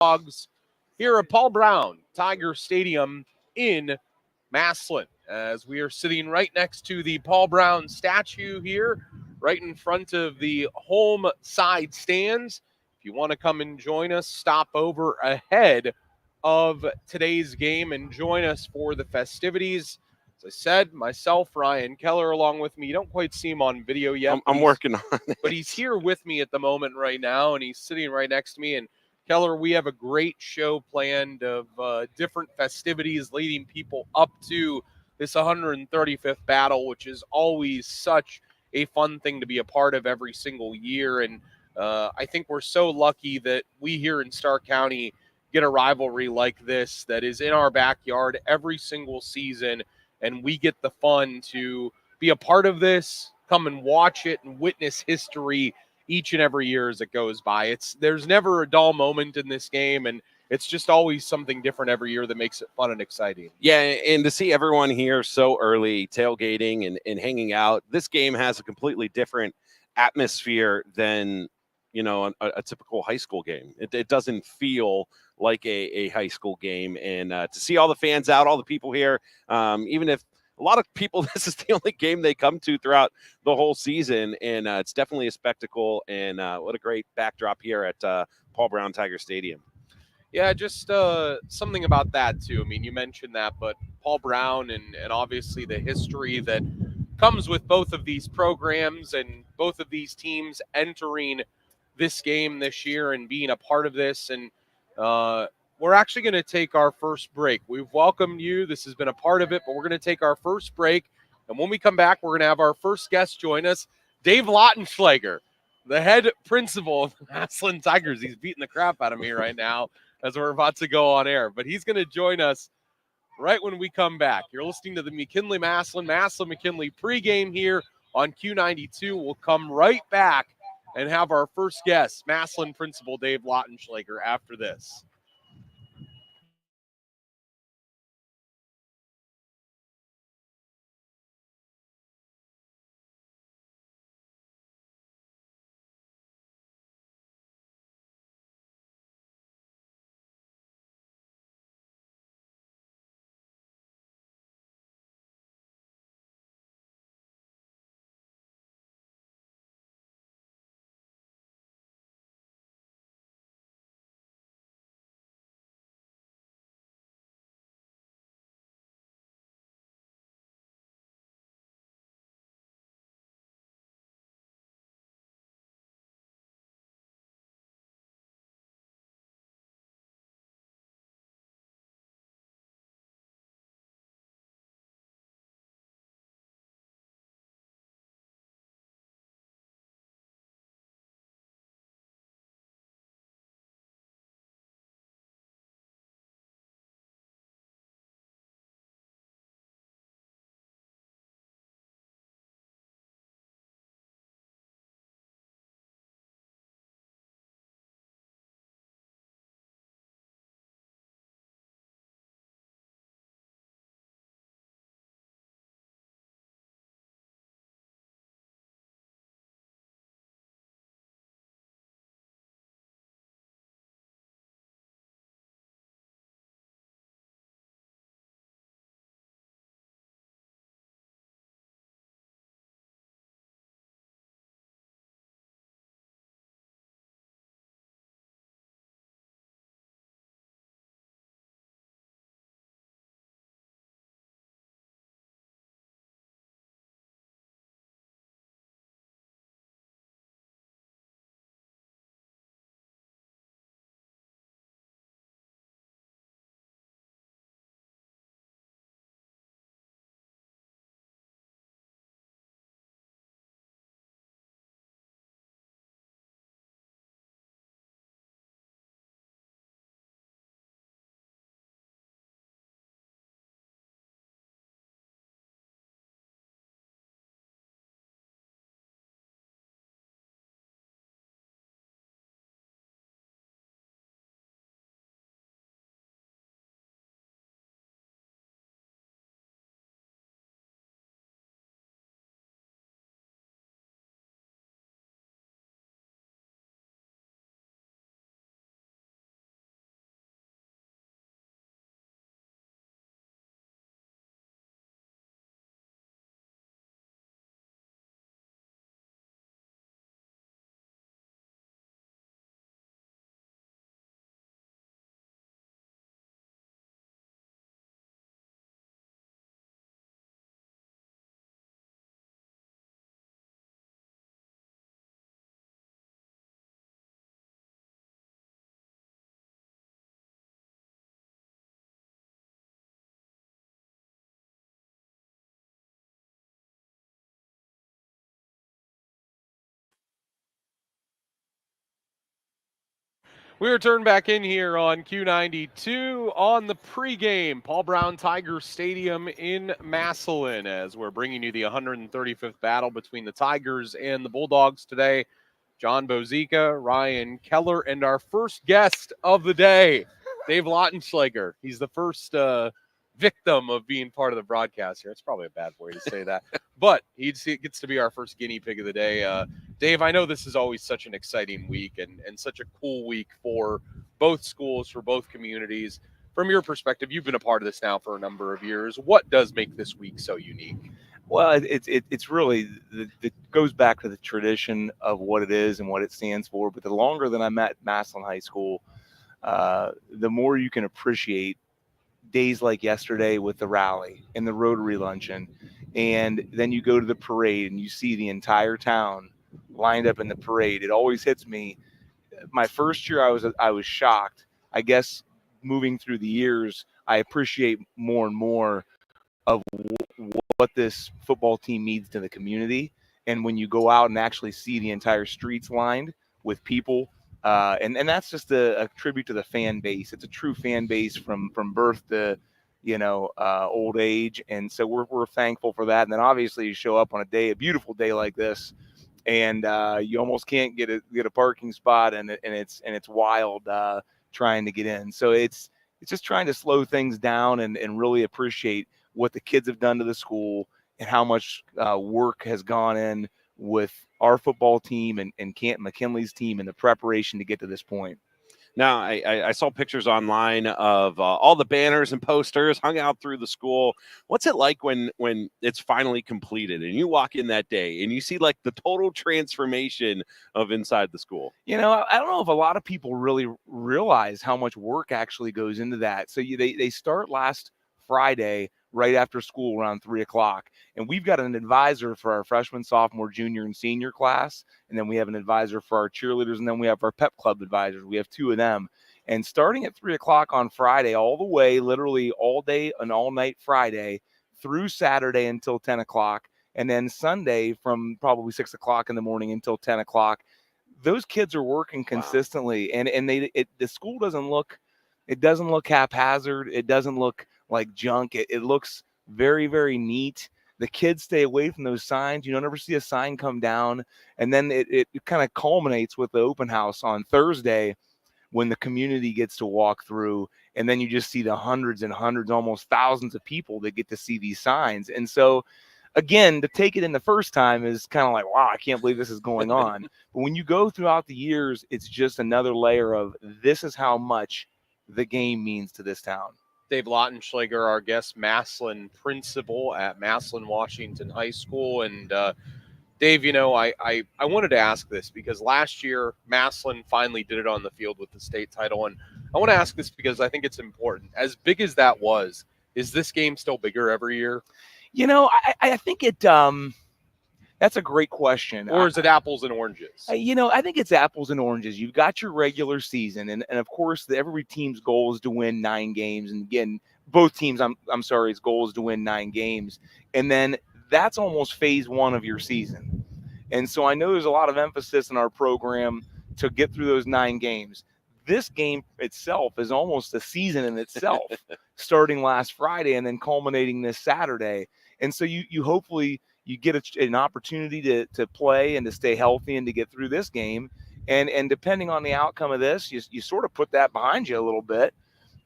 Dogs here at Paul Brown Tiger Stadium in Massillon, as we are sitting right next to the Paul Brown statue here, right in front of the home side stands. If you want to come and join us, stop over ahead of today's game and join us for the festivities. As I said, myself, Ryan Keller, along with me. You don't quite see him on video yet. I'm working on it. But he's here with me at the moment right now, and he's sitting right next to me. And Keller, we have a great show planned of different festivities leading people up to this 135th battle, which is always such a fun thing to be a part of every single year. And I think we're so lucky that we here in Stark County get a rivalry like this that is in our backyard every single season, and we get the fun to be a part of this, come and watch it and witness history each and every year as it goes by. There's never a dull moment in this game, and it's just always something different every year that makes it fun and exciting. Yeah, and to see everyone here so early, tailgating and hanging out, this game has a completely different atmosphere than, a typical high school game. It doesn't feel like a high school game. And to see all the fans out, all the people here, even if a lot of people, this is the only game they come to throughout the whole season. And it's definitely a spectacle. And what a great backdrop here at Paul Brown Tiger Stadium. Yeah, just something about that, too. I mean, you mentioned that, but Paul Brown and obviously the history that comes with both of these programs and both of these teams entering this game this year and being a part of this. And we're actually going to take our first break. We've welcomed you. This has been a part of it, but we're going to take our first break. And when we come back, we're going to have our first guest join us, Dave Lautenschlager, the head principal of the Massillon Tigers. He's beating the crap out of me right now as we're about to go on air. But he's going to join us right when we come back. You're listening to the McKinley Massillon McKinley pregame here on Q92. We'll come right back and have our first guest, Massillon principal Dave Lautenschlager, after this. We return back in here on Q92 on the pregame, Paul Brown Tiger Stadium in Massillon, as we're bringing you the 135th battle between the Tigers and the Bulldogs today. John Bozica, Ryan Keller, and our first guest of the day, Dave Lautenschlager. He's the first victim of being part of the broadcast here. It's probably a bad way to say that, but he gets to be our first guinea pig of the day. Dave, I know this is always such an exciting week and such a cool week for both schools, for both communities. From your perspective, you've been a part of this now for a number of years. What does make this week so unique? Well, it's really, it goes back to the tradition of what it is and what it stands for. But the longer that I'm at Massillon High School, the more you can appreciate days like yesterday with the rally and the Rotary Luncheon. And then you go to the parade and you see the entire town lined up in the parade. It always hits me. My first year, I was shocked. I guess moving through the years, I appreciate more and more of what this football team means to the community. And when you go out and actually see the entire streets lined with people, and that's just a tribute to the fan base. It's a true fan base from birth to, old age. And so we're thankful for that. And then obviously you show up on a beautiful day like this, and you almost can't get a parking spot, and it's wild trying to get in. So it's just trying to slow things down and really appreciate what the kids have done to the school and how much work has gone in with our football team and Canton McKinley's team in the preparation to get to this point. Now, I saw pictures online of all the banners and posters hung out through the school. What's it like when it's finally completed and you walk in that day and you see like the total transformation of inside the school? I don't know if a lot of people really realize how much work actually goes into that. So they start last Friday right after school around 3:00. And we've got an advisor for our freshman, sophomore, junior, and senior class. And then we have an advisor for our cheerleaders. And then we have our pep club advisors. We have 2 of them. And starting at 3:00 on Friday, all the way, literally all day and all night Friday through Saturday until 10:00. And then Sunday from probably 6:00 in the morning until 10:00. Those kids are working consistently. Wow. And the school doesn't look haphazard. It doesn't look like junk. It looks very, very neat. The kids stay away from those signs. You don't ever see a sign come down. And then it kind of culminates with the open house on Thursday when the community gets to walk through. And then you just see the hundreds and hundreds, almost thousands of people that get to see these signs. And so, again, to take it in the first time is kind of like, wow, I can't believe this is going on. But when you go throughout the years, it's just another layer of this is how much the game means to this town. Dave Lautenschlager, our guest, Massillon principal at Massillon Washington High School. And Dave, I wanted to ask this because last year Massillon finally did it on the field with the state title. And I want to ask this because I think it's important. As big as that was, is this game still bigger every year? I think it that's a great question. Or is it apples and oranges? I think it's apples and oranges. You've got your regular season, and of course, every team's goal is to win 9 games. And again, both teams, its goal is to win 9 games. And then that's almost phase 1 of your season. And so I know there's a lot of emphasis in our program to get through those 9 games. This game itself is almost a season in itself, starting last Friday and then culminating this Saturday. And so you hopefully you get an opportunity to play and to stay healthy and to get through this game. And depending on the outcome of this, you sort of put that behind you a little bit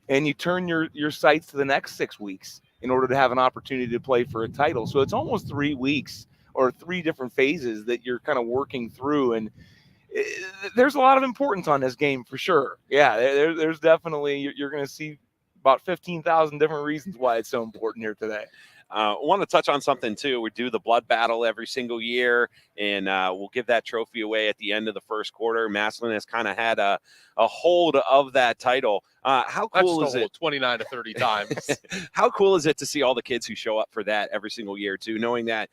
and you turn your sights to the next 6 weeks in order to have an opportunity to play for a title. So it's almost 3 weeks or 3 different phases that you're kind of working through. And there's a lot of importance on this game for sure. Yeah, there's definitely, you're going to see about 15,000 different reasons why it's so important here today. I want to touch on something too. We do the blood battle every single year, and we'll give that trophy away at the end of the first quarter. Massillon has kind of had a hold of that title. How cool is it? 29 to 30 times. How cool is it to see all the kids who show up for that every single year too, knowing that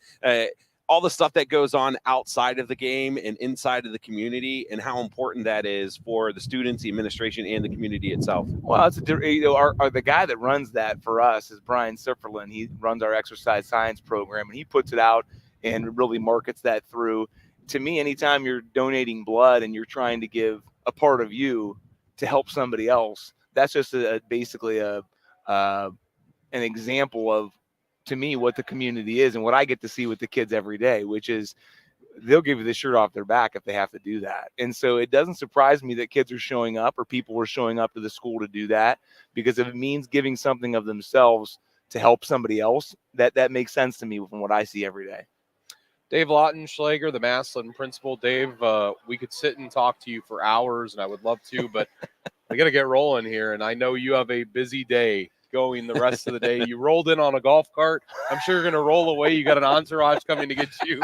all the stuff that goes on outside of the game and inside of the community, and how important that is for the students, the administration, and the community itself. Well, the guy that runs that for us is Brian Sifferlin. He runs our exercise science program, and he puts it out and really markets that through. To me, anytime you're donating blood and you're trying to give a part of you to help somebody else, that's just basically an example of, to me, what the community is and what I get to see with the kids every day, which is they'll give you the shirt off their back if they have to do that. And so it doesn't surprise me that kids are showing up, or people are showing up to the school to do that, because if it means giving something of themselves to help somebody else, that makes sense to me from what I see every day. Dave Lautenschlager, the Massillon principal. Dave, we could sit and talk to you for hours, and I would love to, but I got to get rolling here, and I know you have a busy day going the rest of the day. You rolled in on a golf cart. I'm sure you're going to roll away. You got an entourage coming to get you.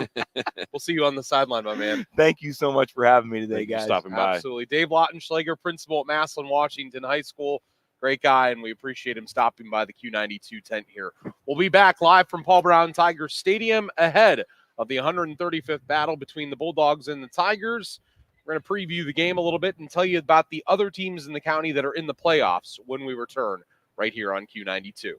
We'll see you on the sideline, my man. Thank you so much for having me today, Thank you for guys. stopping by. Absolutely. Dave Lautenschlager, principal at Massillon Washington High School. Great guy, and we appreciate him stopping by the Q92 tent here. We'll be back live from Paul Brown Tiger Stadium ahead of the 135th battle between the Bulldogs and the Tigers. We're going to preview the game a little bit and tell you about the other teams in the county that are in the playoffs when we return right here on Q92.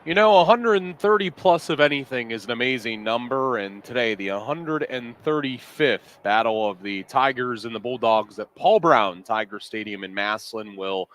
You know, 130 plus of anything is an amazing number, and today the 135th battle of the Tigers and the Bulldogs at Paul Brown Tiger Stadium in Massillon will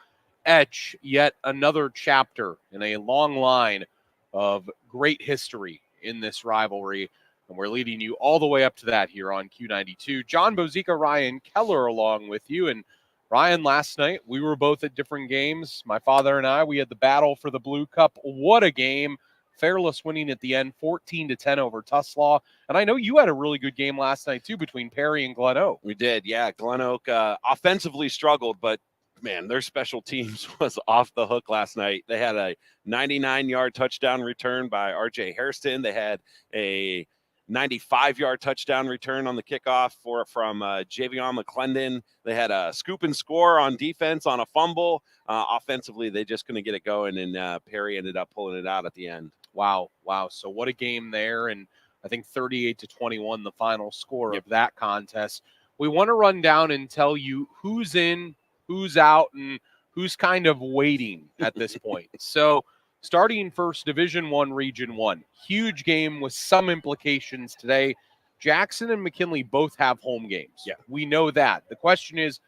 etch yet another chapter in a long line of great history in this rivalry. And we're leading you all the way up to that here on Q92. John Bozica, Ryan Keller along with you. And Ryan, last night we were both at different games. My father and I, we had the battle for the Blue Cup. What a game. Fairless winning at the end, 14-10 over Tuslaw. And I know you had a really good game last night, too, between Perry and Glen Oak. We did, yeah. Glen Oak offensively struggled, but, man, their special teams was off the hook last night. They had a 99-yard touchdown return by R.J. Hairston. They had a 95-yard touchdown return on the kickoff from Javion McClendon. They had a scoop and score on defense on a fumble. Offensively, they just couldn't get it going, and Perry ended up pulling it out at the end. Wow. So what a game there, and I think 38-21 the final score of that contest. We want to run down and tell you who's in, who's out, and who's kind of waiting at this point. So starting first, Division I, Region 1. Huge game with some implications today. Jackson and McKinley both have home games. Yeah. We know that. The question is,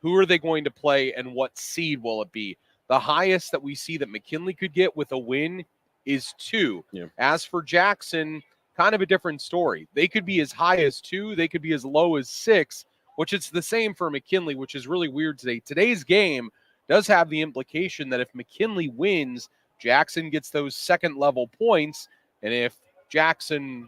who are they going to play and what seed will it be? The highest that we see that McKinley could get with a win is 2. Yeah. As for Jackson, kind of a different story. They could be as high as 2. They could be as low as 6, which it's the same for McKinley, which is really weird today. Today's game does have the implication that if McKinley wins, Jackson gets those second-level points, and if Jackson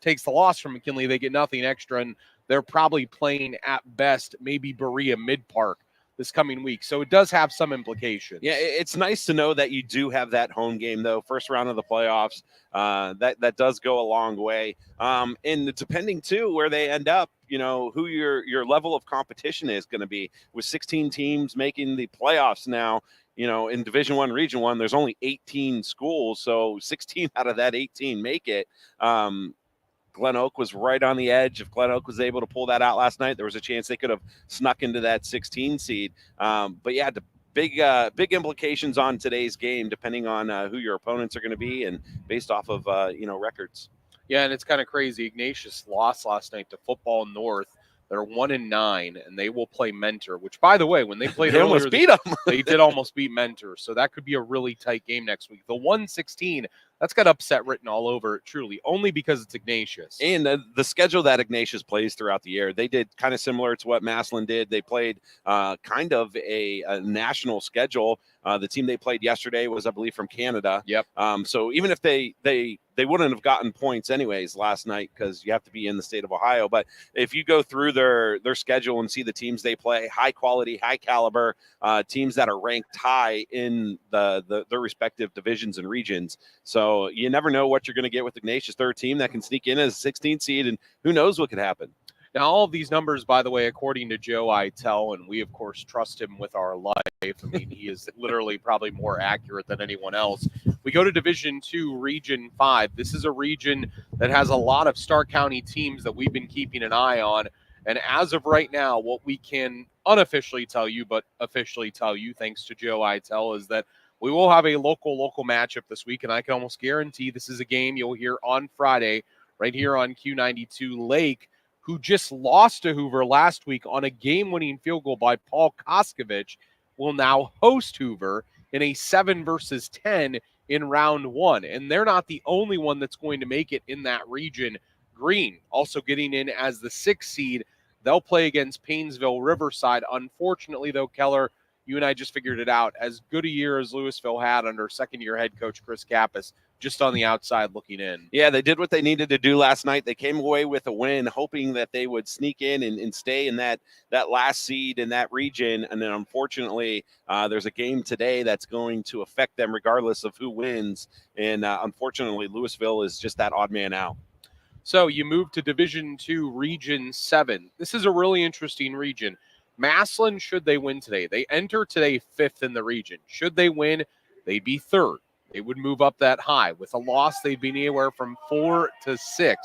takes the loss from McKinley, they get nothing extra, and they're probably playing at best maybe Berea Mid-Park this coming week. So it does have some implications. Yeah, it's nice to know that you do have that home game, though. First round of the playoffs, that does go a long way. And depending, too, where they end up, who your level of competition is going to be. With 16 teams making the playoffs now, in Division I, Region 1, there's only 18 schools, so 16 out of that 18 make it. Glen Oak was right on the edge. If Glen Oak was able to pull that out last night, there was a chance they could have snuck into that 16 seed. But yeah, the big implications on today's game, depending on who your opponents are going to be and based off of records. Yeah, and it's kind of crazy. Ignatius lost last night to Football North. They're 1-9, and they will play Mentor, which, by the way, when they played they earlier, almost beat them. They did almost beat Mentor, so that could be a really tight game next week. The 1-16, that's got upset written all over it, truly, only because it's Ignatius. And the schedule that Ignatius plays throughout the year, they did kind of similar to what Massillon did. They played kind of a national schedule. The team they played yesterday was, I believe, from Canada. Yep. So even if they wouldn't have gotten points anyways last night because you have to be in the state of Ohio. But if you go through their schedule and see the teams they play, high quality, high caliber teams that are ranked high in their respective divisions and regions. So you never know what you're going to get with Ignatius. They're a team that can sneak in as a 16th seed, and who knows what could happen. Now, all of these numbers, by the way, according to Joe Eitel, and we, of course, trust him with our life. I mean, he is literally probably more accurate than anyone else. We go to Division II, Region 5. This is a region that has a lot of Stark County teams that we've been keeping an eye on. And as of right now, what we can unofficially tell you, but officially tell you, thanks to Joe Eitel, is that we will have a local matchup this week. And I can almost guarantee this is a game you'll hear on Friday right here on Q92. Lake, who just lost to Hoover last week on a game-winning field goal by Paul Koskovich, will now host Hoover in a 7-10 in round 1. And they're not the only one that's going to make it in that region. Green also getting in as the 6th seed. They'll play against Paynesville Riverside. Unfortunately, though, Keller, you and I just figured it out. As good a year as Louisville had under second-year head coach Chris Kappas, just on the outside looking in. Yeah, they did what they needed to do last night. They came away with a win, hoping that they would sneak in and stay in that last seed in that region. And then, unfortunately, there's a game today that's going to affect them regardless of who wins. And unfortunately, Louisville is just that odd man out. So you move to Division II, Region 7. This is a really interesting region. Massillon, should they win today? They enter today 5th in the region. Should they win, they'd be 3rd. They would move up that high. With a loss, they'd be anywhere from 4th to 6th.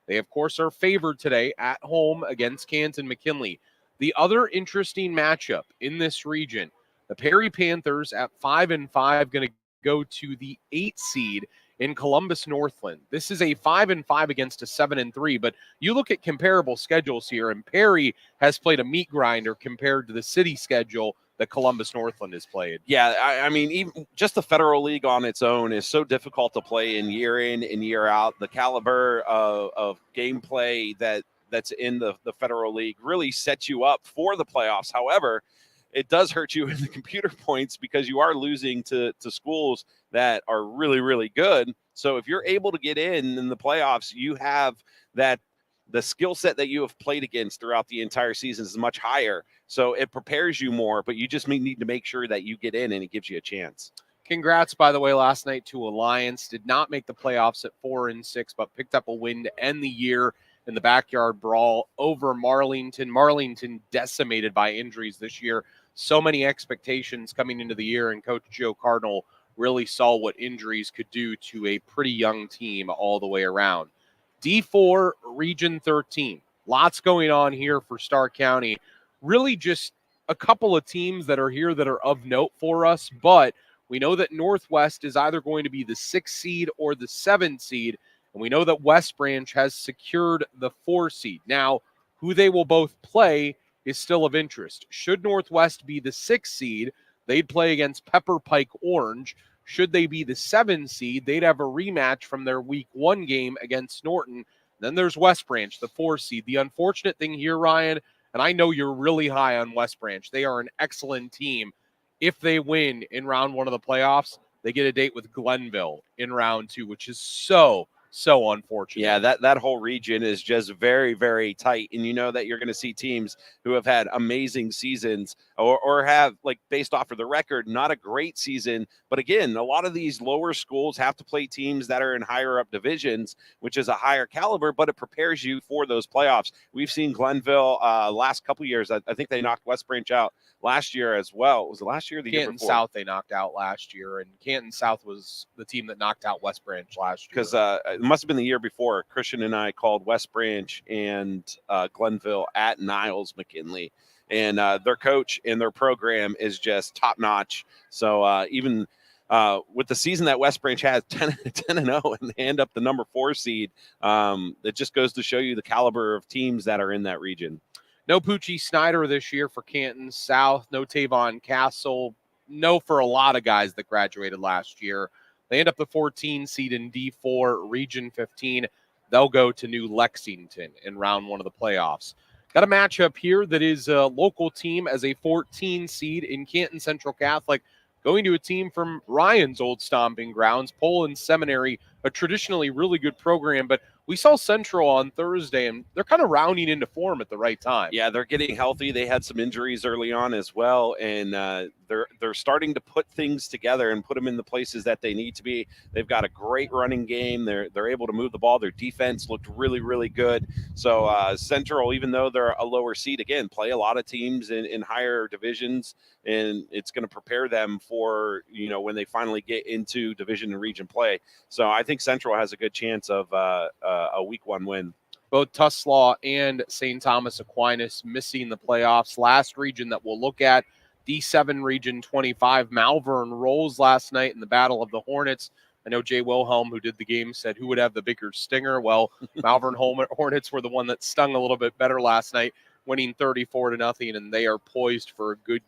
They, of course, are favored today at home against Canton McKinley. The other interesting matchup in this region, the Perry Panthers at 5-5, going to go to the 8th seed in Columbus Northland. This is a 5-5 against a 7-3, but you look at comparable schedules here, and Perry has played a meat grinder compared to the city schedule that Columbus Northland has played. Yeah, I mean, even just the Federal League on its own is so difficult to play in and year out. The caliber of gameplay that's in the Federal League really sets you up for the playoffs. However, it does hurt you in the computer points because you are losing to schools that are really, really good. So if you're able to get in the playoffs, you have that the skill set that you have played against throughout the entire season is much higher. So it prepares you more, but you just need to make sure that you get in and it gives you a chance. Congrats, by the way, last night to Alliance. Did not make the playoffs at 4-6, but picked up a win to end the year in the backyard brawl over Marlington. Marlington decimated by injuries this year. So many expectations coming into the year, and Coach Joe Cardinal really saw what injuries could do to a pretty young team all the way around. D4 Region 13. Lots going on here for Stark County. Really just a couple of teams that are here that are of note for us, but we know that Northwest is either going to be the 6th seed or the 7th seed, and we know that West Branch has secured the 4 seed. Now, who they will both play is still of interest. Should Northwest be the 6th seed, they'd play against Pepper Pike Orange. Should they be the 7th seed, they'd have a rematch from their week 1 game against Norton. Then there's West Branch, the 4 seed. The unfortunate thing here, Ryan, and I know you're really high on West Branch. They are an excellent team. If they win in round 1 of the playoffs, they get a date with Glenville in round 2, which is so unfortunate. Yeah, that whole region is just very, very tight. And you know that you're going to see teams who have had amazing seasons or have, like, based off of the record, not a great season. But again, a lot of these lower schools have to play teams that are in higher up divisions, which is a higher caliber, but it prepares you for those playoffs. We've seen Glenville last couple years. I think they knocked West Branch out last year as well. Was it last year or the year Canton before? South they knocked out last year, and Canton South was the team that knocked out West Branch last year. Because it must have been the year before. Christian and I called West Branch and Glenville at Niles McKinley, and their coach and their program is just top notch. So even with the season that West Branch has, 10-0, and they end up the number 4 seed, it just goes to show you the caliber of teams that are in that region. No Poochie Snyder this year for Canton South. No Tavon Castle. No for a lot of guys that graduated last year. They end up the 14 seed in D4, Region 15. They'll go to New Lexington in round 1 of the playoffs. Got a matchup here that is a local team as a 14 seed in Canton Central Catholic, going to a team from Ryan's old stomping grounds, Poland Seminary, a traditionally really good program, but we saw Central on Thursday, and they're kind of rounding into form at the right time. Yeah, they're getting healthy. They had some injuries early on as well, and they're starting to put things together and put them in the places that they need to be. They've got a great running game. They're able to move the ball. Their defense looked really, really good. So Central, even though they're a lower seed, again, play a lot of teams in higher divisions, and it's going to prepare them for, when they finally get into division and region play. So I think Central has a good chance of a week 1 win. Both Tuslaw and St. Thomas Aquinas missing the playoffs. Last region that we'll look at, D7 Region 25. Malvern rolls last night in the Battle of the Hornets. I know Jay Wilhelm, who did the game, said who would have the bigger stinger. Well, Malvern Hornets were the one that stung a little bit better last night, winning 34-0, and they are poised for a good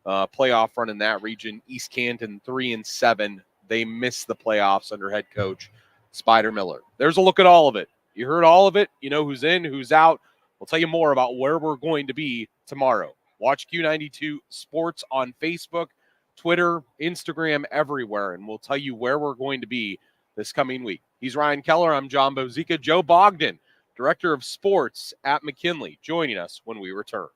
playoff run in that region. East Canton 3-7. They miss the playoffs under head coach Spider Miller. There's a look at all of it. You heard all of it. You know who's in, who's out. We'll tell you more about where we're going to be tomorrow. Watch Q92 Sports on Facebook, Twitter, Instagram, everywhere, and we'll tell you where we're going to be this coming week. He's Ryan Keller. I'm John Bozica. Joe Bogden, Director of Sports at McKinley, joining us when we return.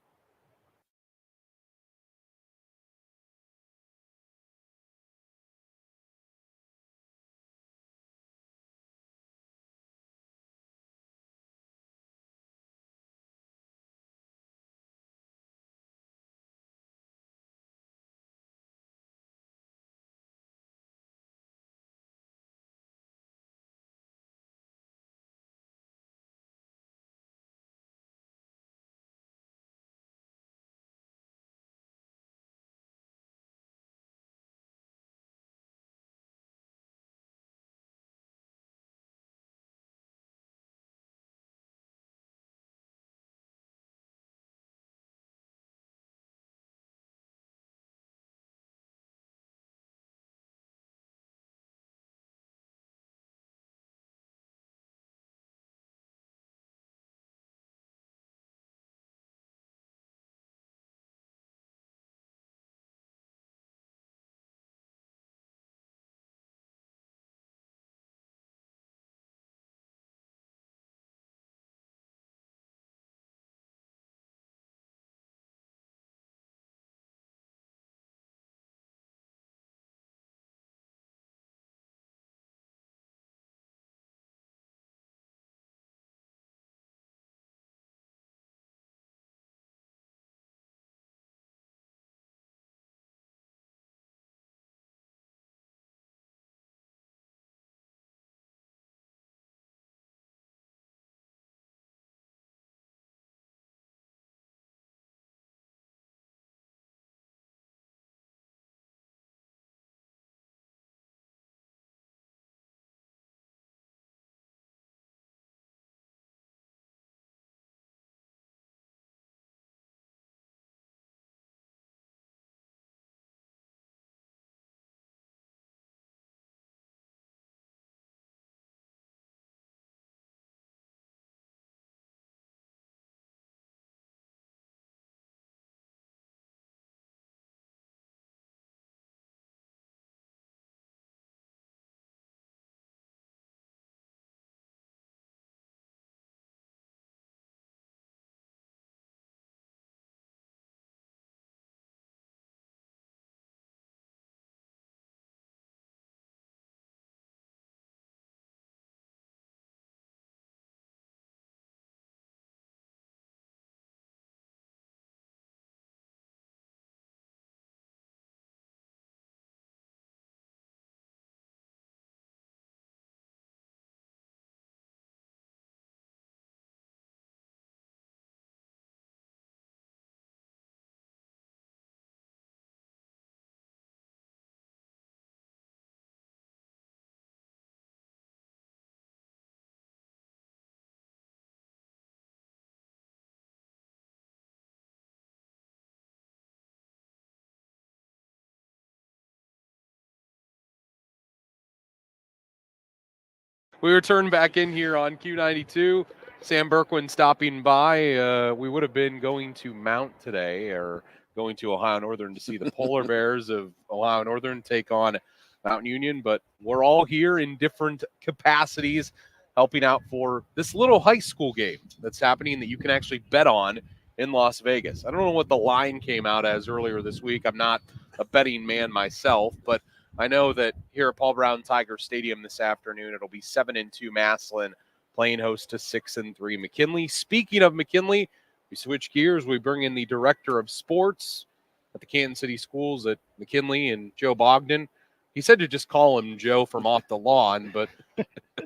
We return back in here on Q92. Sam Berkwin stopping by. We would have been going to Mount today or going to Ohio Northern to see the Polar Bears of Ohio Northern take on Mount Union, but we're all here in different capacities helping out for this little high school game that's happening that you can actually bet on in Las Vegas. I don't know what the line came out as earlier this week. I'm not a betting man myself, but I know that here at Paul Brown Tiger Stadium this afternoon, it'll be 7-2 Massillon playing host to 6-3 McKinley. Speaking of McKinley, we switch gears. We bring in the director of sports at the Kansas City Schools at McKinley and Joe Bogden. He said to just call him Joe from off the lawn, but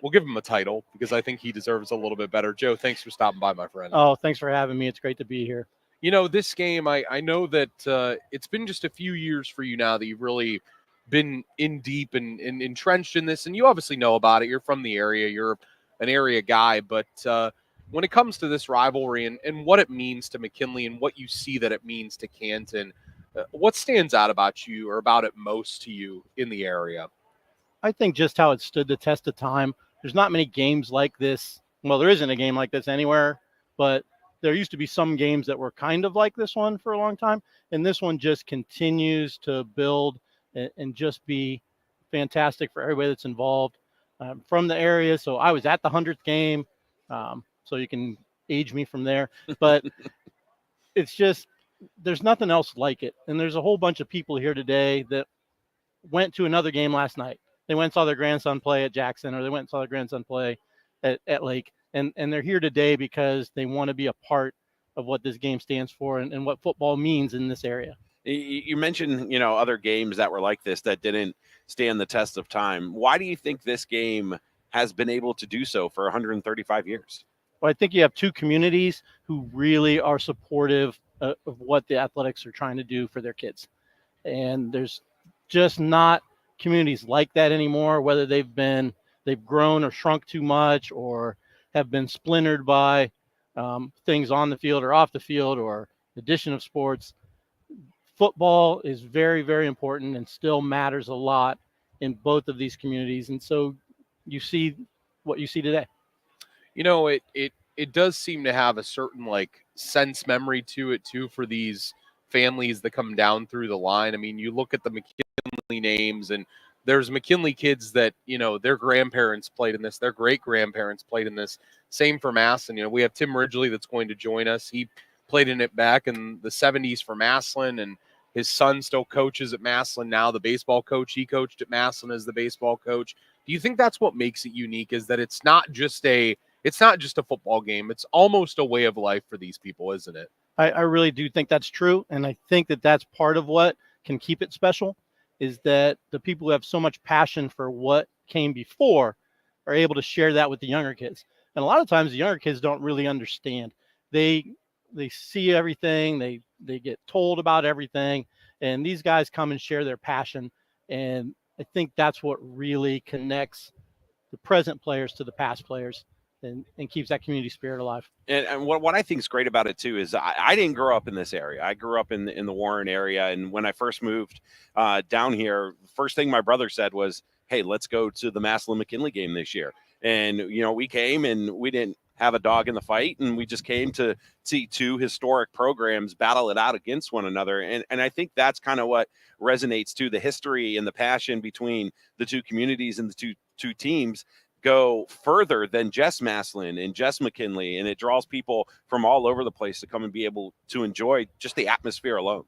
we'll give him a title because I think he deserves a little bit better. Joe, thanks for stopping by, my friend. Oh, thanks for having me. It's great to be here. You know, this game, I know that it's been just a few years for you now that you've really been in deep and entrenched in this, and you obviously know about it. You're from the area. You're an area guy. But when it comes to this rivalry and what it means to McKinley and what you see that it means to Canton, what stands out about you or about it most to you in the area? I think just how it stood the test of time. There's not many games like this. Well, there isn't a game like this anywhere, but there used to be some games that were kind of like this one for a long time. And this one just continues to build and just be fantastic for everybody that's involved. From the area, so I was at the 100th game, so you can age me from there. But it's just, there's nothing else like it. And there's a whole bunch of people here today that went to another game last night. They went and saw their grandson play at Jackson, or they went and saw their grandson play at Lake. And they're here today because they want to be a part of what this game stands for and what football means in this area. You mentioned, other games that were like this that didn't stand the test of time. Why do you think this game has been able to do so for 135 years? Well, I think you have two communities who really are supportive of what the athletics are trying to do for their kids. And there's just not communities like that anymore, whether they've grown or shrunk too much or have been splintered by things on the field or off the field or addition of sports. Football is very, very important and still matters a lot in both of these communities. And so you see what you see today. It does seem to have a certain sense memory to it too for these families that come down through the line. I mean, you look at the McKinley names and there's McKinley kids that, their grandparents played in this, their great-grandparents played in this. Same for Massillon. We have Tim Ridgley that's going to join us. He played in it back in the 70s for Massillon, and his son still coaches at Massillon now. The baseball coach, he coached at Massillon as the baseball coach. Do you think that's what makes it unique, is that it's not just a football game? It's almost a way of life for these people, isn't it? I really do think that's true. And I think that that's part of what can keep it special, is that the people who have so much passion for what came before are able to share that with the younger kids. And a lot of times the younger kids don't really understand. They see everything, they get told about everything, and these guys come and share their passion. And I think that's what really connects the present players to the past players and keeps that community spirit alive. And what I think is great about it too is I didn't grow up in this area. I grew up in the Warren area, and when I first moved down here, the first thing my brother said was, "Hey, let's go to the Massillon McKinley game this year." And we came, and we didn't have a dog in the fight, and we just came to see two historic programs battle it out against one another. And I think that's kind of what resonates too, the history and the passion between the two communities and the two teams go further than just Massillon and just McKinley, and it draws people from all over the place to come and be able to enjoy just the atmosphere alone.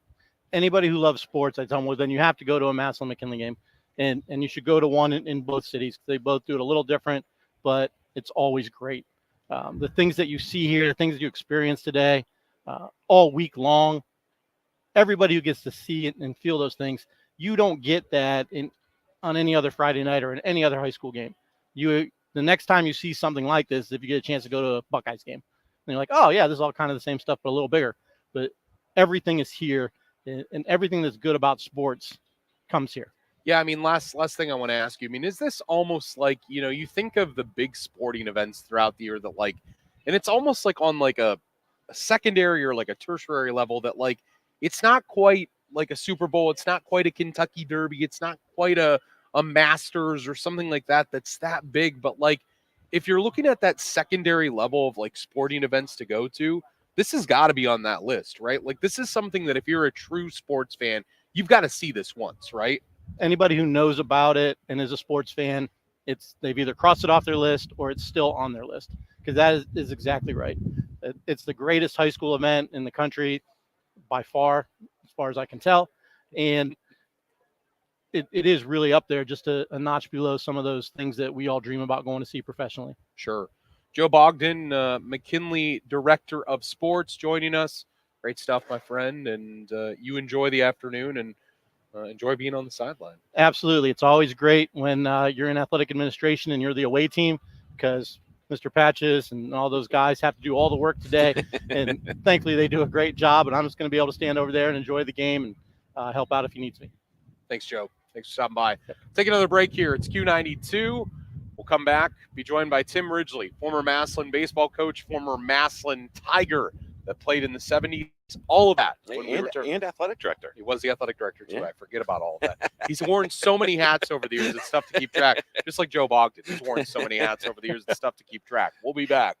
Anybody who loves sports, I tell them, well, then you have to go to a Massillon McKinley game, and you should go to one in both cities. They both do it a little different, but it's always great. The things that you see here, the things that you experience today, all week long, everybody who gets to see it and feel those things, you don't get that on any other Friday night or in any other high school game. The next time you see something like this, if you get a chance to go to a Buckeyes game, and you're like, oh yeah, this is all kind of the same stuff, but a little bigger. But everything is here, and everything that's good about sports comes here. Yeah, I mean, last thing I want to ask you, I mean, is this almost like, you think of the big sporting events throughout the year that and it's almost like on a secondary or a tertiary level that it's not quite like a Super Bowl, it's not quite a Kentucky Derby, it's not quite a Masters or something like that that's that big, but if you're looking at that secondary level of like sporting events to go to, this has got to be on that list, right? Like this is something that if you're a true sports fan, you've got to see this once, right? Anybody who knows about it and is a sports fan, they've either crossed it off their list or it's still on their list, because that is exactly right. It's the greatest high school event in the country by far as I can tell. And it is really up there, just a notch below some of those things that we all dream about going to see professionally. Sure. Joe Bogden, McKinley Director of Sports, joining us. Great stuff, my friend. And you enjoy the afternoon and enjoy being on the sideline. Absolutely. It's always great when you're in athletic administration and you're the away team, because Mr. Patches and all those guys have to do all the work today. And thankfully, they do a great job. And I'm just going to be able to stand over there and enjoy the game and help out if he needs me. Thanks, Joe. Thanks for stopping by. Take another break here. It's Q92. We'll come back, be joined by Tim Ridgley, former Massillon baseball coach, former Massillon Tiger that played in the 70s. All of that. And athletic director. He was the athletic director, too. Yeah. I forget about all of that. He's worn so many hats over the years. It's tough to keep track. Just like Joe Bogden. He's worn so many hats over the years. It's tough to keep track. We'll be back.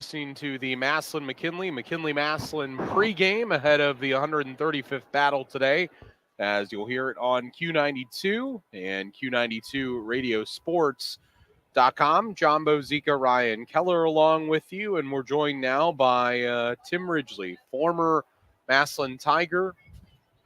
Listening to the McKinley Massillon pregame ahead of the 135th battle today, as you'll hear it on Q92 and Q92 Radiosports.com. John Bozika, Ryan Keller along with you, and we're joined now by Tim Ridgley, former Massillon Tiger,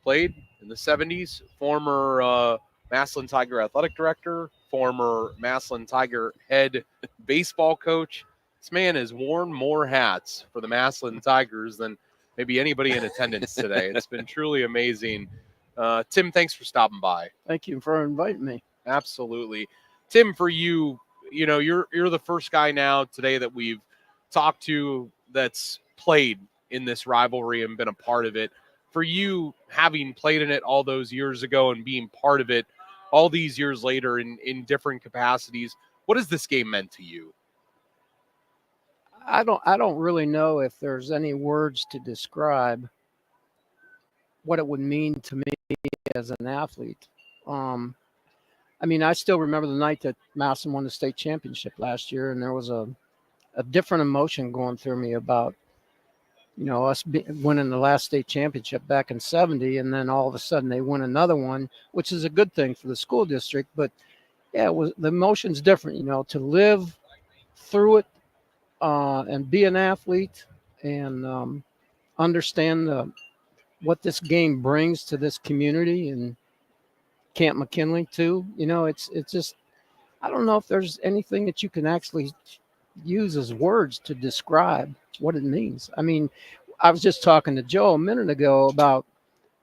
played in the 70s, former Massillon Tiger athletic director, former Massillon Tiger head baseball coach. This man has worn more hats for the Massillon Tigers than maybe anybody in attendance today. It's been truly amazing. Tim, thanks for stopping by. Thank you for inviting me. Absolutely. Tim, for you, you're the first guy now today that we've talked to that's played in this rivalry and been a part of it. For you, having played in it all those years ago and being part of it all these years later in different capacities, what has this game meant to you? I don't really know if there's any words to describe what it would mean to me as an athlete. I mean, I still remember the night that Massillon won the state championship last year, and there was a different emotion going through me about, us winning the last state championship back in 70, and then all of a sudden they win another one, which is a good thing for the school district. But yeah, the emotion's different, to live through it and be an athlete and understand what this game brings to this community and Camp McKinley too. It's just, I don't know if there's anything that you can actually use as words to describe what it means. I mean, I was just talking to Joe a minute ago about,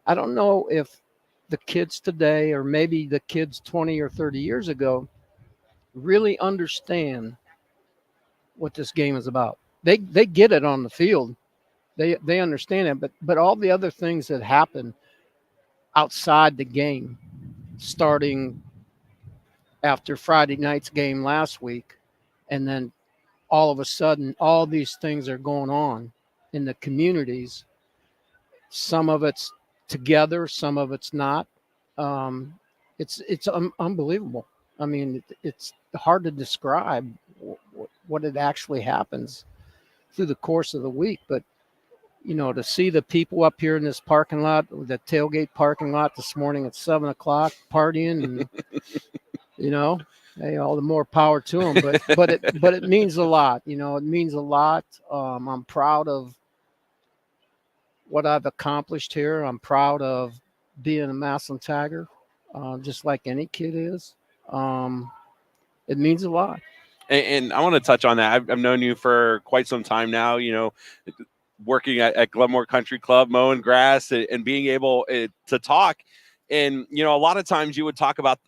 I don't know if the kids today or maybe the kids 20 or 30 years ago really understand what this game is about. They get it on the field. They understand it, but all the other things that happen outside the game, starting after Friday night's game last week, and then all of a sudden, all these things are going on in the communities. Some of it's together, some of it's not. It's unbelievable. I mean, it's hard to describe what it actually happens through the course of the week. But, to see the people up here in this parking lot, the tailgate parking lot this morning at 7 o'clock partying and, hey, all the more power to them, but it means a lot. It means a lot. I'm proud of what I've accomplished here. I'm proud of being a Massillon Tiger, just like any kid is. It means a lot. And I want to touch on that. I've known you for quite some time now, working at Glenmore Country Club, mowing grass and being able to talk. And, a lot of times you would talk about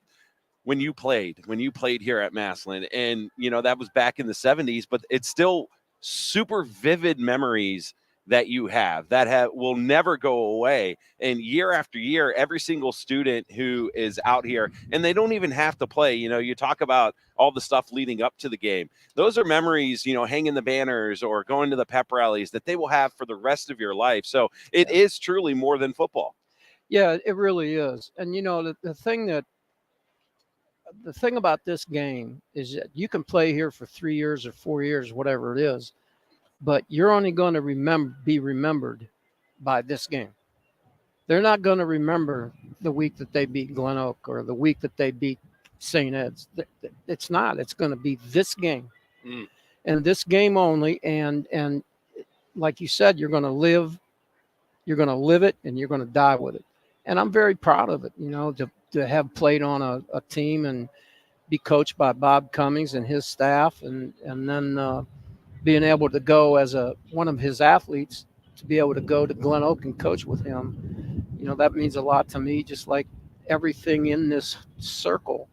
when you played here at Massillon, and that was back in the 70s, but it's still super vivid memories that you have that will never go away. And year after year, every single student who is out here, and they don't even have to play, you talk about all the stuff leading up to the game. Those are memories, hanging the banners or going to the pep rallies that they will have for the rest of your life. So it is truly more than football. Yeah, it really is. And the thing about this game is that you can play here for 3 years or 4 years, whatever it is, but you're only going to be remembered by this game. They're not going to remember the week that they beat Glen Oak or the week that they beat St. Ed's. It's not. It's going to be this game and this game only. And like you said, you're going to live it and you're going to die with it. And I'm very proud of it, to have played on a team and be coached by Bob Cummings and his staff, and then being able to go as one of his athletes, to be able to go to Glen Oak and coach with him. That means a lot to me, just like everything in this circle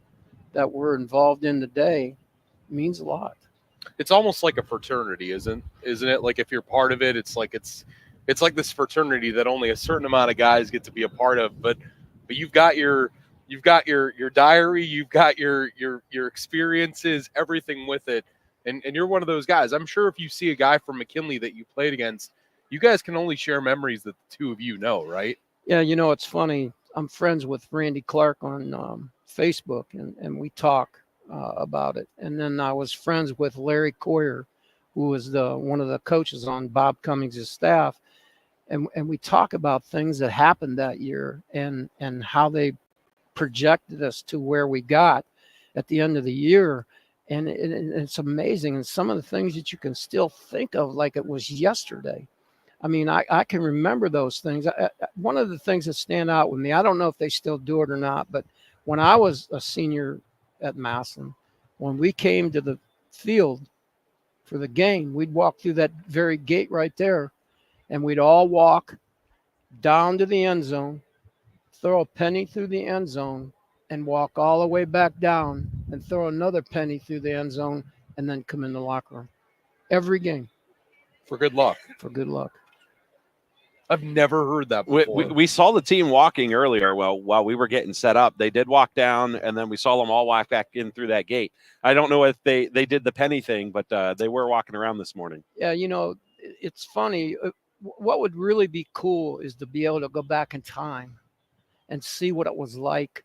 that we're involved in today means a lot. It's almost like a fraternity, isn't it? Like if you're part of it, it's like this fraternity that only a certain amount of guys get to be a part of, but you've got your diary, you've got your experiences, everything with it. And you're one of those guys. I'm sure if you see a guy from McKinley that you played against, you guys can only share memories that the two of you know, right? Yeah, it's funny. I'm friends with Randy Clark on Facebook, and we talk about it. And then I was friends with Larry Coyer, who was one of the coaches on Bob Cummings' staff. And we talk about things that happened that year and how they projected us to where we got at the end of the year. And it's amazing. And some of the things that you can still think of like it was yesterday. I mean, I can remember those things. One of the things that stand out with me, I don't know if they still do it or not, but when I was a senior at Massillon. When we came to the field for the game, we'd walk through that very gate right there, and we'd all walk down to the end zone, throw a penny through the end zone, and walk all the way back down and throw another penny through the end zone, and then come in the locker room. Every game. For good luck. For good luck. I've never heard that before. We saw the team walking earlier. Well, while we were getting set up, they did walk down, and then we saw them all walk back in through that gate. I don't know if they did the penny thing, but they were walking around this morning. Yeah, you know, it's funny. What would really be cool is to be able to go back in time and see what it was like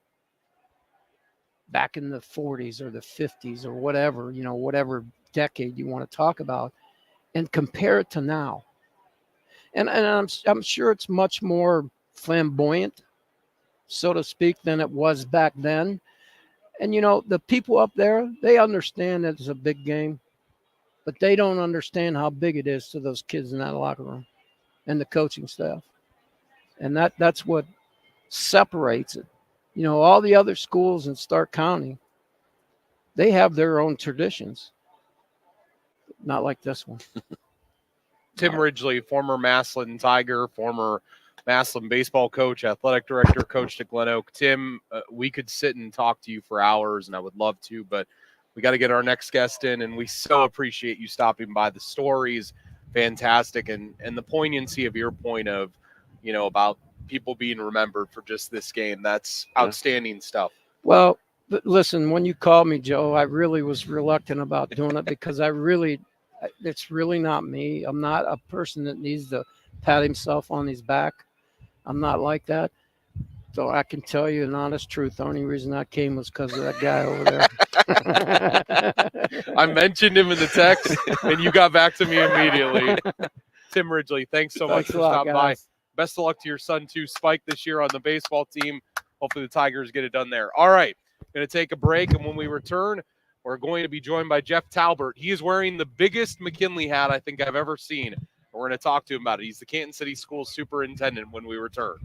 back in the 40s or the 50s or whatever, you know, whatever decade you want to talk about, and compare it to now. And I'm sure it's much more flamboyant, so to speak, than it was back then. And, you know, the people up there, they understand that it's a big game, but they don't understand how big it is to those kids in that locker room and the coaching staff. And that's what separates it. You know, all the other schools in Stark County, they have their own traditions. Not like this one. Tim Ridgley, former Massillon Tiger, former Massillon baseball coach, athletic director, coached at Glen Oak. Tim, we could sit and talk to you for hours, and I would love to, but we got to get our next guest in, and we so appreciate you stopping by. The stories, fantastic, and the poignancy of your point of, you know, about people being remembered for just this game. That's outstanding stuff. Well, listen, when you called me, Joe, I really was reluctant about doing it because it's really not me. I'm not a person that needs to pat himself on his back. I'm not like that. So I can tell you an honest truth. The only reason I came was because of that guy over there. I mentioned him in the text, and you got back to me immediately. Tim Ridgley, thanks so much for stopping by. Best of luck to your son, too, Spike, this year on the baseball team. Hopefully the Tigers get it done there. All right, going to take a break, and when we return, we're going to be joined by Jeff Talbert. He is wearing the biggest McKinley hat I think I've ever seen. We're going to talk to him about it. He's the Canton City Schools superintendent when we return.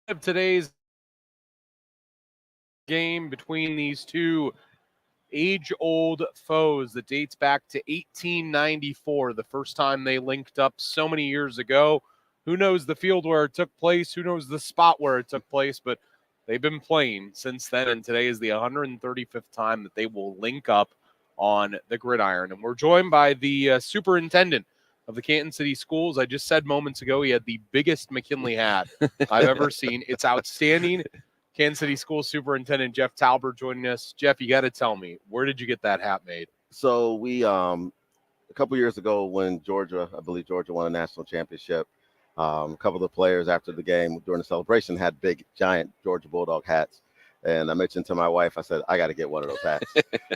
of today's game between these two age-old foes that dates back to 1894, the first time they linked up so many years ago. Who knows the field where it took place? Who knows the spot where it took place? But they've been playing since then, and today is the 135th time that they will link up on the gridiron. And we're joined by the superintendent of the Canton City Schools. I just said moments ago he had the biggest McKinley hat I've ever seen. It's outstanding. Kansas City School Superintendent Jeff Talbert joining us. Jeff, you got to tell me, where did you get that hat made? So we, a couple years ago when I believe Georgia won a national championship, a couple of the players after the game during the celebration had big, giant Georgia Bulldog hats. And I mentioned to my wife, I said, I got to get one of those hats.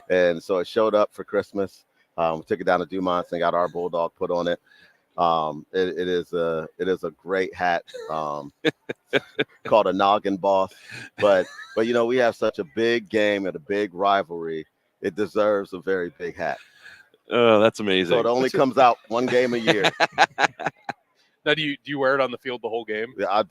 And so it showed up for Christmas. We took it down to Dumont's and got our Bulldog put on it. It is a great hat called a noggin boss, but you know, we have such a big game and a big rivalry. It deserves a very big hat. Oh, that's amazing. So it only comes out one game a year. Now, do you wear it on the field the whole game? Yeah,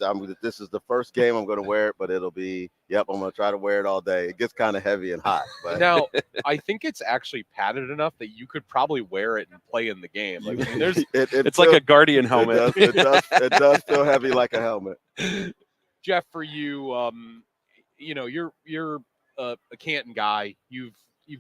this is the first game I'm going to wear it, but it'll be, I'm going to try to wear it all day. It gets kind of heavy and hot. But now, I think it's actually padded enough that you could probably wear it and play in the game. Like, I mean, it's like a Guardian helmet. It does feel heavy like a helmet. Jeff, for you, you know, you're a Canton guy. You've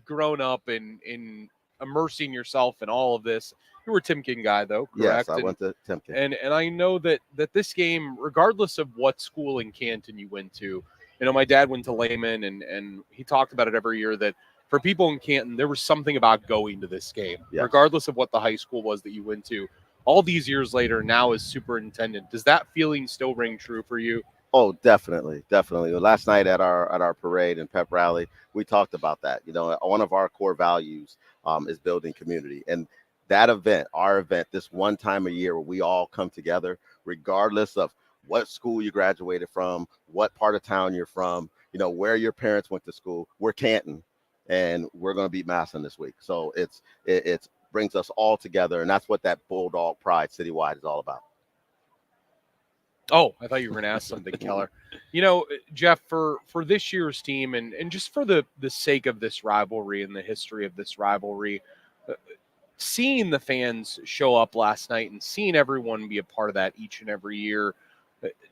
grown up in immersing yourself in all of this. You were a Timken guy, though, correct? Yes, I went to Timken. And I know that this game, regardless of what school in Canton you went to, you know, my dad went to Lehman, and he talked about it every year that for people in Canton, there was something about going to this game, yes, regardless of what the high school was that you went to. All these years later, now as superintendent, does that feeling still ring true for you? Oh, definitely. Last night at our parade and pep rally, we talked about that. You know, one of our core values is building community, and that event, our event, this one time a year where we all come together, regardless of what school you graduated from, what part of town you're from, you know, where your parents went to school. We're Canton, and we're going to beat Massillon this week. So it brings us all together, and that's what that Bulldog pride citywide is all about. Oh, I thought you were going to ask something, Keller. You know, Jeff, for this year's team and just for the sake of this rivalry and the history of this rivalry, seeing the fans show up last night and seeing everyone be a part of that each and every year,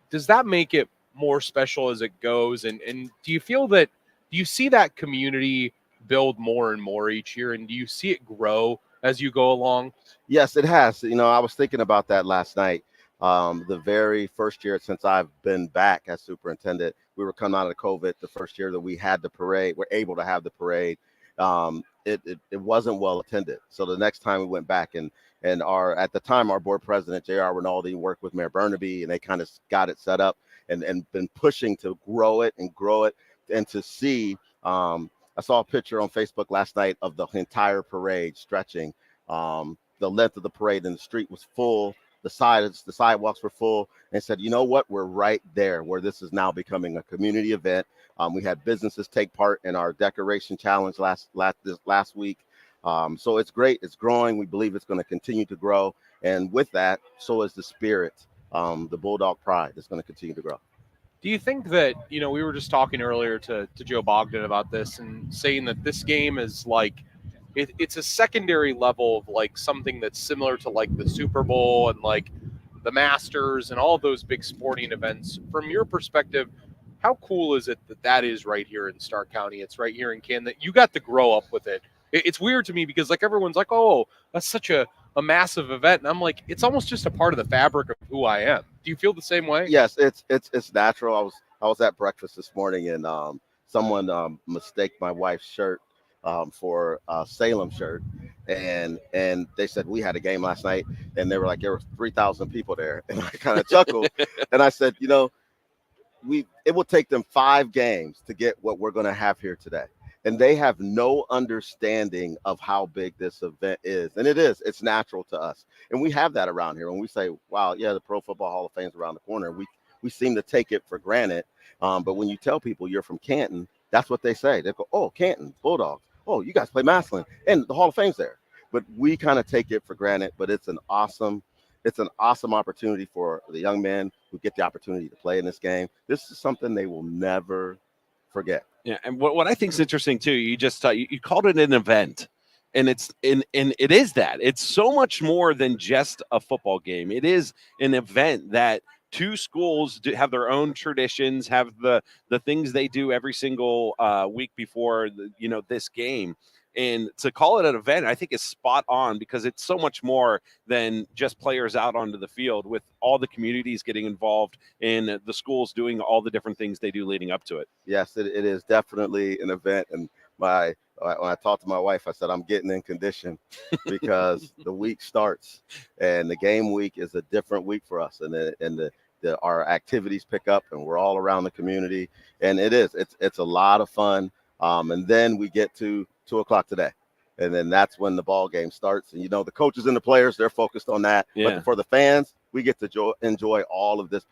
does that make it more special as it goes? And do you see that community build more and more each year? And do you see it grow as you go along? Yes, it has. You know, I was thinking about that last night. The very first year since I've been back as superintendent, we were coming out of COVID. The first year that we had the parade, we're able to have the parade. It wasn't well attended. So the next time we went back and at the time our board president, J.R. Rinaldi, worked with Mayor Burnaby, and they kind of got it set up and been pushing to grow it and to see. I saw a picture on Facebook last night of the entire parade stretching. The length of the parade, and the street was full. The sidewalks were full, and said, you know what, we're right there where this is now becoming a community event. We had businesses take part in our decoration challenge last week. So it's great. It's growing. We believe it's going to continue to grow. And with that, so is the spirit, the Bulldog pride is going to continue to grow. Do you think that, you know, we were just talking earlier to Joe Bogden about this and saying that this game is like, it's a secondary level of like something that's similar to like the Super Bowl and like the Masters and all of those big sporting events. From your perspective, how cool is it that is right here in Stark County? It's right here in Canton, that you got to grow up with it. It's weird to me because like everyone's like, oh, that's such a massive event. And I'm like, it's almost just a part of the fabric of who I am. Do you feel the same way? Yes, it's natural. I was at breakfast this morning, and someone mistaked my wife's shirt for a Salem shirt, and they said we had a game last night, and they were like, there were 3,000 people there, and I kind of chuckled, and I said, you know, it will take them 5 games to get what we're going to have here today, and they have no understanding of how big this event is, and it's natural to us, and we have that around here. When we say, wow, yeah, the Pro Football Hall of Fame's around the corner, we seem to take it for granted, but when you tell people you're from Canton, that's what they say. They go, oh, Canton Bulldogs. Oh, you guys play Massillon, and the Hall of Fame's there. But we kind of take it for granted. But it's an awesome it's an awesome opportunity for the young men who get the opportunity to play in this game. This is something they will never forget. Yeah, and what I think is interesting too, you just you called it an event, and it is that. It's so much more than just a football game. It is an event that two schools have their own traditions, have the things they do every single week before this game. And to call it an event, I think is spot on, because it's so much more than just players out onto the field, with all the communities getting involved and the schools doing all the different things they do leading up to it. Yes, it is definitely an event. And when I talked to my wife, I said, I'm getting in condition because the week starts, and the game week is a different week for us. And our activities pick up, and we're all around the community, and it's a lot of fun. And then we get to 2:00 today, and then that's when the ball game starts. And the coaches and the players, they're focused on that. Yeah. But for the fans, we get to enjoy all of this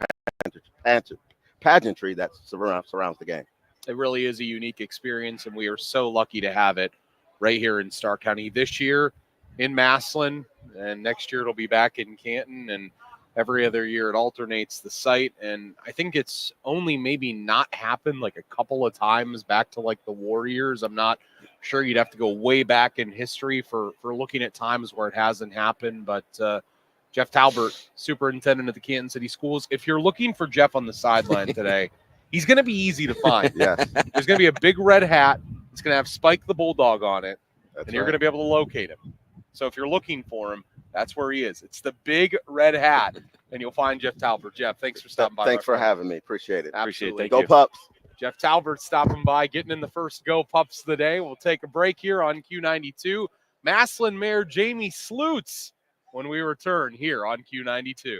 pageantry that surrounds the game. It really is a unique experience, and we are so lucky to have it right here in Stark County this year in Massillon, and next year it'll be back in Canton, and every other year it alternates the site. And I think it's only maybe not happened like a couple of times back to like the Warriors. I'm not sure. You'd have to go way back in history for looking at times where it hasn't happened. But Jeff Talbert, superintendent of the Canton City Schools. If you're looking for Jeff on the sideline today, he's going to be easy to find. Yes, There's going to be a big red hat. It's going to have Spike the Bulldog on it, that's and you're right. going to be able to locate him. So if you're looking for him, that's where he is. It's the big red hat, and you'll find Jeff Talbert. Jeff, thanks for stopping by. Thanks for having me. Appreciate it. Absolutely. Go Pups. Jeff Talbert stopping by, getting in the first Go Pups of the day. We'll take a break here on Q92. Massillon Mayor Jamie Slutz when we return here on Q92.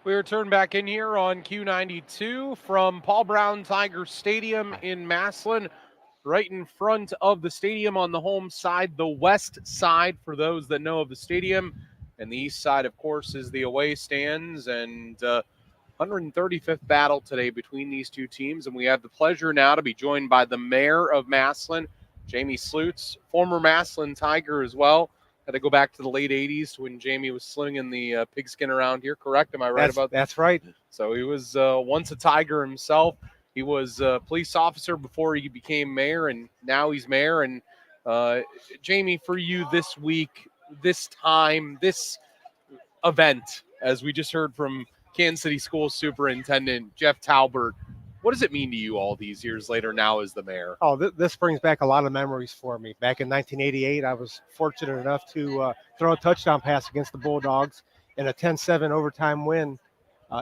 We return back in here on Q92 from Paul Brown Tiger Stadium in Massillon, right in front of the stadium on the home side, the west side for those that know of the stadium. And the east side, of course, is the away stands. And 135th battle today between these two teams. And we have the pleasure now to be joined by the mayor of Massillon, Jamie Slutz, former Massillon Tiger as well. Had to go back to the late 80s when Jamie was slinging the pigskin around here, correct? Am I right about that? That's right. So he was once a Tiger himself. He was a police officer before he became mayor, and now he's mayor. And Jamie, for you this week, this time, this event, as we just heard from Kansas City School Superintendent Jeff Talbert, what does it mean to you all these years later now as the mayor? Oh, this brings back a lot of memories for me. Back in 1988, I was fortunate enough to throw a touchdown pass against the Bulldogs in a 10-7 overtime win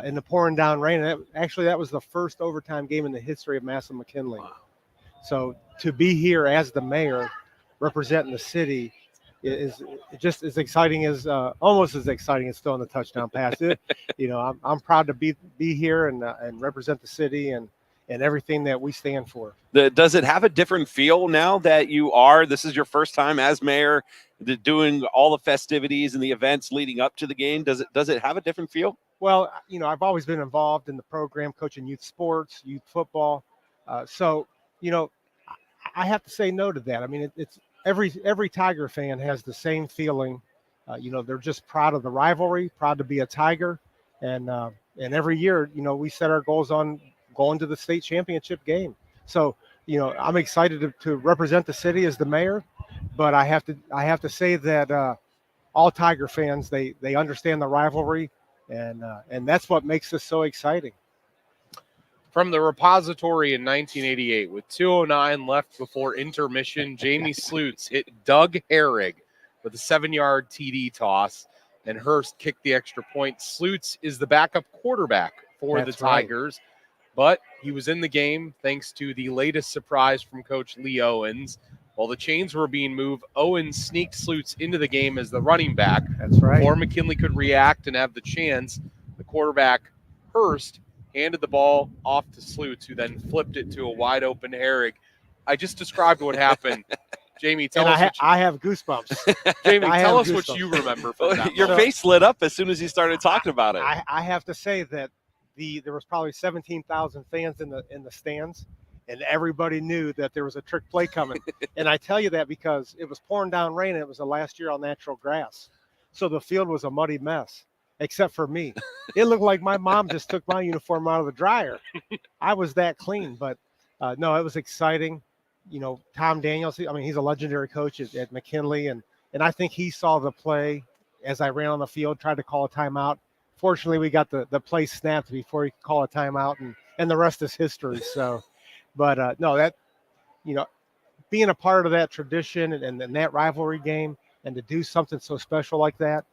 in the pouring down rain. And that was the first overtime game in the history of Massillon McKinley. Wow. So to be here as the mayor representing the city is just as exciting as almost as exciting as throwing the touchdown pass. I'm proud to be here and represent the city and everything that we stand for. Does it have a different feel now that this is your first time as mayor, doing all the festivities and the events leading up to the game? Does it have a different feel? Well, I've always been involved in the program, coaching youth sports, youth football. So I have to say no to that. I mean, it's every Tiger fan has the same feeling. They're just proud of the rivalry, proud to be a Tiger. And every year, we set our goals on going to the state championship game. So, I'm excited to represent the city as the mayor, but I have to say that all Tiger fans, they understand the rivalry, and that's what makes this so exciting. From the repository in 1988, with 2:09 left before intermission, Jamie Slutz hit Doug Herrig with a 7-yard TD toss, and Hurst kicked the extra point. Slutz is the backup quarterback for the Tigers, but he was in the game thanks to the latest surprise from Coach Lee Owens. While the chains were being moved, Owens sneaked Slutz into the game as the running back. That's right. Before McKinley could react and have the chance, the quarterback, Hurst, handed the ball off to Slutz, who then flipped it to a wide-open Herrig. I just described what happened. Jamie, tell us. I have goosebumps. Jamie, tell us what you remember from that Your moment. face lit up as soon as you started talking about it. I have to say that there was probably 17,000 fans in the stands, and everybody knew that there was a trick play coming. And I tell you that because it was pouring down rain, and it was the last year on natural grass. So the field was a muddy mess, except for me. It looked like my mom just took my uniform out of the dryer. I was that clean, but no, it was exciting. Tom Daniels, he's a legendary coach at McKinley, and I think he saw the play as I ran on the field, tried to call a timeout. Fortunately, we got the play snapped before he could call a timeout, and the rest is history. So, but no, being a part of that tradition and that rivalry game, and to do something so special like that,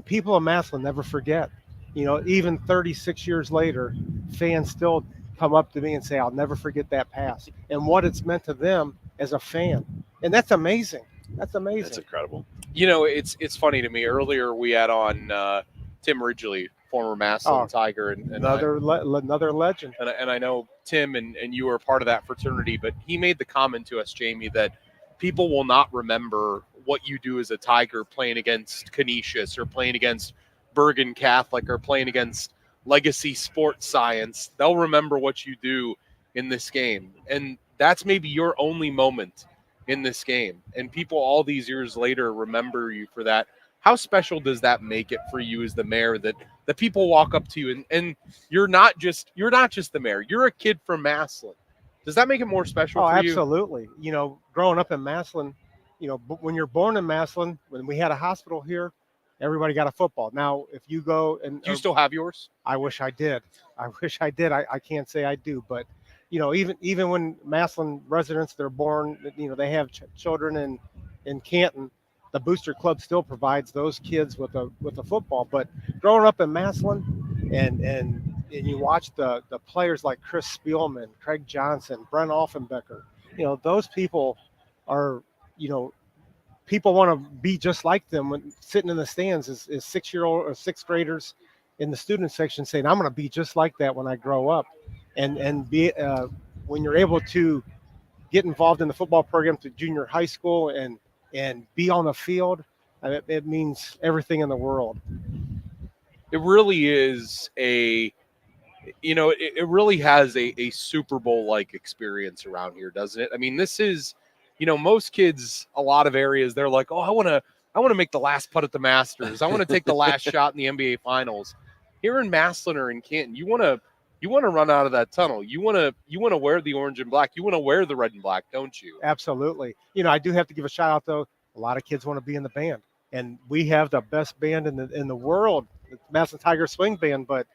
people in Massillon never forget. Even 36 years later, fans still come up to me and say, "I'll never forget that pass," and what it's meant to them as a fan. And that's amazing. That's amazing. That's incredible. It's funny to me. Earlier we had on Tim Ridgley, former Massillon Tiger, and another legend. And I know Tim and you were part of that fraternity, but he made the comment to us, Jamie, that people will not remember what you do as a Tiger playing against Canisius or playing against Bergen Catholic or playing against Legacy Sports Science. They'll remember what you do in this game. And that's maybe your only moment in this game. And people all these years later remember you for that. How special does that make it for you as the mayor that the people walk up to you and you're not just the mayor, you're a kid from Massillon? Does that make it more special for you? Absolutely. Growing up in Massillon, when you're born in Massillon, when we had a hospital here, everybody got a football. Now, if you go and do you still have yours? I wish I did. I can't say I do, but even when Massillon residents, they're born, they have children in Canton, the Booster Club still provides those kids with a football. But growing up in Massillon and you watch the players like Chris Spielman, Craig Johnson, Brent Offenbecker, those people are, people want to be just like them when sitting in the stands as 6-year-old or 6th graders in the student section saying, I'm going to be just like that when I grow up. And be when you're able to get involved in the football program to junior high school and be on the field, it means everything in the world. It really is it really has a Super Bowl like experience around here, doesn't it? I mean, this is, most kids, a lot of areas, they're like, oh, I want to make the last putt at the Masters. I want to take the last shot in the NBA Finals. Here in Massillon or in Canton, you want to run out of that tunnel. You want to wear the orange and black. You want to wear the red and black, don't you? Absolutely. I do have to give a shout out though. A lot of kids want to be in the band, and we have the best band in the world, the Massillon Tiger Swing Band. But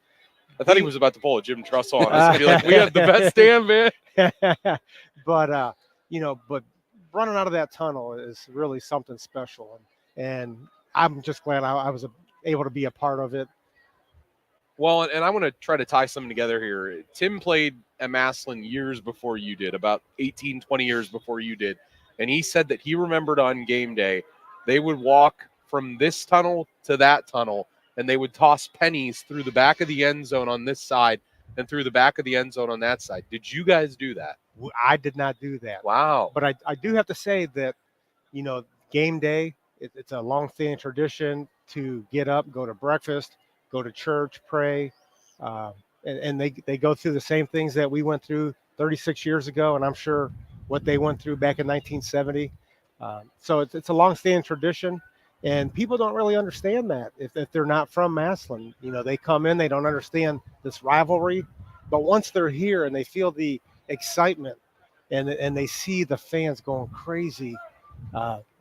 I thought he was about to pull a Jim Trussell on us and be like, we have the best stand, man. but but running out of that tunnel is really something special, and I'm just glad I was able to be a part of it. Well, and I want to try to tie something together here. Tim played at Massillon years before you did, about 18, 20 years before you did. And he said that he remembered on game day, they would walk from this tunnel to that tunnel, and they would toss pennies through the back of the end zone on this side and through the back of the end zone on that side. Did you guys do that? I did not do that. Wow. But I do have to say that, game day, it's a long-standing tradition to get up, go to breakfast, go to church, pray, and they go through the same things that we went through 36 years ago, and I'm sure what they went through back in 1970. So it's a long-standing tradition, and people don't really understand that if they're not from Massillon. They come in, they don't understand this rivalry, but once they're here and they feel the excitement and they see the fans going crazy,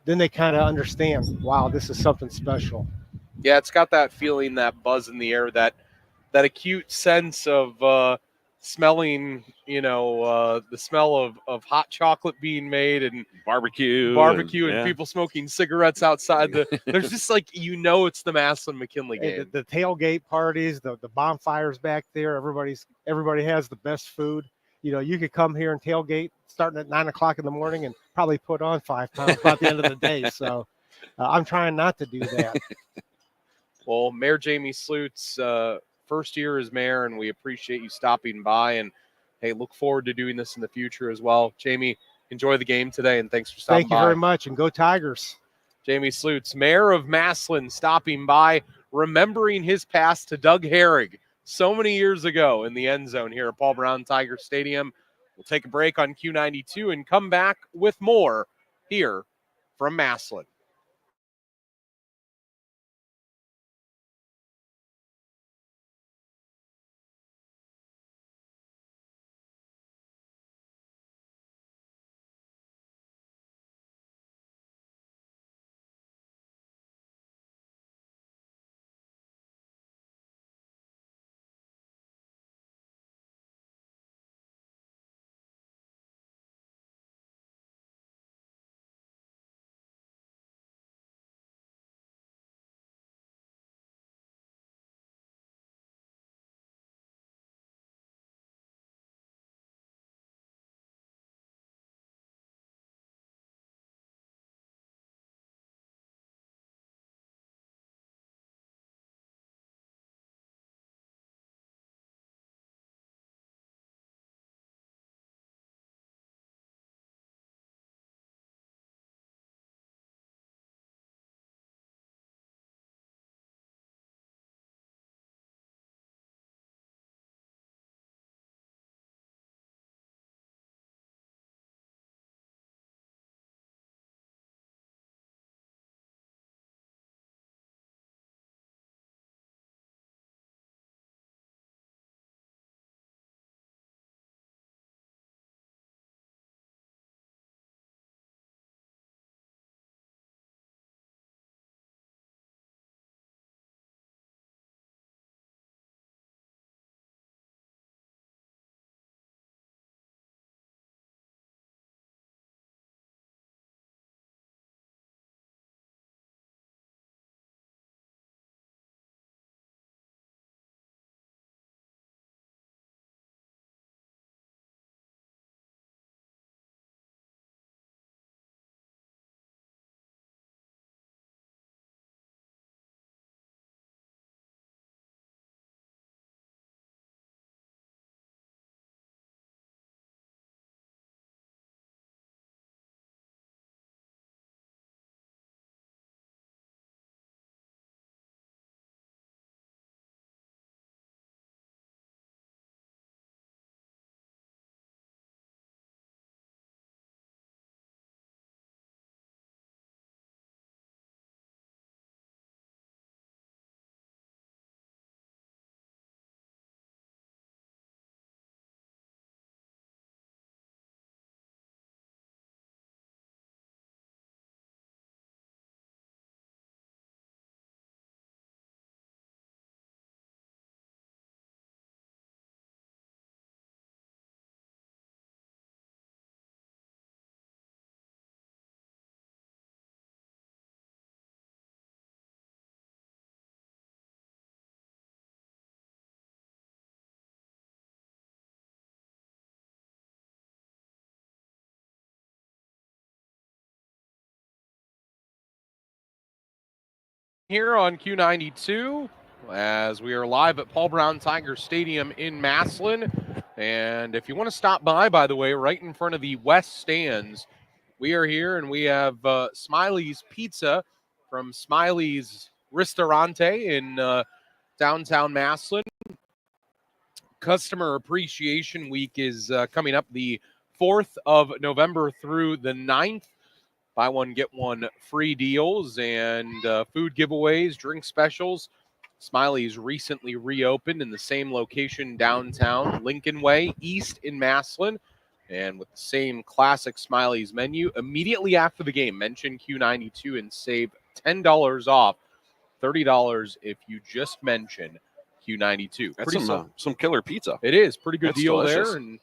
then they kind of understand, wow, this is something special. Yeah, it's got that feeling, that buzz in the air, that acute sense of smelling, the smell of hot chocolate being made and barbecue and people smoking cigarettes outside. There's just it's the Massillon McKinley game. The tailgate parties, the bonfires back there. Everybody has the best food. You could come here and tailgate starting at 9 o'clock in the morning and probably put on 5 pounds by the end of the day. So I'm trying not to do that. Well, Mayor Jamie Slutz, first year as mayor, and we appreciate you stopping by. And, hey, look forward to doing this in the future as well. Jamie, enjoy the game today, and thanks for stopping by. Thank you very much, and go Tigers. Jamie Slutz, mayor of Massillon, stopping by, remembering his past to Doug Herrig so many years ago in the end zone here at Paul Brown Tiger Stadium. We'll take a break on Q92 and come back with more here from Massillon. Here on Q92 as we are live at Paul Brown Tiger Stadium in Massillon. And if you want to stop by the way, right in front of the West Stands, we are here and we have Smiley's Pizza from Smiley's Ristorante in downtown Massillon. Customer Appreciation Week is coming up the 4th of November through the 9th. Buy one, get one free deals and food giveaways, drink specials. Smiley's recently reopened in the same location downtown, Lincoln Way, East in Massillon. And with the same classic Smiley's menu, immediately after the game, mention Q92 and save $10 off, $30 if you just mention Q92. That's some killer pizza. It is. Pretty good That's deal delicious. there. And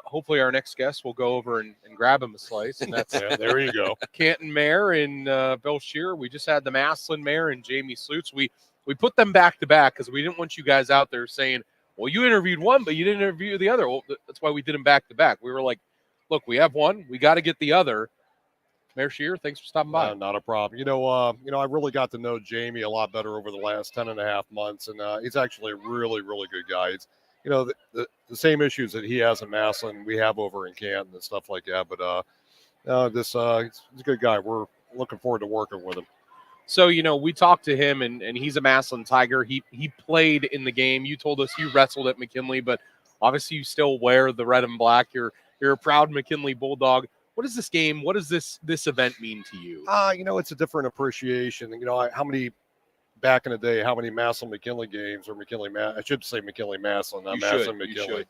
hopefully our next guest will go over and grab him a slice. And that's There you go. Canton Mayor and Bill Shear. We just had the Massillon Mayor and Jamie Slutz. We put them back to back because we didn't want you guys out there saying, well, you interviewed one, but you didn't interview the other. Well, that's why we did them back to back. We were like, look, we have one. We got to get the other. Mayor Shear, thanks for stopping by. Not a problem. I really got to know Jamie a lot better over the last 10 and a half months, and he's actually a really, really good guy. It's, the same issues that he has in Massillon, we have over in Canton and stuff like that. But he's a good guy. We're looking forward to working with him. So, we talked to him, and he's a Massillon Tiger. He played in the game. You told us you wrestled at McKinley, but obviously you still wear the red and black. You're a proud McKinley Bulldog. What is this game? What does this event mean to you? It's a different appreciation. How many back in the day, how many Massillon McKinley games or I should say McKinley Massillon, not Massillon McKinley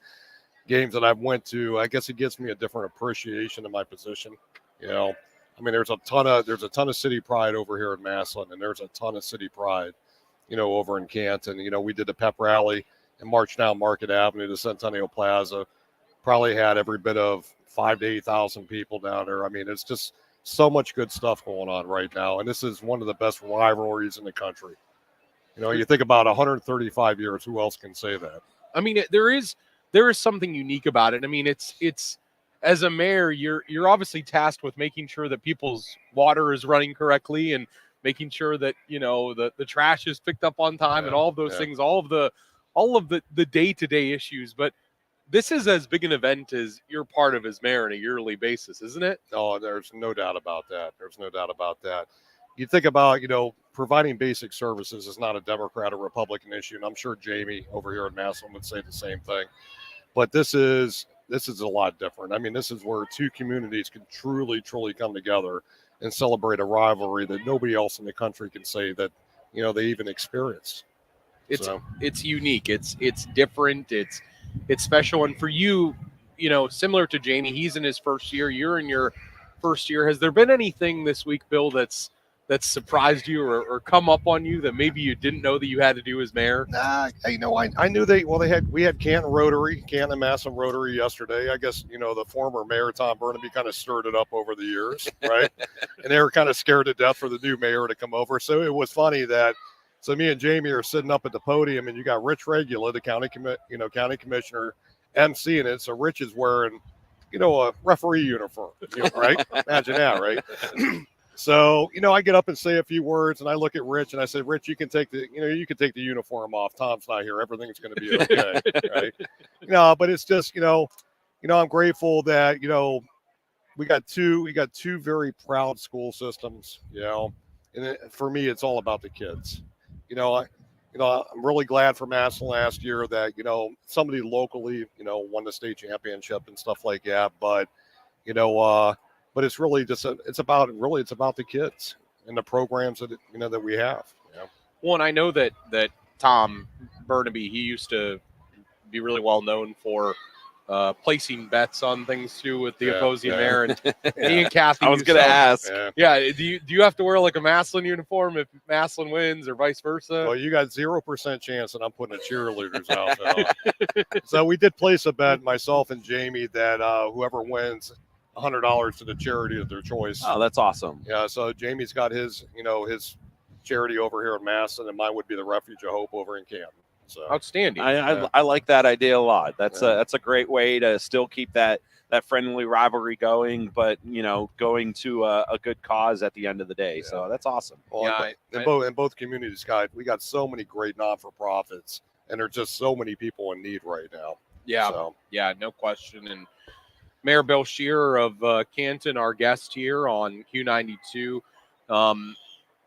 games that I've went to. I guess it gives me a different appreciation of my position. There's a ton of city pride over here in Massillon, and there's a ton of city pride, over in Canton. We did the pep rally and marched down Market Avenue to Centennial Plaza. Probably had every bit of 5,000 to 8,000 people down there. It's just so much good stuff going on right now, and this is one of the best rivalries in the country. You think about 135 years. Who else can say that? There is something unique about it. It's as a mayor, you're obviously tasked with making sure that people's water is running correctly and making sure that the trash is picked up on time and all of those things, all of the day-to-day issues. But this is as big an event as you're part of as mayor on a yearly basis, isn't it? Oh, there's no doubt about that. You think about, providing basic services is not a Democrat or Republican issue, and I'm sure Jamie over here in Massillon would say the same thing. But this is a lot different. This is where two communities can truly, truly come together and celebrate a rivalry that nobody else in the country can say that, they even experienced. It's unique. It's different. It's special. And for you, similar to Jamie, he's in his first year. You're in your first year. Has there been anything this week, Bill, that's surprised you or come up on you that maybe you didn't know that you had to do as mayor? I knew we had Canton and Massillon Rotary yesterday. I guess, the former mayor, Tom Burnaby, kind of stirred it up over the years, right? And they were kind of scared to death for the new mayor to come over. So it was funny so me and Jamie are sitting up at the podium, and you got Rich Regula, the county commissioner, emceeing it. So Rich is wearing, a referee uniform, right? Imagine that, right? So, I get up and say a few words, and I look at Rich and I say, Rich, you can take the uniform off. Tom's not here. Everything's going to be okay, right? But it's just, I'm grateful that, we got two very proud school systems, and for me, it's all about the kids. I'm really glad for Massillon last year that, somebody locally, won the state championship and stuff like that. But, but it's really it's about the kids and the programs that we have. Well, and I know that Tom Burnaby, he used to be really well known for placing bets on things too with the opposing mayor, and he and Kathy. I was going to ask. Yeah, do you have to wear like a Massillon uniform if Massillon wins or vice versa? Well, you got 0% chance that I'm putting a cheerleader's outfit on. So we did place a bet, myself and Jamie, that whoever wins $100 to the charity of their choice. Oh, that's awesome. Yeah, so Jamie's got his charity over here in Massillon, and mine would be the Refuge of Hope over in Canton. So Outstanding. I like that idea a lot. That's Yeah. a great way to still keep that friendly rivalry going, but going to a good cause at the end of the day. Yeah. So that's awesome. Well, Yeah, in both communities, Scott, we got so many great non-for-profits, and there's just so many people in need right now. Yeah, So, yeah, no question. And Mayor Bill Shear of Canton, our guest here on Q92.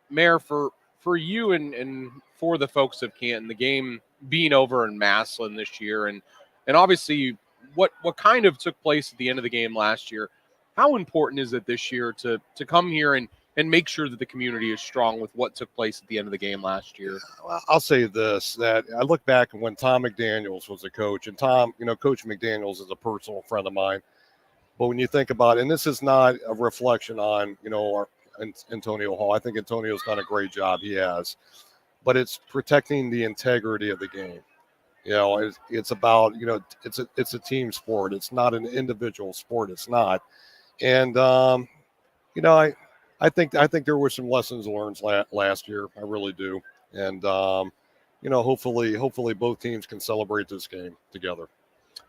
Mayor, for you and for the folks of Canton, the game being over in Massillon this year, and obviously what kind of took place at the end of the game last year, how important is it this year to come here and make sure that the community is strong with what took place at the end of the game last year? well, I'll say this, that I look back when Tom McDaniels was a coach, and Tom, Coach McDaniels is a personal friend of mine. But when you think about it, and this is not a reflection on, Antonio Hall. I think Antonio's done a great job. He has. But it's protecting the integrity of the game. It's about, it's a team sport. It's not an individual sport. It's not. And, I think there were some lessons learned last year. I really do. And, hopefully both teams can celebrate this game together.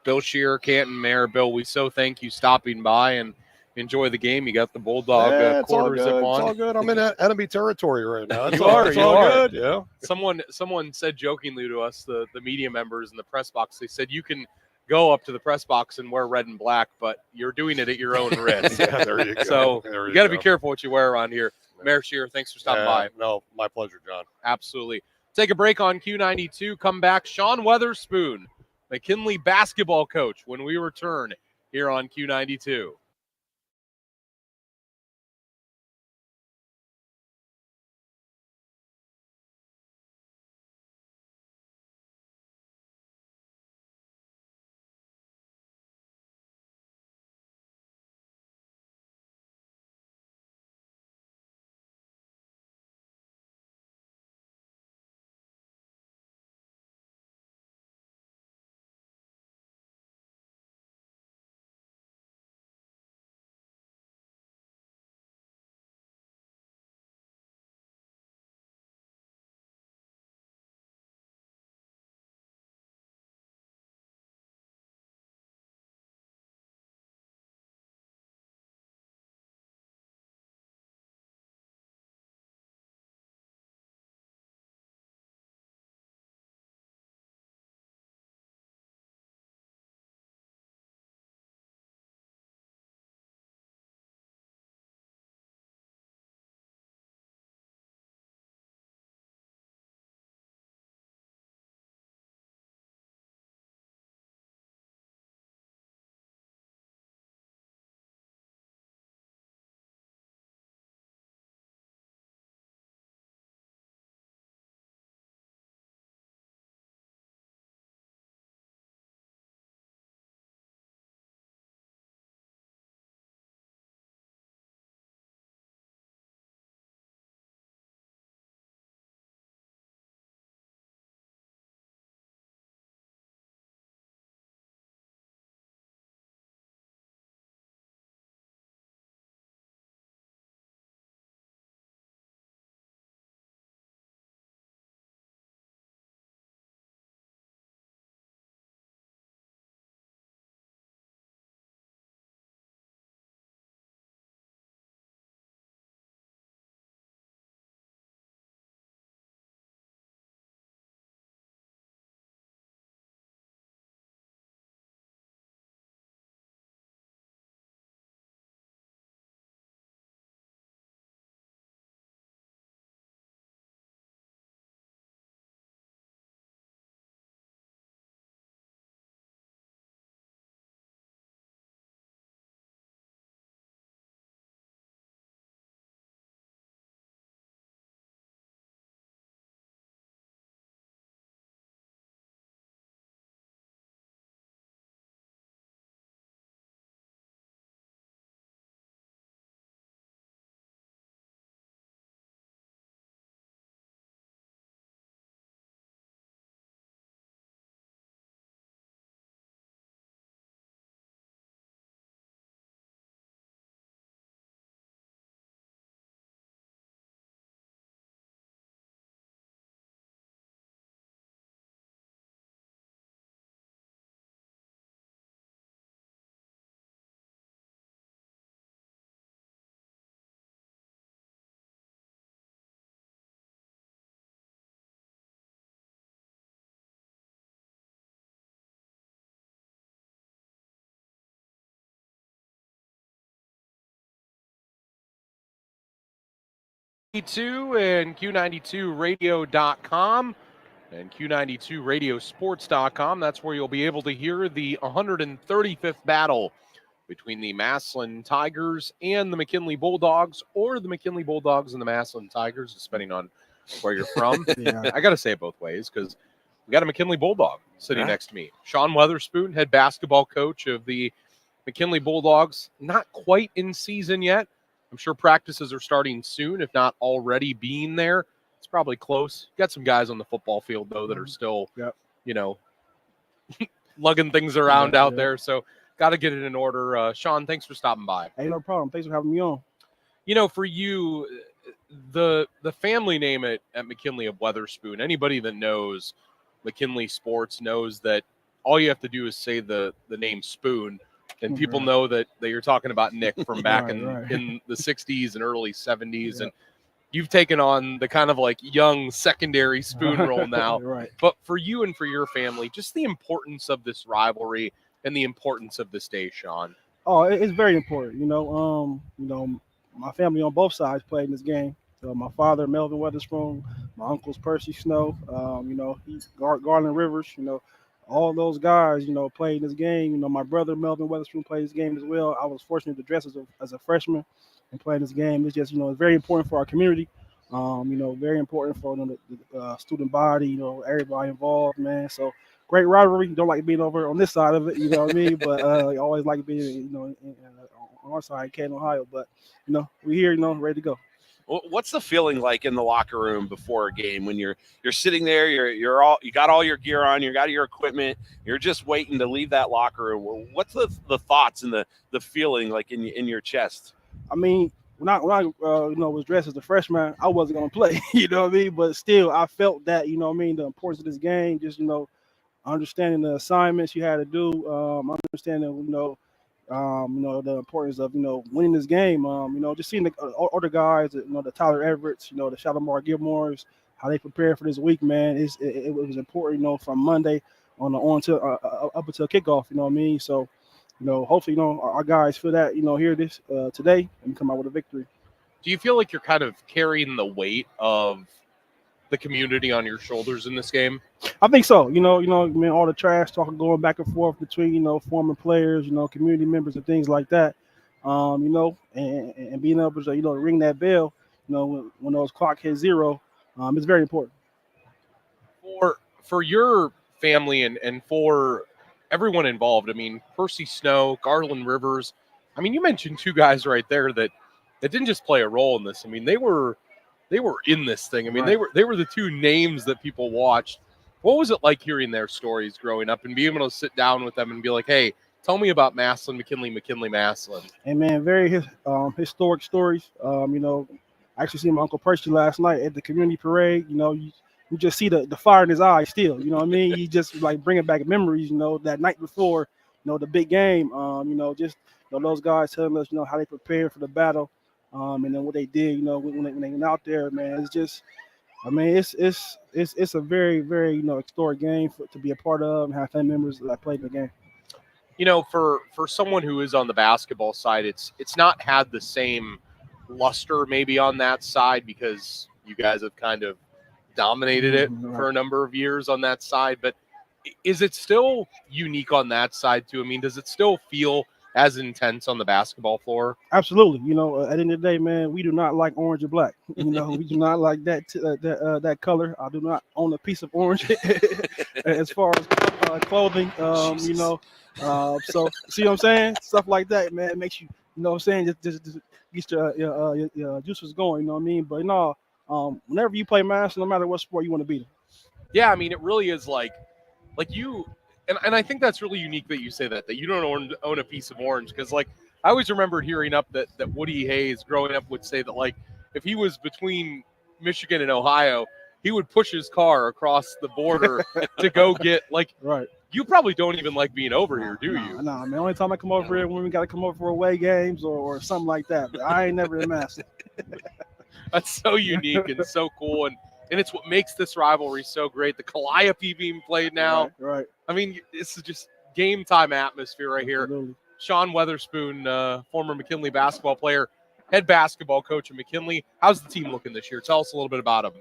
Bill Shear, Canton Mayor. Bill, we so thank you stopping by and enjoy the game. You got the Bulldog It's all quarters good. up on. It's all good. I'm in enemy territory right now. It's You all, are, it's you all are. good. Yeah. Someone said jokingly to us, the media members in the press box, they said you can go up to the press box and wear red and black, but you're doing it at your own risk. Yeah, there you go. So There you got to be go. careful what you wear around here. Mayor Shear, thanks for stopping by. No, my pleasure, John. Absolutely. Take a break on Q92. Come back. Sean Weatherspoon, McKinley basketball coach, when we return here on Q92. and Q92radio.com and Q92radiosports.com. That's where you'll be able to hear the 135th battle between the Massillon Tigers and the McKinley Bulldogs, or the McKinley Bulldogs and the Massillon Tigers, depending on where you're from. Yeah. I got to say it both ways because we got a McKinley Bulldog sitting next to me. Sean Weatherspoon, head basketball coach of the McKinley Bulldogs. Not quite in season yet. I'm sure practices are starting soon, if not already being there. It's probably close. Got some guys on the football field, though, that are still, lugging things around out there. So got to get it in order. Sean, thanks for stopping by. Hey, no problem. Thanks for having me on. For you, the family name at McKinley of Weatherspoon, anybody that knows McKinley sports knows that all you have to do is say the name Spoon, and people know that you're talking about Nick from back in the 60s and early 70s. And you've taken on the kind of like young secondary Spoon role now. But for you and for your family, just the importance of this rivalry and the importance of this day, Sean. Oh, it's very important. My family on both sides played in this game. So my father, Melvin Weatherspoon, my uncle's Percy Snow, he's Garland Rivers, all those guys, played in this game. My brother, Melvin Weatherspoon, played this game as well. I was fortunate to dress as a freshman and play in this game. It's just, it's very important for our community. Very important for the student body, everybody involved, man. So great rivalry. Don't like being over on this side of it, you know what I mean? But I always like being, on our side in Canton, Ohio. But, we're here, ready to go. What's the feeling like in the locker room before a game when you're sitting there, you got all your gear on, you got your equipment, you're just waiting to leave that locker room? What's the thoughts and the feeling like in your chest? I mean, when I was dressed as a freshman, I wasn't gonna play, you know what I mean? But still, I felt that, the importance of this game, just understanding the assignments you had to do, understanding the importance of winning this game. Just seeing the other guys, the Tyler Everetts, the Shalimar Gilmores, how they prepare for this week, man. It was important, from Monday up until kickoff. You know what I mean? So, hopefully, our guys feel that hear this today and come out with a victory. Do you feel like you're kind of carrying the weight of the community on your shoulders in this game? I think so. All the trash talking going back and forth between, former players, community members and things like that. And being able to, ring that bell, when those clock hits zero, it's very important. For your family and for everyone involved, I mean, Percy Snow, Garland Rivers, I mean, you mentioned two guys right there that didn't just play a role in this. I mean, they were in this thing. I mean, they were the two names that people watched. What was it like hearing their stories growing up and being able to sit down with them and be like, hey, tell me about Massillon, McKinley, Massillon? And man, very historic stories. I actually seen my Uncle Percy last night at the community parade. You just see the fire in his eyes still. You know what I mean? He just like bringing back memories, that night before, the big game. Those guys telling us, how they prepared for the battle. And then what they did, when they went out there, man, it's just, it's a very, very, historic game to be a part of and have family members that played the game. For someone who is on the basketball side, it's not had the same luster maybe on that side because you guys have kind of dominated it for a number of years on that side. But is it still unique on that side too? I mean, does it still feel as intense on the basketball floor? Absolutely. At the end of the day, man, we do not like orange and black. We do not like that color. I do not own a piece of orange as far as clothing. So see what I'm saying? Stuff like that, man, it makes you, just get your juices going. You know what I mean? But whenever you play Massillon, no matter what sport you want to be in. Yeah, I mean, it really is like you. And I think that's really unique that you say that you don't own a piece of orange because, I always remember hearing up that Woody Hayes growing up would say that, if he was between Michigan and Ohio, he would push his car across the border to go get, right. You probably don't even like being over here, do you? No, man. Only time I come over here when we got to come over for away games or something like that. But I ain't never in Massillon. That's so unique and so cool. And it's what makes this rivalry so great. The Calliope being played now. Right. I mean, it's just game time atmosphere right here. Absolutely. Sean Weatherspoon, former McKinley basketball player. head basketball coach at McKinley. How's the team looking this year? Tell us a little bit about them.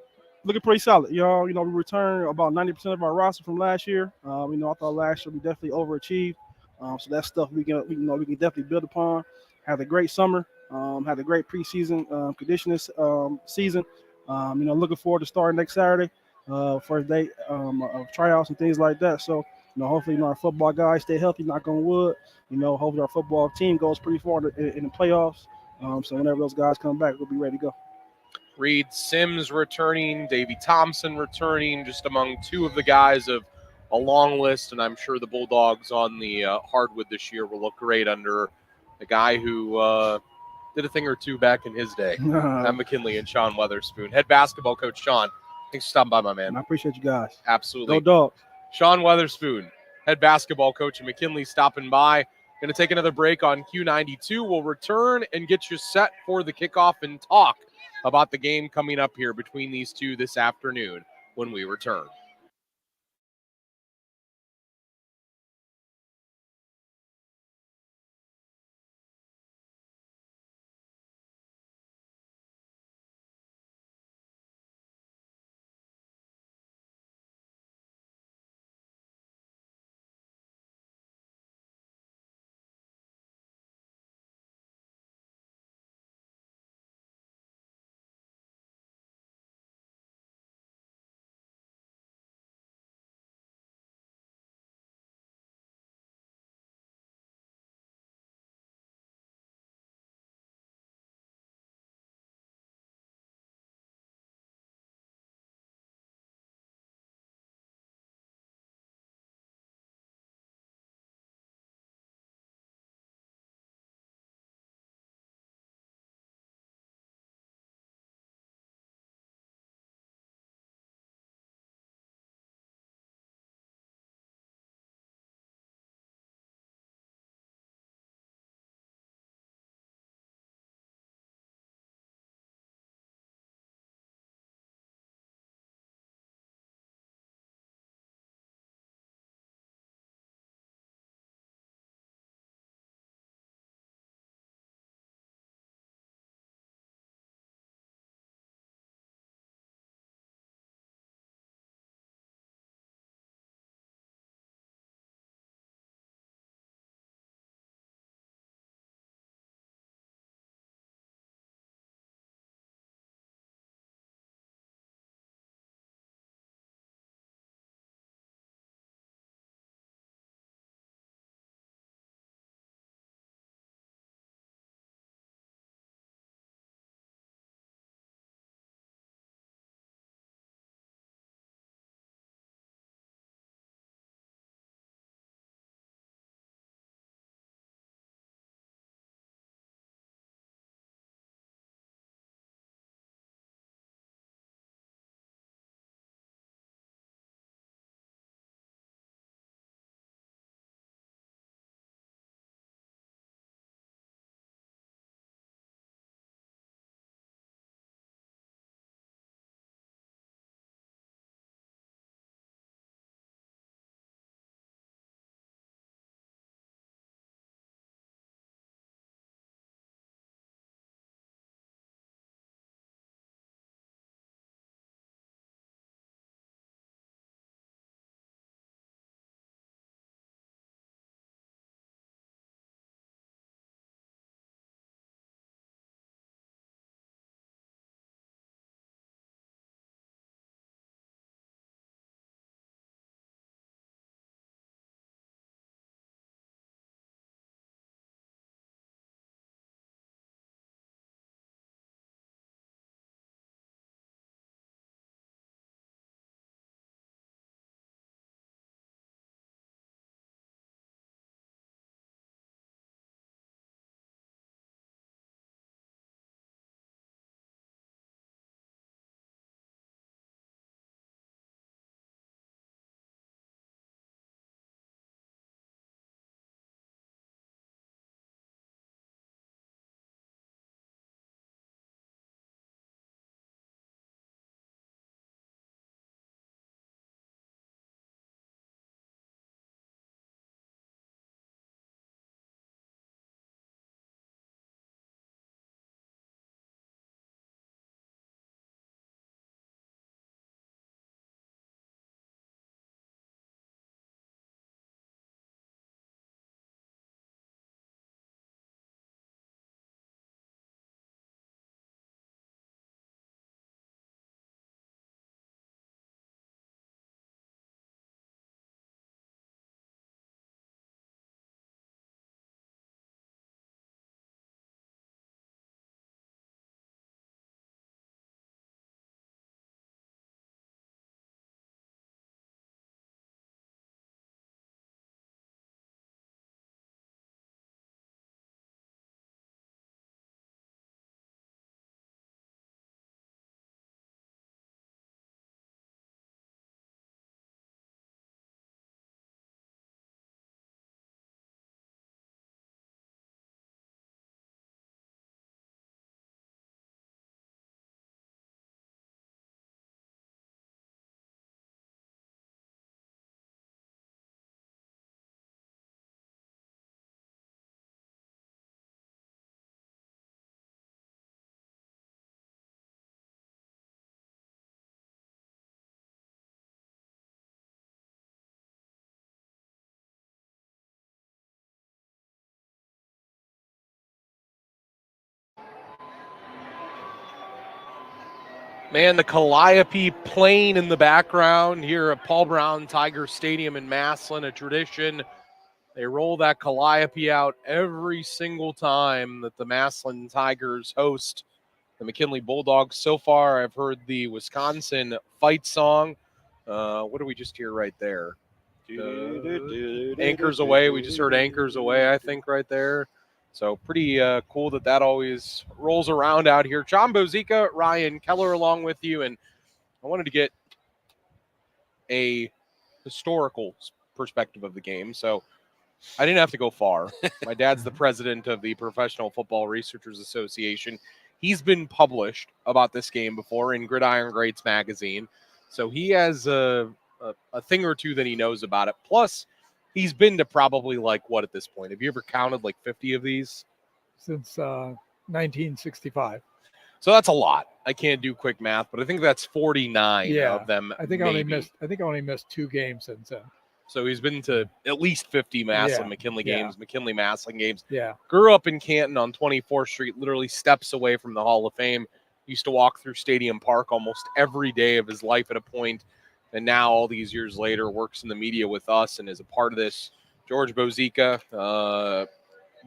Looking pretty solid. We returned about 90% of our roster from last year. I thought last year we definitely overachieved. So that's stuff we can definitely build upon. Had a great summer. Had a great preseason conditioning season. Looking forward to starting next Saturday, first day of tryouts and things like that. So, hopefully, our football guys stay healthy, knock on wood. Hopefully our football team goes pretty far in the playoffs. So whenever those guys come back, we'll be ready to go. Reed Sims returning, Davey Thompson returning, just among two of the guys of a long list, and I'm sure the Bulldogs on the hardwood this year will look great under a guy who did a thing or two back in his day at McKinley, and Sean Weatherspoon. Head basketball coach Sean, thanks for stopping by, my man. I appreciate you guys. Absolutely. Go Dogs. Sean Weatherspoon, head basketball coach at McKinley, stopping by. Going to take another break on Q92. We'll return and get you set for the kickoff and talk about the game coming up here between these two this afternoon when we return. Man, the Calliope playing in the background here at Paul Brown Tiger Stadium in Massillon, a tradition. They roll that Calliope out every single time that the Massillon Tigers host the McKinley Bulldogs. So far, I've heard the Wisconsin fight song. What did we just hear right there? Anchors Away. We just heard Anchors Away, I think, right there. So pretty cool that always rolls around out here. John Bozica, Ryan Keller along with you. And I wanted to get a historical perspective of the game. So I didn't have to go far. My dad's the president of the Professional Football Researchers Association. He's been published about this game before in Gridiron Greats magazine. So he has a thing or two that he knows about it. Plus, he's been to probably what at this point? Have you ever counted 50 of these? Since 1965. So that's a lot. I can't do quick math, but I think that's 49 of them. I think I only missed 2 games since then. So he's been to at least 50 Massillon McKinley games, McKinley Massillon games. Yeah. Grew up in Canton on 24th Street, literally steps away from the Hall of Fame. Used to walk through Stadium Park almost every day of his life at a point. And now, all these years later, works in the media with us and is a part of this. George Bozica,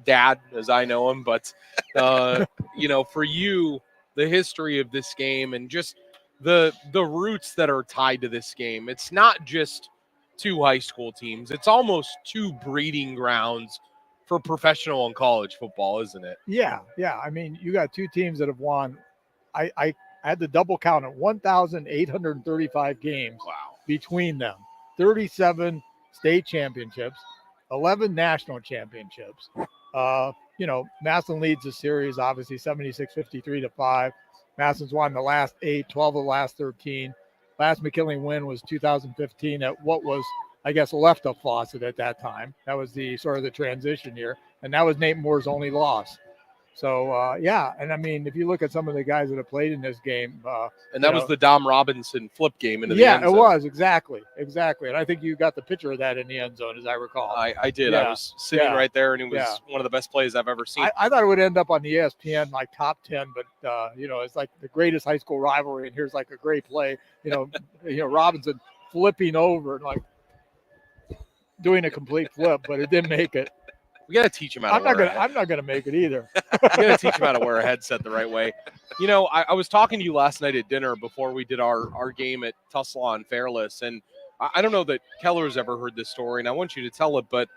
dad, as I know him. But, for you, the history of this game and just the roots that are tied to this game, it's not just 2 high school teams. It's almost 2 breeding grounds for professional and college football, isn't it? Yeah. I mean, you got 2 teams that have won. I had the double count at 1,835 games between them. 37 state championships, 11 national championships. Massillon leads the series, obviously 76-53-5. Massillon's won the last 8, 12 of the last 13. Last McKinley win was 2015 at what was, I guess, left of Fawcett at that time. That was the sort of the transition year, and that was Nate Moore's only loss. So, and I mean, if you look at some of the guys that have played in this game. And that was the Dom Robinson flip game into the end zone. Yeah, it was, exactly. And I think you got the picture of that in the end zone, as I recall. I did. Yeah. I was sitting right there, and it was one of the best plays I've ever seen. I thought it would end up on the ESPN, top 10, but, it's like the greatest high school rivalry, and here's a great play, Robinson flipping over and doing a complete flip, but it didn't make it. We got to teach him how to wear I'm not going to make it either. We got to teach him how to wear a headset the right way. I was talking to you last night at dinner before we did our game at Tuslaw and Fairless, and I don't know that Keller's ever heard this story, and I want you to tell it, but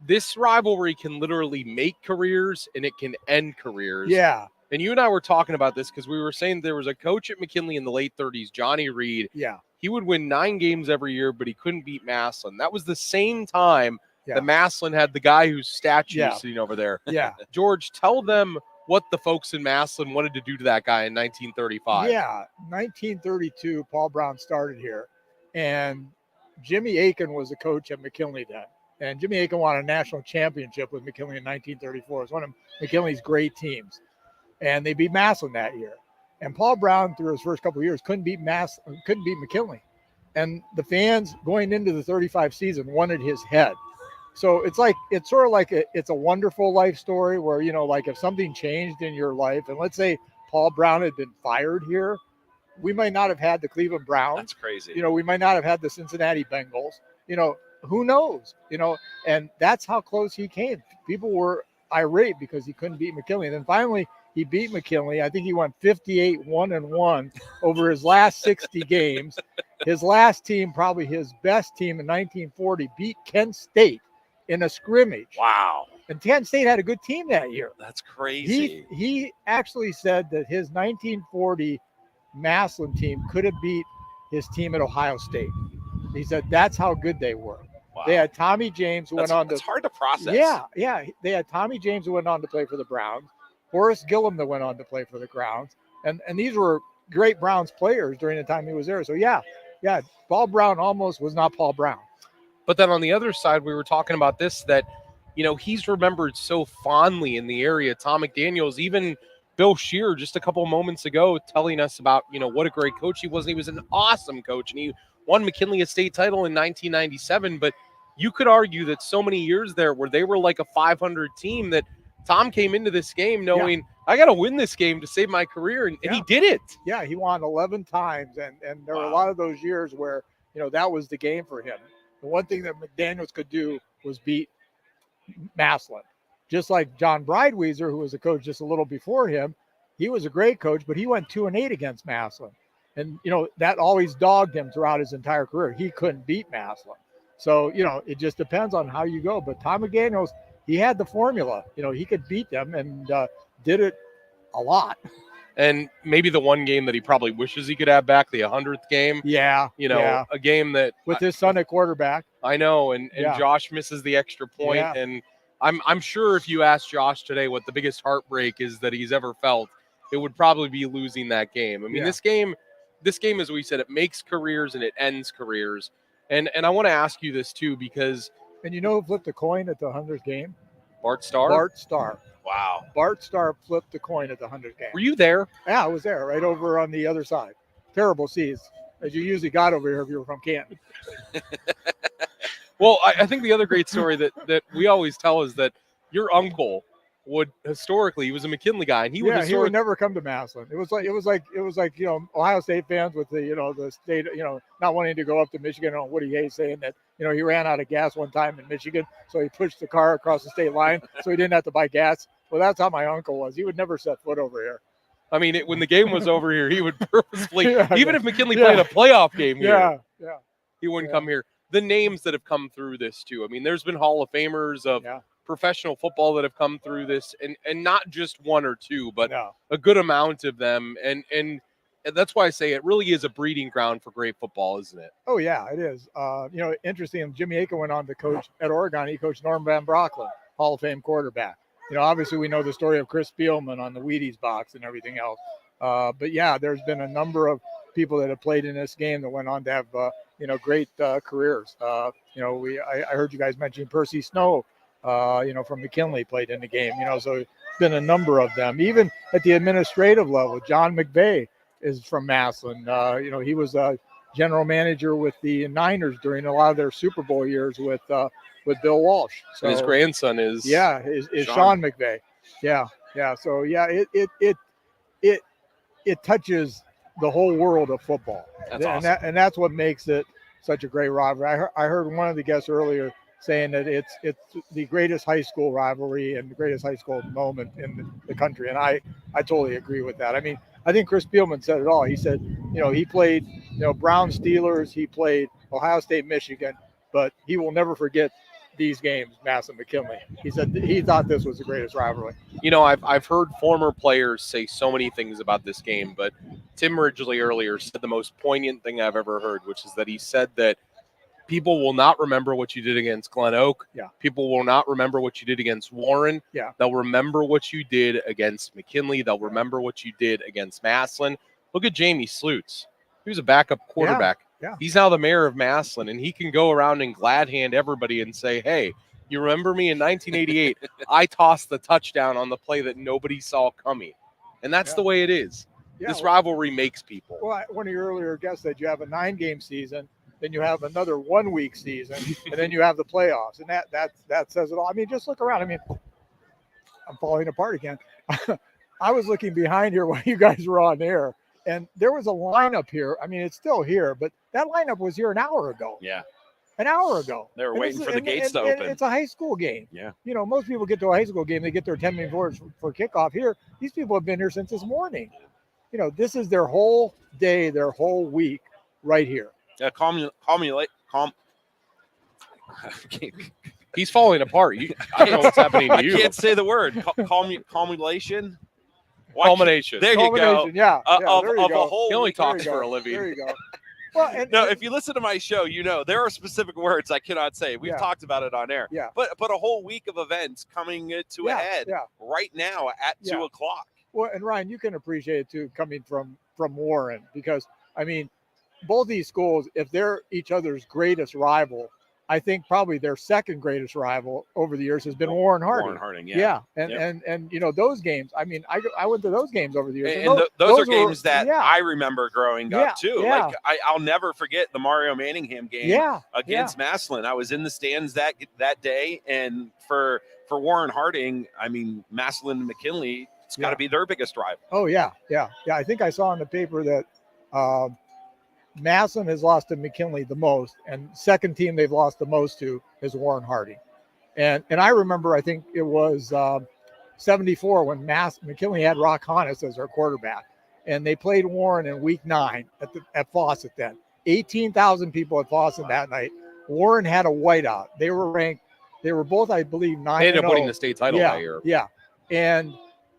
this rivalry can literally make careers, and it can end careers. Yeah. And you and I were talking about this because we were saying there was a coach at McKinley in the late 30s, Johnny Reed. Yeah. He would win 9 games every year, but he couldn't beat Massillon. That was the same time the Massillon had the guy whose statue is sitting over there. Yeah. George, tell them what the folks in Massillon wanted to do to that guy in 1935. Yeah, 1932, Paul Brown started here. And Jimmy Aiken was the coach at McKinley then. And Jimmy Aiken won a national championship with McKinley in 1934. It was one of McKinley's great teams. And they beat Massillon that year. And Paul Brown, through his first couple of years, couldn't beat McKinley. And the fans going into the 35 season wanted his head. So it's sort of like it's a wonderful life story where, if something changed in your life, and let's say Paul Brown had been fired here, we might not have had the Cleveland Browns. That's crazy. We might not have had the Cincinnati Bengals. Who knows? And that's how close he came. People were irate because he couldn't beat McKinley. And then finally he beat McKinley. I think he went 58-1-1 over his last 60 games. His last team, probably his best team in 1940, beat Kent State in a scrimmage. Wow. And Kent State had a good team that year. That's crazy. He actually said that his 1940 Massillon team could have beat his team at Ohio State. He said that's how good they were. Wow. They had Tommy James who went on to. It's hard to process. Yeah. They had Tommy James who went on to play for the Browns, Horace Gillum that went on to play for the Browns, and these were great Browns players during the time he was there. So yeah, Paul Brown almost was not Paul Brown. But then on the other side, we were talking about this, that, he's remembered so fondly in the area. Tom McDaniels, even Bill Shear just a couple moments ago telling us about, what a great coach he was. And he was an awesome coach, and he won McKinley a state title in 1997. But you could argue that so many years there where they were like a 500 team that Tom came into this game knowing I got to win this game to save my career, and he did it. Yeah, he won 11 times, and there were a lot of those years where that was the game for him. The one thing that McDaniels could do was beat Massillon, just like John Brideweeser, who was a coach just a little before him. He was a great coach, but he went 2-8 against Massillon, and that always dogged him throughout his entire career. He couldn't beat Massillon, so it just depends on how you go. But Tom McDaniels, he had the formula. He could beat them, and did it a lot. And maybe the one game that he probably wishes he could have back, the 100th game. Yeah. A game that with his son at quarterback. I know, and Josh misses the extra point. Yeah. And I'm sure if you ask Josh today what the biggest heartbreak is that he's ever felt, it would probably be losing that game. I mean, this game, as we said, it makes careers and it ends careers. And I want to ask you this too, because and who flipped a coin at the 100th game? Bart Starr. Bart Starr. Wow. Bart Starr flipped the coin at the 100th game. Were you there? Yeah, I was there, right over on the other side. Terrible seas, as you usually got over here if you were from Canton. Well, I think the other great story that we always tell is that your uncle would historically, he was a McKinley guy, and he would never come to Massillon. It was like Ohio State fans with the state not wanting to go up to Michigan on Woody Hayes saying that he ran out of gas one time in Michigan, so he pushed the car across the state line so he didn't have to buy gas. Well, that's how my uncle was. He would never set foot over here. I mean, when the game was over here, he would purposely, even if McKinley played a playoff game here, he wouldn't come here. The names that have come through this too. I mean, there's been Hall of Famers of professional football that have come through this, and not just one or two, but a good amount of them. And that's why I say it really is a breeding ground for great football, isn't it? Oh yeah, it is. Interesting. Jimmy Akin went on to coach at Oregon. He coached Norm Van Brocklin, Hall of Fame quarterback. Obviously we know the story of Chris Spielman on the Wheaties box and everything else. But yeah, there's been a number of people that have played in this game that went on to have, great careers. I heard you guys mention Percy Snow, from McKinley played in the game, so it's been a number of them. Even at the administrative level, John McVay is from Massillon. He was a general manager with the Niners during a lot of their Super Bowl years with Bill Walsh. So and his grandson is Sean McVay. Yeah. So it touches the whole world of football. That's awesome. And that's what makes it such a great rivalry. I heard one of the guests earlier saying that it's the greatest high school rivalry and the greatest high school moment in the country, and I totally agree with that. I mean, I think Chris Spielman said it all. He said, he played, Brown Steelers, he played Ohio State, Michigan, but he will never forget these games, Massillon McKinley. He said he thought this was the greatest rivalry. I've heard former players say so many things about this game, but Tim Ridgley earlier said the most poignant thing I've ever heard, which is that he said that people will not remember what you did against Glen Oak. Yeah. People will not remember what you did against Warren. Yeah. They'll remember what you did against McKinley. They'll remember what you did against Massillon. Look at Jamie Slutz. He was a backup quarterback. Yeah. He's now the mayor of Massillon, and he can go around and glad hand everybody and say, hey, you remember me in 1988? I tossed the touchdown on the play that nobody saw coming. And that's the way it is. Yeah, this rivalry makes people. Well, one of your earlier guests said you have a 9-game season, then you have another 1-week season, and then you have the playoffs. And that says it all. I mean, just look around. I mean, I'm falling apart again. I was looking behind here while you guys were on air, and there was a lineup here. I mean, it's still here, but that lineup was here an hour ago. Yeah. An hour ago. They were waiting for the gates to open. It's a high school game. Yeah. Most people get to a high school game, they get their 10 minutes for kickoff. Here, these people have been here since this morning. This is their whole day, their whole week right here. Yeah, He's falling apart. I don't know what's happening to you. I can't say the word. Culmination. Culmination. There you go. Yeah. Of there you a go. whole. He only week. talks for a living. There you go. Well, if you listen to my show, there are specific words I cannot say. We've talked about it on air. Yeah. But a whole week of events coming to a head right now at 2 o'clock. Well, and Ryan, you can appreciate it too, coming from Warren, because I mean, both these schools, if they're each other's greatest rival, I think probably their second greatest rival over the years has been Warren Harding. Warren Harding, yeah. And those games. I mean, I went to those games over the years. And those are games that I remember growing up too. Yeah. Like I'll never forget the Mario Manningham game against Massillon. I was in the stands that day, and for for Warren Harding, I mean, Massillon and McKinley, it's got to be their biggest rival. Oh yeah. I think I saw in the paper that Massillon has lost to McKinley the most, and second team they've lost the most to is Warren Harding. And I remember, I think it was 74 when McKinley had Rock Honus as their quarterback, and they played Warren in week 9 at Fawcett then. 18,000 people at Fawcett that night. Warren had a whiteout. They were ranked, they were both, I believe, 9-0. They ended up winning the state title that year. Yeah. And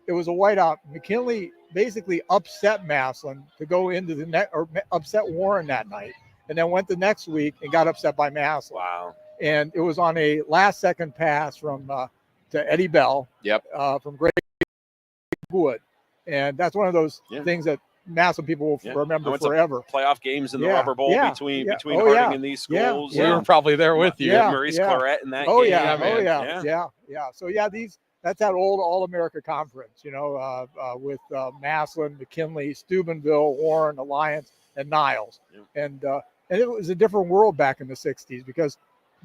it was a whiteout. McKinley basically upset Massillon to go into the net, or upset Warren that night, and then went the next week and got upset by Massillon. Wow. And it was on a last-second pass from to Eddie Bell. Yep. From Greg Wood, and that's one of those things that Massillon people will remember forever. Playoff games in the Rubber Bowl between Harding and these schools. We were probably there with you. Maurice Claret in that game. So that's that old All-America Conference, with Massillon, McKinley, Steubenville, Warren, Alliance, and Niles. And it was a different world back in the 60s because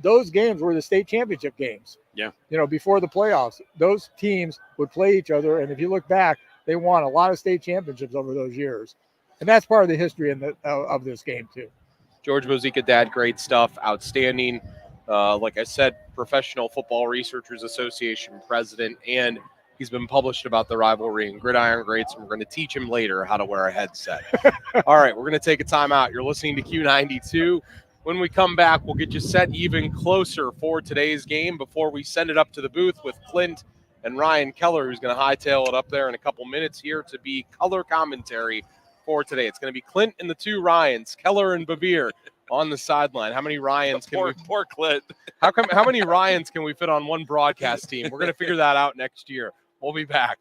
those games were the state championship games. Yeah. Before the playoffs, those teams would play each other. And if you look back, they won a lot of state championships over those years. And that's part of the history of this game too. George Mozica, Dad, great stuff. Outstanding. Like I said, Professional Football Researchers Association president, and he's been published about the rivalry and gridiron greats, and we're going to teach him later how to wear a headset. All right, we're going to take a timeout. You're listening to Q92. When we come back, we'll get you set even closer for today's game before we send it up to the booth with Clint and Ryan Keller, who's going to hightail it up there in a couple minutes here to be color commentary for today. It's going to be Clint and the two Ryans, Keller and Bevere, on the sideline. How many Ryans can we? Poor Clint. How many Ryans can we fit on one broadcast team? We're going to figure that out next year. We'll be back.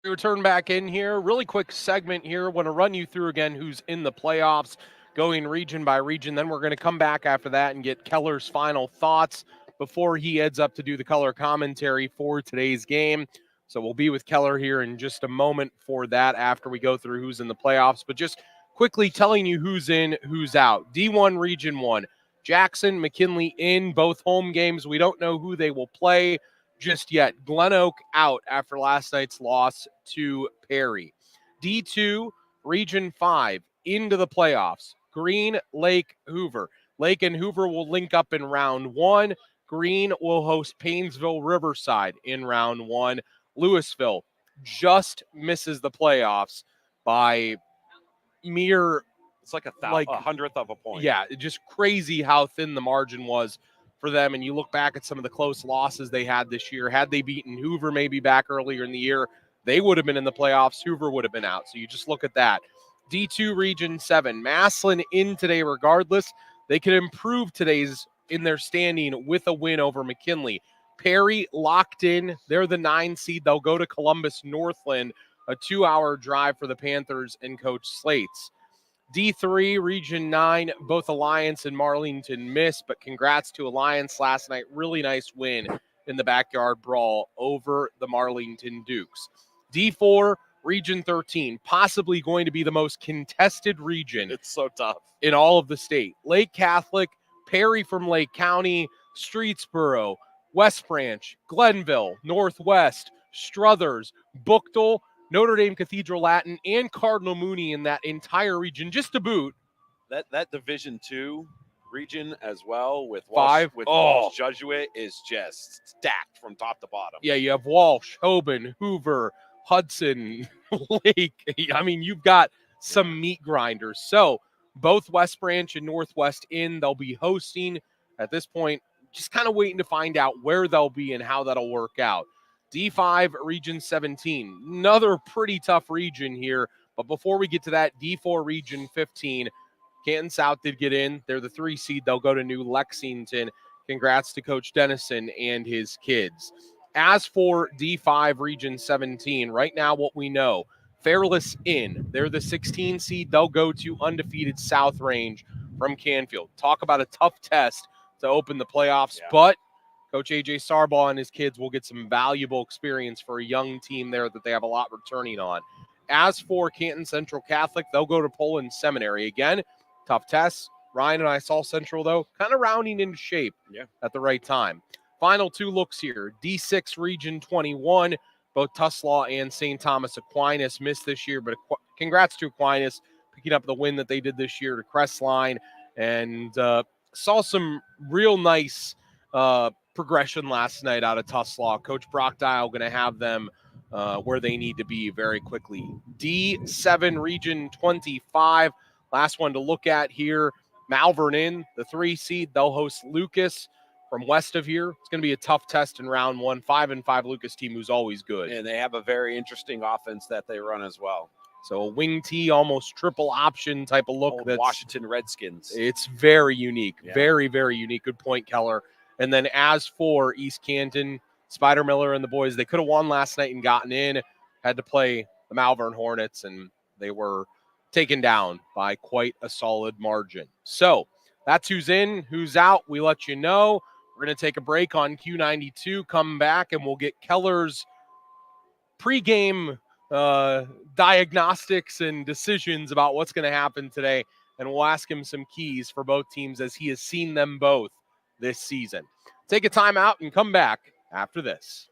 We return back in here. Really quick segment here. Want to run you through again who's in the playoffs, going region by region. Then we're going to come back after that and get Keller's final thoughts before he heads up to do the color commentary for today's game. So we'll be with Keller here in just a moment for that after we go through who's in the playoffs. But just quickly telling you who's in, who's out. D1 Region 1, Jackson, McKinley in both home games. We don't know who they will play just yet. Glen Oak out after last night's loss to Perry. D2, Region 5, into the playoffs. Green, Lake, Hoover. Lake and Hoover will link up in round 1. Green will host Paynesville Riverside in round 1. Louisville just misses the playoffs by mere, It's like a hundredth of a point. yeah, just crazy how thin the margin was for them. And you look back at some of the close losses they had this year. Had they beaten Hoover maybe back earlier in the year, they would have been in the playoffs. Hoover would have been out. So you just look at that. D2 Region 7, Massillon in today regardless. They could improve today's in their standing with a win over McKinley. Perry locked in. They're the 9 seed. They'll go to Columbus Northland, a 2-hour drive for the Panthers and Coach Slates. D3, Region 9, both Alliance and Marlington missed, but congrats to Alliance last night. Really nice win in the backyard brawl over the Marlington Dukes. D4, Region 13, possibly going to be the most contested region. It's so tough. In all of the state. Lake Catholic, Perry from Lake County, Streetsboro, West Branch, Glenville, Northwest, Struthers, Buchtel, Notre Dame Cathedral Latin, and Cardinal Mooney in that entire region, just to boot. That Division II region as well with Five. Walsh Jesuit is just stacked from top to bottom. Yeah, you have Walsh, Hoban, Hoover, Hudson, Lake. I mean, you've got some meat grinders. So both West Branch and Northwest in, they'll be hosting at this point, just kind of waiting to find out where they'll be and how that'll work out. D5, Region 17, another pretty tough region here. But before we get to that, D4, Region 15, Canton South did get in. They're the 3 seed. They'll go to New Lexington. Congrats to Coach Dennison and his kids. As for D5, Region 17, right now what we know, Fairless in. They're the 16 seed. They'll go to undefeated South Range from Canfield. Talk about a tough test to open the playoffs, but Coach A.J. Sarbaugh and his kids will get some valuable experience for a young team there that they have a lot returning on. As for Canton Central Catholic, they'll go to Poland Seminary. Again, tough tests. Ryan and I saw Central, though, kind of rounding into shape at the right time. Final 2 looks here. D6 Region 21, both Tuslaw and St. Thomas Aquinas missed this year, but congrats to Aquinas picking up the win that they did this year to Crestline, and saw some real nice progression last night out of Tuslaw. Coach Brockdial going to have them where they need to be very quickly. D7 Region 25, last one to look at here. Malvern in, the 3 seed. They'll host Lucas from west of here. It's going to be a tough test in round 1. 5-5 Lucas team who's always good. And they have a very interesting offense that they run as well. So a wing tee, almost triple option type of look. That's Washington Redskins. It's very unique. Very, very unique. Good point, Keller. And then as for East Canton, Spider Miller and the boys, they could have won last night and gotten in. Had to play the Malvern Hornets, and they were taken down by quite a solid margin. So that's who's in, who's out. We let you know. We're going to take a break on Q92, come back, and we'll get Keller's pregame diagnostics and decisions about what's going to happen today. And we'll ask him some keys for both teams as he has seen them both this season. Take a timeout and come back after this.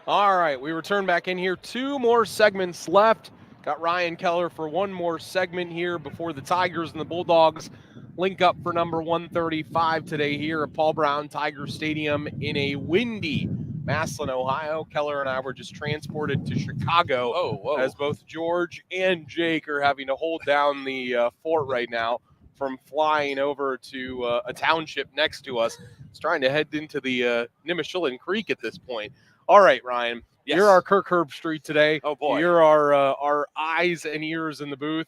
All right, we return back in here. 2 more segments left. Got Ryan Keller for 1 more segment here before the Tigers and the Bulldogs link up for number 135 today here at Paul Brown Tiger Stadium in a windy Massillon, Ohio. Keller and I were just transported to Chicago as both George and Jake are having to hold down the fort right now from flying over to a township next to us. It's trying to head into the Nimishillen Creek at this point. All right, Ryan. Yes. You're our Kirk Herbstreit today. Oh, boy. You're our eyes and ears in the booth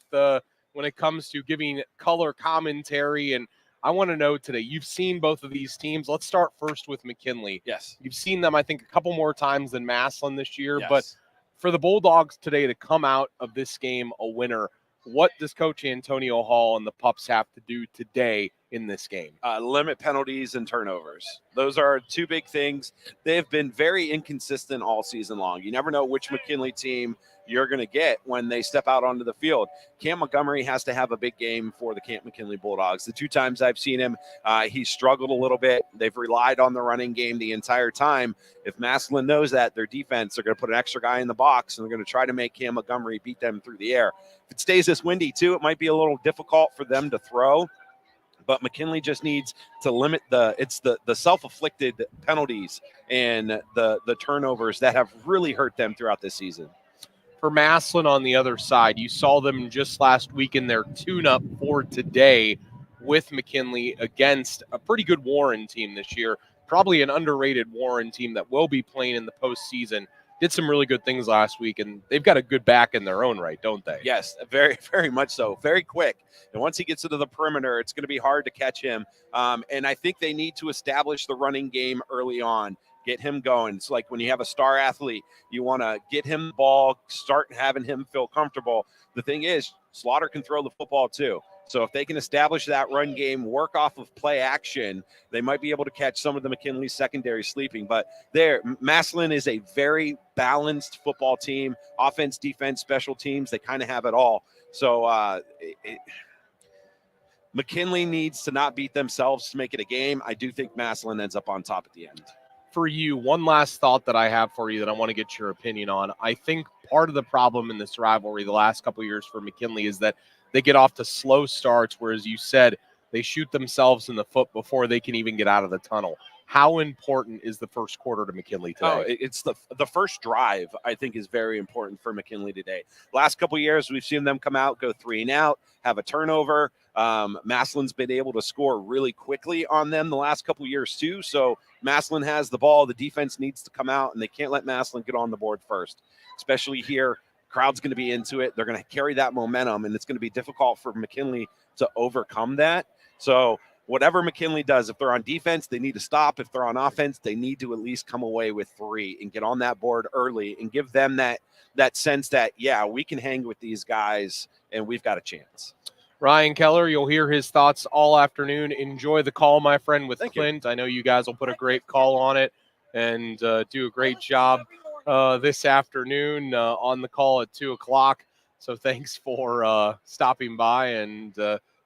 when it comes to giving color commentary. And I want to know today, you've seen both of these teams. Let's start first with McKinley. Yes. You've seen them, I think, a couple more times than Massillon this year. Yes. But for the Bulldogs today to come out of this game a winner, what does Coach Antonio Hall and the Pups have to do today in this game? Limit penalties and turnovers. Those are 2 big things. They've been very inconsistent all season long. You never know which McKinley team you're going to get when they step out onto the field. Cam Montgomery has to have a big game for the Camp McKinley Bulldogs. The 2 times I've seen him, he's struggled a little bit. They've relied on the running game the entire time. If Massillon knows that, their defense, they're going to put an extra guy in the box, and they're going to try to make Cam Montgomery beat them through the air. If it stays this windy, too, it might be a little difficult for them to throw. But McKinley just needs to limit the self-afflicted penalties and the turnovers that have really hurt them throughout this season. For Massillon on the other side, you saw them just last week in their tune-up for today with McKinley against a pretty good Warren team this year, probably an underrated Warren team that will be playing in the postseason. Did some really good things last week, and they've got a good back in their own right, don't they? Yes, very, very much so. Very quick. And once he gets into the perimeter, it's going to be hard to catch him. And I think they need to establish the running game early on, get him going. It's like when you have a star athlete, you want to get him the ball, start having him feel comfortable. The thing is, Slaughter can throw the football too. So if they can establish that run game, work off of play action, they might be able to catch some of the McKinley secondary sleeping. But Massillon is a very balanced football team, offense, defense, special teams. They kind of have it all. So McKinley needs to not beat themselves to make it a game. I do think Massillon ends up on top at the end. For you, one last thought that I have for you that I want to get your opinion on. I think part of the problem in this rivalry the last couple of years for McKinley is that they get off to slow starts, whereas you said they shoot themselves in the foot before they can even get out of the tunnel. How important is the first quarter to McKinley today? Oh, it's the first drive, I think, is very important for McKinley today. Last couple of years, we've seen them come out, go 3 and out, have a turnover. Massillon's been able to score really quickly on them the last couple of years, too. So Massillon has the ball. The defense needs to come out, and they can't let Massillon get on the board first, especially here. Crowd's going to be into it. They're going to carry that momentum, and it's going to be difficult for McKinley to overcome that. So whatever McKinley does, if they're on defense, they need to stop. If they're on offense, they need to at least come away with 3 and get on that board early and give them that sense that, yeah, we can hang with these guys and we've got a chance. Ryan Keller, you'll hear his thoughts all afternoon. Enjoy the call, my friend, with Thank Clint. I know you guys will put a great call on it and do a great job this afternoon on the call at 2 o'clock. So thanks for stopping by and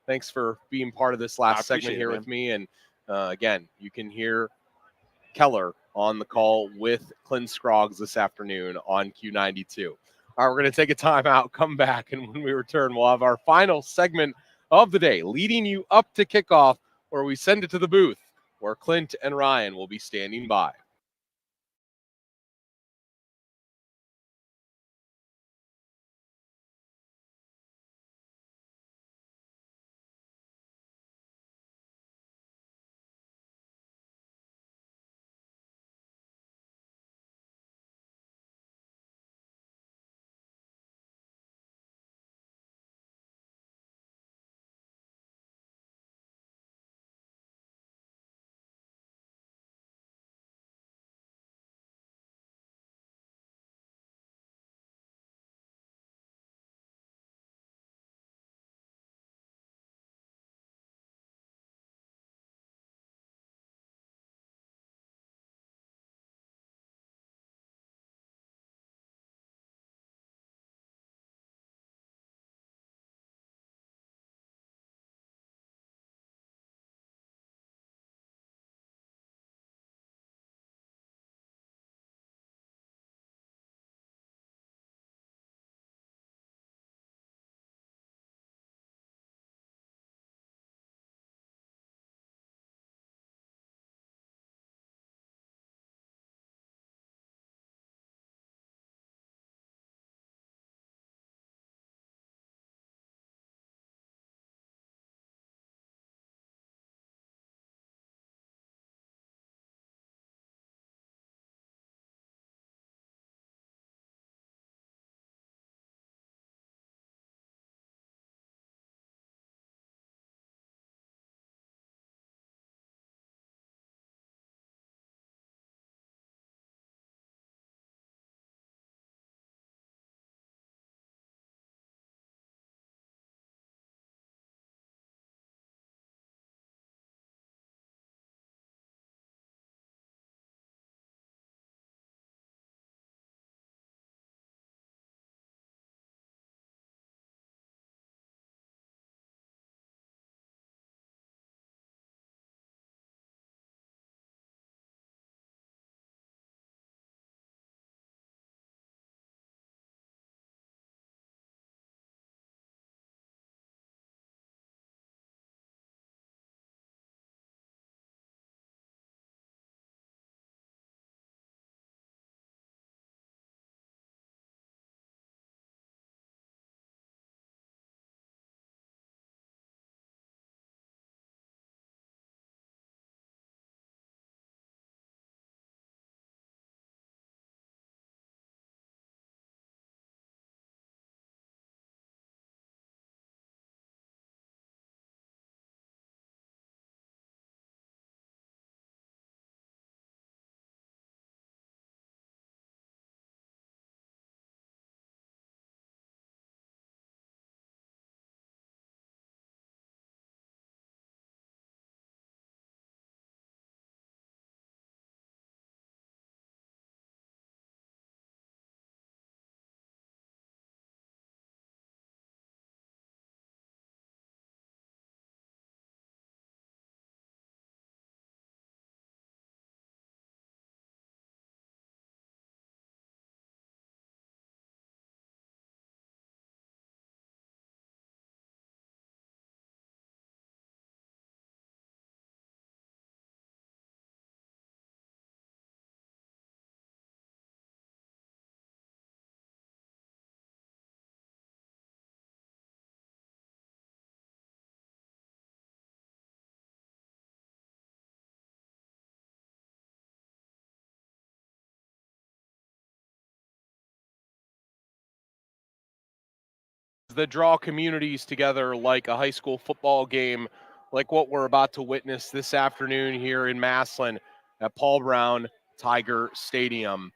thanks for being part of this last segment here with me. And again, you can hear Keller on the call with Clint Scroggs this afternoon on Q92. All right, we're going to take a timeout, come back, and when we return, we'll have our final segment of the day, leading you up to kickoff, where we send it to the booth, where Clint and Ryan will be standing by. that draw communities together like a high school football game, like what we're about to witness this afternoon here in Massillon at Paul Brown Tiger Stadium.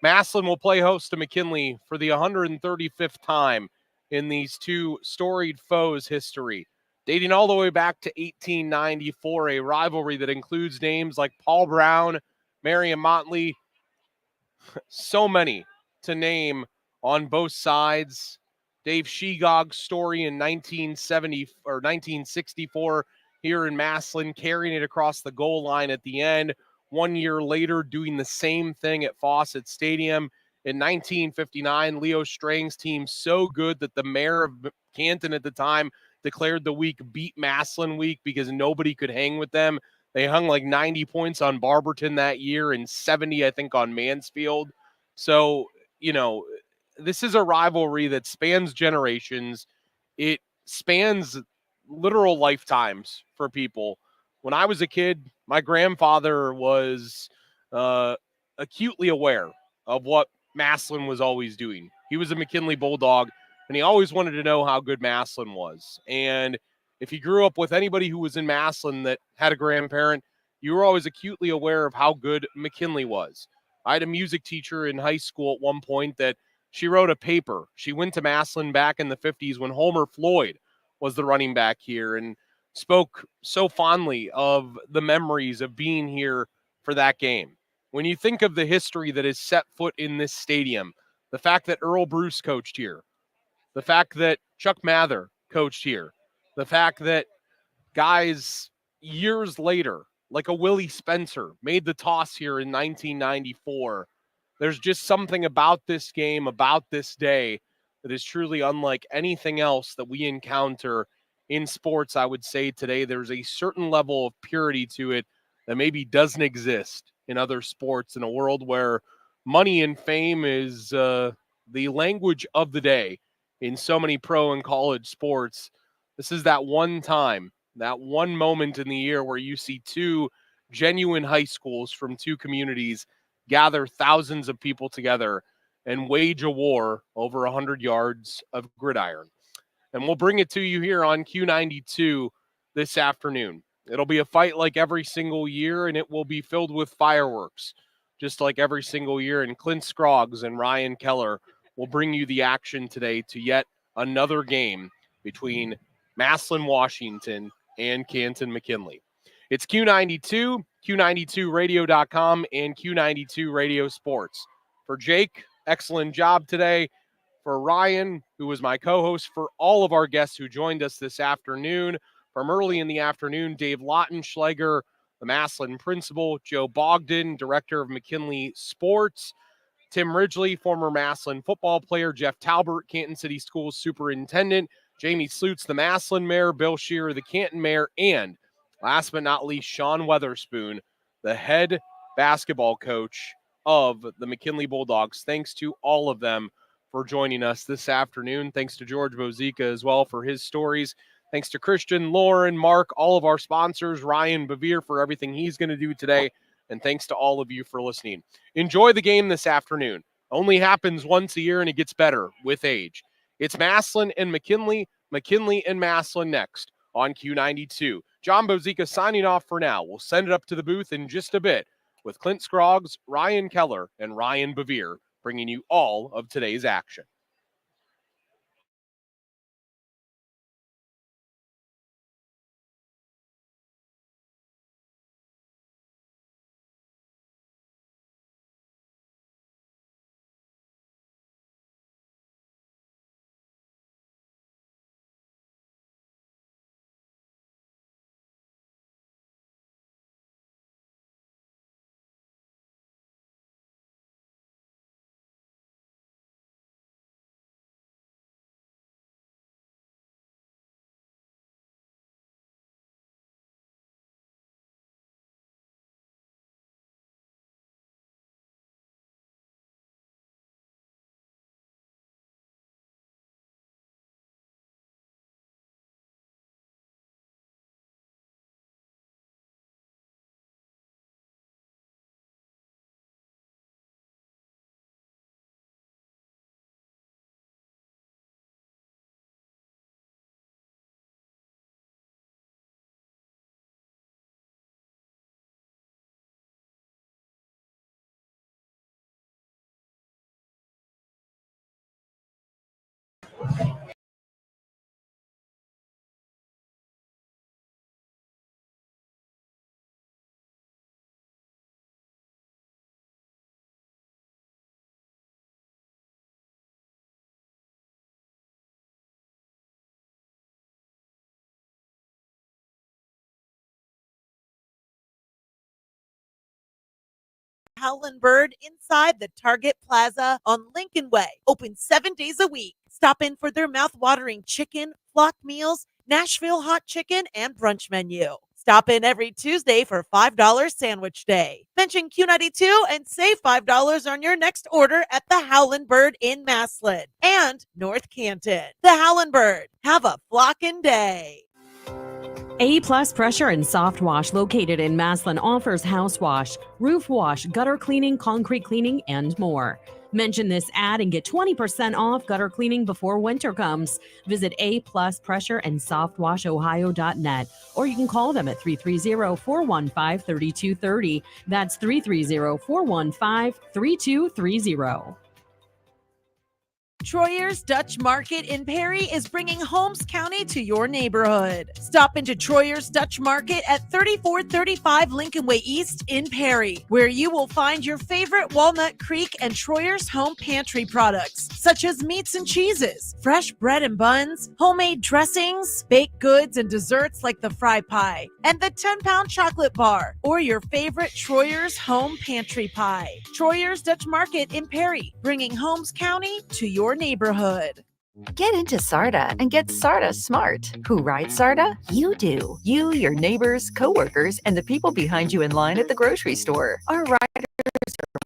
Massillon will play host to McKinley for the 135th time in these two storied foes' history, dating all the way back to 1894, a rivalry that includes names like Paul Brown, Marion Motley, so many to name on both sides. Dave Sheagog's story in 1970 or 1964 here in Massillon, carrying it across the goal line at the end. 1 year later, doing the same thing at Fawcett Stadium. In 1959, Leo Strang's team so good that the mayor of Canton at the time declared the week Beat Massillon Week because nobody could hang with them. They hung like 90 points on Barberton that year and 70, I think, on Mansfield. So, you know, this is a rivalry that spans generations. It spans literal lifetimes for people. When I was a kid, my grandfather was acutely aware of what Massillon was always doing. He was a McKinley Bulldog, and he always wanted to know how good Massillon was. And if you grew up with anybody who was in Massillon that had a grandparent, you were always acutely aware of how good McKinley was. I had a music teacher in high school at one point that she wrote a paper. She went to Massillon back in the 50s when Homer Floyd was the running back here and spoke so fondly of the memories of being here for that game. When you think of the history that has set foot in this stadium, the fact that Earl Bruce coached here, the fact that Chuck Mather coached here, the fact that guys years later, like a Willie Spencer, made the toss here in 1994. There's just something about this game, about this day, that is truly unlike anything else that we encounter in sports. I would say today there's a certain level of purity to it that maybe doesn't exist in other sports, in a world where money and fame is the language of the day in so many pro and college sports. This is that one time, that one moment in the year where you see two genuine high schools from two communities gather thousands of people together and wage a war over 100 yards of gridiron. And we'll bring it to you here on Q92 this afternoon. It'll be a fight like every single year, and it will be filled with fireworks, just like every single year. And Clint Scroggs and Ryan Keller will bring you the action today to yet another game between Massillon, Washington, and Canton McKinley. It's Q92, Q92radio.com, and Q92 Radio Sports. For Jake, excellent job today. For Ryan, who was my co-host, for all of our guests who joined us this afternoon. From early in the afternoon, Dave Lautenschlager, the Massillon principal, Joe Bogden, director of McKinley Sports, Tim Ridgley, former Massillon football player, Jeff Talbert, Canton City Schools superintendent, Jamie Slutz, the Massillon mayor, Bill Shear, the Canton mayor, and last but not least, Sean Weatherspoon, the head basketball coach of the McKinley Bulldogs. Thanks to all of them for joining us this afternoon. Thanks to George Bozica as well for his stories. Thanks to Christian, Lauren, Mark, all of our sponsors, Ryan Bevere for everything he's going to do today. And thanks to all of you for listening. Enjoy the game this afternoon. Only happens once a year, and it gets better with age. It's Massillon and McKinley, McKinley and Massillon next on Q92. John Bozica signing off for now. We'll send it up to the booth in just a bit with Clint Scroggs, Ryan Keller, and Ryan Bevere bringing you all of today's action. Howlin' Bird inside the Target Plaza on Lincoln Way. Open 7 days a week. Stop in for their mouth-watering chicken, flock meals, Nashville hot chicken, and brunch menu. Stop in every Tuesday for $5 sandwich day. Mention Q92 and save $5 on your next order at the Howlin' Bird in Massillon and North Canton. The Howlin' Bird. Have a flockin' day. A-Plus Pressure and Soft Wash, located in Massillon, offers house wash, roof wash, gutter cleaning, concrete cleaning, and more. Mention this ad and get 20% off gutter cleaning before winter comes. Visit A-Plus Pressure and SoftWashOhio.net, or you can call them at 330-415-3230. That's 330-415-3230. Troyer's Dutch Market in Perry is bringing Holmes County to your neighborhood. Stop into Troyer's Dutch Market at 3435 Lincoln Way East in Perry, where you will find your favorite Walnut Creek and Troyer's Home Pantry products, such as meats and cheeses, fresh bread and buns, homemade dressings, baked goods and desserts like the fry pie, and the 10-pound chocolate bar, or your favorite Troyer's Home Pantry pie. Troyer's Dutch Market in Perry, bringing Holmes County to your neighborhood. Get into SARTA and get SARTA smart. Who rides SARTA? You do. You, your neighbors, coworkers, and the people behind you in line at the grocery store. Our riders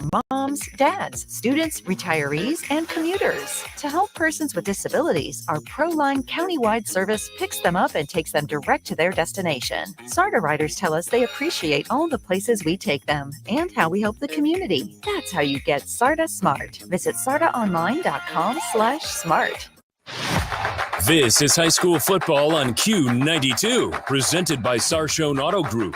are moms, dads, students, retirees, and commuters. To help persons with disabilities, our ProLine countywide service picks them up and takes them direct to their destination. SARTA riders tell us they appreciate all the places we take them and how we help the community. That's how you get SARTA smart. Visit sartaonline.com/smart. This is high school football on Q92, presented by Sarshone Auto Group.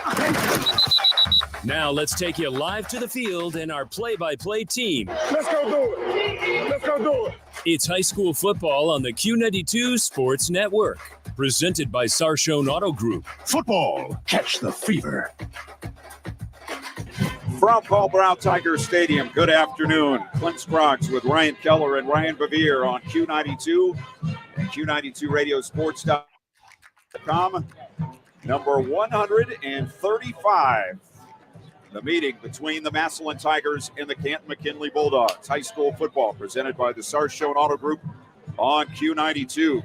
Now let's take you live to the field and our play-by-play team. Let's go do it. Let's go do it. It's high school football on the Q92 Sports Network, presented by Sarshone Auto Group. Football, catch the fever. From Paul Brown Tiger Stadium, good afternoon. Clint Scroggs with Ryan Keller and Ryan Bevere on Q92 and Q92radiosports.com. Number 135. The meeting between the Massillon Tigers and the Canton McKinley Bulldogs. High school football presented by the Sarshone Auto Group on Q92.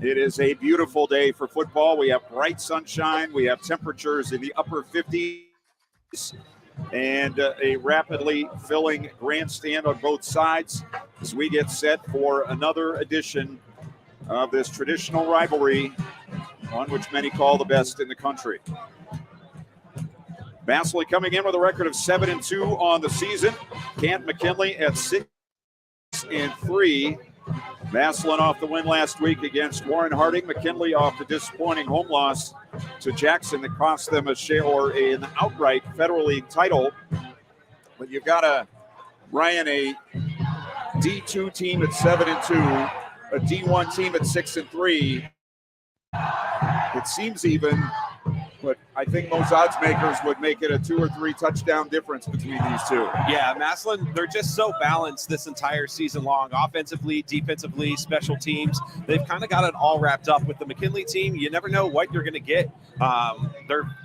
It is a beautiful day for football. We have bright sunshine. We have temperatures in the upper 50s. And a rapidly filling grandstand on both sides as we get set for another edition of this traditional rivalry, one which many call the best in the country. Massillon coming in with a record of 7-2 on the season. Canton McKinley at 6-3. Massillon off the win last week against Warren Harding. McKinley off the disappointing home loss to Jackson that cost them a share or an outright Federal League title. But you've got a D2 team at 7-2, a D1 team at 6-3. It seems even, but I think most odds makers would make it a 2 or 3 touchdown difference between these two. Yeah, Massillon, they're just so balanced this entire season long. Offensively, defensively, special teams. They've kind of got it all wrapped up. With the McKinley team, you never know what you're going to get.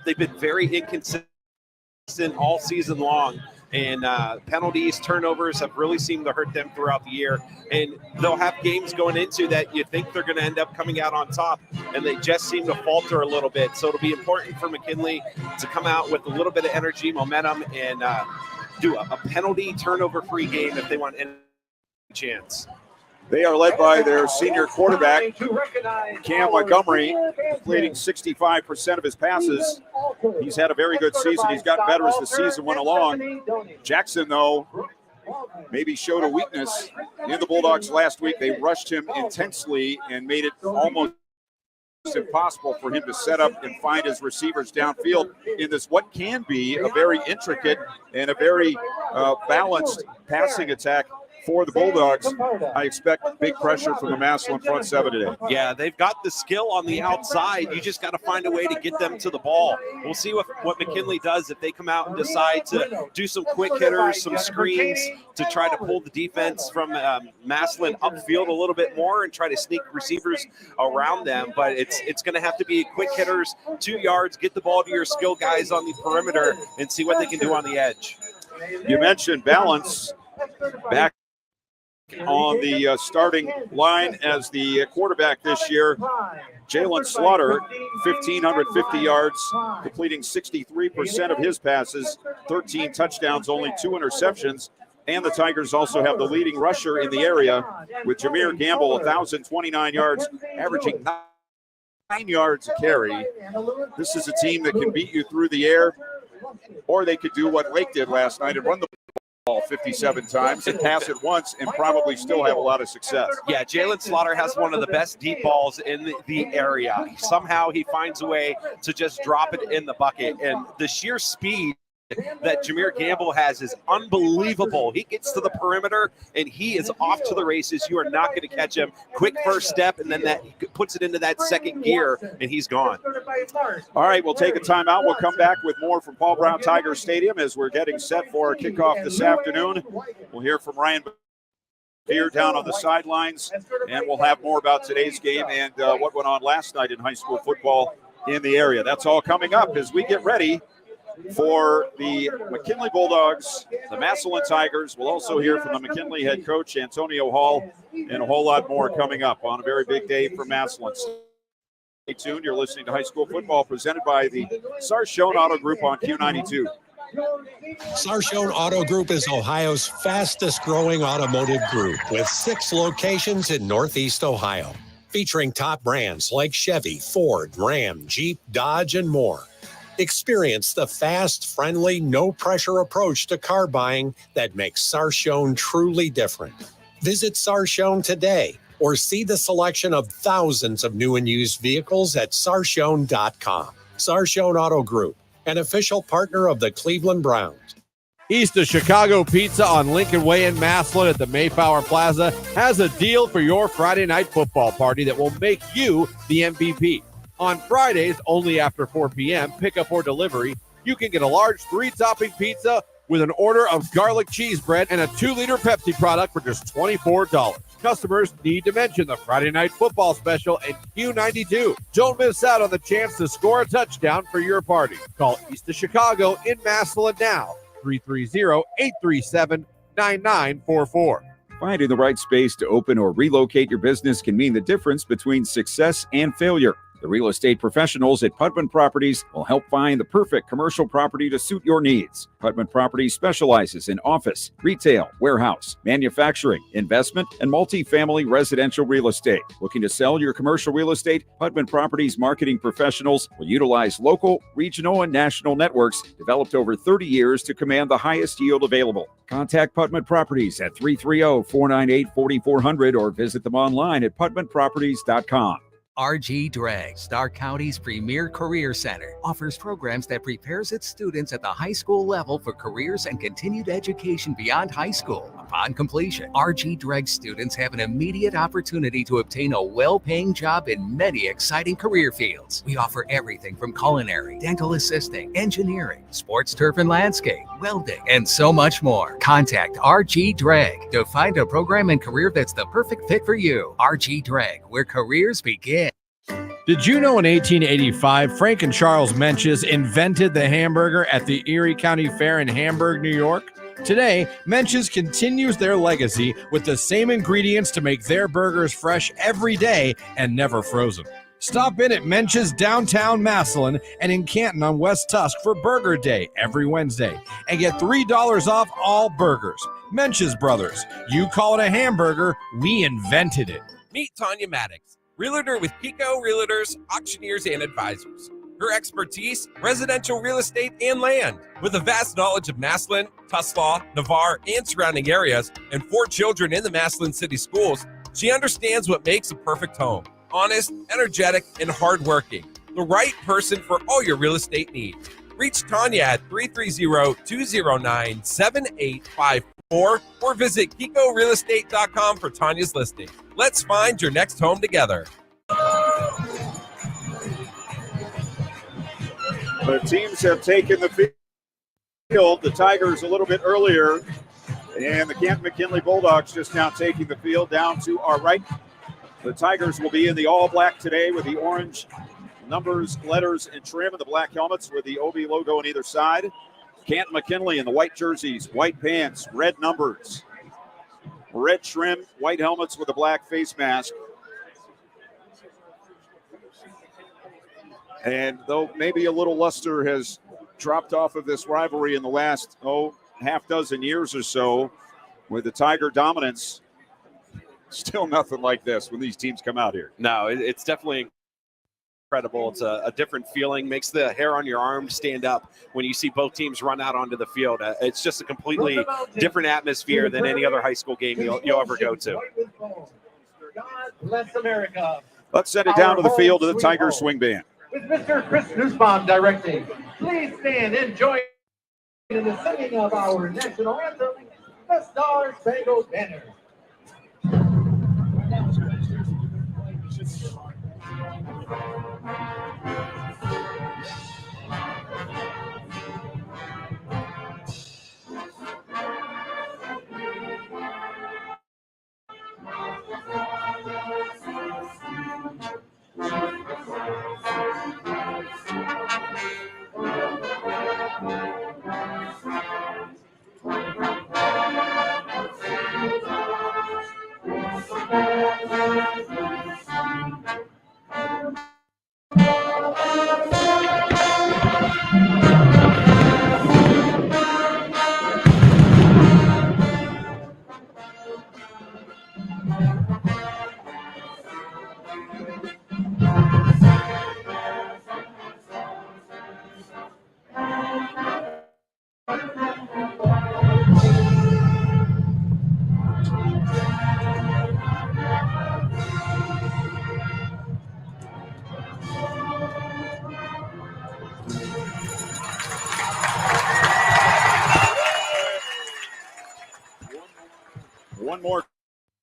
They've been very inconsistent all season long. And penalties, turnovers have really seemed to hurt them throughout the year. And they'll have games going into that you think they're going to end up coming out on top, and they just seem to falter a little bit. So it'll be important for McKinley to come out with a little bit of energy, momentum, and do a penalty turnover-free game if they want any chance. They are led by their senior quarterback, Cam Montgomery, completing 65% of his passes. He's had a very good season. He's gotten better as the season went along. Jackson, though, maybe showed a weakness in the Bulldogs last week. They rushed him intensely and made it almost impossible for him to set up and find his receivers downfield in this what can be a very intricate and a very balanced passing attack for the Bulldogs. I expect big pressure from the Massillon front seven today. Yeah, they've got the skill on the outside. You just got to find a way to get them to the ball. We'll see what McKinley does if they come out and decide to do some quick hitters, some screens to try to pull the defense from Massillon upfield a little bit more and try to sneak receivers around them. But it's going to have to be quick hitters, 2 yards, get the ball to your skill guys on the perimeter and see what they can do on the edge. You mentioned balance. Back on the starting line as the quarterback this year, Jalen Slaughter, 1,550 yards, completing 63% of his passes, 13 touchdowns, only 2 interceptions. And the Tigers also have the leading rusher in the area with Jameer Gamble, 1,029 yards, averaging 9 yards a carry. This is a team that can beat you through the air, or they could do what Lake did last night and run the ball 57 times and pass it once and probably still have a lot of success. Yeah, Jalen Slaughter has one of the best deep balls in the area. Somehow he finds a way to just drop it in the bucket. And the sheer speed that Jameer Gamble has is unbelievable. He gets to the perimeter and he is off to the races. You are not going to catch him. Quick first step, and then that he puts it into that second gear, and he's gone. All right, we'll take a timeout. We'll come back with more from Paul Brown Tiger Stadium as we're getting set for our kickoff this afternoon. We'll hear from Ryan here down on the sidelines, and we'll have more about today's game and what went on last night in high school football in the area. That's all coming up as we get ready for the McKinley Bulldogs, the Massillon Tigers. We'll also hear from the McKinley head coach, Antonio Hall, and a whole lot more coming up on a very big day for Massillon. Stay tuned. You're listening to High School Football presented by the Sarshone Auto Group on Q92. Sarshone Auto Group is Ohio's fastest growing automotive group with 6 locations in Northeast Ohio, featuring top brands like Chevy, Ford, Ram, Jeep, Dodge, and more. Experience the fast, friendly, no-pressure approach to car buying that makes Sarshone truly different. Visit Sarshone today or see the selection of thousands of new and used vehicles at sarshone.com. Sarshone Auto Group, an official partner of the Cleveland Browns. East of Chicago Pizza on Lincoln Way in Massillon at the Mayflower Plaza has a deal for your Friday night football party that will make you the MVP. On Fridays, only after 4 p.m., pickup or delivery, you can get a large 3-topping pizza with an order of garlic cheese bread and a 2-liter Pepsi product for just $24. Customers need to mention the Friday Night Football Special and Q92. Don't miss out on the chance to score a touchdown for your party. Call East of Chicago in Massillon now, 330-837-9944. Finding the right space to open or relocate your business can mean the difference between success and failure. The real estate professionals at Putman Properties will help find the perfect commercial property to suit your needs. Putman Properties specializes in office, retail, warehouse, manufacturing, investment, and multifamily residential real estate. Looking to sell your commercial real estate? Putman Properties marketing professionals will utilize local, regional, and national networks developed over 30 years to command the highest yield available. Contact Putman Properties at 330-498-4400 or visit them online at putmanproperties.com. RG Drag, Stark County's premier career center, offers programs that prepares its students at the high school level for careers and continued education beyond high school. Upon completion, RG Drag students have an immediate opportunity to obtain a well-paying job in many exciting career fields. We offer everything from culinary, dental assisting, engineering, sports turf and landscape, welding, and so much more. Contact RG Drag to find a program and career that's the perfect fit for you. RG Drag, where careers begin. Did you know in 1885, Frank and Charles Menches invented the hamburger at the Erie County Fair in Hamburg, New York? Today, Menches continues their legacy with the same ingredients to make their burgers fresh every day and never frozen. Stop in at Menches downtown Massillon and in Canton on West Tusk for Burger Day every Wednesday and get $3 off all burgers. Menches Brothers, you call it a hamburger, we invented it. Meet Tanya Maddox, realtor with Pico Realtors, Auctioneers, and Advisors. Her expertise, residential real estate and land. With a vast knowledge of Massillon, Tuslaw, Navarre, and surrounding areas, and 4 children in the Massillon City Schools, she understands what makes a perfect home. Honest, energetic, and hardworking. The right person for all your real estate needs. Reach Tanya at 330-209-7854 or visit KikoRealEstate.com for Tanya's listing. Let's find your next home together. The teams have taken the field. The Tigers a little bit earlier, and the Canton McKinley Bulldogs just now taking the field down to our right. The Tigers will be in the all-black today with the orange numbers, letters, and trim, and the black helmets with the OB logo on either side. Canton McKinley in the white jerseys, white pants, red numbers, red trim, white helmets with a black face mask. And though maybe a little luster has dropped off of this rivalry in the last, half dozen years or so with the Tiger dominance, still nothing like this when these teams come out here. No, it's definitely incredible. It's a different feeling, makes the hair on your arm stand up when you see both teams run out onto the field. It's just a completely different atmosphere than any other high school game you'll ever go to. God bless America. Let's send it down to the field to the Tiger Swing Band. With Mr. Chris Nussbaum directing. Please stand and join in the singing of our national anthem, the Star Spangled Banner. One more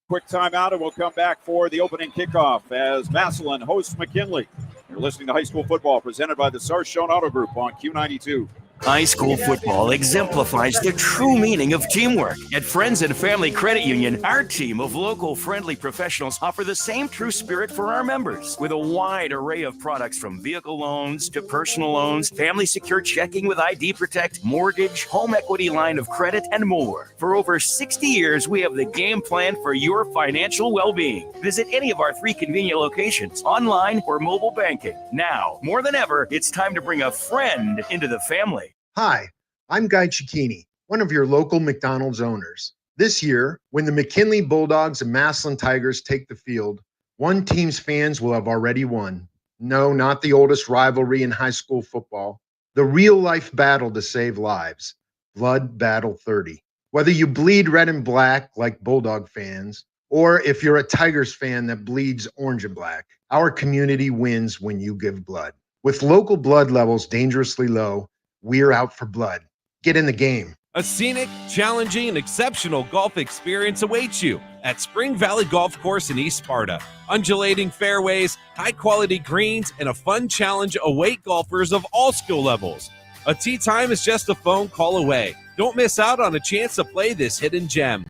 quick timeout, and we'll come back for the opening kickoff as Massillon hosts McKinley. You're listening to High School Football presented by the Sarshone Auto Group on Q92. High school football exemplifies the true meaning of teamwork. At Friends and Family Credit Union, our team of local friendly professionals offer the same true spirit for our members with a wide array of products from vehicle loans to personal loans, family secure checking with ID Protect, mortgage, home equity line of credit, and more. For over 60 years, we have the game plan for your financial well-being. Visit any of our 3 convenient locations, online or mobile banking. Now, more than ever, it's time to bring a friend into the family. Hi, I'm Guy Cicchini, one of your local McDonald's owners. This year, when the McKinley Bulldogs and Massillon Tigers take the field, one team's fans will have already won. No, not the oldest rivalry in high school football. The real-life battle to save lives. Blood Battle 30. Whether you bleed red and black like Bulldog fans, or if you're a Tigers fan that bleeds orange and black, our community wins when you give blood. With local blood levels dangerously low, we're out for blood. Get in the game. A scenic, challenging, and exceptional golf experience awaits you at Spring Valley Golf Course in East Sparta. Undulating fairways, high-quality greens, and a fun challenge await golfers of all skill levels. A tee time is just a phone call away. Don't miss out on a chance to play this hidden gem.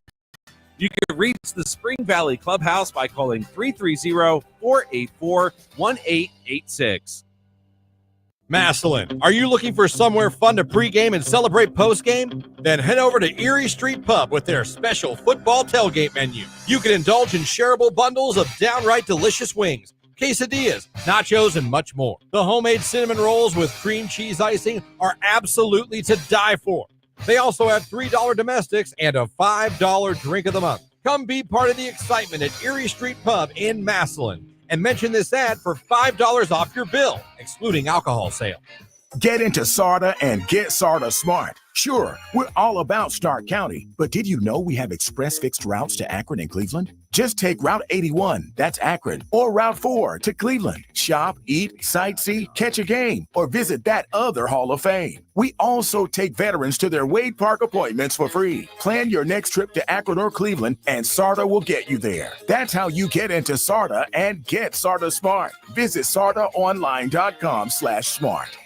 You can reach the Spring Valley Clubhouse by calling 330-484-1886. Massillon, are you looking for somewhere fun to pregame and celebrate postgame? Then head over to Erie Street Pub with their special football tailgate menu. You can indulge in shareable bundles of downright delicious wings, quesadillas, nachos, and much more. The homemade cinnamon rolls with cream cheese icing are absolutely to die for. They also have $3 domestics and a $5 drink of the month. Come be part of the excitement at Erie Street Pub in Massillon. And mention this ad for $5 off your bill, excluding alcohol sales. Get into SARTA and get SARTA smart. Sure, we're all about Stark County, but did you know we have express fixed routes to Akron and Cleveland? Just take Route 81, that's Akron, or Route 4 to Cleveland. Shop, eat, sightsee, catch a game, or visit that other Hall of Fame. We also take veterans to their Wade Park appointments for free. Plan your next trip to Akron or Cleveland, and SARTA will get you there. That's how you get into SARTA and get SARTA smart. Visit sartaonline.com/smart.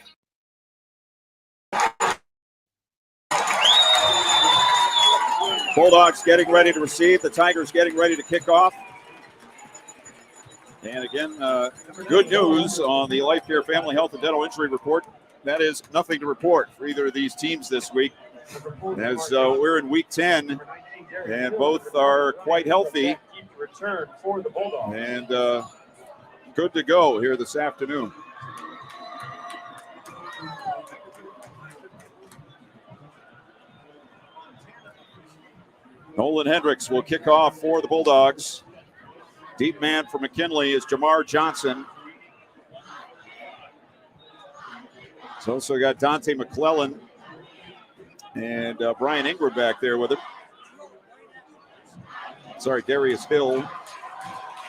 Bulldogs getting ready to receive. The Tigers getting ready to kick off. And again, good news on the Life Care Family Health and Dental Injury Report. that is nothing to report for either of these teams this week, as we're in week 10, and both are quite healthy and good to go here this afternoon. Nolan Hendricks will kick off for the Bulldogs. Deep man for McKinley is Jamar Johnson. It's also got Dante McClellan and Brian Ingram back there with him. Sorry, Darius Hill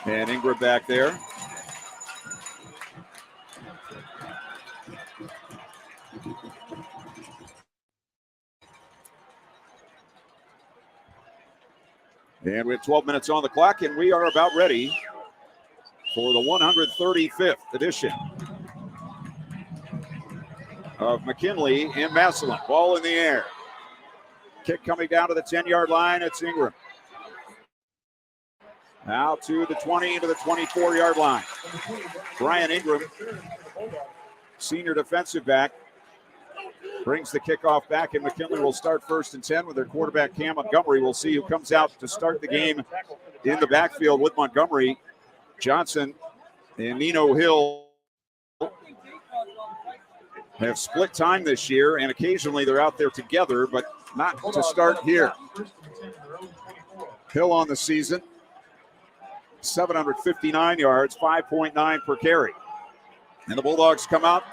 and Ingram back there. And we have 12 minutes on the clock, and we are about ready for the 135th edition of McKinley and Massillon. Ball in the air. Kick coming down to the 10-yard line. It's Ingram. Now to the 20, to the 24-yard line. Brian Ingram, senior defensive back, brings the kickoff back, and McKinley will start 1st and 10 with their quarterback, Cam Montgomery. We'll see who comes out to start the game in the backfield with Montgomery. Johnson and Nino Hill have split time this year, and occasionally they're out there together, but not to start here. Hill on the season, 759 yards, 5.9 per carry. And the Bulldogs come out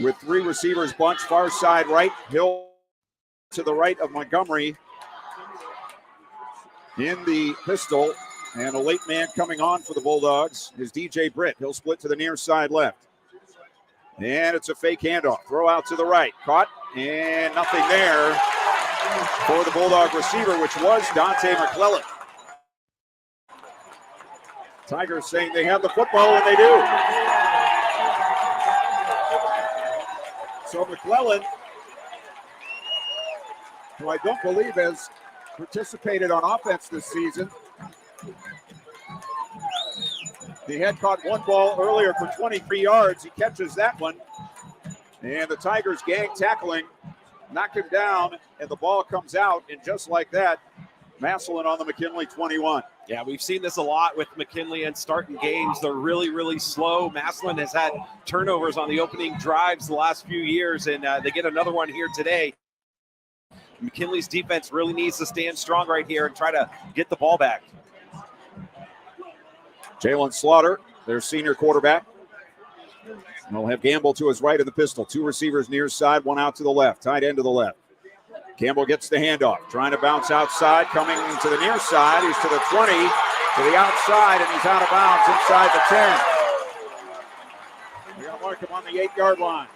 with 3 receivers bunch, far side right. Hill to the right of Montgomery in the pistol. And a late man coming on for the Bulldogs is DJ Britt. He'll split to the near side left. And it's a fake handoff. Throw out to the right. Caught, and nothing there for the Bulldog receiver, which was Dante McClellan. Tigers saying they have the football, and they do. So McClellan, who I don't believe has participated on offense this season, he had caught one ball earlier for 23 yards. He catches that one, and the Tigers gang tackling, knock him down, and the ball comes out, and just like that, Massillon on the McKinley 21. Yeah, we've seen this a lot with McKinley and starting games. They're really, really slow. Massillon has had turnovers on the opening drives the last few years, and they get another one here today. McKinley's defense really needs to stand strong right here and try to get the ball back. Jalen Slaughter, their senior quarterback. And they'll have Gamble to his right in the pistol. 2 receivers near side, 1 out to the left, tight end to the left. Campbell gets the handoff, trying to bounce outside, coming to the near side. He's to the 20, to the outside, and he's out of bounds inside the 10. We're going to mark him on the 8-yard line.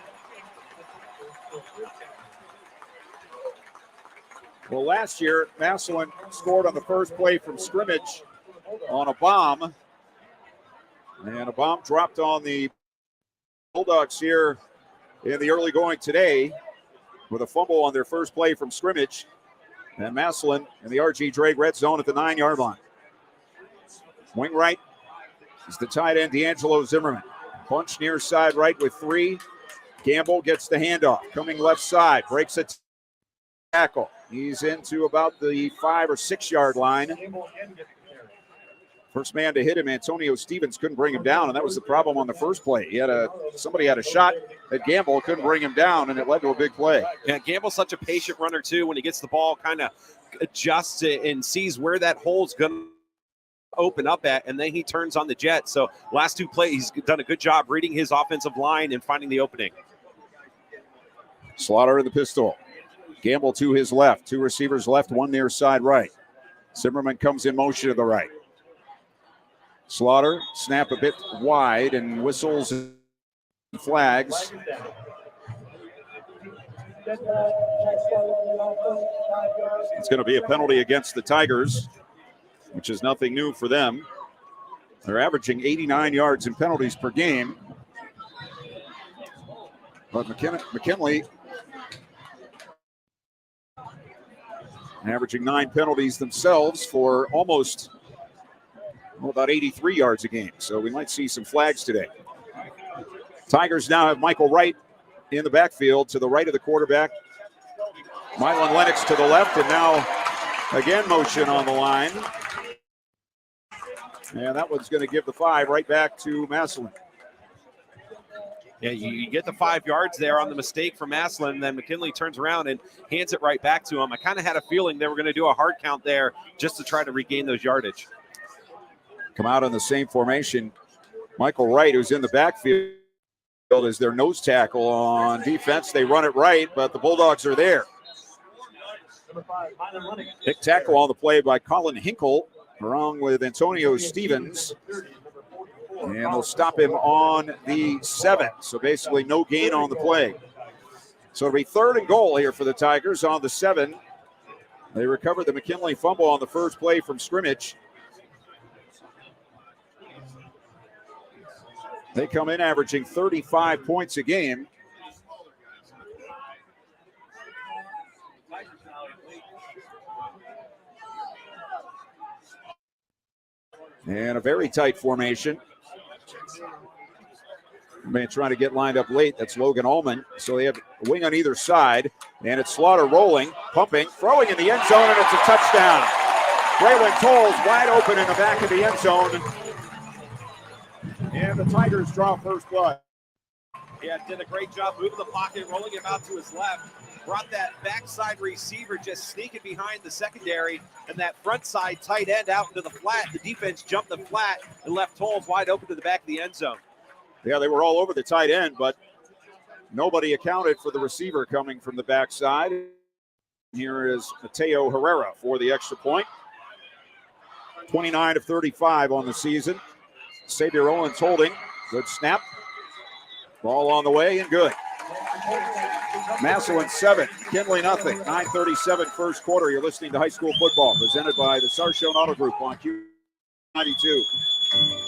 Well, last year, Massillon scored on the first play from scrimmage on a bomb. And a bomb dropped on the Bulldogs here in the early going today with a fumble on their first play from scrimmage. And Massillon in the R.G. Drake red zone at the 9-yard line. Wing right is the tight end, D'Angelo Zimmerman. Bunch near side right with 3. Gamble gets the handoff. Coming left side, breaks a tackle. He's into about the 5 or 6 yard line. First man to hit him, Antonio Stevens, couldn't bring him down, and that was the problem on the first play. Somebody had a shot at Gamble, couldn't bring him down, and it led to a big play. Yeah, Gamble's such a patient runner too. When he gets the ball, kind of adjusts it and sees where that hole's going to open up at, and then he turns on the jet. So last 2 plays, he's done a good job reading his offensive line and finding the opening. Slaughter in the pistol. Gamble to his left. 2 receivers left, 1 near side right. Zimmerman comes in motion to the right. Slaughter, snap a bit wide, and whistles and flags. It's going to be a penalty against the Tigers, which is nothing new for them. They're averaging 89 yards in penalties per game. But McKinley averaging 9 penalties themselves for almost about 83 yards a game. So we might see some flags today. Tigers now have Michael Wright in the backfield to the right of the quarterback. Mylon Lennox to the left, and now again motion on the line. And that one's going to give the 5 right back to Massillon. Yeah, you get the 5 yards there on the mistake from Massillon, and then McKinley turns around and hands it right back to him. I kind of had a feeling they were going to do a hard count there just to try to regain those yardage. Come out in the same formation. Michael Wright, who's in the backfield, is their nose tackle on defense. They run it right, but the Bulldogs are there. Pick tackle on the play by Colin Hinkle, along with Antonio Stevens. And they'll stop him on the 7. So basically no gain on the play. So it'll be 3rd and goal here for the Tigers on the 7. They recovered the McKinley fumble on the first play from scrimmage. They come in averaging 35 points a game. And a very tight formation. Man trying to get lined up late. That's Logan Ullman. So they have a wing on either side. And it's Slaughter rolling, pumping, throwing in the end zone, and it's a touchdown. Braylon Tolles wide open in the back of the end zone. And the Tigers draw first blood. Yeah, did a great job moving the pocket, rolling him out to his left. Brought that backside receiver just sneaking behind the secondary, and that front side tight end out into the flat. The defense jumped the flat and left Tolles wide open to the back of the end zone. Yeah, they were all over the tight end, but nobody accounted for the receiver coming from the backside. Here is Mateo Herrera for the extra point. 29 of 35 on the season. Xavier Owens holding. Good snap. Ball on the way and good. Massillon 7, McKinley nothing. 9:37 first quarter. You're listening to High School Football presented by the Sarshone Auto Group on Q92.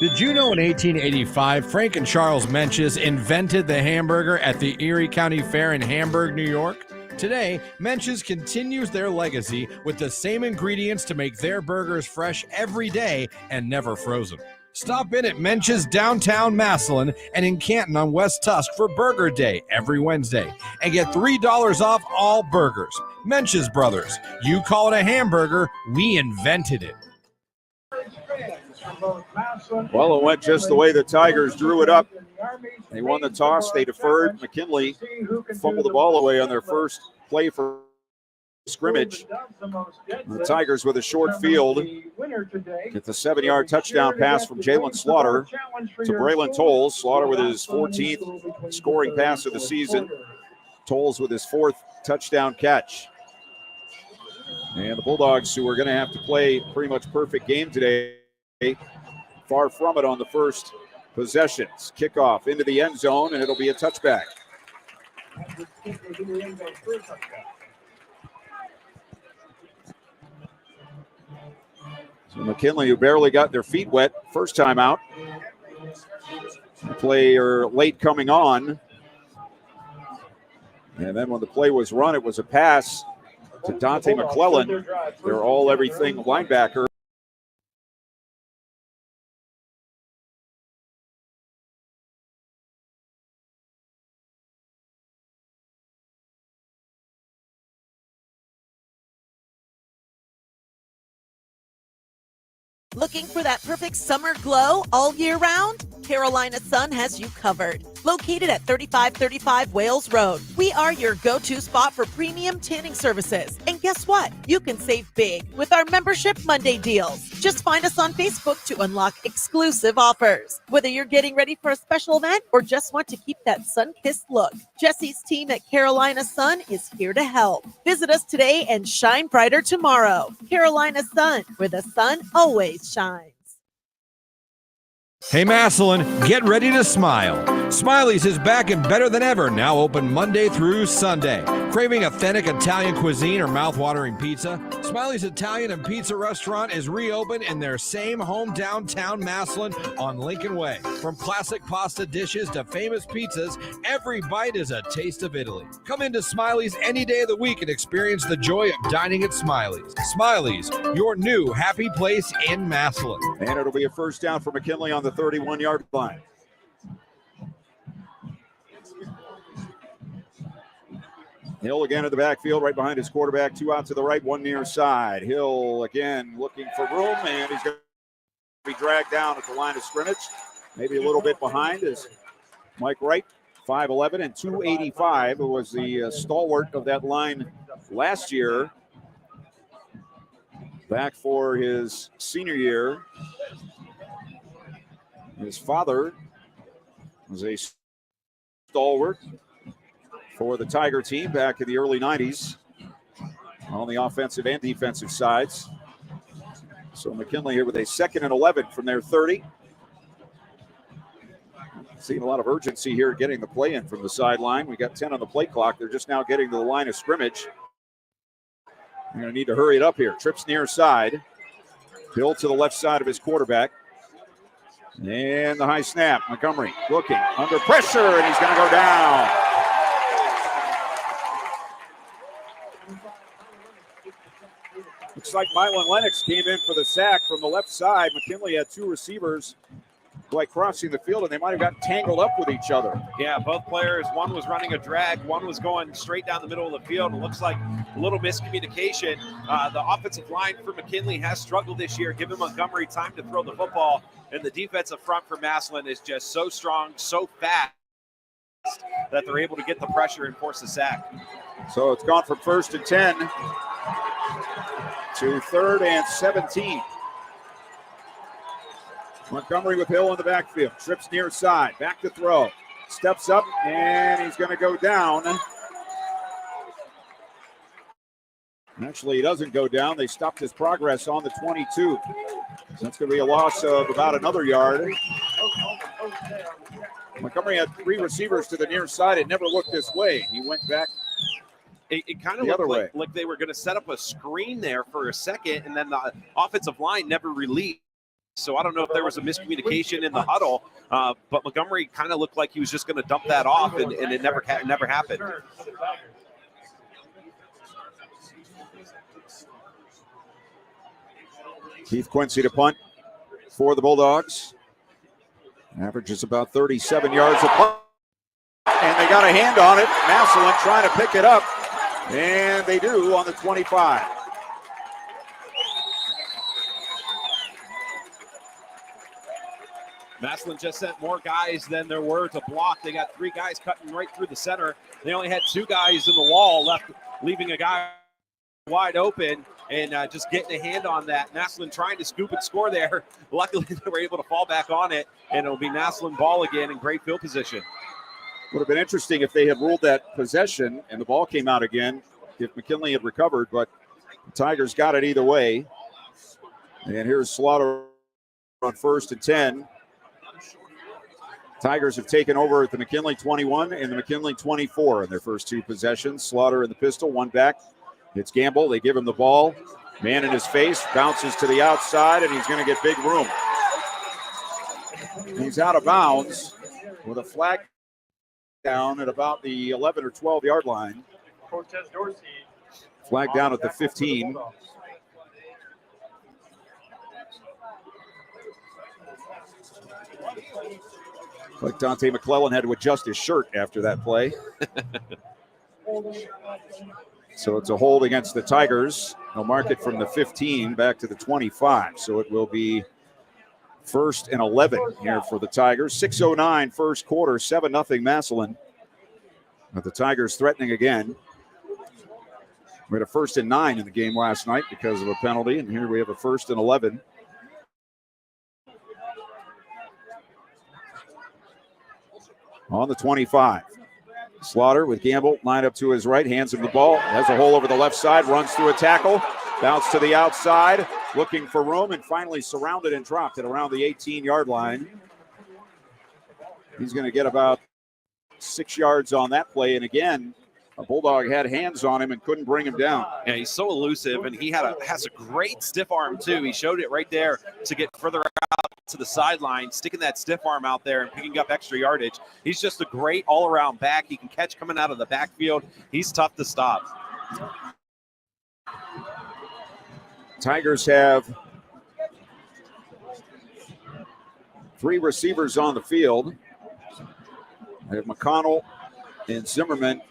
Did you know in 1885, Frank and Charles Menches invented the hamburger at the Erie County Fair in Hamburg, New York? Today, Menches continues their legacy with the same ingredients to make their burgers fresh every day and never frozen. Stop in at Menches downtown Massillon and in Canton on West Tusk for Burger Day every Wednesday and get $3 off all burgers. Menches Brothers, you call it a hamburger, we invented it. Well, it went just the way the Tigers drew it up. They won the toss. They deferred. McKinley fumbled the ball away on their first play for scrimmage. The Tigers with a short field get the 7-yard touchdown pass from Jalen Slaughter to Braylon Tolles. Slaughter with his 14th scoring pass of the season. Tolles with his 4th touchdown catch. And the Bulldogs, who are going to have to play pretty much perfect game today, far from it on the first possessions. Kickoff into the end zone, and it'll be a touchback. So McKinley, who barely got their feet wet first time out. The play are late coming on. And then when the play was run, it was a pass to Dante McClellan, their all-everything linebacker. Looking for that perfect summer glow all year round? Carolina Sun has you covered. Located at 3535 Wales Road, we are your go-to spot for premium tanning services. And guess what? You can save big with our Membership Monday deals. Just find us on Facebook to unlock exclusive offers. Whether you're getting ready for a special event or just want to keep that sun-kissed look, Jesse's team at Carolina Sun is here to help. Visit us today and shine brighter tomorrow. Carolina Sun, where the sun always shines. Hey Massillon, get ready to smile. Smiley's is back and better than ever, now open Monday through Sunday. Craving authentic Italian cuisine or mouth-watering pizza? Smiley's Italian and Pizza Restaurant is reopened in their same home downtown Massillon on Lincoln Way. From classic pasta dishes to famous pizzas, every bite is a taste of Italy. Come into Smiley's any day of the week and experience the joy of dining at Smiley's. Smiley's, your new happy place in Massillon. And it'll be a first down for McKinley on the 31-yard line. Hill again at the backfield, right behind his quarterback. 2 out to the right, 1 near side. Hill again looking for room, and he's going to be dragged down at the line of scrimmage. Maybe a little bit behind is Mike Wright, 5'11" and 285, who was the stalwart of that line last year. Back for his senior year. His father was a stalwart for the Tiger team back in the early 90s on the offensive and defensive sides. So McKinley here with a 2nd and 11 from their 30. Seeing a lot of urgency here getting the play in from the sideline. We got 10 on the play clock. They're just now getting to the line of scrimmage. They're going to need to hurry it up here. Trips near side. Hill to the left side of his quarterback. And the high snap. Montgomery looking under pressure, and he's going to go down. Looks like Mylon Lennox came in for the sack from the left side. McKinley had 2 receivers like crossing the field, and they might have gotten tangled up with each other. Yeah, both players, one was running a drag, one was going straight down the middle of the field. It looks like a little miscommunication. The offensive line for McKinley has struggled this year, giving Montgomery time to throw the football, and the defensive front for Massillon is just so strong, so fast that they're able to get the pressure and force the sack. So it's gone from 1st and 10 to 3rd and 17. Montgomery with Hill in the backfield. Trips near side. Back to throw. Steps up, and he's going to go down. Actually, he doesn't go down. They stopped his progress on the 22. So that's going to be a loss of about another yard. Montgomery had 3 receivers to the near side. It never looked this way. He went back. It kind of looked like they were going to set up a screen there for a second, and then the offensive line never released. So I don't know if there was a miscommunication in the huddle, but Montgomery kind of looked like he was just going to dump that off, and it never happened. Keith Quincy to punt for the Bulldogs. Averages about 37 yards a punt. And they got a hand on it. Massillon trying to pick it up. And they do on the 25. Massillon just sent more guys than there were to block. They got 3 guys cutting right through the center. They only had 2 guys in the wall left, leaving a guy wide open and just getting a hand on that. Massillon trying to scoop and score there. Luckily, they were able to fall back on it, and it'll be Massillon ball again in great field position. Would have been interesting if they had ruled that possession and the ball came out again if McKinley had recovered, but the Tigers got it either way. And here's Slaughter on 1st and 10. Tigers have taken over at the McKinley 21 and the McKinley 24 in their first 2 possessions. Slaughter in the pistol, 1 back. It's Gamble. They give him the ball. Man in his face, bounces to the outside, and he's going to get big room. He's out of bounds with a flag down at about the 11 or 12 yard line. Cortez Dorsey. Flag down at the 15. Like Dante McClellan had to adjust his shirt after that play. So it's a hold against the Tigers. They'll mark it from the 15 back to the 25. So it will be 1st and 11 here for the Tigers. 6:09 first quarter, 7-0 Massillon. But the Tigers threatening again. We had a 1st and 9 in the game last night because of a penalty, and here we have a 1st and 11. On the 25. Slaughter with Gamble lined up to his right, hands him the ball, has a hole over the left side, runs through a tackle, bounce to the outside, looking for room, and finally surrounded and dropped at around the 18-yard line. He's going to get about 6 yards on that play, and again, a Bulldog had hands on him and couldn't bring him down. Yeah, he's so elusive, and he has a great stiff arm, too. He showed it right there to get further out to the sideline, sticking that stiff arm out there and picking up extra yardage. He's just a great all-around back. He can catch coming out of the backfield. He's tough to stop. Tigers have 3 receivers on the field. They have McConnell and Zimmerman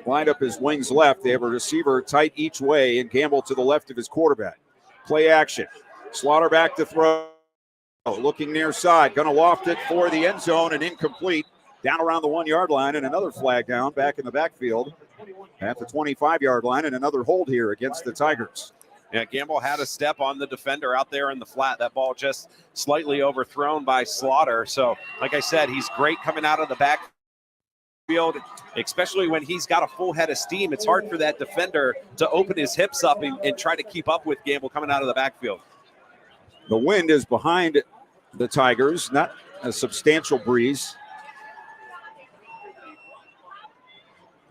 lined up his wings left. They have a receiver tight each way, and Gamble to the left of his quarterback. Play action. Slaughter back to throw. Looking near side. Going to loft it for the end zone and incomplete. Down around the 1 yard line, and another flag down back in the backfield at the 25 yard line, and another hold here against the Tigers. Yeah, Gamble had a step on the defender out there in the flat. That ball just slightly overthrown by Slaughter. So, like I said, he's great coming out of the backfield, especially when he's got a full head of steam. It's hard for that defender to open his hips up and try to keep up with Gamble coming out of the backfield. The wind is behind the Tigers, not a substantial breeze.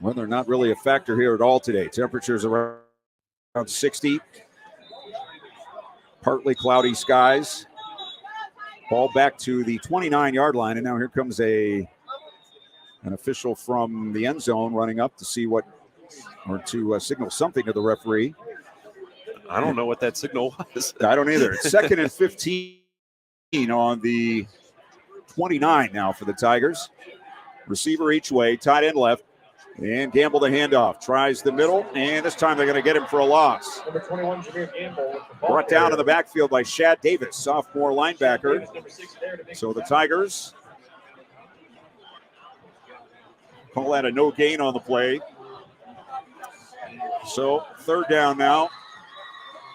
Weather not really a factor here at all today. Temperatures around 60. Partly cloudy skies. Ball back to the 29 yard line, and now here comes an official from the end zone running up to see what, or to signal something to the referee. I don't know what that signal was. I don't either. It's 2nd and 15 on the 29 now for the Tigers. Receiver each way, tight end left. And Gamble the handoff. Tries the middle, and this time they're going to get him for a loss. Number 21, Jameer Gamble. Brought down in the backfield by Shad Davis, sophomore linebacker. So the Tigers call that a no gain on the play. So 3rd down now.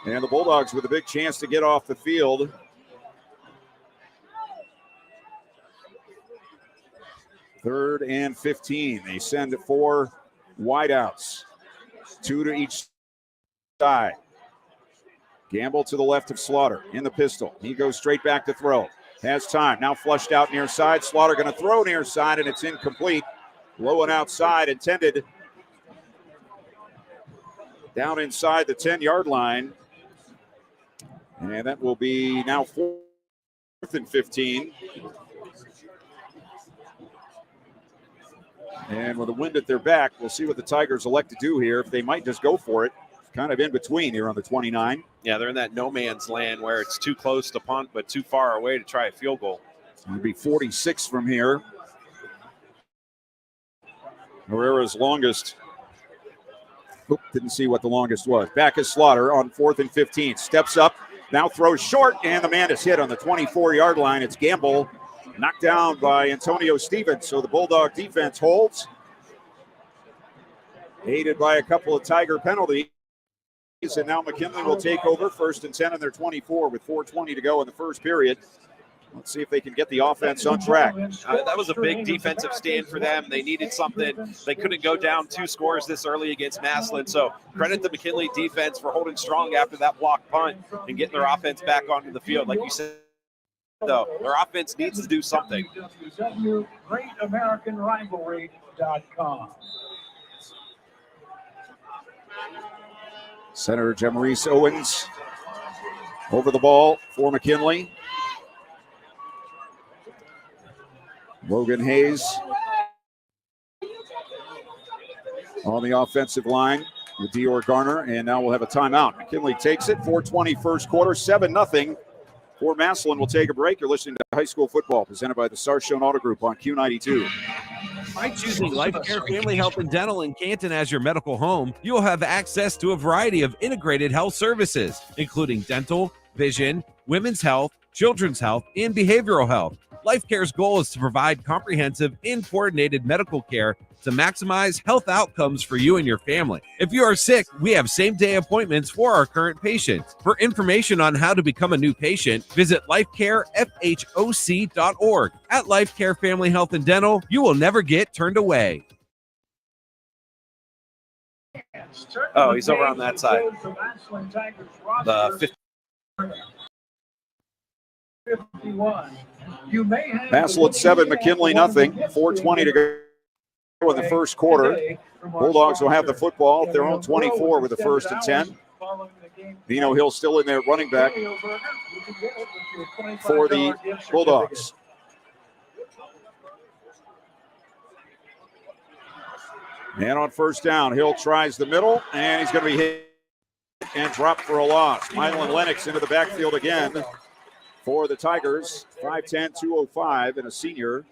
And the Bulldogs with a big chance to get off the field. Third and 15. They send 4 wideouts, 2 to each side. Gamble to the left of Slaughter in the pistol. He goes straight back to throw. Has time. Now flushed out near side. Slaughter going to throw near side, and it's incomplete. Low and outside, intended down inside the 10-yard line. And that will be now 4th and 15. And with the wind at their back, we'll see what the Tigers elect to do here. If they might just go for it, kind of in between here on the 29. Yeah, they're in that no man's land where it's too close to punt, but too far away to try a field goal. It'll be 46 from here. Herrera's longest. Didn't see what the longest was. Back is Slaughter on 4th and 15. Steps up, now throws short, and the man is hit on the 24-yard line. It's Gamble. Knocked down by Antonio Stevens. So the Bulldog defense holds. Aided by a couple of Tiger penalties. And now McKinley will take over 1st and 10 on their 24 with 4:20 to go in the first period. Let's see if they can get the offense on track. That was a big defensive stand for them. They needed something. They couldn't go down 2 scores this early against Massillon. So credit the McKinley defense for holding strong after that blocked punt and getting their offense back onto the field. Like you said, though, their offense needs to do something. GreatAmericanRivalry.com. Center Jamarice Owens over the ball for McKinley. Logan Hayes on the offensive line with Dior Garner, and now we'll have a timeout. McKinley takes it, 4:20 first quarter, 7-0. For Massillon, we'll take a break. You're listening to High School Football, presented by the Sarshone Auto Group on Q92. By choosing Life Care Family Health and Dental in Canton as your medical home, you'll have access to a variety of integrated health services, including dental, vision, women's health, children's health, and behavioral health. Life Care's goal is to provide comprehensive and coordinated medical care to maximize health outcomes for you and your family. If you are sick, we have same-day appointments for our current patients. For information on how to become a new patient, visit lifecarefhoc.org. At Life Care Family Health and Dental, you will never get turned away. Oh, he's over on that side. The 51. Massillon 7, McKinley nothing. 4:20 to go in the first quarter. Bulldogs will have the football at their own 24 with the 1st and 10. Vino Hill still in there, running back for the Bulldogs. And on 1st down, Hill tries the middle, and he's going to be hit and dropped for a loss. Mylan Lennox into the backfield again for the Tigers. 5'10", 205, and a senior.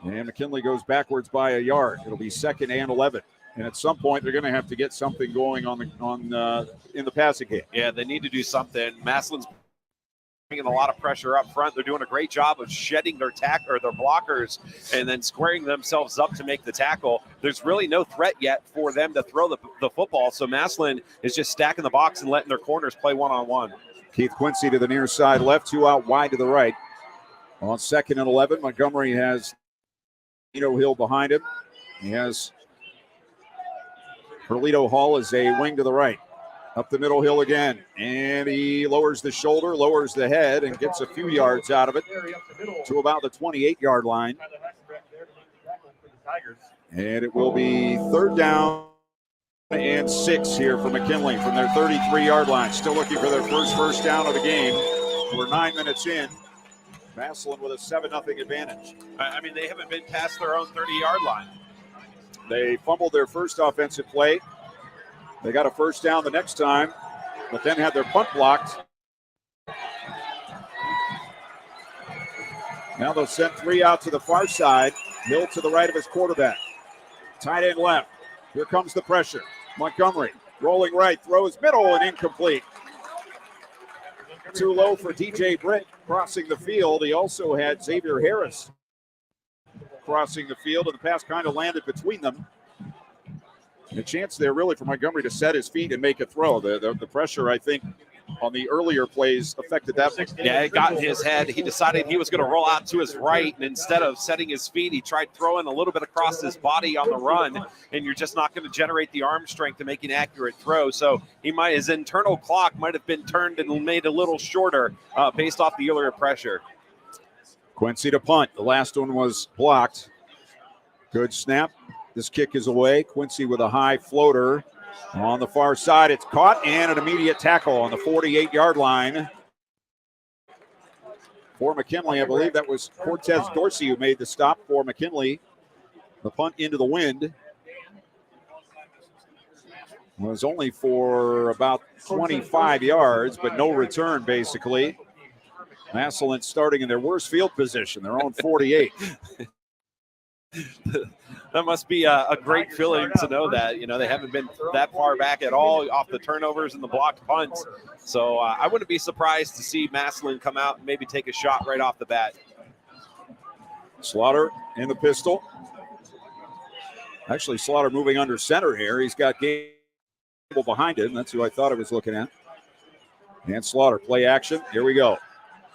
And McKinley goes backwards by a yard. It'll be 2nd and 11. And at some point, they're going to have to get something going in the passing game. Yeah, they need to do something. Massillon's bringing a lot of pressure up front. They're doing a great job of shedding their their blockers and then squaring themselves up to make the tackle. There's really no threat yet for them to throw the football. So Massillon is just stacking the box and letting their corners play one-on-one. Keith Quincy to the near side left, 2 out wide to the right. On 2nd and 11, Montgomery has Hill behind him. He has Perlito Hall as a wing to the right. Up the middle hill again. And he lowers the shoulder, lowers the head, and gets a few yards out of it to about the 28-yard line. And it will be 3rd down and 6 here for McKinley from their 33-yard line. Still looking for their first down of the game. We're 9 minutes in. Massillon with a 7-0 advantage. I mean, they haven't been past their own 30-yard line. They fumbled their first offensive play. They got a 1st down the next time, but then had their punt blocked. Now they'll send 3 out to the far side. Hill to the right of his quarterback. Tight end left. Here comes the pressure. Montgomery rolling right, throws middle and incomplete. Too low for DJ Britt crossing the field. He also had Xavier Harris crossing the field, and the pass kind of landed between them. And a chance there really for Montgomery to set his feet and make a throw. The pressure, I think, on the earlier plays affected that. Yeah, it got in his head. He decided he was going to roll out to his right, and instead of setting his feet, he tried throwing a little bit across his body on the run, and you're just not going to generate the arm strength to make an accurate throw. So his internal clock might have been turned and made a little shorter based off the earlier pressure. Quincy to punt. The last one was blocked. Good snap. This kick is away. Quincy with a high floater. On the far side, it's caught, and an immediate tackle on the 48-yard line. For McKinley, I believe that was Cortez Dorsey who made the stop for McKinley. The punt into the wind was only for about 25 yards, but no return, basically. Massillon starting in their worst field position, their own 48. That must be a great feeling to know that, they haven't been that far back at all off the turnovers and the blocked punts. So I wouldn't be surprised to see Massillon come out and maybe take a shot right off the bat. Slaughter in the pistol. Actually, Slaughter moving under center here. He's got Gamble behind him. That's who I thought I was looking at. And Slaughter, play action. Here we go.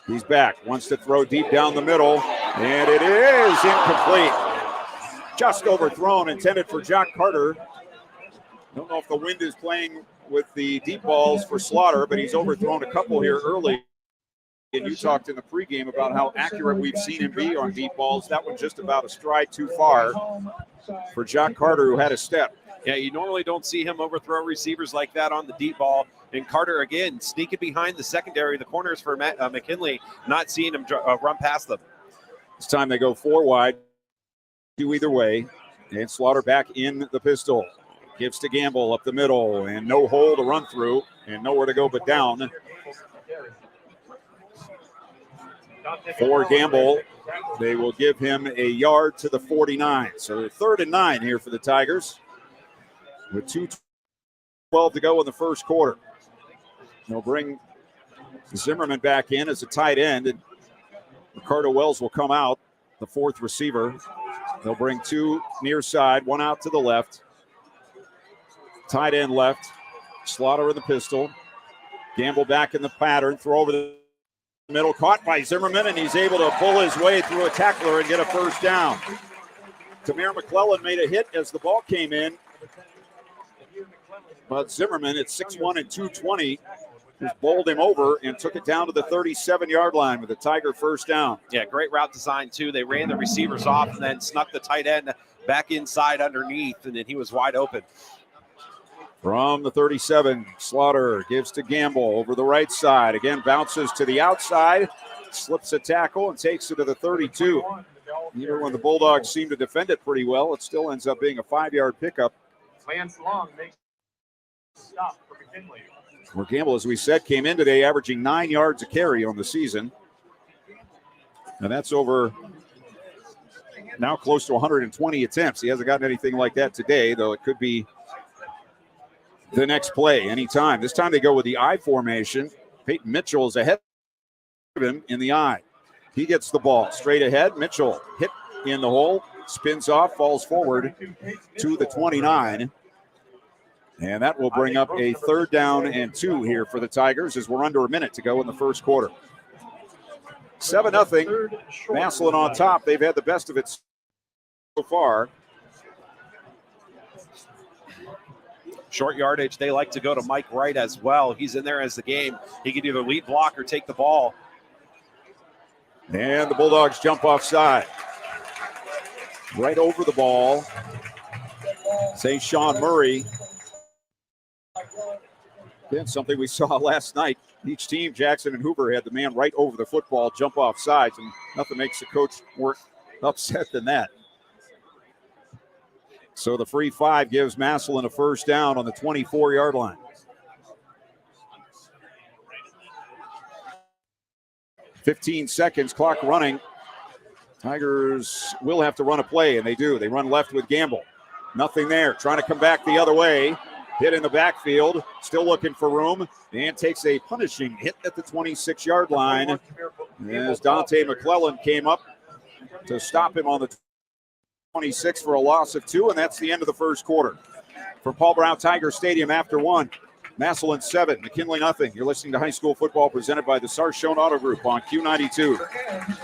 He's back. Wants to throw deep down the middle. And it is incomplete. Just overthrown, intended for Jock Carter. Don't know if the wind is playing with the deep balls for Slaughter, but he's overthrown a couple here early. And you talked in the pregame about how accurate we've seen him be on deep balls. That one just about a stride too far for Jock Carter, who had a step. Yeah, you normally don't see him overthrow receivers like that on the deep ball. And Carter, again, sneaking behind the secondary, the corners for McKinley, not seeing him run past them. This time they go 4 wide. 2 either way. And Slaughter back in the pistol. Gives to Gamble up the middle, and no hole to run through, and nowhere to go but down. For Gamble, they will give him a yard to the 49. So 3rd and 9 here for the Tigers, with 2:12 to go in the first quarter. They'll bring Zimmerman back in as a tight end, and Ricardo Wells will come out, the 4th receiver. They'll bring 2 near side, 1 out to the left. Tight end left. Slaughter in the pistol. Gamble back in the pattern. Throw over the middle. Caught by Zimmerman, and he's able to pull his way through a tackler and get a 1st down. Tamir McClellan made a hit as the ball came in. But Zimmerman at 6'1" and 220 just bowled him over and took it down to the 37-yard line with a Tiger 1st down. Yeah, great route design, too. They ran the receivers off and then snuck the tight end back inside underneath, and then he was wide open. From the 37, Slaughter gives to Gamble over the right side. Again, bounces to the outside, slips a tackle, and takes it to the 32. Even when the Bulldogs seem to defend it pretty well, it still ends up being a 5-yard pickup. Lance Long makes a stop for McKinley. Where Gamble, as we said, came in today averaging 9 yards a carry on the season. And that's over Now close to 120 attempts. He hasn't gotten anything like that today, though it could be the next play anytime. This time they go with the I formation. Peyton Mitchell is ahead of him in the I. He gets the ball straight ahead. Mitchell hit in the hole, spins off, falls forward to the 29. And that will bring up a 3rd down and 2 here for the Tigers as we're under a minute to go in the first quarter. 7-0. Massillon on top. They've had the best of it so far. Short yardage, they like to go to Mike Wright as well. He's in there as the game. He can either lead block or take the ball. And the Bulldogs jump offside. Right over the ball. Say Sean Murray. Again, something we saw last night. Each team, Jackson and Hoover, had the man right over the football, jump off sides, and nothing makes the coach more upset than that. So the free 5 gives Massillon a 1st down on the 24-yard line. 15 seconds, clock running. Tigers will have to run a play, and they do. They run left with Gamble. Nothing there. Trying to come back the other way. Hit in the backfield. Still looking for room. And takes a punishing hit at the 26-yard line as Dante McClellan came up to stop him on the 26 for a loss of 2, and that's the end of the first quarter. For Paul Brown Tiger Stadium after 1, Massillon 7, McKinley nothing. You're listening to High School Football presented by the Sarshone Auto Group on Q92.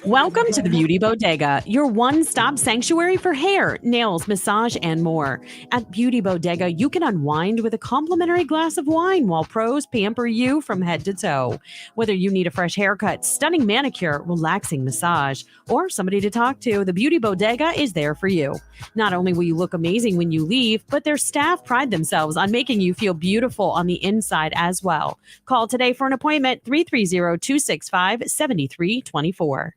Welcome to the Beauty Bodega, your one-stop sanctuary for hair, nails, massage, and more. At Beauty Bodega, you can unwind with a complimentary glass of wine while pros pamper you from head to toe. Whether you need a fresh haircut, stunning manicure, relaxing massage, or somebody to talk to, the Beauty Bodega is there for you. Not only will you look amazing when you leave, but their staff pride themselves on making you feel beautiful on the inside as well. Call today for an appointment, 330-265-7324.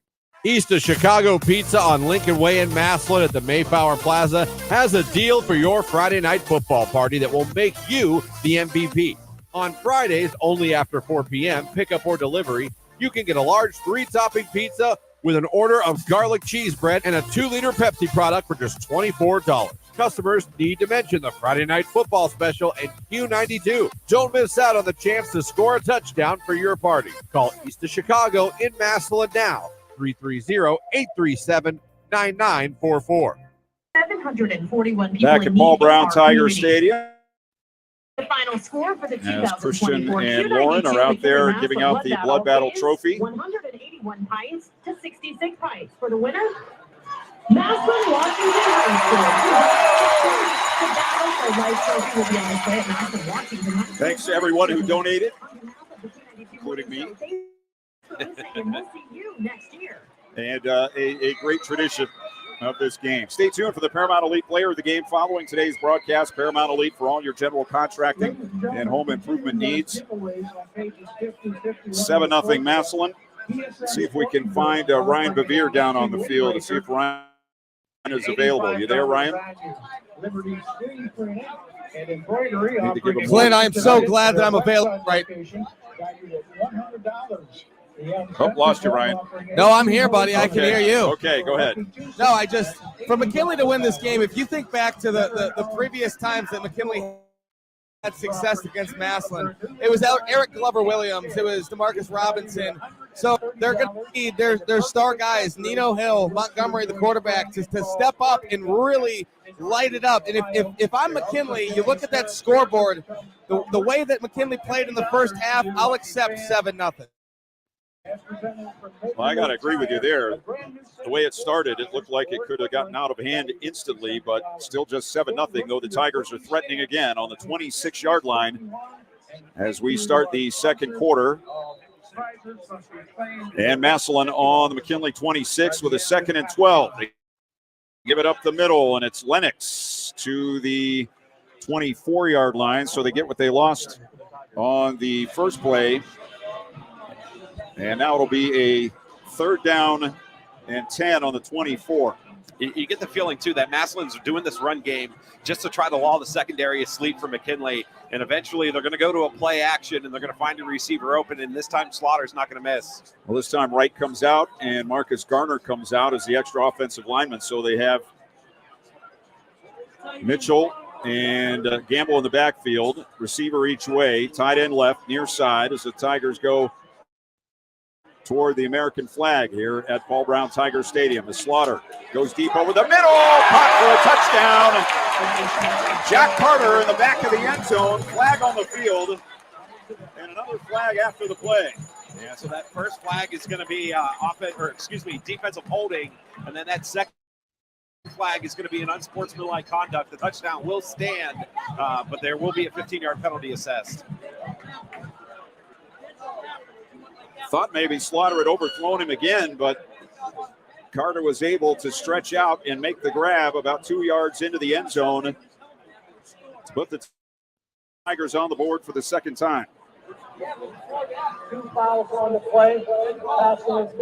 East of Chicago Pizza on Lincoln Way in Massillon at the Mayflower Plaza has a deal for your Friday night football party that will make you the MVP. On Fridays, only after 4 p.m., pickup or delivery, you can get a large 3-topping pizza with an order of garlic cheese bread and a 2-liter Pepsi product for just $24. Customers need to mention the Friday night football special and Q92. Don't miss out on the chance to score a touchdown for your party. Call East of Chicago in Massillon now. 330-837-9944. 741 people back at Paul Brown Tiger Stadium. The final score for the As Christian and Lauren are out there giving out the Blood Battle Trophy. 181 pints to 66 pints for the winner. Massillon Washington High School. The battle for life trophy will be on display at Massillon Washington High School. Thanks to everyone who donated, including me. And we'll see you next year. And a great tradition of this game. Stay tuned for the Paramount Elite Player of the Game following today's broadcast. Paramount Elite for all your general contracting and home improvement needs. 7-0 Massillon. Let's see if we can find Ryan Bevere down on the field to see if Ryan is available. You there, Ryan? Clint, I'm so glad that I'm available right. Oh, lost you, Ryan. No, I'm here, buddy. I can hear you. Okay, go ahead. No, for McKinley to win this game, if you think back to the previous times that McKinley had success against Massillon, it was Eric Glover-Williams, it was DeMarcus Robinson. So they're going to need their star guys, Nino Hill, Montgomery, the quarterback, to step up and really light it up. And if I'm McKinley, you look at that scoreboard, the way that McKinley played in the first half, I'll accept 7-0. Well, I got to agree with you there. The way it started, it looked like it could have gotten out of hand instantly, but still just 7-0, though the Tigers are threatening again on the 26-yard line as we start the second quarter. And Massillon on the McKinley 26 with a 2nd and 12. They give it up the middle, and it's Lennox to the 24-yard line, so they get what they lost on the first play. And now it'll be a 3rd down and 10 on the 24. You get the feeling, too, that Massillon's doing this run game just to try to lull the secondary asleep for McKinley. And eventually they're going to go to a play action, and they're going to find a receiver open, and this time Slaughter's not going to miss. Well, this time Wright comes out, and Marcus Garner comes out as the extra offensive lineman. So they have Mitchell and Gamble in the backfield, receiver each way, tight end left, near side as the Tigers go toward the American flag here at Paul Brown Tiger Stadium. The Slaughter goes deep over the middle, caught for a touchdown. Jack Carter in the back of the end zone, flag on the field, and another flag after the play. Yeah, so that first flag is going to be defensive holding, and then that second flag is going to be an unsportsmanlike conduct. The touchdown will stand, but there will be a 15-yard penalty assessed. Thought maybe Slaughter had overthrown him again, but Carter was able to stretch out and make the grab about 2 yards into the end zone to put the Tigers on the board for the second time. 2 fouls on the play. Massillon is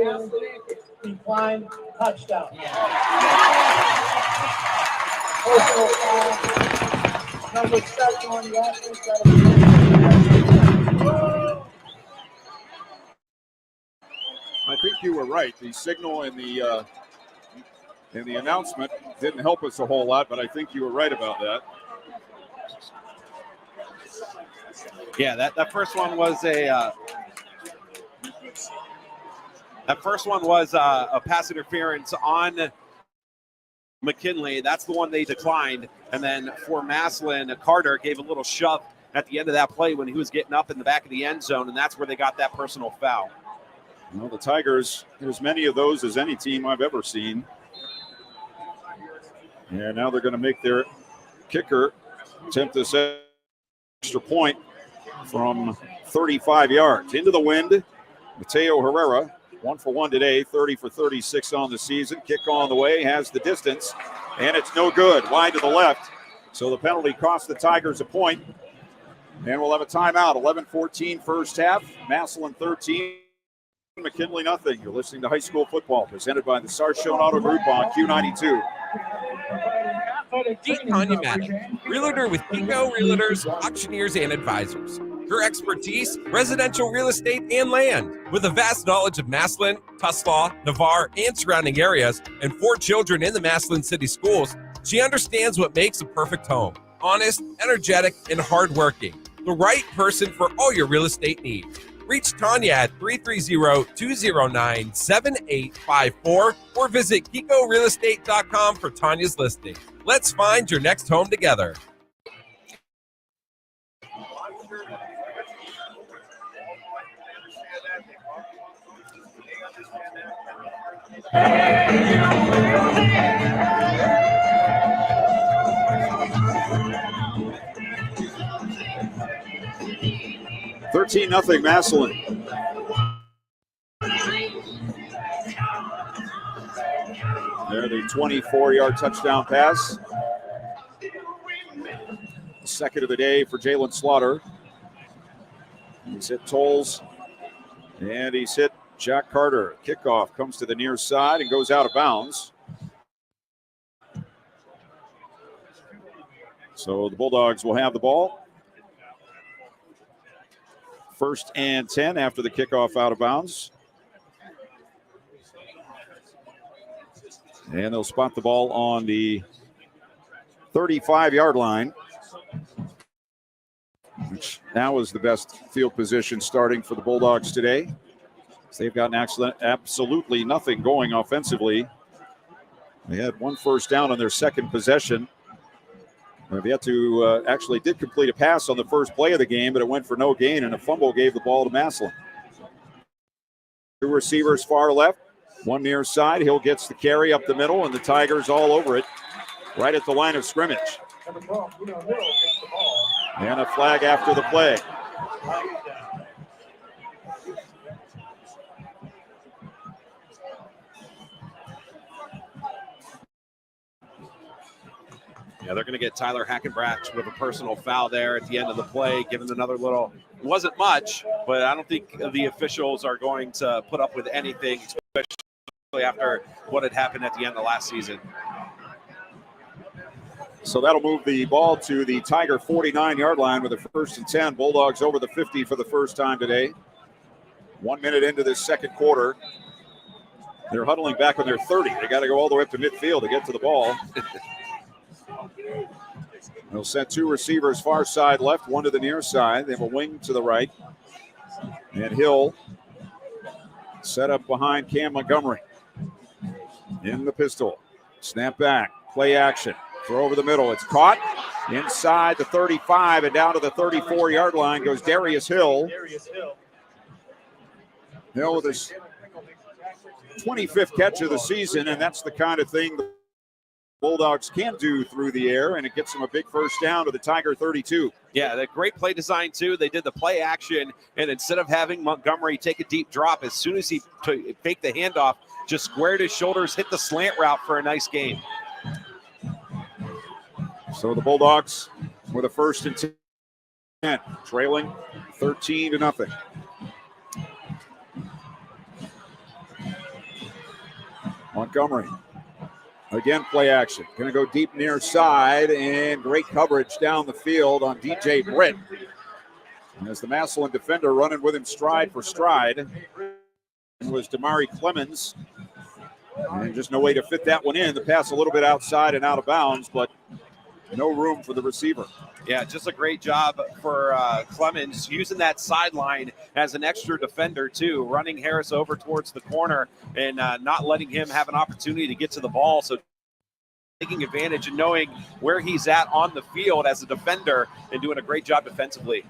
being declined. Touchdown. Personal foul. Number 7 on the offense. I think you were right. The signal and the announcement didn't help us a whole lot, but I think you were right about that. Yeah, that first one was a pass interference on McKinley. That's the one they declined. And then for Massillon, Carter gave a little shove at the end of that play when he was getting up in the back of the end zone, and that's where they got that personal foul. Well, the Tigers, there's many of those as any team I've ever seen. And now they're going to make their kicker attempt this extra point from 35 yards. Into the wind, Mateo Herrera, 1 for 1 today, 30 for 36 on the season. Kick on the way, has the distance, and it's no good. Wide to the left. So the penalty cost the Tigers a point. And we'll have a timeout. 11-14 first half. Massillon 13. McKinley nothing. You're listening to High School Football, presented by the Sarshone Auto Group on Q92. Meet Tanya Madden, realtor with Pico Realtors, Auctioneers, and Advisors. Her expertise, residential real estate and land. With a vast knowledge of Massillon, Tuslaw, Navarre, and surrounding areas, and 4 children in the Massillon City Schools, she understands what makes a perfect home. Honest, energetic, and hardworking. The right person for all your real estate needs. Reach Tanya at 330-209-7854 or visit KikoRealEstate.com for Tanya's listing. Let's find your next home together. $13 Massillon. There, the 24-yard touchdown pass. Second of the day for Jalen Slaughter. He's hit Tolles, and he's hit Jack Carter. Kickoff comes to the near side and goes out of bounds. So the Bulldogs will have the ball. 1st and 10 after the kickoff out of bounds. And they'll spot the ball on the 35-yard line, which now is the best field position starting for the Bulldogs today. They've gotten absolutely nothing going offensively. They had 1 first down on their second possession. They've yet to actually did complete a pass on the first play of the game, but it went for no gain, and a fumble gave the ball to Massillon. 2 receivers far left, 1 near side. Hill gets the carry up the middle, and the Tigers all over it right at the line of scrimmage. And a flag after the play. Yeah, they're going to get Tyler Hackenbratch with a personal foul there at the end of the play, giving another little, it wasn't much, but I don't think the officials are going to put up with anything, especially especially after what had happened at the end of last season. So that'll move the ball to the Tiger 49-yard line with a 1st and 10. Bulldogs over the 50 for the first time today. 1 minute into this second quarter. They're huddling back on their 30. They got to go all the way up to midfield to get to the ball. They'll send 2 receivers far side left, 1 to the near side. They have a wing to the right. And Hill set up behind Cam Montgomery. In the pistol. Snap back. Play action. Throw over the middle. It's caught inside the 35 and down to the 34-yard line goes Darius Hill. Hill with his 25th catch of the season, and that's the kind of thing the Bulldogs can do through the air, and it gets them a big first down to the Tiger 32. Yeah, the great play design, too. They did the play action, and instead of having Montgomery take a deep drop, as soon as he faked the handoff, just squared his shoulders, hit the slant route for a nice game. So the Bulldogs with a 1st and 10, trailing 13-0. Montgomery, again play action. Going to go deep near side, and great coverage down the field on DJ Britt. As the Massillon defender running with him stride for stride. It was Damari Clemens. And just no way to fit that one in. The pass a little bit outside and out of bounds, but no room for the receiver. Yeah, just a great job for Clemens using that sideline as an extra defender, too, running Harris over towards the corner and not letting him have an opportunity to get to the ball. So taking advantage and knowing where he's at on the field as a defender and doing a great job defensively.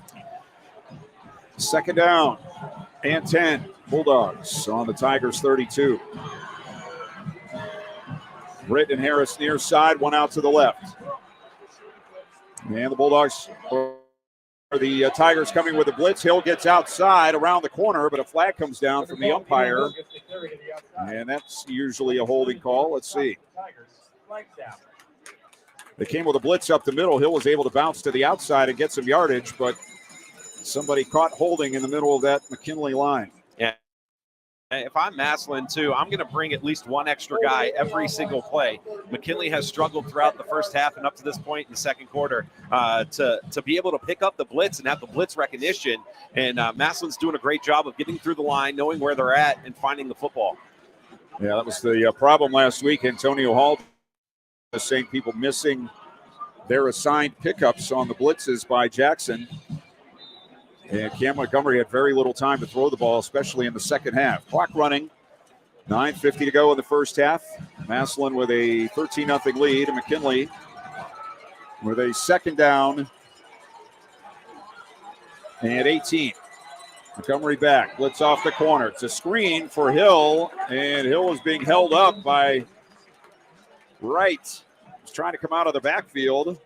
2nd down and 10. Bulldogs on the Tigers 32. Britt and Harris near side, 1 out to the left. And the Bulldogs, or the Tigers coming with a blitz. Hill gets outside around the corner, but a flag comes down from the umpire. And that's usually a holding call. Let's see. They came with a blitz up the middle. Hill was able to bounce to the outside and get some yardage, but somebody caught holding in the middle of that McKinley line. Yeah. If I'm Massillon, too, I'm going to bring at least 1 extra guy every single play. McKinley has struggled throughout the first half and up to this point in the second quarter to be able to pick up the blitz and have the blitz recognition. And Massillon's doing a great job of getting through the line, knowing where they're at, and finding the football. Yeah, that was the problem last week. Antonio Hall was saying people missing their assigned pickups on the blitzes by Jackson. And Cam Montgomery had very little time to throw the ball, especially in the second half. Clock running, 9:50 to go in the first half. Massillon with a 13-0 lead. And McKinley with a 2nd down and 18. Montgomery back, blitz off the corner. It's a screen for Hill, and Hill is being held up by Wright. He's trying to come out of the backfield.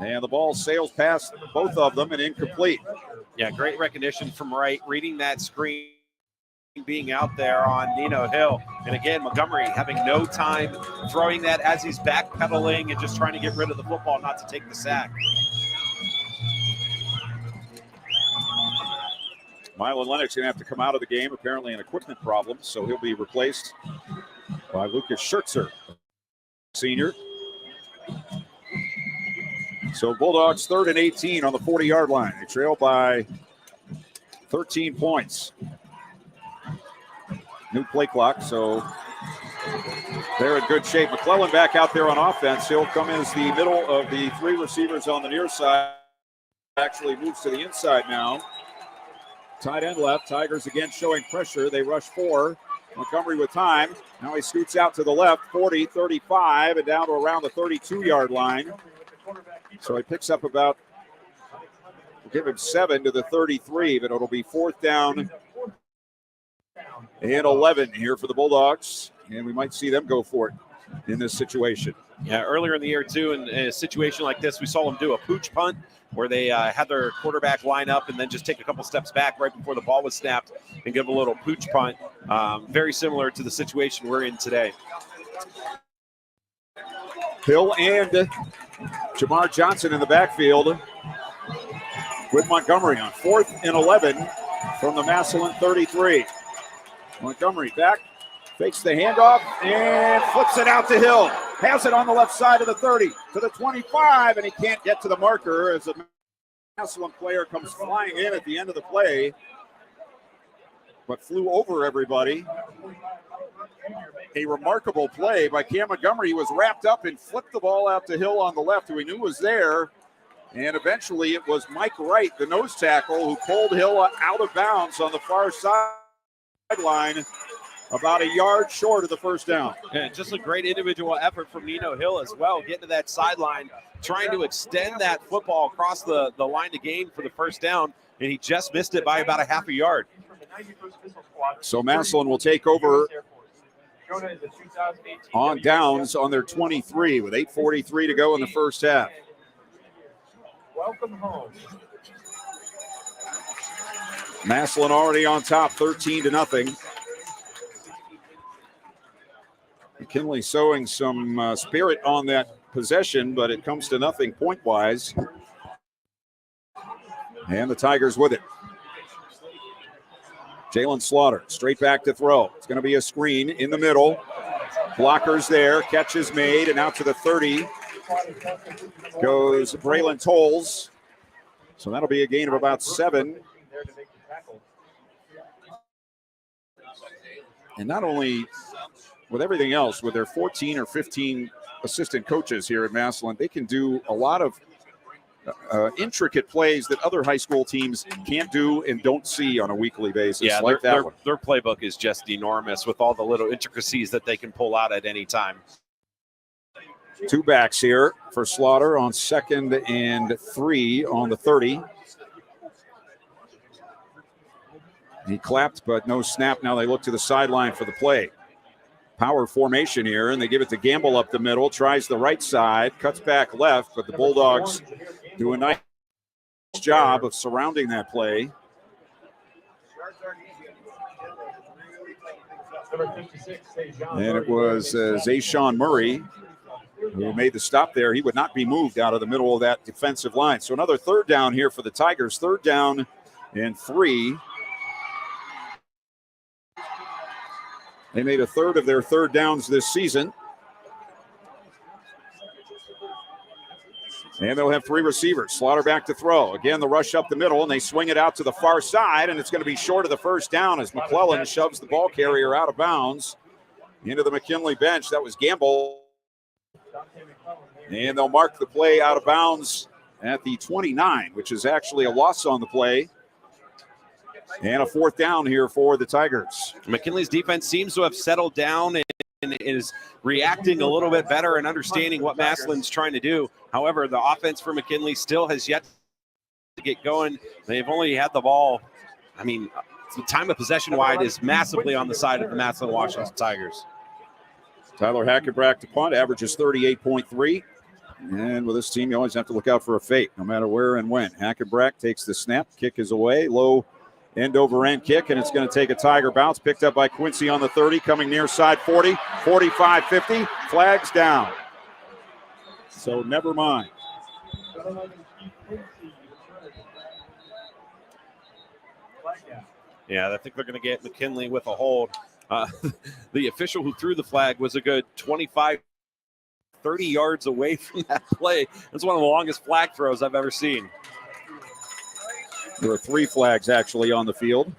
And the ball sails past both of them and incomplete. Yeah, great recognition from Wright, reading that screen, being out there on Nino Hill. And again, Montgomery having no time throwing that as he's backpedaling and just trying to get rid of the football, not to take the sack. Mylon Lennox going to have to come out of the game, apparently an equipment problem, so he'll be replaced by Lucas Schertzer, senior. So Bulldogs 3rd and 18 on the 40-yard line. They trail by 13 points. New play clock, so they're in good shape. McClellan back out there on offense. He'll come in as the middle of the 3 receivers on the near side. Actually moves to the inside now. Tight end left. Tigers again showing pressure. They rush 4. Montgomery with time. Now he scoots out to the left, 40, 35, and down to around the 32-yard line. So he picks up about, we'll give him 7 to the 33, but it'll be 4th down and 11 here for the Bulldogs. And we might see them go for it in this situation. Yeah, earlier in the year, too, in a situation like this, we saw them do a pooch punt where they had their quarterback line up and then just take a couple steps back right before the ball was snapped and give a little pooch punt. Very similar to the situation we're in today. Hill and Jamar Johnson in the backfield with Montgomery on 4th and 11 from the Massillon 33. Montgomery back, Fakes the handoff and flips it out to Hill. Has it on the left side of the 30 to the 25, and he can't get to the marker as a Massillon player comes flying in at the end of the play, but flew over everybody. A remarkable play by Cam Montgomery. He was wrapped up and flipped the ball out to Hill on the left, who he knew was there. And eventually it was Mike Wright, the nose tackle, who pulled Hill out of bounds on the far sideline, about a yard short of the first down. And just a great individual effort from Nino Hill as well, getting to that sideline, trying to extend that football across the line to gain for the first down, and he just missed it by about a half a yard. So Massillon will take over on downs on their 23 with 8:43 to go in the first half. Welcome home. Massillon already on top, 13-0. McKinley showing some spirit on that possession, but it comes to nothing point-wise. And the Tigers with it. Jalen Slaughter straight back to throw. It's going to be a screen in the middle. Blockers there. Catch is made, and out to the 30 goes Braylon Tolles. So that'll be a gain of about 7. And not only with everything else, with their 14 or 15 assistant coaches here at Massillon, they can do a lot of intricate plays that other high school teams can't do and don't see on a weekly basis. Yeah, like their playbook is just enormous with all the little intricacies that they can pull out at any time. 2 backs here for Slaughter on 2nd and 3 on the 30. He clapped, but no snap. Now they look to the sideline for the play. Power formation here, and they give it to Gamble up the middle. Tries the right side, cuts back left, but the Bulldogs do a nice job of surrounding that play. And it was Zayshawn Murray who made the stop there. He would not be moved out of the middle of that defensive line. So another 3rd down here for the Tigers. 3rd down and 3. They made a third of their 3rd downs this season. And they'll have 3 receivers. Slaughter back to throw. Again, the rush up the middle, and they swing it out to the far side, and it's going to be short of the first down as McClellan shoves the ball carrier out of bounds into the McKinley bench. That was Gamble. And they'll mark the play out of bounds at the 29, which is actually a loss on the play. And a 4th down here for the Tigers. McKinley's defense seems to have settled down and is reacting a little bit better and understanding what Massillon's trying to do. However, the offense for McKinley still has yet to get going. They've only had the ball. I mean, the time of possession wide is massively on the side of the Massillon Washington Tigers. Tyler Hackenbrack to punt, averages 38.3. And with this team, you always have to look out for a fake, no matter where and when. Hackenbrack takes the snap, kick is away, low end-over-end kick, and it's going to take a Tiger bounce. Picked up by Quincy on the 30, coming near side 40, 45, 50. Flags down. So never mind. Yeah, I think they're going to get McKinley with a hold. The official who threw the flag was a good 25, 30 yards away from that play. That's one of the longest flag throws I've ever seen. There are 3 flags actually on the field.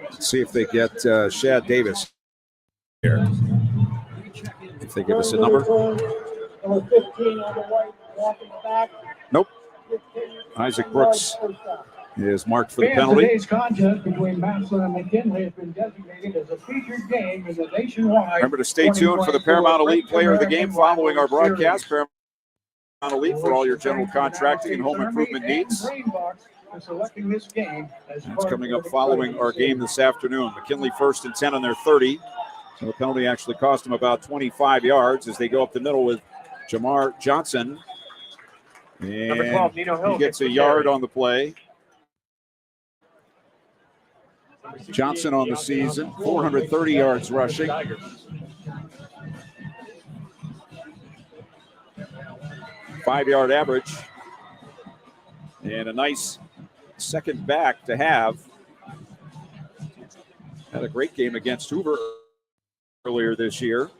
Let's see if they get Shad Davis here. If they give us a number. Nope. Isaac Brooks is marked for the penalty. Today's contest between Massillon and McKinley has been designated as a featured game in the nationwide. Remember to stay tuned for the Paramount Elite Player of the Game following our broadcast. Paramount Elite for all your general contracting and home improvement needs. That's coming up following our game this afternoon. McKinley 1st and 10 on their 30. So the penalty actually cost them about 25 yards as they go up the middle with Jamar Johnson. And 12, Nino Hill he gets a yard on the play. Johnson on the season, 430 yards rushing. 5-yard average. And a nice second back to have. Had a great game against Hoover earlier this year.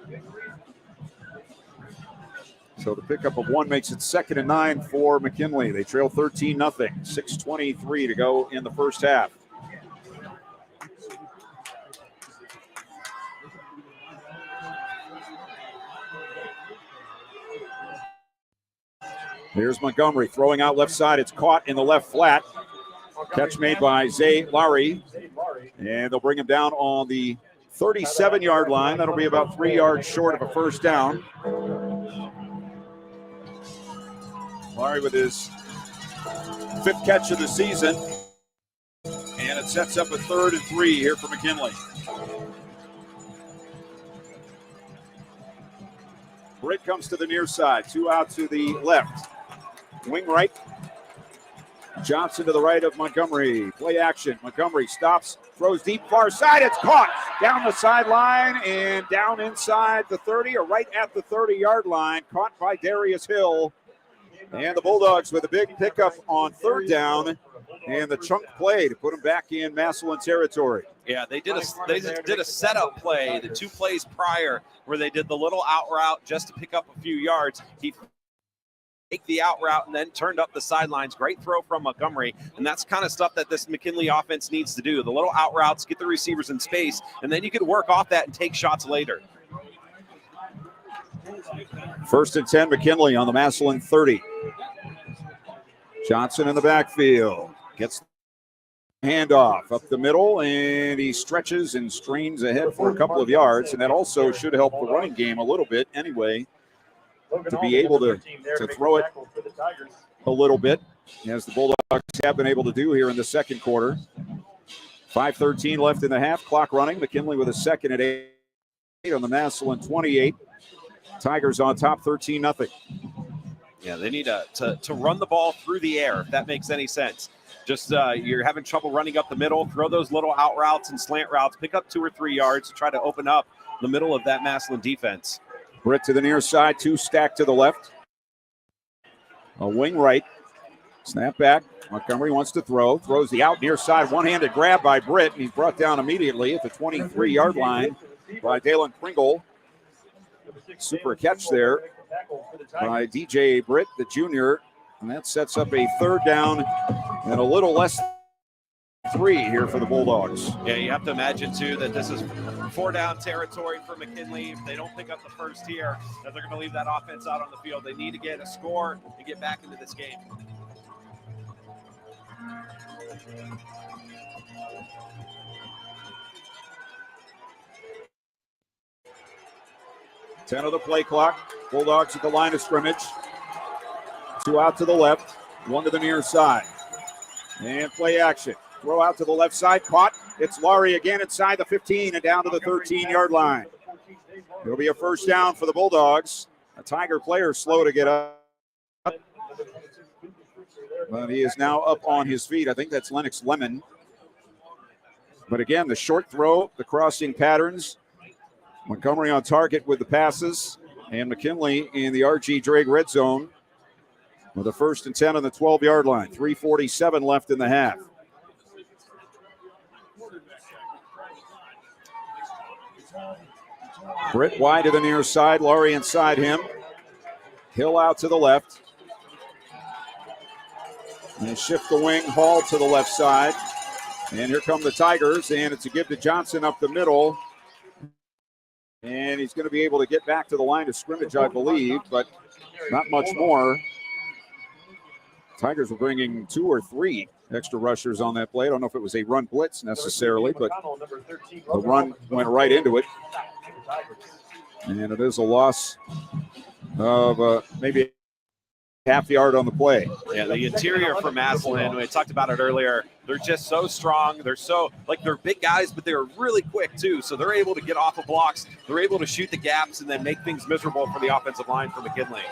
So the pickup of 1 makes it 2nd and 9 for McKinley. They trail 13-0. 6:23 to go in the first half. Here's Montgomery throwing out left side. It's caught in the left flat. Catch made by Zay Lowry. And they'll bring him down on the 37-yard line. That'll be about 3 yards short of a first down. Lowry with his 5th catch of the season. And it sets up a 3rd and 3 here for McKinley. Britt comes to the near side. 2 out to the left. Wing right. Johnson to the right of Montgomery. Play action. Montgomery stops, throws deep far side. It's caught down the sideline and down inside the 30 or right at the 30-yard line. Caught by Darius Hill. And the Bulldogs with a big pickup on 3rd down and the chunk play to put them back in Massillon territory. Yeah, they did a setup play, the 2 plays prior, where they did the little out route just to pick up a few yards. He take the out route and then turned up the sidelines. Great throw from Montgomery, and that's kind of stuff that this McKinley offense needs to do. The little out routes, get the receivers in space, and then you can work off that and take shots later. 1st and 10, McKinley on the Massillon 30. Johnson in the backfield. Gets the handoff up the middle, and he stretches and strains ahead for a couple of yards, and that also should help the running game a little bit anyway, to be able to throw it a little bit, as the Bulldogs have been able to do here in the second quarter. 5:13 left in the half, clock running. McKinley with a 2nd and 8 on the Massillon 28. Tigers on top 13-0. Yeah, they need to run the ball through the air, if that makes any sense. Just you're having trouble running up the middle, throw those little out routes and slant routes, pick up 2 or 3 yards to try to open up the middle of that Massillon defense. Britt to the near side, 2 stacked to the left. A wing right. Snap back. Montgomery wants to throw. Throws the out near side. One-handed grab by Britt, and he's brought down immediately at the 23-yard line by Dalen Pringle. Super catch there by DJ Britt, the junior. And that sets up a 3rd down and a little less 3 here for the Bulldogs. Yeah, you have to imagine, too, that this is 4-down territory for McKinley. If they don't pick up the first here, that they're going to leave that offense out on the field. They need to get a score and get back into this game. Ten of the play clock. Bulldogs at the line of scrimmage. 2 out to the left, 1 to the near side. And play action. Throw out to the left side, caught. It's Laurie again inside the 15 and down to the 13-yard line. It'll be a first down for the Bulldogs. A Tiger player slow to get up. But he is now up on his feet. I think that's Lennox Lemon. But again, the short throw, the crossing patterns. Montgomery on target with the passes. And McKinley in the RG Drake red zone with a 1st and 10 on the 12-yard line. 3:47 left in the half. Britt wide to the near side. Laurie inside him. Hill out to the left. And they shift the wing. Hall to the left side. And here come the Tigers. And it's a give to Johnson up the middle. And he's going to be able to get back to the line of scrimmage, I believe, but not much more. Tigers were bringing 2 or 3 extra rushers on that play. I don't know if it was a run blitz necessarily, but the run went right into it. And it is a loss of maybe half yard on the play. Yeah, the interior for Massillon, we talked about it earlier, they're just so strong. They're so, they're big guys, but they're really quick too. So they're able to get off of blocks. They're able to shoot the gaps and then make things miserable for the offensive line for McKinley.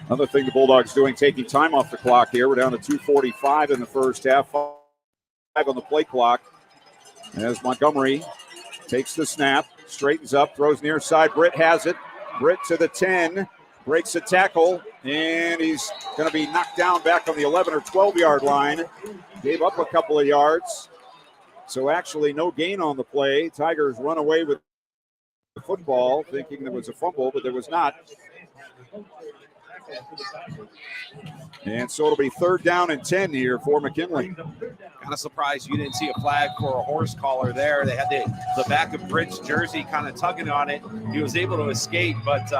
Another thing the Bulldogs doing, taking time off the clock here. We're down to 2:45 in the first half. 5 on the play clock. As Montgomery takes the snap, straightens up, throws near side. Britt has it. Britt to the 10, breaks a tackle, And he's going to be knocked down back on the 11 or 12-yard line. Gave up a couple of yards. So actually no gain on the play. Tigers run away with the football, thinking there was a fumble, but there was not. And so it'll be 3rd down and 10 here for McKinley. Kind of surprised you didn't see a flag for a horse collar there. They had the back of Britt's jersey kind of tugging on it. He was able to escape, but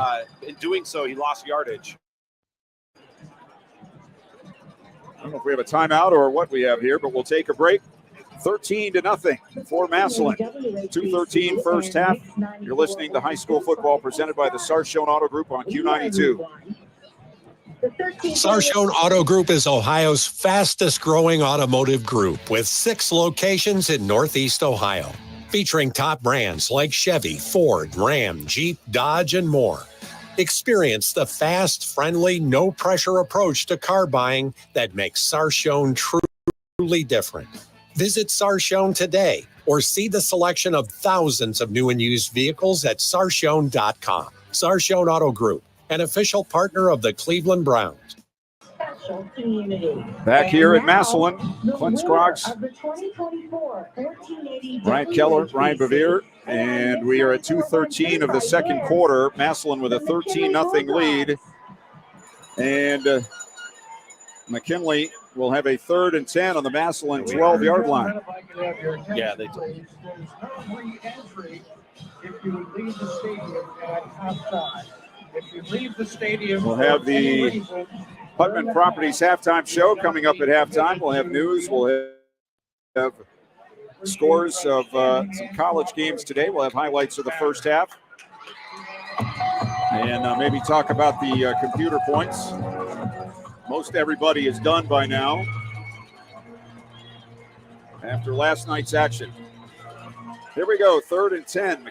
in doing so, he lost yardage. I don't know if we have a timeout or what we have here, but we'll take a break. 13-0 for Massillon. 2:13 first half. You're listening to High School Football presented by the Sarshone Auto Group on Q92. Sarshone Auto Group is Ohio's fastest growing automotive group with 6 locations in Northeast Ohio, featuring top brands like Chevy, Ford, Ram, Jeep, Dodge, and more. Experience the fast, friendly, no-pressure approach to car buying that makes Sarshone truly different. Visit Sarshone today or see the selection of thousands of new and used vehicles at sarshone.com. Sarshone Auto Group, an official partner of the Cleveland Browns. Back here at Massillon, Clint Scroggs, Ryan Keller, Ryan Bevere, and we are at 2:13 of the second quarter. Massillon with a 13-0 lead. And McKinley will have a 3rd and 10 on the Massillon 12-yard line. Yeah, they do. We'll have the Putman Properties halftime show coming up at halftime. We'll have news. We'll have scores of some college games today. We'll have highlights of the first half. And maybe talk about the computer points. Most everybody is done by now after last night's action. Here we go, 3rd and 10.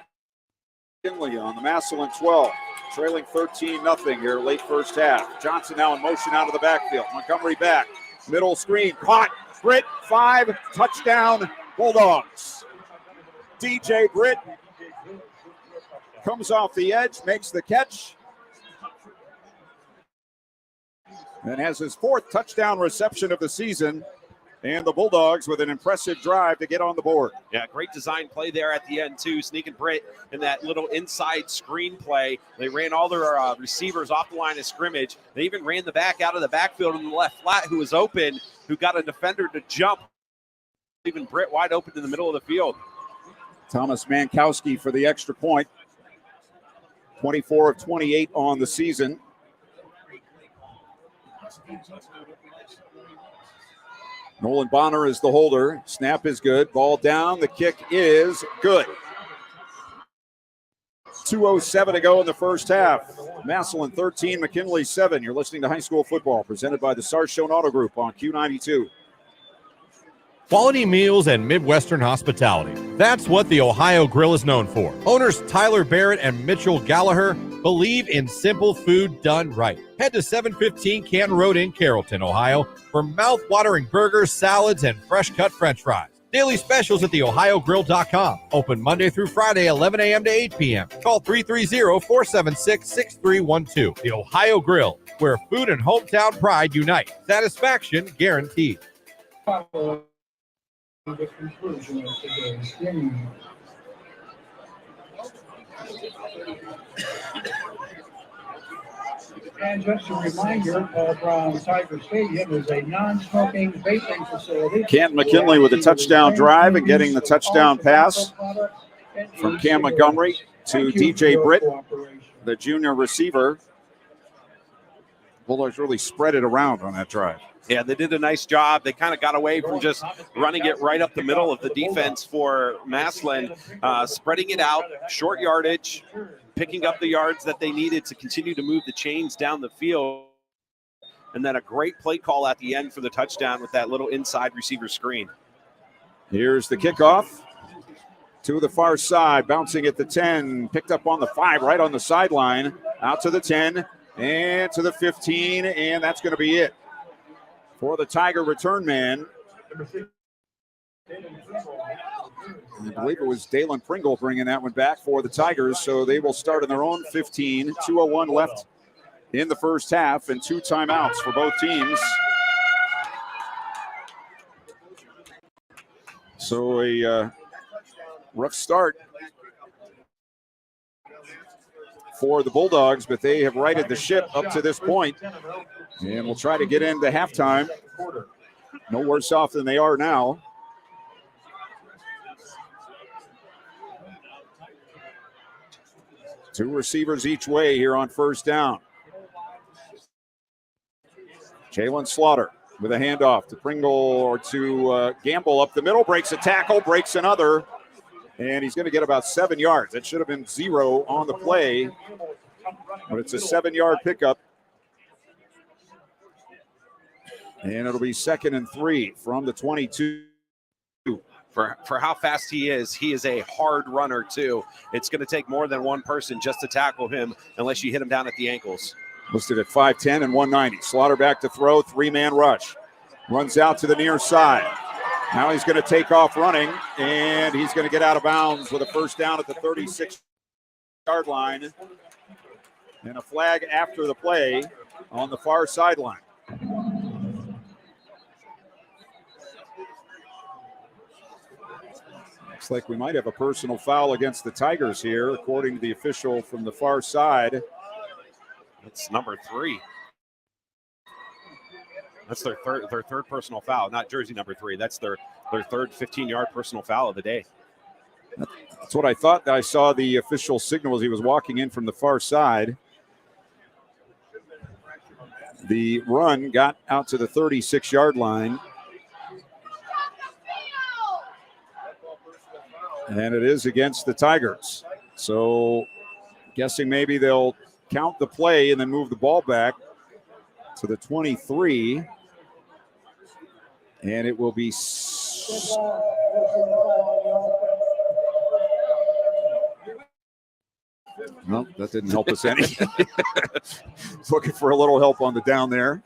McKinley on the Massillon 12, trailing 13-0 here, late first half. Johnson now in motion out of the backfield. Montgomery back, middle screen, caught. Britt, 5, touchdown, Bulldogs. DJ Britt comes off the edge, makes the catch, and has his 4th touchdown reception of the season. And the Bulldogs with an impressive drive to get on the board. Yeah, great design play there at the end, too. Sneaking Britt in that little inside screen play. They ran all their receivers off the line of scrimmage. They even ran the back out of the backfield in the left flat who was open, who got a defender to jump, leaving Britt wide open in the middle of the field. Thomas Mankowski for the extra point. 24 of 28 on the season. Nolan Bonner is the holder. Snap is good. Ball down. The kick is good. 2:07 to go in the first half. Massillon 13, McKinley 7. You're listening to High School Football presented by the Sarshone Auto Group on Q92. Quality meals and Midwestern hospitality. That's what the Ohio Grill is known for. Owners Tyler Barrett and Mitchell Gallagher believe in simple food done right. Head to 715 Canton Road in Carrollton, Ohio for mouth-watering burgers, salads, and fresh-cut French fries. Daily specials at theohiogrill.com. Open Monday through Friday, 11 a.m. to 8 p.m. Call 330-476-6312. The Ohio Grill, where food and hometown pride unite. Satisfaction guaranteed. The conclusion of today's game. And just a reminder, Paul Brown Tiger Stadium is a non-smoking vaping facility. Canton McKinley with a touchdown drive and getting the touchdown pass from Cam Montgomery to DJ Britt, the junior receiver. Bulldogs really spread it around on that drive. Yeah, they did a nice job. They kind of got away from just running it right up the middle of the defense for Massillon, spreading it out, short yardage, picking up the yards that they needed to continue to move the chains down the field. And then a great play call at the end for the touchdown with that little inside receiver screen. Here's the kickoff to the far side, bouncing at the 10, picked up on the 5, right on the sideline, out to the 10 and to the 15, and that's going to be it for the Tiger return man. I believe it was Dalen Pringle bringing that one back for the Tigers, so they will start in their own 15. 2:01 left in the first half and 2 timeouts for both teams. So a rough start for the Bulldogs, but they have righted the ship up to this point, and we'll try to get into halftime. No worse off than they are now. Two receivers each way here on first down. Jalen Slaughter with a handoff to Pringle or to Gamble up the middle, breaks a tackle, breaks another, and he's going to get about 7 yards. It should have been 0 on the play, but it's a 7-yard pickup. And it'll be 2nd and 3 from the 22. For how fast he is a hard runner too. It's going to take more than one person just to tackle him unless you hit him down at the ankles. Listed at 5'10 and 190. Slaughter back to throw, 3-man rush. Runs out to the near side. Now he's going to take off running, and he's going to get out of bounds with a first down at the 36-yard line. And a flag after the play on the far sideline. Looks like we might have a personal foul against the Tigers here, according to the official from the far side. That's number 3. That's their third personal foul, not jersey number 3. That's their third 15-yard personal foul of the day. That's what I thought. I saw the official signal as he was walking in from the far side. The run got out to the 36-yard line. And it is against the Tigers. So guessing maybe they'll count the play and then move the ball back to the 23. And it will be no, that didn't help us any. Looking for a little help on the down there.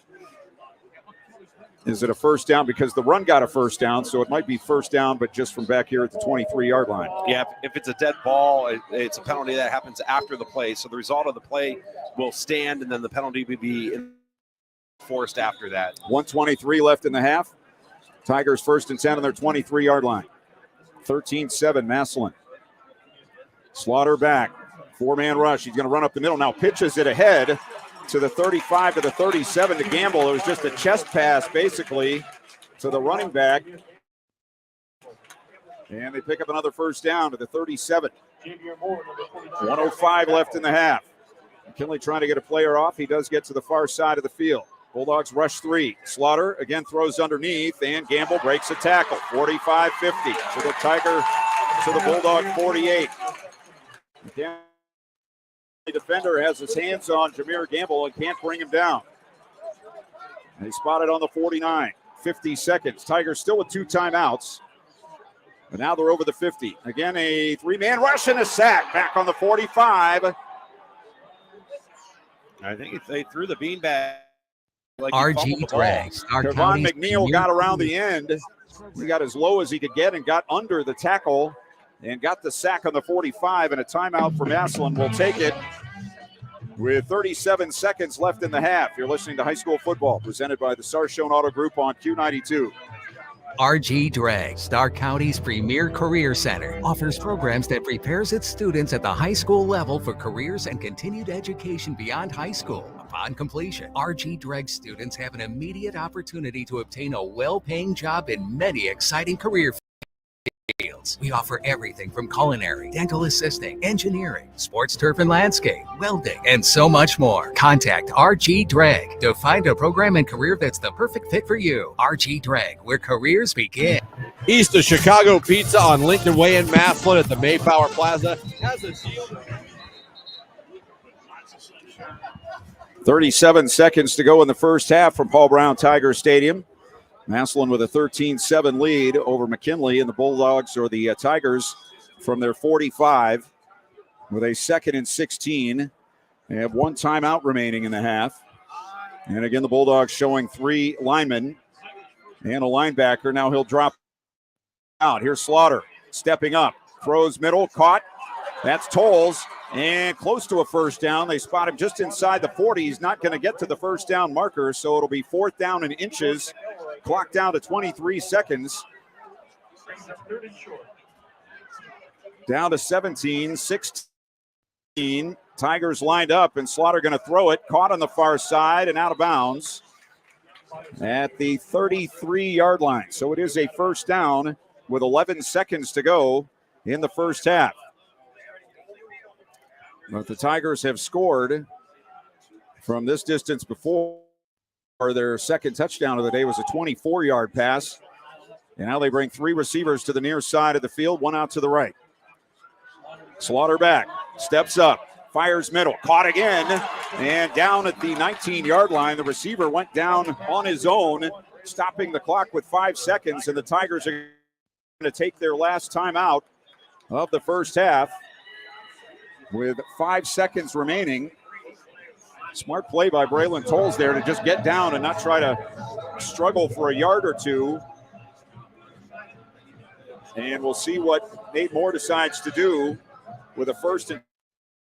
Is it a first down? Because the run got a first down, so it might be first down, but just from back here at the 23-yard line. Yeah, if it's a dead ball, it's a penalty that happens after the play. So the result of the play will stand, and then the penalty will be enforced after that. 1:23 left in the half. Tigers 1st and 10 on their 23-yard line. 13-7 Massillon. Slaughter back. 4-man rush. He's going to run up the middle. Now pitches it ahead to the 35 to the 37 to Gamble. It was just a chest pass, basically, to the running back. And they pick up another first down to the 37. 1:05 left in the half. McKinley trying to get a player off. He does get to the far side of the field. Bulldogs rush 3. Slaughter again throws underneath, and Gamble breaks a tackle. 45-50 to the Bulldog 48. The defender has his hands on Jameer Gamble and can't bring him down. And he's spotted on the 49. 50 seconds. Tigers still with 2 timeouts. But now they're over the 50. Again, a 3-man rush and a sack back on the 45. I think they threw the beanbag. Like RG Drags. Kevon McNeil got around the end. He got as low as he could get and got under the tackle and got the sack on the 45, and a timeout for Massillon will take it with 37 seconds left in the half. You're listening to High School Football, presented by the Sarshone Auto Group on Q92. RG Drag, Stark County's premier career center, offers programs that prepares its students at the high school level for careers and continued education beyond high school. Upon completion, RG Drag students have an immediate opportunity to obtain a well-paying job in many exciting career fields. We offer everything from culinary, dental assisting, engineering, sports turf and landscape, welding, and so much more. Contact RG Drag to find a program and career that's the perfect fit for you. RG Drag, where careers begin. East of Chicago Pizza on Lincoln Way in Massillon at the Mayflower Plaza has a deal. 37 seconds to go in the first half from Paul Brown Tiger Stadium. Massillon with a 13-7 lead over McKinley, and the Bulldogs, or the Tigers, from their 45 with a 2nd and 16. They have 1 timeout remaining in the half. And again, the Bulldogs showing 3 linemen and a linebacker. Now he'll drop out. Here's Slaughter stepping up. Throws middle, caught, That's Tolles, and close to a first down. They spot him just inside the 40. He's not going to get to the first down marker, so it'll be 4th down in inches. Clock down to 23 seconds. Down to 17, 16. Tigers lined up, and Slaughter going to throw it. Caught on the far side and out of bounds at the 33-yard line. So it is a first down with 11 seconds to go in the first half. But the Tigers have scored from this distance before. Their second touchdown of the day was a 24-yard pass. And now they bring 3 receivers to the near side of the field, 1 out to the right. Slaughter back, steps up, fires middle, caught again, and down at the 19-yard line. The receiver went down on his own, stopping the clock with 5 seconds, and the Tigers are going to take their last timeout of the first half. With 5 seconds remaining. Smart play by Braylon Tolles there to just get down and not try to struggle for a yard or two. And we'll see what Nate Moore decides to do with a 1st and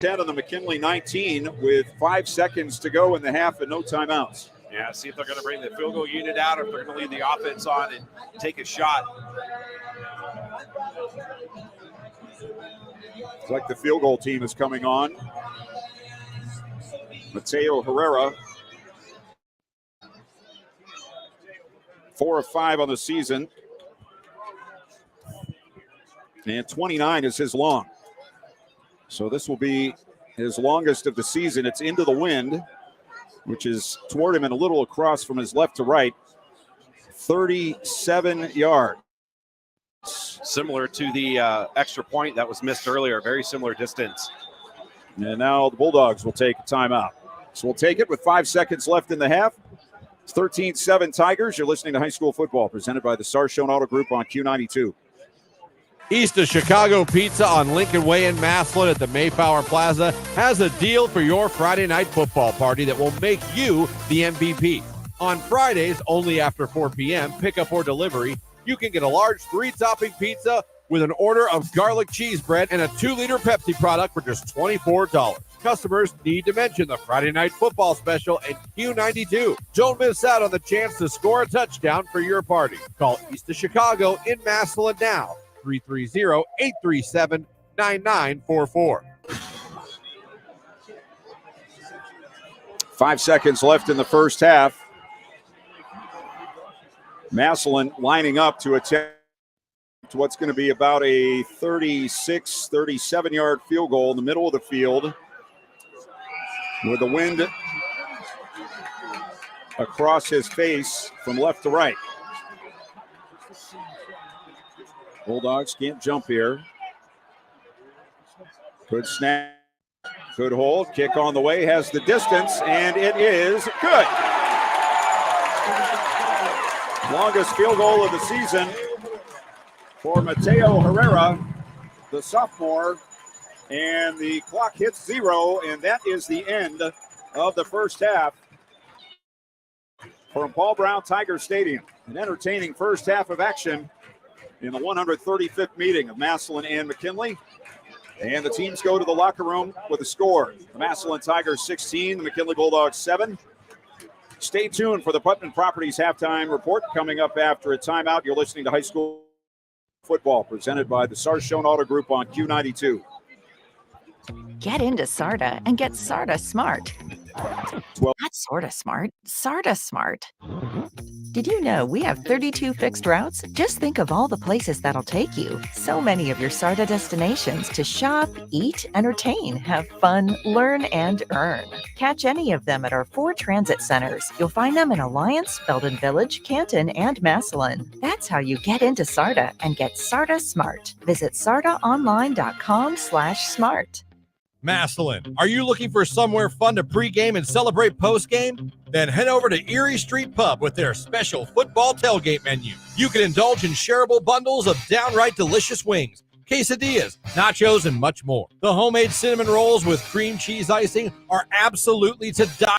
10 on the McKinley 19 with 5 seconds to go in the half and no timeouts. Yeah, see if they're going to bring the field goal unit out or if they're going to leave the offense on and take a shot. It's like the field goal team is coming on. Mateo Herrera, 4 of 5 on the season. And 29 is his long. So this will be his longest of the season. It's into the wind, which is toward him and a little across from his left to right. 37 yards. Similar to the extra point that was missed earlier, very similar distance. And now the Bulldogs will take a timeout. So we'll take it with 5 seconds left in the half. It's 13-7 Tigers. You're listening to High School Football, presented by the Sarshone Auto Group on Q92. East of Chicago Pizza on Lincoln Way in Massillon at the Mayflower Plaza has a deal for your Friday night football party that will make you the MVP. On Fridays, only after 4 p.m., pickup or delivery, you can get a large 3-topping pizza with an order of garlic cheese bread and a 2-liter Pepsi product for just $24. Customers need to mention the Friday Night Football Special and Q92. Don't miss out on the chance to score a touchdown for your party. Call East of Chicago in Massillon now, 330-837-9944. 5 seconds left in the first half. Massillon lining up to attempt what's going to be about a 36, 37-yard field goal in the middle of the field with the wind across his face from left to right. Bulldogs can't jump here. Good snap, good hold, kick on the way, has the distance, and it is good. Longest field goal of the season for Mateo Herrera, the sophomore, and the clock hits 0, and that is the end of the first half from Paul Brown Tiger Stadium. An entertaining first half of action in the 135th meeting of Massillon and McKinley. And the teams go to the locker room with a score. The Massillon Tigers 16, the McKinley Bulldogs 7. Stay tuned for the Putnam Properties halftime report coming up after a timeout. You're listening to High School Football presented by the Sarshone Auto Group on Q92. Get into SARTA and get SARTA Smart. Not sorta smart, SARTA Smart. Did you know we have 32 fixed routes? Just think of all the places that'll take you. So many of your SARTA destinations to shop, eat, entertain, have fun, learn, and earn. Catch any of them at our 4 transit centers. You'll find them in Alliance, Belden Village, Canton, and Massillon. That's how you get into SARTA and get SARTA Smart. Visit sartaonline.com/smart. Massillon, are you looking for somewhere fun to pregame and celebrate postgame? Then head over to Erie Street Pub with their special football tailgate menu. You can indulge in shareable bundles of downright delicious wings, quesadillas, nachos, and much more. The homemade cinnamon rolls with cream cheese icing are absolutely to die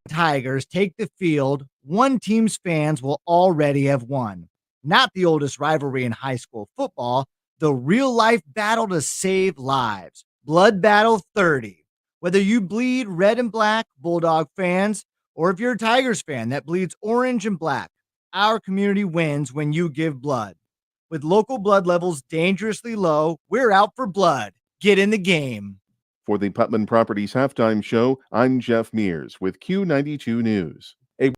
Tigers take the field, one team's fans will already have won. Not the oldest rivalry in high school football, the real-life battle to save lives. Blood Battle 30. Whether you bleed red and black, Bulldog fans, or if you're a Tigers fan that bleeds orange and black, our community wins when you give blood. With local blood levels dangerously low, we're out for blood. Get in the game. For the Putman Properties Halftime Show, I'm Jeff Mears with Q92 News. A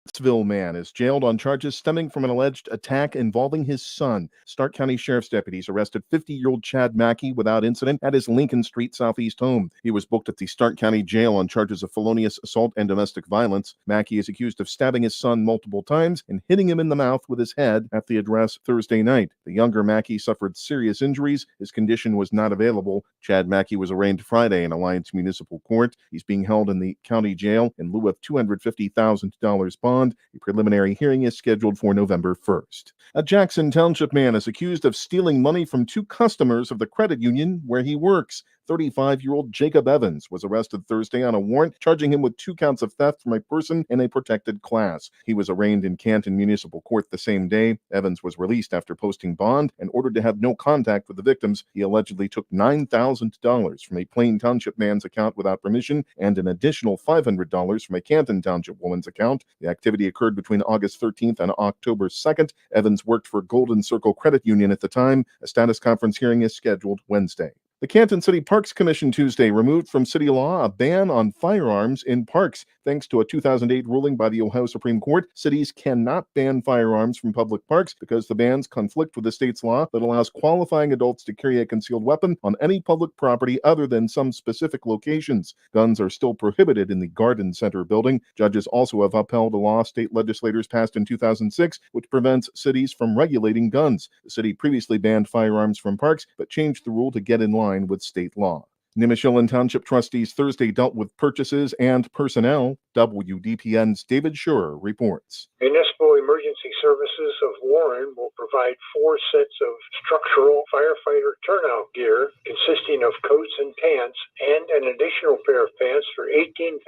Robertsville man is jailed on charges stemming from an alleged attack involving his son. Stark County Sheriff's deputies arrested 50-year-old Chad Mackey without incident at his Lincoln Street Southeast home. He was booked at the Stark County Jail on charges of felonious assault and domestic violence. Mackey is accused of stabbing his son multiple times and hitting him in the mouth with his head at the address Thursday night. The younger Mackey suffered serious injuries. His condition was not available. Chad Mackey was arraigned Friday in Alliance Municipal Court. He's being held in the county jail in lieu of $250,000 bond. A preliminary hearing is scheduled for November 1st. A Jackson Township man is accused of stealing money from two customers of the credit union where he works. 35-year-old Jacob Evans was arrested Thursday on a warrant charging him with 2 counts of theft from a person in a protected class. He was arraigned in Canton Municipal Court the same day. Evans was released after posting bond and ordered to have no contact with the victims. He allegedly took $9,000 from a Plain Township man's account without permission and an additional $500 from a Canton Township woman's account. The activity occurred between August 13th and October 2nd. Evans worked for Golden Circle Credit Union at the time. A status conference hearing is scheduled Wednesday. The Canton City Parks Commission Tuesday removed from city law a ban on firearms in parks. Thanks to a 2008 ruling by the Ohio Supreme Court, cities cannot ban firearms from public parks because the bans conflict with the state's law that allows qualifying adults to carry a concealed weapon on any public property other than some specific locations. Guns are still prohibited in the Garden Center building. Judges also have upheld a law state legislators passed in 2006, which prevents cities from regulating guns. The city previously banned firearms from parks, but changed the rule to get in line with state law. Nimishillen Township trustees Thursday dealt with purchases and personnel. WDPN's David Shear reports. Municipal Emergency Services of Warren will provide 4 sets of structural firefighter turnout gear consisting of coats and pants and an additional pair of pants for $18,710.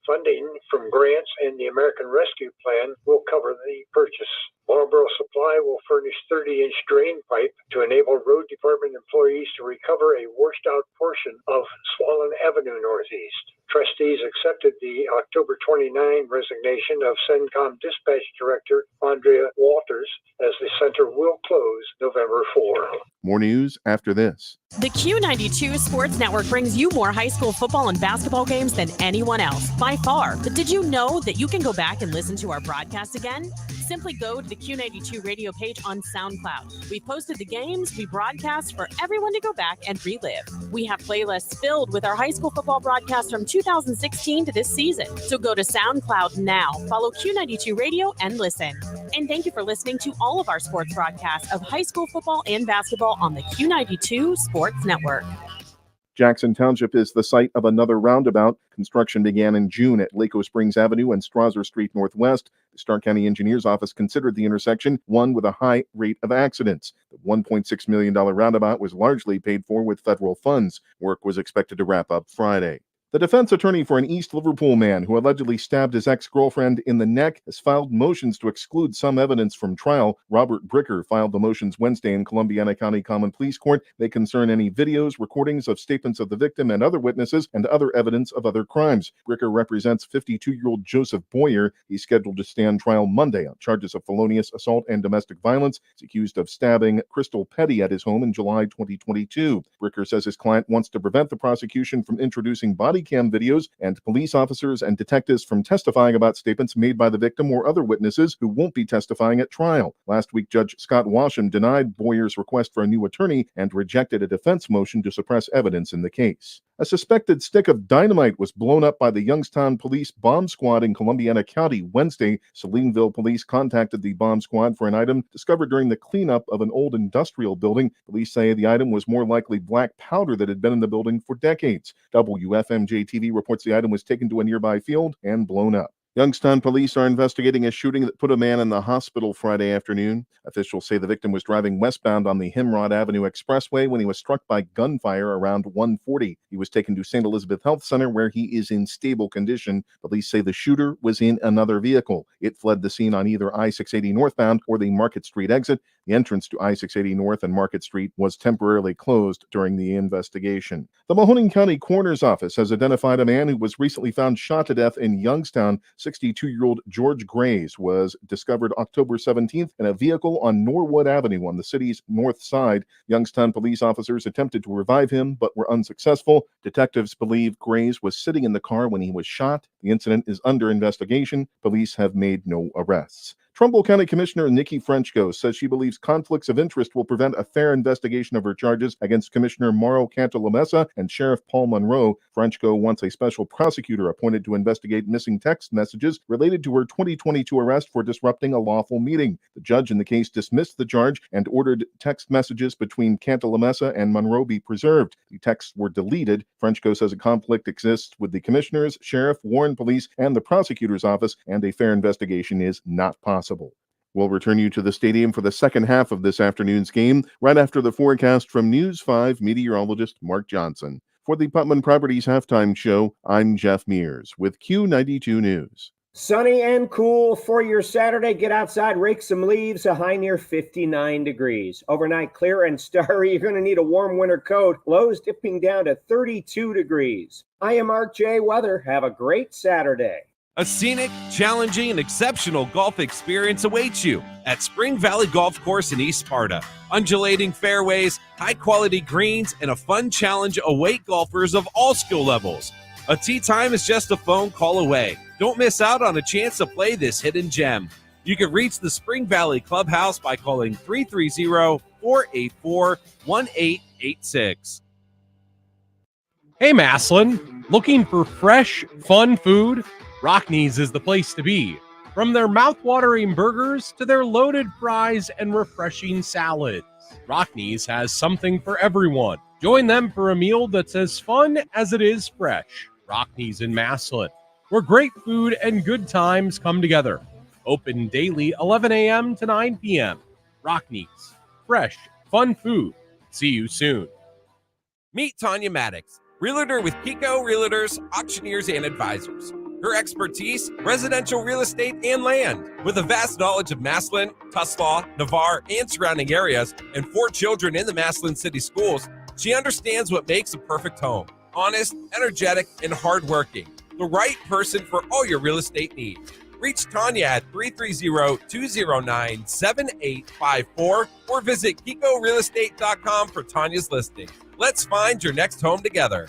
Funding from grants and the American Rescue Plan will cover the purchase. Marlboro Supply will furnish 30-inch drain pipe to enable road department employees to recover a washed-out portion of Swollen Avenue Northeast. Trustees accepted the October 29 resignation of CENTCOM Dispatch Director Andrea Walters, as the center will close November 4. More news after this. The Q92 Sports Network brings you more high school football and basketball games than anyone else, by far. But did you know that you can go back and listen to our broadcast again? Simply go to the Q92 radio page on SoundCloud. We posted the games we broadcast for everyone to go back and relive. We have playlists filled with our high school football broadcasts from 2016 to this season. So go to SoundCloud now, follow Q92 Radio, and listen. And thank you for listening to all of our sports broadcasts of high school football and basketball on the Q92 Sports Network. Jackson Township is the site of another roundabout. Construction began in June at Laco Springs Avenue and Strasser Street Northwest. The Stark County Engineers Office considered the intersection one with a high rate of accidents. The $1.6 million roundabout was largely paid for with federal funds. Work was expected to wrap up Friday. The defense attorney for an East Liverpool man who allegedly stabbed his ex-girlfriend in the neck has filed motions to exclude some evidence from trial. Robert Bricker filed the motions Wednesday in Columbiana County Common Pleas Court. They concern any videos, recordings of statements of the victim and other witnesses, and other evidence of other crimes. Bricker represents 52-year-old Joseph Boyer. He's scheduled to stand trial Monday on charges of felonious assault and domestic violence. He's accused of stabbing Crystal Petty at his home in July 2022. Bricker says his client wants to prevent the prosecution from introducing body cam videos and police officers and detectives from testifying about statements made by the victim or other witnesses who won't be testifying at trial. Last week, Judge Scott Washam denied Boyer's request for a new attorney and rejected a defense motion to suppress evidence in the case. A suspected stick of dynamite was blown up by the Youngstown Police Bomb Squad in Columbiana County Wednesday. Salineville Police contacted the bomb squad for an item discovered during the cleanup of an old industrial building. Police say the item was more likely black powder that had been in the building for decades. WFMJ TV reports the item was taken to a nearby field and blown up. Youngstown police are investigating a shooting that put a man in the hospital Friday afternoon. Officials say the victim was driving westbound on the Himrod Avenue Expressway when he was struck by gunfire around 1:40. He was taken to St. Elizabeth Health Center where he is in stable condition. Police say the shooter was in another vehicle. It fled the scene on either I-680 northbound or the Market Street exit. The entrance to I-680 North and Market Street was temporarily closed during the investigation. The Mahoning County Coroner's Office has identified a man who was recently found shot to death in Youngstown. 62-year-old George Grays was discovered October 17th in a vehicle on Norwood Avenue on the city's north side. Youngstown police officers attempted to revive him but were unsuccessful. Detectives believe Grays was sitting in the car when he was shot. The incident is under investigation. Police have made no arrests. Trumbull County Commissioner Nikki Frenchko says she believes conflicts of interest will prevent a fair investigation of her charges against Commissioner Mauro Cantalamessa and Sheriff Paul Monroe. Frenchko wants a special prosecutor appointed to investigate missing text messages related to her 2022 arrest for disrupting a lawful meeting. The judge in the case dismissed the charge and ordered text messages between Cantalamessa and Monroe be preserved. The texts were deleted. Frenchko says a conflict exists with the commissioners, sheriff, Warren Police, and the prosecutor's office, and a fair investigation is not possible. We'll return you to the stadium for the second half of this afternoon's game, right after the forecast from News 5 meteorologist Mark Johnson. For the Putman Properties Halftime Show, I'm Jeff Mears with Q92 News. Sunny and cool for your Saturday. Get outside, rake some leaves, a high near 59 degrees. Overnight, clear and starry. You're going to need a warm winter coat. Lows dipping down to 32 degrees. I am Mark J. Weather. Have a great Saturday. A scenic, challenging, and exceptional golf experience awaits you at Spring Valley Golf Course in East Sparta. Undulating fairways, high-quality greens, and a fun challenge await golfers of all skill levels. A tee time is just a phone call away. Don't miss out on a chance to play this hidden gem. You can reach the Spring Valley Clubhouse by calling 330-484-1886. Hey, Massillon, looking for fresh, fun food? Rockneys is the place to be. From their mouth-watering burgers to their loaded fries and refreshing salads, Rockneys has something for everyone. Join them for a meal that's as fun as it is fresh. Rockneys in Massillon, where great food and good times come together. Open daily 11 a.m. to 9 p.m. Rockneys, fresh, fun food. See you soon. Meet Tanya Maddox, realtor with Pico Realtors, Auctioneers, and Advisors. Her expertise, residential real estate and land. With a vast knowledge of Massillon, Tuslaw, Navarre, and surrounding areas, and 4 children in the Massillon City Schools, she understands what makes a perfect home. Honest, energetic, and hardworking. The right person for all your real estate needs. Reach Tanya at 330-209-7854 or visit KikoRealEstate.com for Tanya's listing. Let's find your next home together.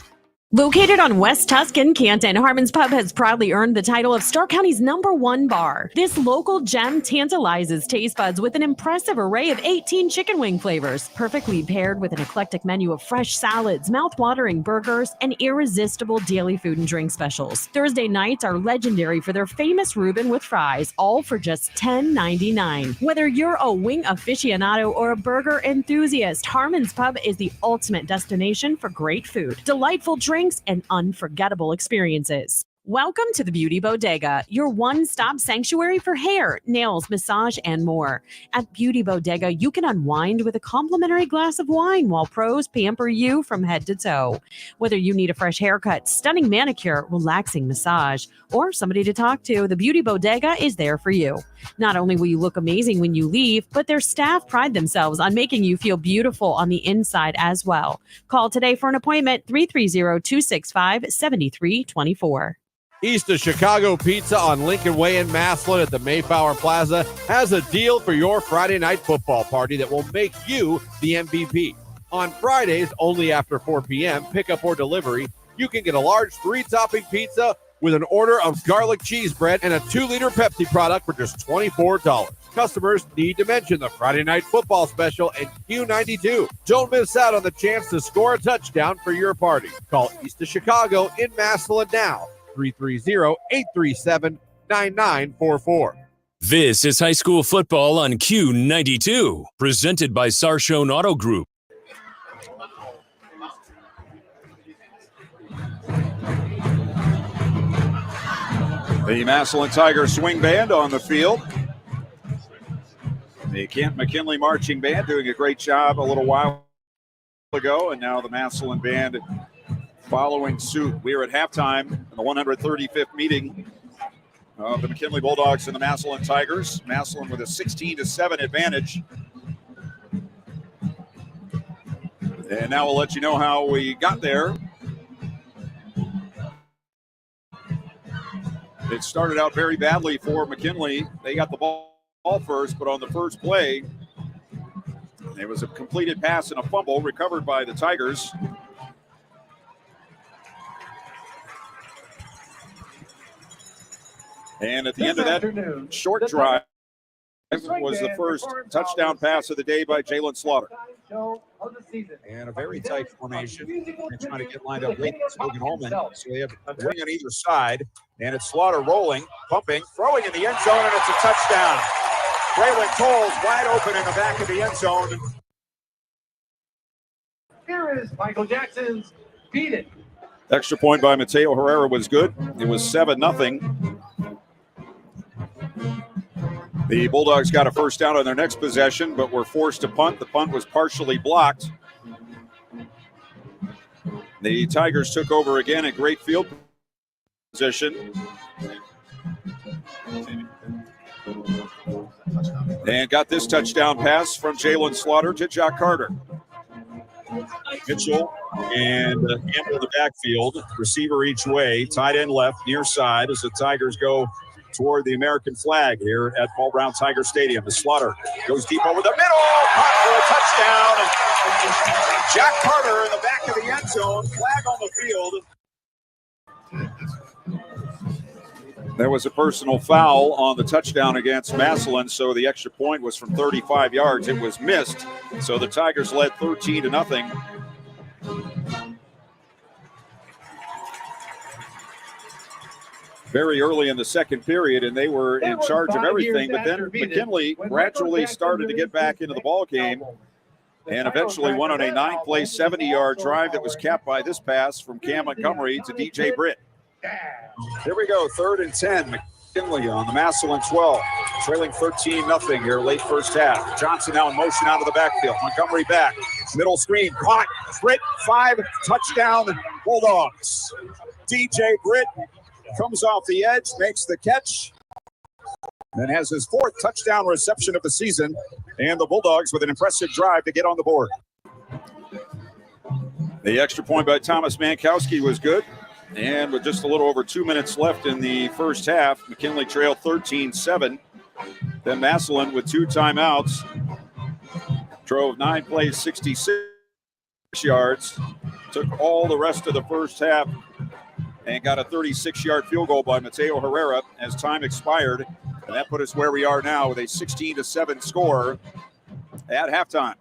Located on West Tuscan, Canton, Harmon's Pub has proudly earned the title of Stark County's #1 bar. This local gem tantalizes taste buds with an impressive array of 18 chicken wing flavors, perfectly paired with an eclectic menu of fresh salads, mouth-watering burgers, and irresistible daily food and drink specials. Thursday nights are legendary for their famous Reuben with fries, all for just $10.99. Whether you're a wing aficionado or a burger enthusiast, Harmon's Pub is the ultimate destination for great food, delightful drinks, and unforgettable experiences. Welcome to the Beauty Bodega, your one-stop sanctuary for hair, nails, massage, and more. At Beauty Bodega, you can unwind with a complimentary glass of wine while pros pamper you from head to toe. Whether you need a fresh haircut, stunning manicure, relaxing massage, or somebody to talk to, the Beauty Bodega is there for you. Not only will you look amazing when you leave, but their staff pride themselves on making you feel beautiful on the inside as well. Call today for an appointment, 330-265-7324. East of Chicago Pizza on Lincoln Way in Massillon at the Mayflower Plaza has a deal for your Friday night football party that will make you the MVP. On Fridays, only after 4 p.m., pickup or delivery, you can get a large 3-topping pizza with an order of garlic cheese bread and a 2-liter Pepsi product for just $24. Customers need to mention the Friday Night Football Special and Q92. Don't miss out on the chance to score a touchdown for your party. Call East of Chicago in Massillon now. 330-837-9944. This is high school football on Q92, presented by Sarshone Auto Group. The Massillon Tigers swing band on the field. The Camp McKinley marching band doing a great job a little while ago, and now the Massillon band following suit. We are at halftime in the 135th meeting of the McKinley Bulldogs and the Massillon Tigers. Massillon with a 16-7 advantage. And now we'll let you know how we got there. It started out very badly for McKinley. They got the ball first, but on the first play, it was a completed pass and a fumble recovered by the Tigers. And at the end of that short drive was the first touchdown pass of the day by Jalen Slaughter. And a very tight formation. They're trying to get lined up late. Logan Holman. So they have a wing on either side. And it's Slaughter rolling, pumping, throwing in the end zone, and it's a touchdown. Braylon Tolles wide open in the back of the end zone. Here is Michael Jackson's Beat It. Extra point by Mateo Herrera was good. It was 7-0. The Bulldogs got a first down on their next possession, but were forced to punt. The punt was partially blocked. The Tigers took over again at great field position. And got this touchdown pass from Jalen Slaughter to Jock Carter. Mitchell and Campbell in the backfield. Receiver each way. Tight end left, near side as the Tigers go toward the American flag here at Paul Brown Tiger Stadium. The Slaughter goes deep over the middle. Caught for a touchdown. Jack Carter in the back of the end zone. Flag on the field. There was a personal foul on the touchdown against Massillon, so the extra point was from 35 yards. It was missed, so the Tigers led 13-0. Very early in the second period, and they were in charge of everything. But then McKinley gradually started to get back into the ball game and eventually won on a 9-play, 70-yard drive that was capped by this pass from Cam Montgomery to DJ Britt. Here we go, 3rd and 10. McKinley on the Massillon 12, trailing 13-0 here late first half. Johnson now in motion out of the backfield. Montgomery back, middle screen, caught. Britt 5, touchdown Bulldogs. DJ Britt comes off the edge, makes the catch, and has his 4th touchdown reception of the season. And the Bulldogs with an impressive drive to get on the board. The extra point by Thomas Mankowski was good. And with just a little over 2 minutes left in the first half, McKinley trailed 13-7. Then Massillon with 2 timeouts drove 9 plays, 66 yards, took all the rest of the first half and got a 36-yard field goal by Mateo Herrera as time expired. And that put us where we are now with a 16-7 score at halftime.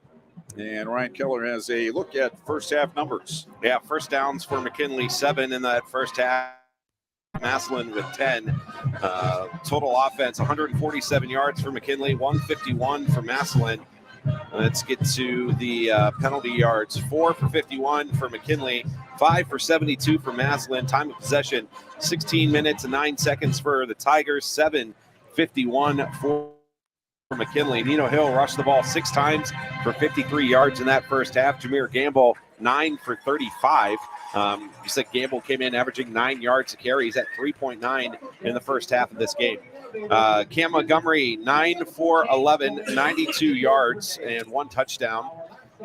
And Ryan Keller has a look at first half numbers. Yeah, first downs for McKinley, 7 in that first half. Massillon with 10. Total offense, 147 yards for McKinley, 151 for Massillon. Let's get to the penalty yards. 4 for 51 for McKinley, 5 for 72 for Massillon. Time of possession, 16 minutes and 9 seconds for the Tigers, 7:51 for McKinley. Nino Hill rushed the ball 6 times for 53 yards in that first half. Jameer Gamble, 9 for 35. You said Gamble came in averaging 9 yards a carry. He's at 3.9 in the first half of this game. Cam Montgomery, 9 for 11, 92 yards and 1 touchdown.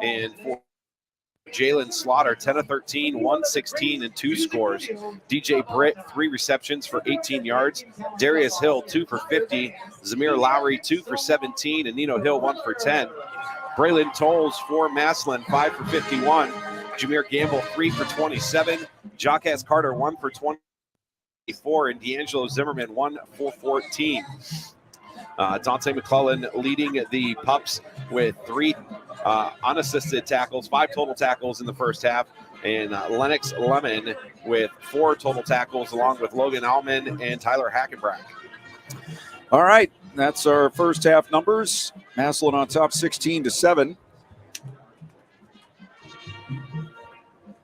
And for Jalen Slaughter, 10 of 13, 116 and 2 scores. DJ Britt, 3 receptions for 18 yards. Darius Hill, 2 for 50. Zamir Lowry, 2 for 17. And Nino Hill, 1 for 10. Braylon Tolles for Massillon, 5 for 51. Jameer Gamble, 3 for 27. Jacques Carter, 1 for 24. And D'Angelo Zimmerman, 1 for 14. Dante McClellan leading the Pups with 3 unassisted tackles, 5 total tackles in the first half. And Lennox Lemon with 4 total tackles, along with Logan Allman and Tyler Hackenbrack. All right, that's our first half numbers. Massillon on top 16-7.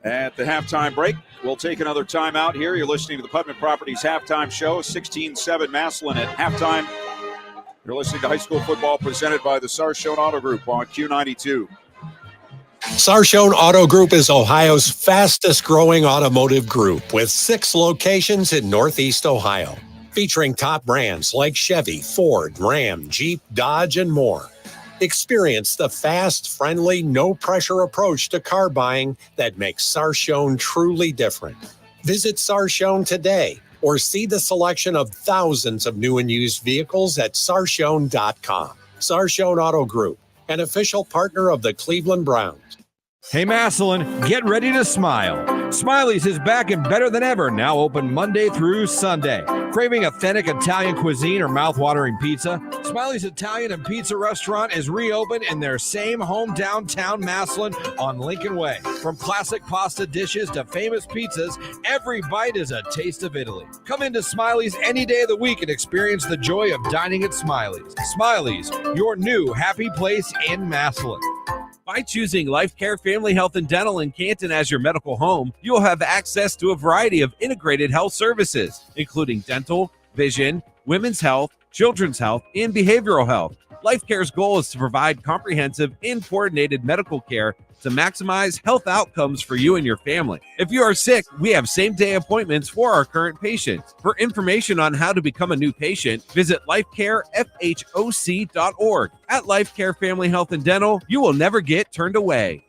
at the halftime break. We'll take another timeout here. You're listening to the Putnam Properties Halftime Show, 16-7 Massillon at halftime. You're listening to high school football presented by the Sarshone Auto Group on Q92. Sarshone Auto Group is Ohio's fastest growing automotive group with 6 locations in Northeast Ohio, featuring top brands like Chevy, Ford, Ram, Jeep, Dodge, and more. Experience the fast, friendly, no-pressure approach to car buying that makes Sarshone truly different. Visit Sarshone today or see the selection of thousands of new and used vehicles at sarshone.com. Sarshone Auto Group, an official partner of the Cleveland Browns. Hey Massillon, get ready to smile. Smiley's is back and better than ever, now open Monday through Sunday. Craving authentic Italian cuisine or mouth-watering pizza? Smiley's Italian and Pizza Restaurant is reopened in their same hometown town, Massillon, on Lincoln Way. From classic pasta dishes to famous pizzas, every bite is a taste of Italy. Come into Smiley's any day of the week and experience the joy of dining at Smiley's. Smiley's, your new happy place in Massillon. By choosing Life Care Family Health and Dental in Canton as your medical home, you'll have access to a variety of integrated health services, including dental, vision, women's health, children's health, and behavioral health. Life Care's goal is to provide comprehensive and coordinated medical care to maximize health outcomes for you and your family. If you are sick, we have same-day appointments for our current patients. For information on how to become a new patient, visit lifecarefhoc.org. At Life Care Family Health and Dental, you will never get turned away.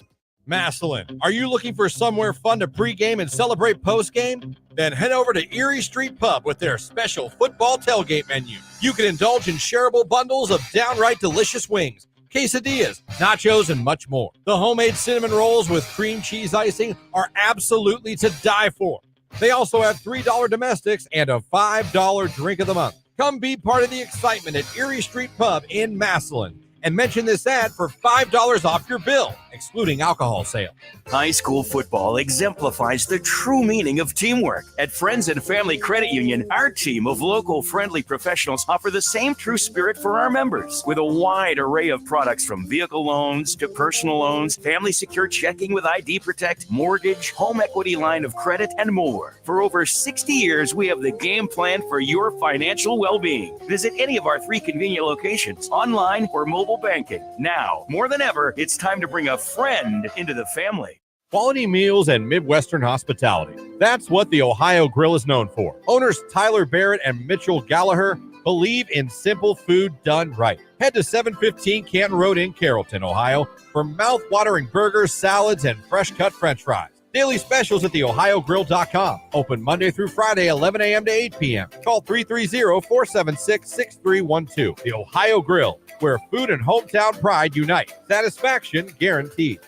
Massillon, are you looking for somewhere fun to pregame and celebrate postgame? Then head over to Erie Street Pub with their special football tailgate menu. You can indulge in shareable bundles of downright delicious wings, quesadillas, nachos, and much more. The homemade cinnamon rolls with cream cheese icing are absolutely to die for. They also have $3 domestics and a $5 drink of the month. Come be part of the excitement at Erie Street Pub in Massillon and mention this ad for $5 off your bill, excluding alcohol sale. High school football exemplifies the true meaning of teamwork. At Friends and Family Credit Union, our team of local friendly professionals offer the same true spirit for our members with a wide array of products from vehicle loans to personal loans, family secure checking with ID Protect, mortgage, home equity line of credit, and more. For over 60 years, we have the game plan for your financial well-being. Visit any of our 3 convenient locations, online or mobile banking. Now, more than ever, it's time to bring a friend into the family. Quality meals and Midwestern hospitality. That's what the Ohio Grill is known for. Owners Tyler Barrett and Mitchell Gallagher believe in simple food done right. Head to 715 Canton Road in Carrollton, Ohio for mouth-watering burgers, salads, and fresh-cut French fries. Daily specials at theohiogrill.com. Open Monday through Friday, 11 a.m. to 8 p.m. Call 330-476-6312. The Ohio Grill, where food and hometown pride unite. Satisfaction guaranteed.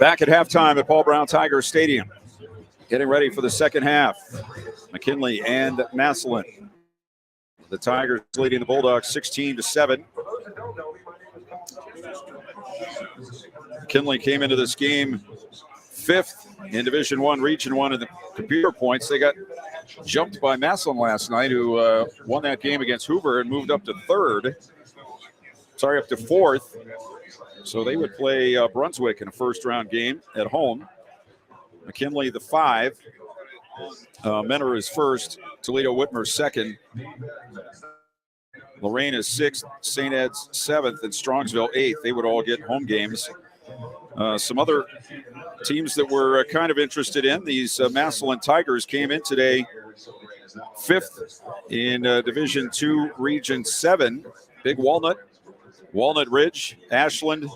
Back at halftime at Paul Brown Tiger Stadium. Getting ready for the second half. McKinley and Massillon. The Tigers leading the Bulldogs 16-7. McKinley came into this game 5th in Division I, Region 1 in the computer points. They got jumped by Massillon last night, who won that game against Hoover and moved up to 4th. So they would play Brunswick in a first-round game at home. McKinley, the 5. Mentor is 1st. Toledo Whitmer 2nd. Lorraine is 6th. St. Ed's 7th. And Strongsville 8th. They would all get home games. Some other teams that we're kind of interested in, these Massillon Tigers came in today 5th in Division II, Region 7. Big Walnut Ridge, Ashland,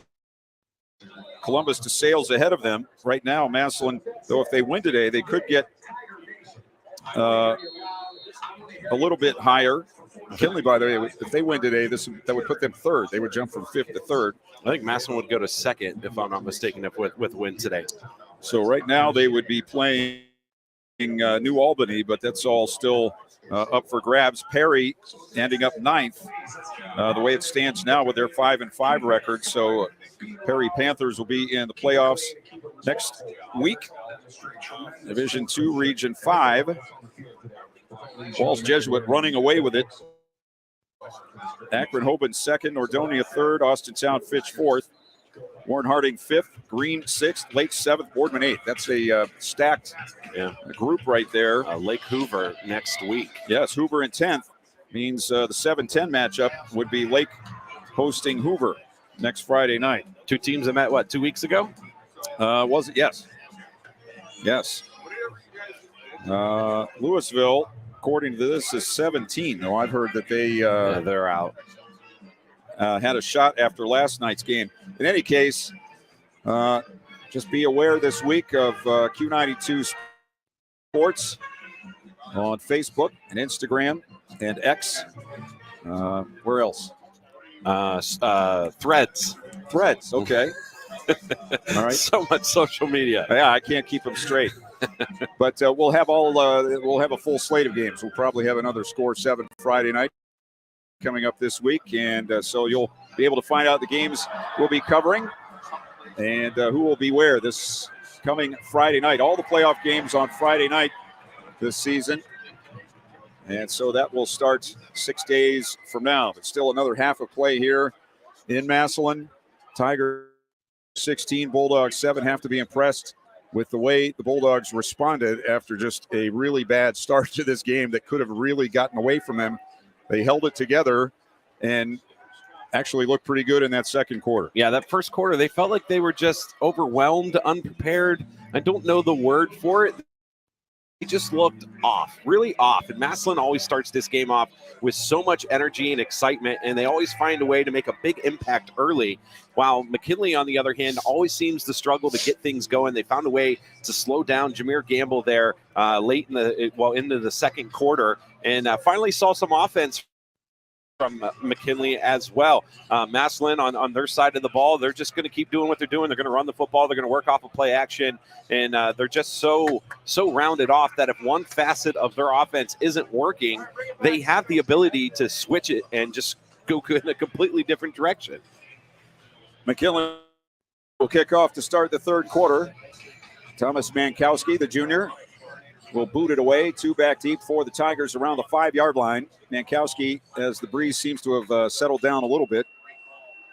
Columbus DeSales ahead of them. Right now, Massillon, though, if they win today, they could get a little bit higher. McKinley, by the way, if they win today, that would put them 3rd. They would jump from 5th to 3rd. I think Massillon would go to 2nd, if I'm not mistaken, with win today. So right now they would be playing New Albany, but that's all still up for grabs. Perry ending up 9th, the way it stands now with their 5-5 record. So Perry Panthers will be in the playoffs next week. Division II, Region 5. Falls Jesuit running away with it. Akron Hoban 2nd, Nordonia 3rd, Austin Town Fitch 4th. Warren Harding 5th, Green 6th, Lake 7th, Boardman 8th. That's a stacked group right there. Lake Hoover next week. Yes, Hoover in 10th means the 7-10 matchup would be Lake hosting Hoover next Friday night. Two teams that met, 2 weeks ago? Was it? Yes. Yes. Louisville, according to this, is 17. Though I've heard that they're out. Had a shot after last night's game. In any case, just be aware this week of Q92 Sports on Facebook and Instagram and X. Where else? Threads. Threads, okay. All right. So much social media. Yeah, I can't keep them straight. But we'll have a full slate of games. We'll probably have another Score 7 Friday night coming up this week, and so you'll be able to find out the games we'll be covering and who will be where this coming Friday night. All the playoff games on Friday night this season, and so that will start 6 days from now. But still another half of play here in Massillon. Tiger 16, Bulldogs 7. Have to be impressed with the way the Bulldogs responded after just a really bad start to this game that could have really gotten away from them. They held it together and actually looked pretty good in that second quarter. Yeah, that first quarter, they felt like they were just overwhelmed, unprepared. I don't know the word for it. They just looked off, really off. And Massillon always starts this game off with so much energy and excitement, and they always find a way to make a big impact early. While McKinley, on the other hand, always seems to struggle to get things going. They found a way to slow down Jameer Gamble there late into the second quarter, and finally saw some offense from McKinley as well. Massillon on their side of the ball, they're just going to keep doing what they're doing. They're going to run the football. They're going to work off of play action, and they're just so rounded off that if one facet of their offense isn't working, they have the ability to switch it and just go in a completely different direction. McKinley will kick off to start the third quarter. Thomas Mankowski, the junior, will boot it away. 2 back deep for the Tigers around the 5-yard line. Mankowski, as the breeze seems to have settled down a little bit.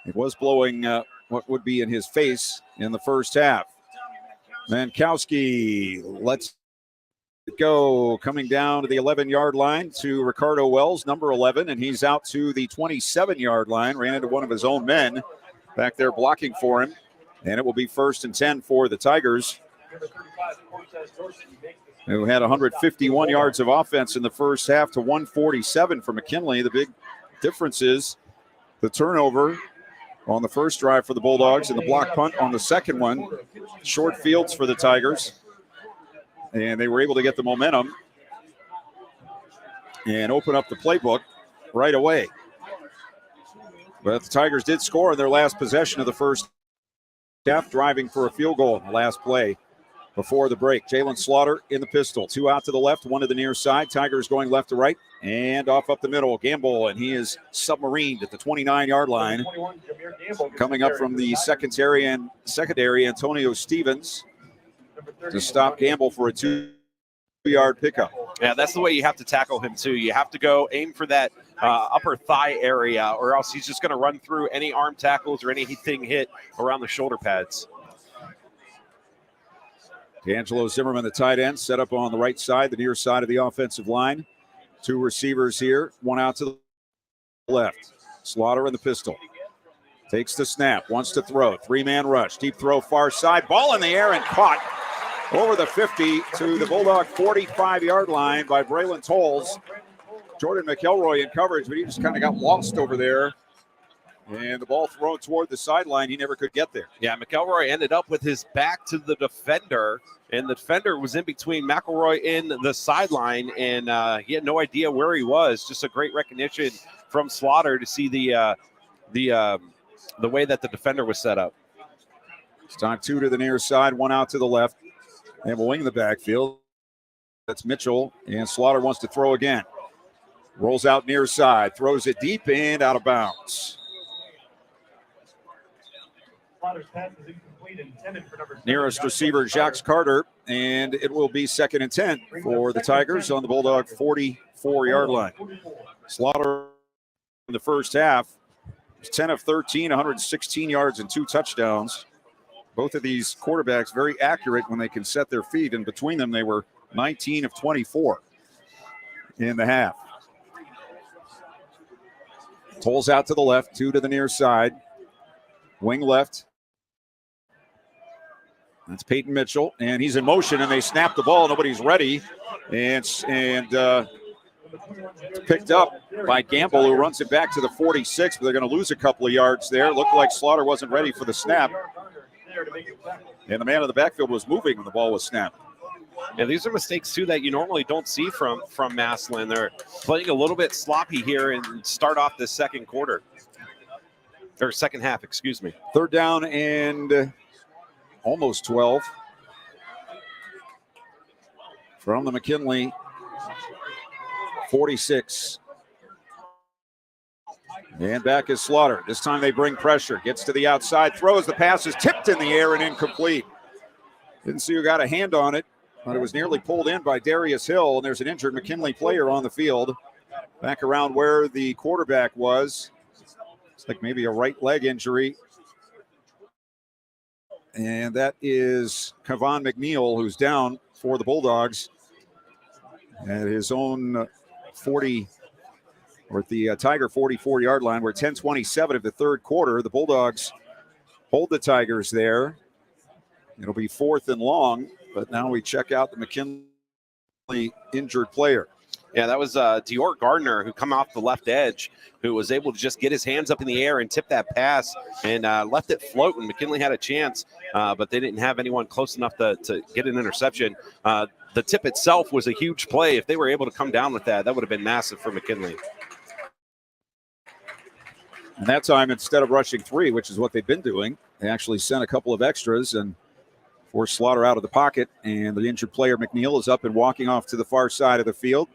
It was blowing what would be in his face in the first half. Mankowski lets it go, coming down to the 11-yard line to Ricardo Wells, number 11, and he's out to the 27-yard line. Ran into one of his own men back there blocking for him, and it will be 1st and 10 for the Tigers, who had 151 yards of offense in the first half to 147 for McKinley. The big difference is the turnover on the first drive for the Bulldogs and the block punt on the second one. Short fields for the Tigers, and they were able to get the momentum and open up the playbook right away. But the Tigers did score in their last possession of the first half, driving for a field goal in the last play before the break. Jalen Slaughter in the pistol. 2 out to the left, 1 to the near side. Tigers going left to right and off up the middle. Gamble, and he is submarined at the 29-yard line. Coming up from the secondary, Antonio Stevens to stop Gamble for a 2-yard pickup. Yeah, that's the way you have to tackle him, too. You have to go aim for that upper thigh area, or else he's just going to run through any arm tackles or anything hit around the shoulder pads. D'Angelo Zimmerman, the tight end, set up on the right side, the near side of the offensive line. 2 receivers here, 1 out to the left. Slaughter in the pistol. Takes the snap, wants to throw. 3-man rush, deep throw, far side. Ball in the air and caught over the 50 to the Bulldog 45-yard line by Braylon Tolles. Jordan McElroy in coverage, but he just kind of got lost over there. And the ball thrown toward the sideline. He never could get there. Yeah, McElroy ended up with his back to the defender, and the defender was in between McElroy and the sideline, and he had no idea where he was. Just a great recognition from Slaughter to see the way that the defender was set up. It's time 2 to the near side, 1 out to the left. They have a wing in the backfield. That's Mitchell, and Slaughter wants to throw again. Rolls out near side, throws it deep and out of bounds. Nearest receiver, Jacques Carter, and it will be 2nd and 10 for the Tigers on the Bulldog 44-yard line. Slaughter in the first half He's 10 of 13, 116 yards and 2 touchdowns. Both of these quarterbacks very accurate when they can set their feet, and between them they were 19 of 24 in the half. Tolls out to the left, 2 to the near side. Wing left. That's Peyton Mitchell, and he's in motion, and they snap the ball. Nobody's ready, and picked up by Gamble, who runs it back to the 46, but they're going to lose a couple of yards there. Looked like Slaughter wasn't ready for the snap, and the man in the backfield was moving when the ball was snapped. Yeah, these are mistakes, too, that you normally don't see from Massillon. They're playing a little bit sloppy here and start off this second half, excuse me. Third down and almost 12 from the McKinley 46. And back is Slaughter. This time they bring pressure. Gets to the outside, throws. The pass is tipped in the air and incomplete. Didn't see who got a hand on it, but it was nearly pulled in by Darius Hill, and there's an injured McKinley player on the field. Back around where the quarterback was. It's like maybe a right leg injury. And that is Kevon McNeil, who's down for the Bulldogs at his own 40, or at the Tiger 44-yard line. We're 10:27 of the third quarter. The Bulldogs hold the Tigers there. It'll be 4th and long, but now we check out the McKinley injured player. Yeah, that was Dior Gardner, who come off the left edge, who was able to just get his hands up in the air and tip that pass and left it floating. McKinley had a chance, but they didn't have anyone close enough to get an interception. The tip itself was a huge play. If they were able to come down with that, that would have been massive for McKinley. And that time, instead of rushing 3, which is what they've been doing, they actually sent a couple of extras and forced Slaughter out of the pocket. And the injured player, McNeil, is up and walking off to the far side of the field.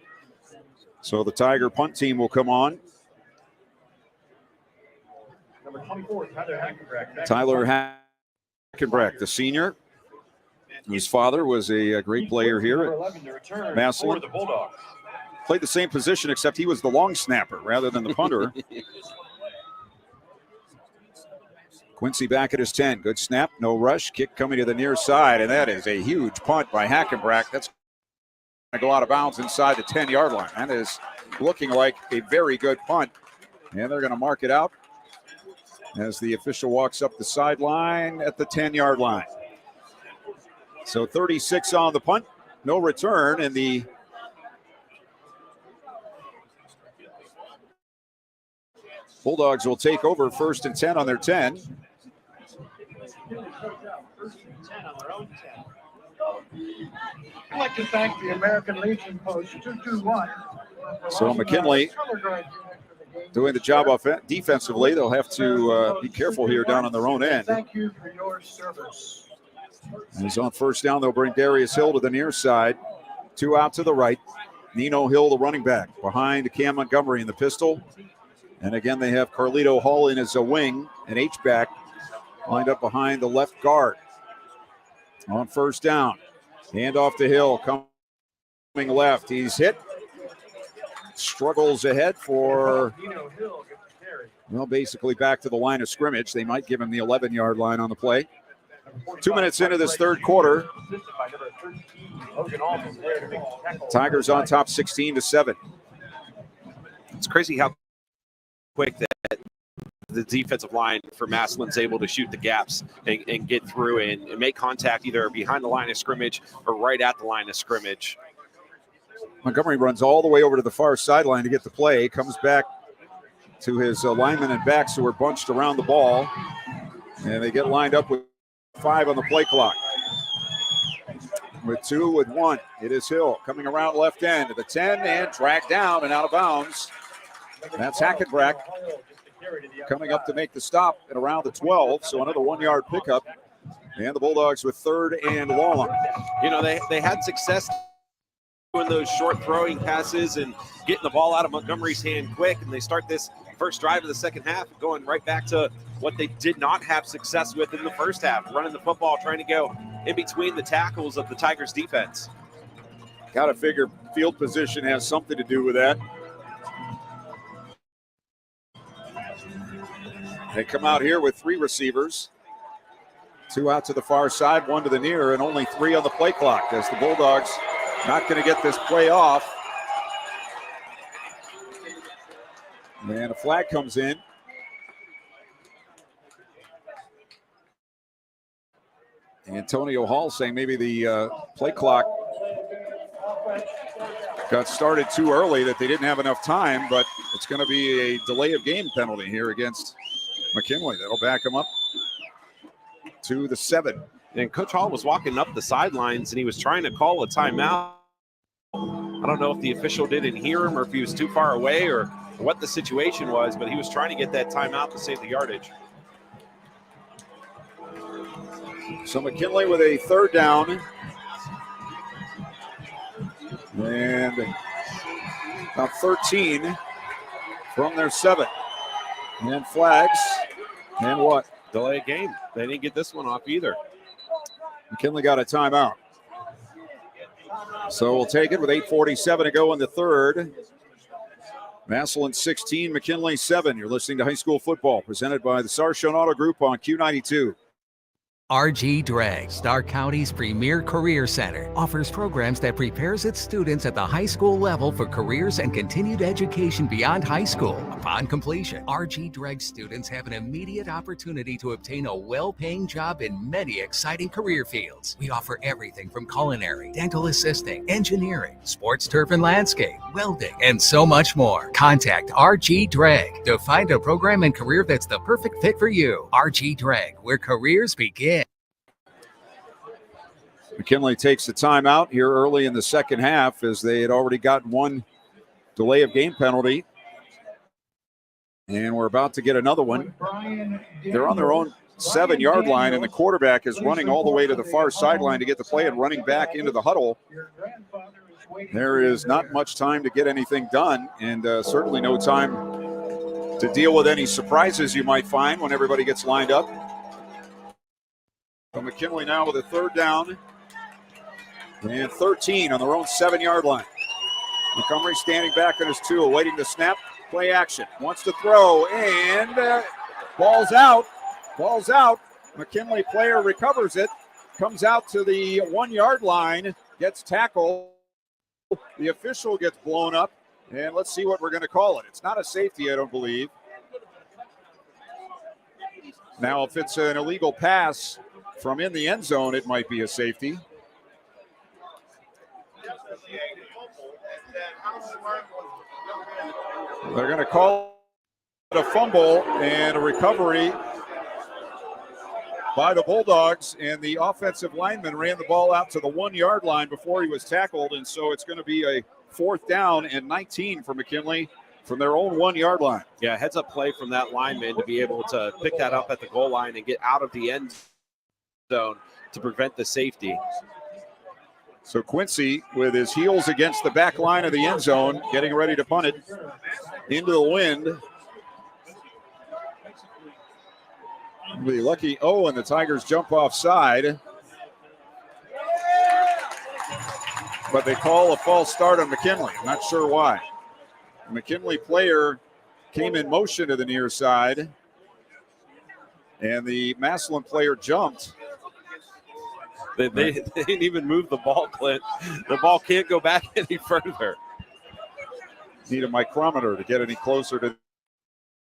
So the Tiger punt team will come on. Number 24, Tyler Hackenbrack, the senior, whose father was a great player here at Massillon. Played the same position, except he was the long snapper rather than the punter. Quincy back at his 10. Good snap, no rush. Kick coming to the near side, and that is a huge punt by Hackenbrack. That's going to go out of bounds inside the 10-yard line. That is looking like a very good punt. And they're going to mark it out as the official walks up the sideline at the 10-yard line. So 36 on the punt, no return, and the Bulldogs will take over 1st and 10 on their 10. I'd like to thank the American Legion Post 221. So McKinley doing the job defensively. They'll have to be careful here down on their own end. Thank you for your service. And he's on 1st down. They'll bring Darius Hill to the near side. 2 out to the right. Nino Hill, the running back, behind Cam Montgomery in the pistol. And again, they have Carlito Hall in as a wing, an H-back, lined up behind the left guard. On 1st down, hand off to Hill, coming left. He's hit, struggles ahead for, well, basically back to the line of scrimmage. They might give him the 11-yard line on the play. 2 minutes into this third quarter. Tigers on top 16-7. It's crazy how quick that the defensive line for Massillon's able to shoot the gaps and get through and make contact either behind the line of scrimmage or right at the line of scrimmage. Montgomery runs all the way over to the far sideline to get the play, comes back to his linemen and backs who are bunched around the ball, and they get lined up with 5 on the play clock. With 2, with 1, it is Hill coming around left end to the 10 and dragged down and out of bounds. That's Hackenbrack coming up to make the stop at around the 12, so another 1-yard pickup. And the Bulldogs with 3rd and long. You know, they had success doing those short throwing passes and getting the ball out of Montgomery's hand quick, and they start this first drive of the second half going right back to what they did not have success with in the first half, running the football, trying to go in between the tackles of the Tigers defense. Got to figure field position has something to do with that. They come out here with 3 receivers. 2 out to the far side, 1 to the near, and only 3 on the play clock as the Bulldogs not going to get this play off. And a flag comes in. Antonio Hall saying maybe the play clock got started too early, that they didn't have enough time, but it's going to be a delay of game penalty here against McKinley. That'll back him up to the 7. And Coach Hall was walking up the sidelines, and he was trying to call a timeout. I don't know if the official didn't hear him or if he was too far away or what the situation was, but he was trying to get that timeout to save the yardage. So McKinley with a 3rd down. And about 13 from their 7. And flags. And what? Delay of game. They didn't get this one off either. McKinley got a timeout. So we'll take it with 8:47 to go in the 3rd. Massillon 16, McKinley 7. You're listening to High School Football, presented by the Sarshone Auto Group on Q92. RG Drag, Stark County's premier career center, offers programs that prepares its students at the high school level for careers and continued education beyond high school. Upon completion, RG Drag students have an immediate opportunity to obtain a well-paying job in many exciting career fields. We offer everything from culinary, dental assisting, engineering, sports turf and landscape, welding, and so much more. Contact RG Drag to find a program and career that's the perfect fit for you. RG Drag, where careers begin. McKinley takes the timeout here early in the second half as they had already gotten 1 delay of game penalty. And we're about to get another one. They're on their own 7-yard line, and the quarterback is running all the way to the far sideline to get the play and running back into the huddle. There is not much time to get anything done, and certainly no time to deal with any surprises you might find when everybody gets lined up. So McKinley now with a 3rd down. And 13 on their own 7-yard line. Montgomery standing back on his 2, awaiting the snap. Play action. Wants to throw, and ball's out. Ball's out. McKinley player recovers it. Comes out to the 1-yard line. Gets tackled. The official gets blown up. And let's see what we're going to call it. It's not a safety, I don't believe. Now, if it's an illegal pass from in the end zone, it might be a safety. They're going to call it a fumble and a recovery by the Bulldogs, and the offensive lineman ran the ball out to the 1-yard line before he was tackled, and so it's going to be a 4th down and 19 for McKinley from their own 1-yard line. Yeah, heads up play from that lineman to be able to pick that up at the goal line and get out of the end zone to prevent the safety. So Quincy, with his heels against the back line of the end zone, getting ready to punt it into the wind. Be lucky. Oh, and the Tigers jump offside. But they call a false start on McKinley. I'm not sure why. The McKinley player came in motion to the near side, and the Massillon player jumped. They didn't even move the ball, Clint. The ball can't go back any further. Need a micrometer to get any closer to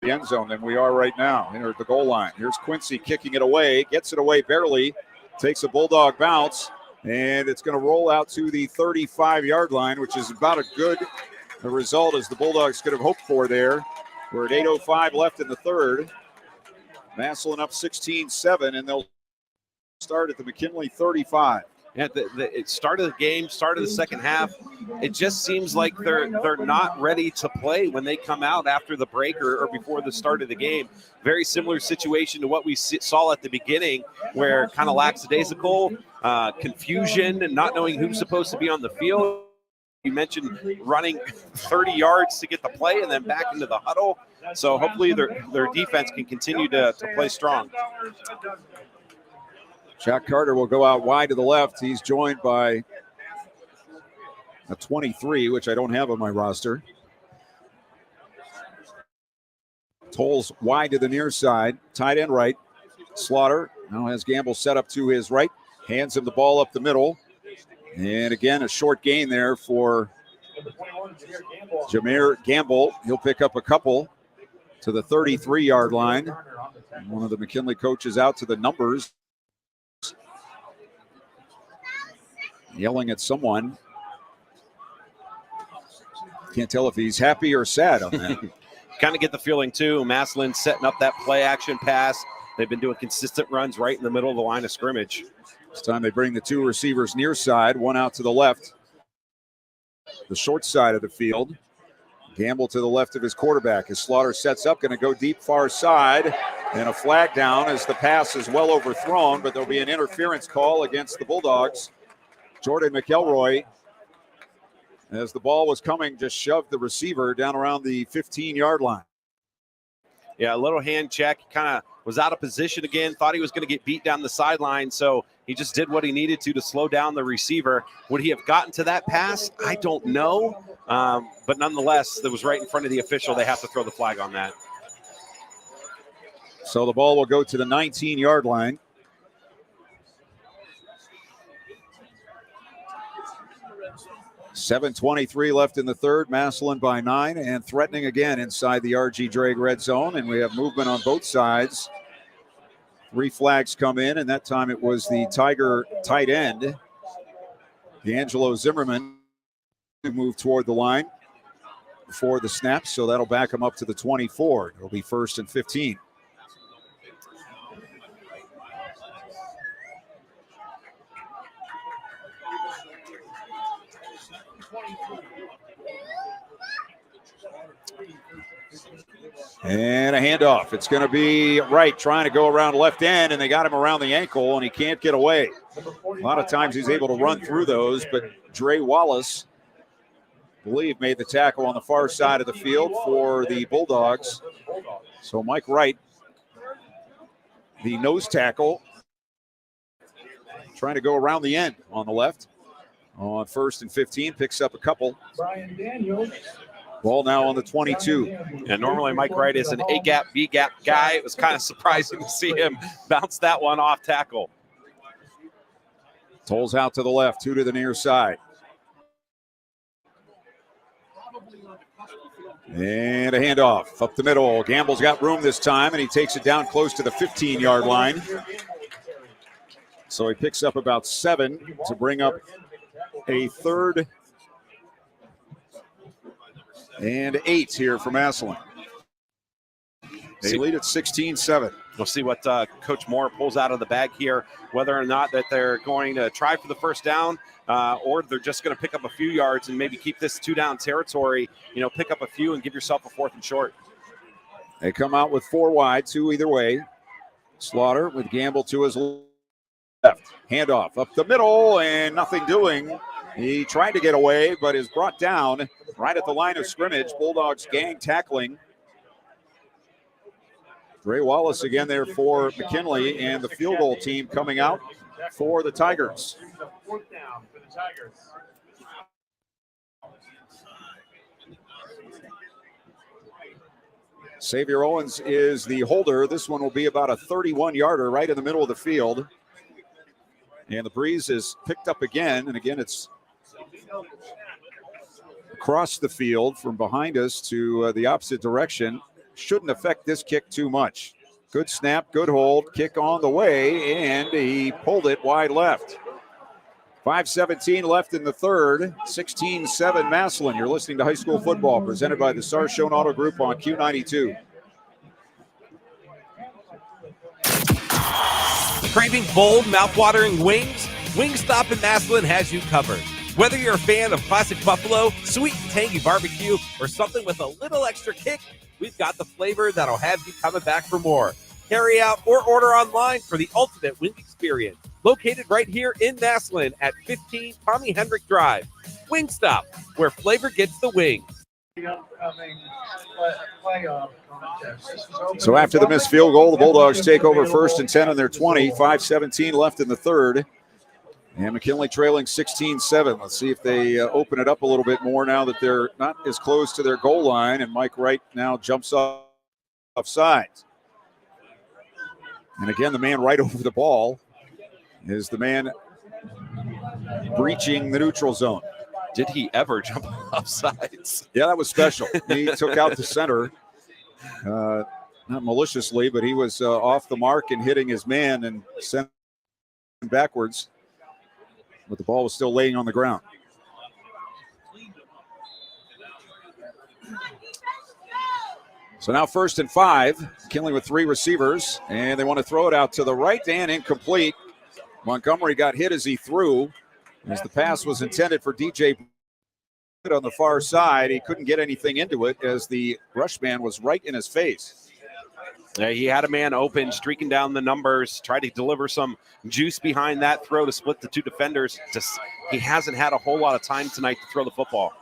the end zone than we are right now. Here at the goal line. Here's Quincy kicking it away. Gets it away barely. Takes a Bulldog bounce. And it's going to roll out to the 35-yard line, which is about as good a result as the Bulldogs could have hoped for there. We're at 8:05 left in the 3rd. Massillon up 16-7, and they'll start at the McKinley 35. Yeah, it started the game, started the second half. It just seems like they're not ready to play when they come out after the break or before the start of the game. Very similar situation to what we saw at the beginning, where kind of lackadaisical, confusion, and not knowing who's supposed to be on the field. You mentioned running 30 yards to get the play and then back into the huddle. So hopefully their defense can continue to play strong. Jack Carter will go out wide to the left. He's joined by a 23, which I don't have on my roster. Tolles wide to the near side. Tight end right. Slaughter now has Gamble set up to his right. Hands him the ball up the middle. And again, a short gain there for Jameer Gamble. He'll pick up a couple to the 33-yard line. One of the McKinley coaches out to the numbers, yelling at someone. Can't tell if he's happy or sad on that. Kind of get the feeling, too. Massillon setting up that play-action pass. They've been doing consistent runs right in the middle of the line of scrimmage. This time they bring the two receivers near side, one out to the left, the short side of the field. Gamble to the left of his quarterback as Slaughter sets up, going to go deep far side, and a flag down as the pass is well overthrown, but there'll be an interference call against the Bulldogs. Jordan McElroy, as the ball was coming, just shoved the receiver down around the 15-yard line. Yeah, a little hand check, kind of was out of position again, thought he was going to get beat down the sideline, so he just did what he needed to slow down the receiver. Would he have gotten to that pass? I don't know, but nonetheless, that was right in front of the official. They have to throw the flag on that. So the ball will go to the 19-yard line. .7:23 left in the third. Massillon by 9 and threatening again inside the RG Drake red zone. And we have movement on both sides. 3 flags come in, and that time it was the Tiger tight end, D'Angelo Zimmerman, who moved toward the line before the snap. So that'll back him up to the 24. It'll be 1st and 15. And a handoff. It's going to be Wright trying to go around left end, and they got him around the ankle, and he can't get away. A lot of times he's able to run through those, but Dre Wallace, I believe, made the tackle on the far side of the field for the Bulldogs. So Mike Wright, the nose tackle, trying to go around the end on the left. On 1st and 15, picks up a couple. Brian Daniels. Ball now on the 22. And normally Mike Wright is an A-gap, B-gap guy. It was kind of surprising to see him bounce that one off tackle. Tolles out to the left, 2 to the near side. And a handoff up the middle. Gamble's got room this time, and he takes it down close to the 15-yard line. So he picks up about 7 to bring up a 3rd and 8 here for Massillon. They lead at 16-7. We'll see what Coach Moore pulls out of the bag here, whether or not that they're going to try for the first down or they're just going to pick up a few yards and maybe keep this 2-down territory, pick up a few and give yourself a 4th and short. They come out with 4 wide, 2 either way. Slaughter with Gamble to his left. Handoff up the middle and nothing doing. He tried to get away, but is brought down right at the line of scrimmage. Bulldogs gang tackling. Dre Wallace again there for McKinley, and the field goal team coming out for the Tigers. 4th down for the Tigers. Xavier Owens is the holder. This one will be about a 31-yarder right in the middle of the field. And the breeze is picked up again, and again it's across the field from behind us to the opposite direction. Shouldn't affect this kick too much. Good snap, good hold, kick on the way, and he pulled it wide left. 5:17 left in the third, 16-7 Massillon. You're listening to High School Football presented by the Sarshone Auto Group on Q92. Craving bold, mouth-watering wings? Wingstop in Massillon has you covered. Whether you're a fan of classic buffalo, sweet and tangy barbecue, or something with a little extra kick, we've got the flavor that'll have you coming back for more. Carry out or order online for the ultimate wing experience. Located right here in Massillon at 15 Tommy Hendrick Drive. Wingstop, where flavor gets the wings. So after the missed field goal, the Bulldogs take over 1st and 10 on their 20. 5:17 left in the third. And McKinley trailing 16-7. Let's see if they open it up a little bit more now that they're not as close to their goal line. And Mike Wright now jumps up sides. And again, the man right over the ball is the man breaching the neutral zone. Did he ever jump off sides? Yeah, that was special. He took out the center, not maliciously, but he was off the mark and hitting his man and sent him backwards. But the ball was still laying on the ground. So now 1st and 5. McKinley with 3 receivers, and they want to throw it out to the right and incomplete. Montgomery got hit as he threw, as the pass was intended for DJ on the far side. He couldn't get anything into it as the rush man was right in his face. Yeah, he had a man open, streaking down the numbers, tried to deliver some juice behind that throw to split the 2 defenders. He hasn't had a whole lot of time tonight to throw the football.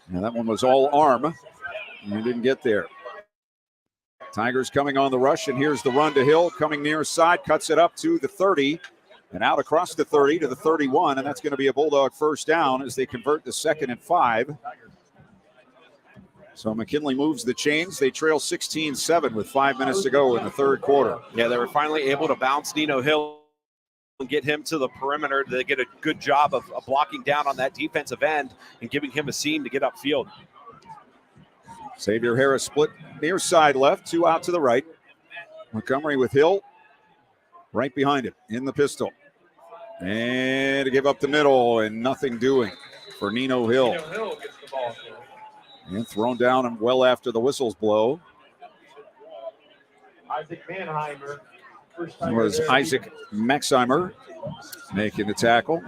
And that one was all arm, and he didn't get there. Tigers coming on the rush, and here's the run to Hill, coming near side, cuts it up to the 30, and out across the 30 to the 31, and that's going to be a Bulldog first down as they convert the 2nd and 5. So McKinley moves the chains. They trail 16-7 with 5 minutes to go in the 3rd quarter. Yeah, they were finally able to bounce Nino Hill and get him to the perimeter. They get a good job of blocking down on that defensive end and giving him a seam to get upfield. Xavier Harris split near side left, 2 out to the right. Montgomery with Hill right behind him in the pistol. And to give up the middle, and nothing doing for Nino Hill. Nino Hill gets the ball. And thrown down and well after the whistles blow. Isaac Manheimer. It was Isaac Maxheimer making the tackle.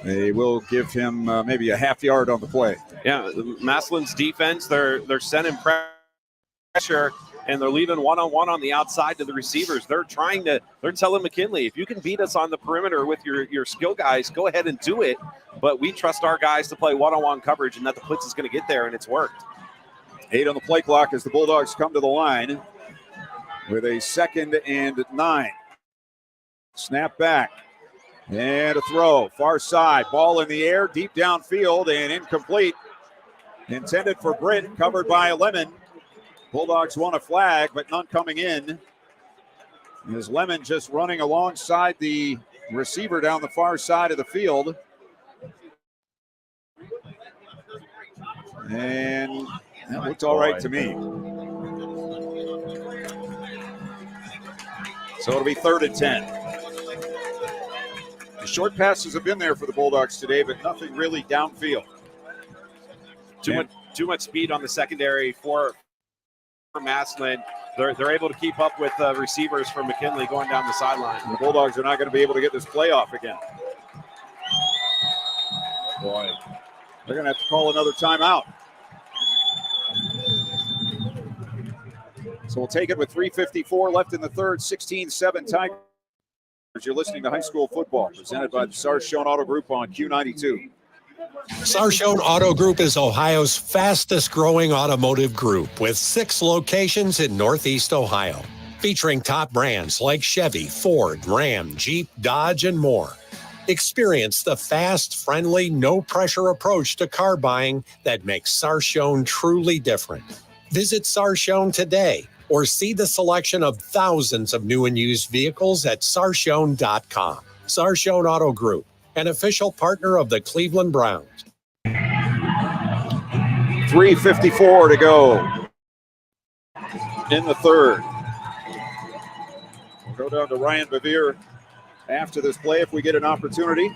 They will give him maybe a half yard on the play. Yeah, Massillon's defense, they're sending pressure, and they're leaving one-on-one on the outside to the receivers. They're telling McKinley, if you can beat us on the perimeter with your skill guys, go ahead and do it. But we trust our guys to play one-on-one coverage, and that the blitz is going to get there, and it's worked. 8 on the play clock as the Bulldogs come to the line with a 2nd and 9. Snap back. And a throw, far side, ball in the air, deep downfield, and incomplete. Intended for Britt, covered by Lemon. Bulldogs want a flag, but none coming in. As Lemon just running alongside the receiver down the far side of the field. And that looked all right to me. So it'll be 3rd and 10. The short passes have been there for the Bulldogs today, but nothing really downfield. Too much speed on the secondary for Massillon. They're able to keep up with receivers for McKinley going down the sideline. The Bulldogs are not going to be able to get this play off again. Boy, they're going to have to call another timeout. So we'll take it with 3:54 left in the 3rd, 16-7 Tigers. You're listening to High School Football, presented by the Sarshone Auto Group on Q92. Sarshone Auto Group is Ohio's fastest growing automotive group with 6 locations in Northeast Ohio, featuring top brands like Chevy, Ford, Ram, Jeep, Dodge, and more. Experience the fast, friendly, no-pressure approach to car buying that makes Sarshone truly different. Visit Sarshone today or see the selection of thousands of new and used vehicles at sarshone.com. Sarshone Auto Group, an official partner of the Cleveland Browns. 3:54 to go in the 3rd. We'll go down to Ryan Bevere after this play if we get an opportunity.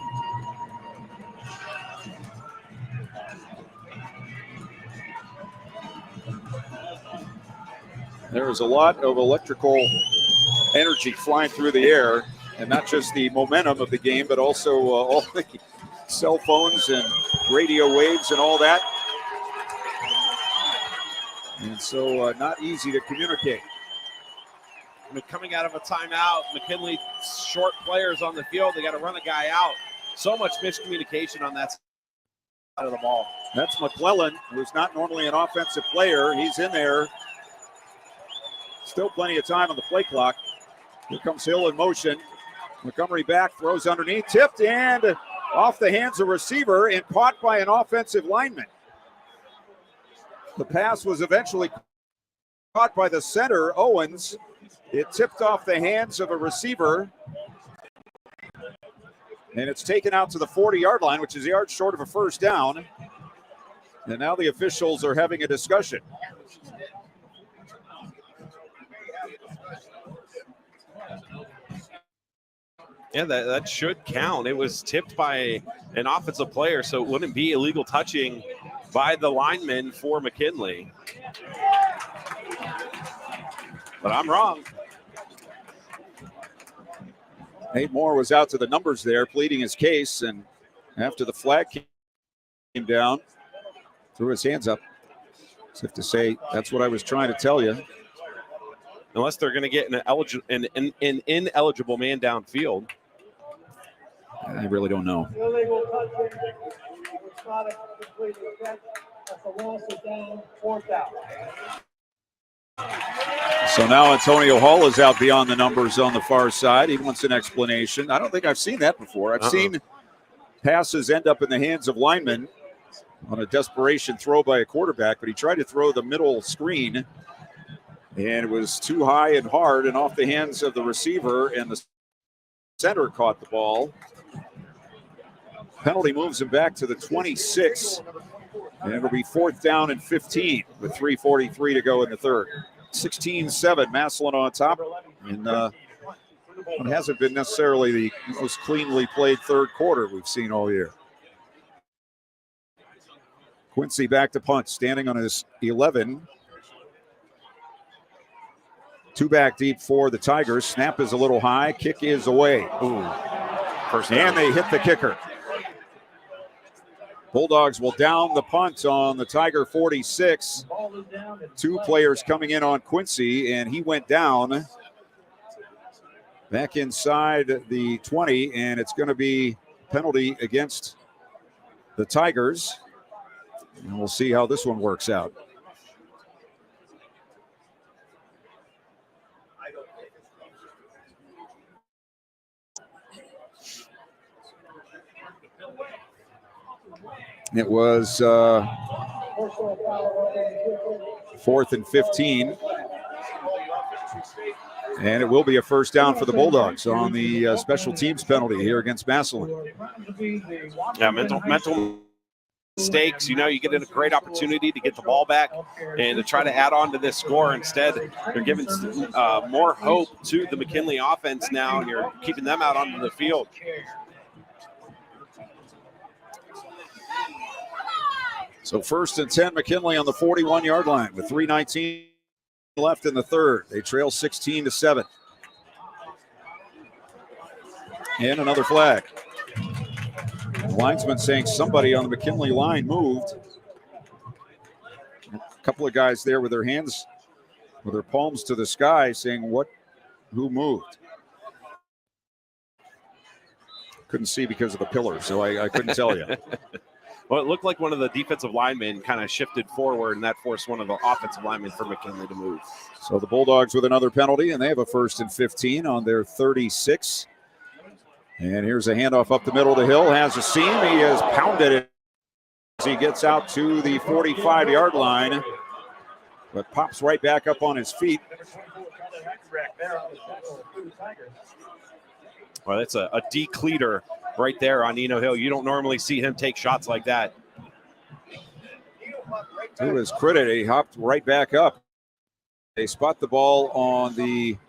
There is a lot of electrical energy flying through the air, and not just the momentum of the game, but also all the cell phones and radio waves and all that. And so not easy to communicate. Coming out of a timeout, McKinley, short players on the field. They got to run a guy out. So much miscommunication on that side of the ball. That's McClellan, who's not normally an offensive player. He's in there. Still plenty of time on the play clock. Here comes Hill in motion. Montgomery back, throws underneath, tipped and off the hands of receiver and caught by an offensive lineman. The pass was eventually caught by the center, Owens. It tipped off the hands of a receiver. And it's taken out to the 40-yard line, which is a yard short of a first down. And now the officials are having a discussion. Yeah, that should count. It was tipped by an offensive player, so it wouldn't be illegal touching by the lineman for McKinley. But I'm wrong. Nate Moore was out to the numbers there, pleading his case, and after the flag came down, threw his hands up as if to say, that's what I was trying to tell you. Unless they're going to get an ineligible man downfield. I really don't know. Illegal touching. It's not a complete catch. That's a loss of down, 4th down. So now Antonio Hall is out beyond the numbers on the far side. He wants an explanation. I don't think I've seen that before. I've seen passes end up in the hands of linemen on a desperation throw by a quarterback, but he tried to throw the middle screen, and it was too high and hard and off the hands of the receiver, and the center caught the ball. Penalty moves him back to the 26, and it'll be 4th down and 15 with 3:43 to go in the third. 16-7, Massillon on top, and it hasn't been necessarily the most cleanly played third quarter we've seen all year. Quincy back to punt, standing on his 11. 2 back deep for the Tigers. Snap is a little high. Kick is away. Ooh. First down. And they hit the kicker. Bulldogs will down the punt on the Tiger 46. 2 players coming in on Quincy, and he went down back inside the 20, and it's going to be penalty against the Tigers. And we'll see how this one works out. It was 4th and 15. And it will be a first down for the Bulldogs on the special teams penalty here against Massillon. Yeah, mental mistakes. You get a great opportunity to get the ball back and to try to add on to this score. Instead, you're giving more hope to the McKinley offense now, and you're keeping them out onto the field. So 1st and 10, McKinley on the 41-yard line with 3:19 left in the third. They trail 16-7. And another flag. The linesman saying somebody on the McKinley line moved. A couple of guys there with their hands, with their palms to the sky, saying who moved. Couldn't see because of the pillar, so I couldn't tell you. Well, it looked like one of the defensive linemen kind of shifted forward, and that forced one of the offensive linemen for McKinley to move. So the Bulldogs with another penalty, and they have a 1st and 15 on their 36. And here's a handoff up the middle to Hill. Has a seam. He has pounded it as he gets out to the 45-yard line, but pops right back up on his feet. Well, that's a decleater right there on Eno Hill. You don't normally see him take shots like that. To his credit, he hopped right back up. They spot the ball on the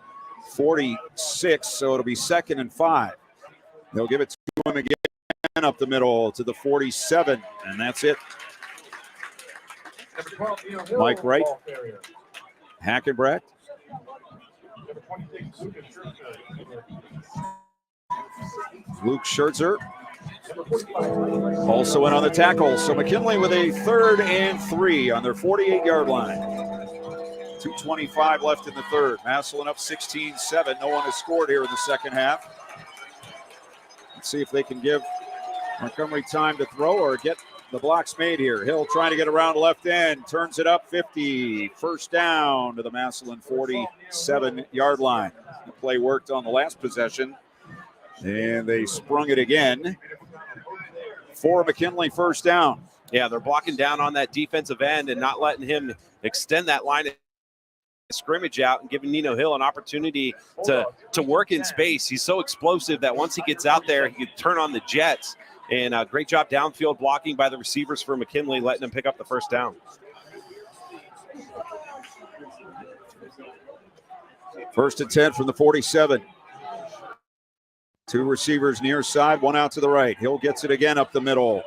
46, so it'll be 2nd and 5. They'll give it to him again up the middle to the 47, and that's it. Mike Wright, Hackenbracht. Luke Schertzer also in on the tackle. So McKinley with a 3rd and 3 on their 48-yard line. 2:25 left in the third. Massillon up 16-7. No one has scored here in the second half. Let's see if they can give Montgomery time to throw or get the blocks made here. Hill trying to get around left end. Turns it up 50. First down to the Massillon 47-yard line. The play worked on the last possession. And they sprung it again for McKinley, first down. Yeah, they're blocking down on that defensive end and not letting him extend that line scrimmage out and giving Nino Hill an opportunity to work in space. He's so explosive that once he gets out there, he can turn on the jets. And great job downfield blocking by the receivers for McKinley, letting him pick up the first down. First and 10 from the 47. Two receivers near side, one out to the right. Hill gets it again up the middle.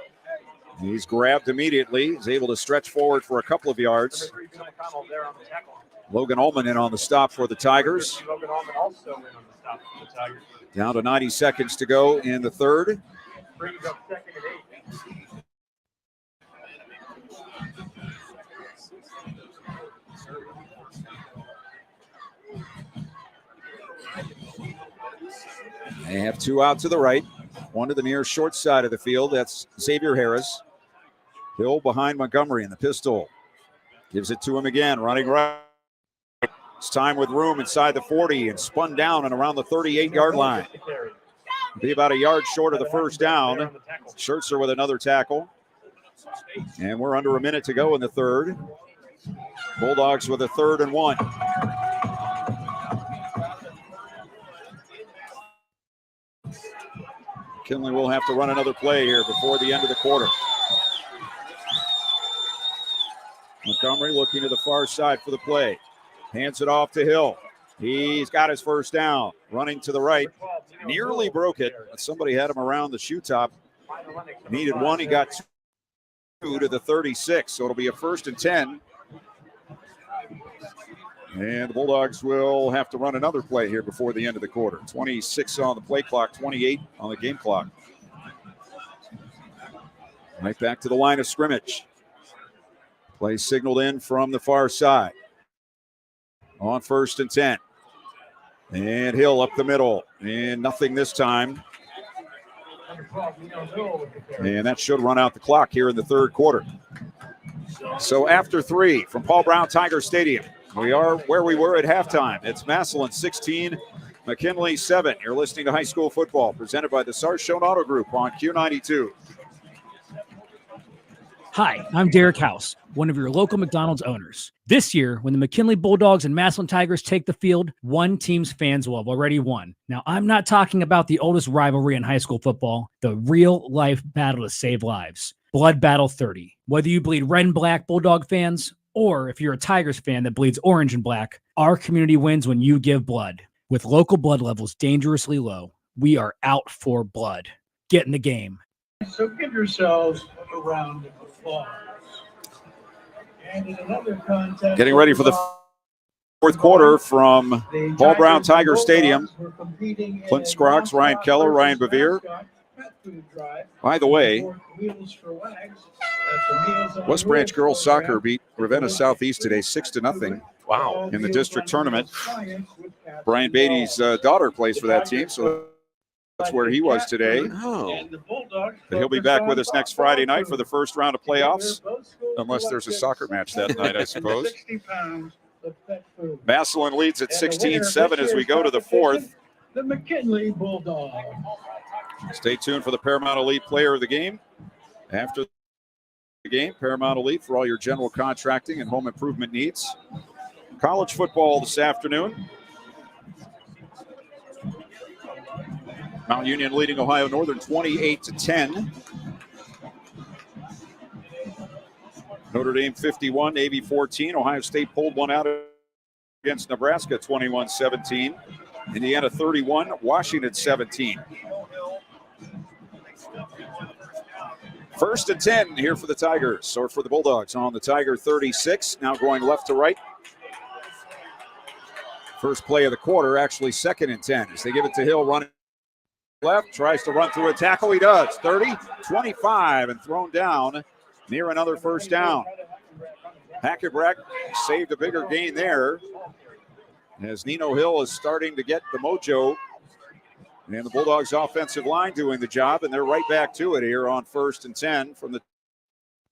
He's grabbed immediately. He's able to stretch forward for a couple of yards. Logan Ullman in on the stop for the Tigers. Down to 90 seconds to go in the third. They have two out to the right, one to the near short side of the field. That's Xavier Harris. Hill behind Montgomery in the pistol. Gives it to him again, running right. It's time with room inside the 40 and spun down and around the 38-yard line. Be about a yard short of the first down. Schertzer with another tackle. And we're under a minute to go in the third. Bulldogs with a 3rd and 1. McKinley will have to run another play here before the end of the quarter. Montgomery looking to the far side for the play. Hands it off to Hill. He's got his first down. Running to the right. Nearly broke it. Somebody had him around the shoe top. Needed one. He got two to the 36. So it'll be a 1st and 10. And the Bulldogs will have to run another play here before the end of the quarter. 26 on the play clock, 28 on the game clock. Right back to the line of scrimmage. Play signaled in from the far side. On 1st and 10. And Hill up the middle. And nothing this time. And that should run out the clock here in the third quarter. So after 3 from Paul Brown Tiger Stadium, we are where we were at halftime. It's Massillon 16, McKinley 7. You're listening to High School Football, presented by the Sarshone Auto Group on Q92. Hi, I'm Derek House, one of your local McDonald's owners. This year, when the McKinley Bulldogs and Massillon Tigers take the field, one team's fans will have already won. Now, I'm not talking about the oldest rivalry in high school football, the real-life battle to save lives. Blood Battle 30. Whether you bleed red and black Bulldog fans, or if you're a Tigers fan that bleeds orange and black, our community wins when you give blood. With local blood levels dangerously low, we are out for blood. Get in the game. So give yourselves a round of applause. And in another contest, Getting ready for the fourth quarter from Paul Brown Tiger Stadium. Clint Scroggs, Ryan Keller, Ryan Bevere. By the way, West Branch girls soccer beat Ravenna Southeast today 6-0. Wow. In the district tournament. Brian Beatty's daughter plays for that team, so that's where he was today. Oh. But he'll be back with us next Friday night for the first round of playoffs, unless there's a soccer match that night, I suppose. Massillon leads at 16-7 as we go to the fourth. The McKinley Bulldogs. Stay tuned for the Paramount Elite Player of the Game. After the game, Paramount Elite for all your general contracting and home improvement needs. College football this afternoon. Mount Union leading Ohio Northern 28-10. Notre Dame 51, Navy 14. Ohio State pulled one out against Nebraska 21-17. Indiana 31, Washington 17. 1st and 10 here for the Tigers, or for the Bulldogs on the Tiger 36. Now going left to right. First play of the quarter, actually 2nd and 10 as they give it to Hill running left. Tries to run through a tackle. He does. 30, 25, and thrown down near another first down. Hackenbrack saved a bigger gain there as Nino Hill is starting to get the mojo. And the Bulldogs offensive line doing the job, and they're right back to it here on 1st and 10 from the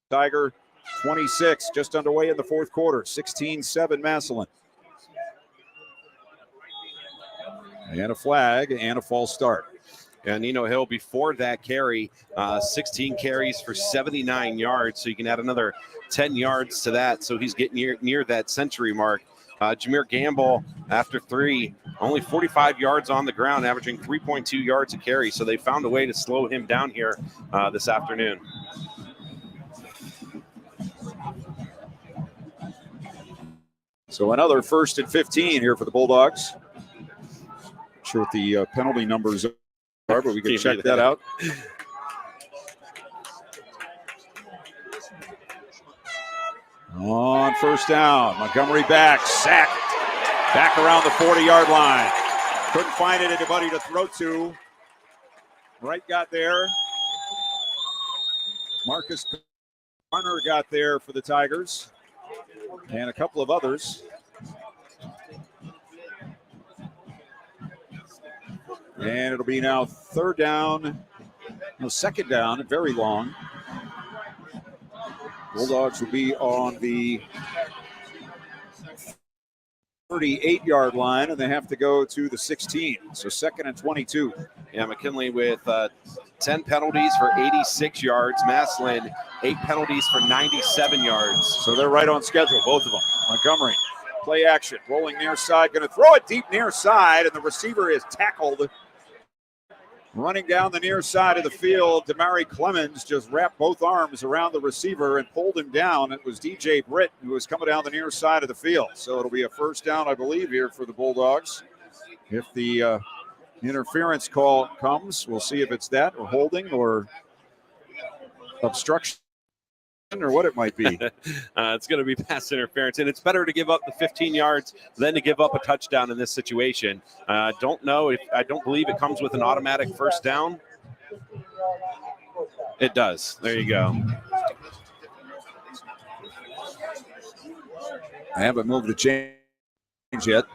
Tiger 26, just underway in the fourth quarter. 16-7 Massillon. And a flag and a false start. And Nino Hill, before that carry, 16 carries for 79 yards. So you can add another 10 yards to that. So he's getting near that century mark. Jameer Gamble, after 3, only 45 yards on the ground, averaging 3.2 yards a carry. So they found a way to slow him down here this afternoon. So another 1st and 15 here for the Bulldogs. Not sure what the penalty numbers are, but we can check that out. On 1st down, Montgomery back, sacked, back around the 40-yard line. Couldn't find anybody to throw to. Wright got there. Marcus Garner got there for the Tigers. And a couple of others. And it'll be now 2nd down, very long. Bulldogs will be on the 38-yard line, and they have to go to the 16. So 2nd and 22. Yeah, McKinley with 10 penalties for 86 yards. Massillon, 8 penalties for 97 yards. So they're right on schedule, both of them. Montgomery, play action, rolling near side, going to throw it deep near side, and the receiver is tackled. Running down the near side of the field, Damari Clemens just wrapped both arms around the receiver and pulled him down. It was DJ Britt who was coming down the near side of the field. So it'll be a 1st down, I believe, here for the Bulldogs. If the interference call comes, we'll see if it's that or holding or obstruction or what it might be. It's going to be pass interference, and it's better to give up the 15 yards than to give up a touchdown in this situation. I don't believe it comes with an automatic 1st down. It does. There you go. I haven't moved the chains yet.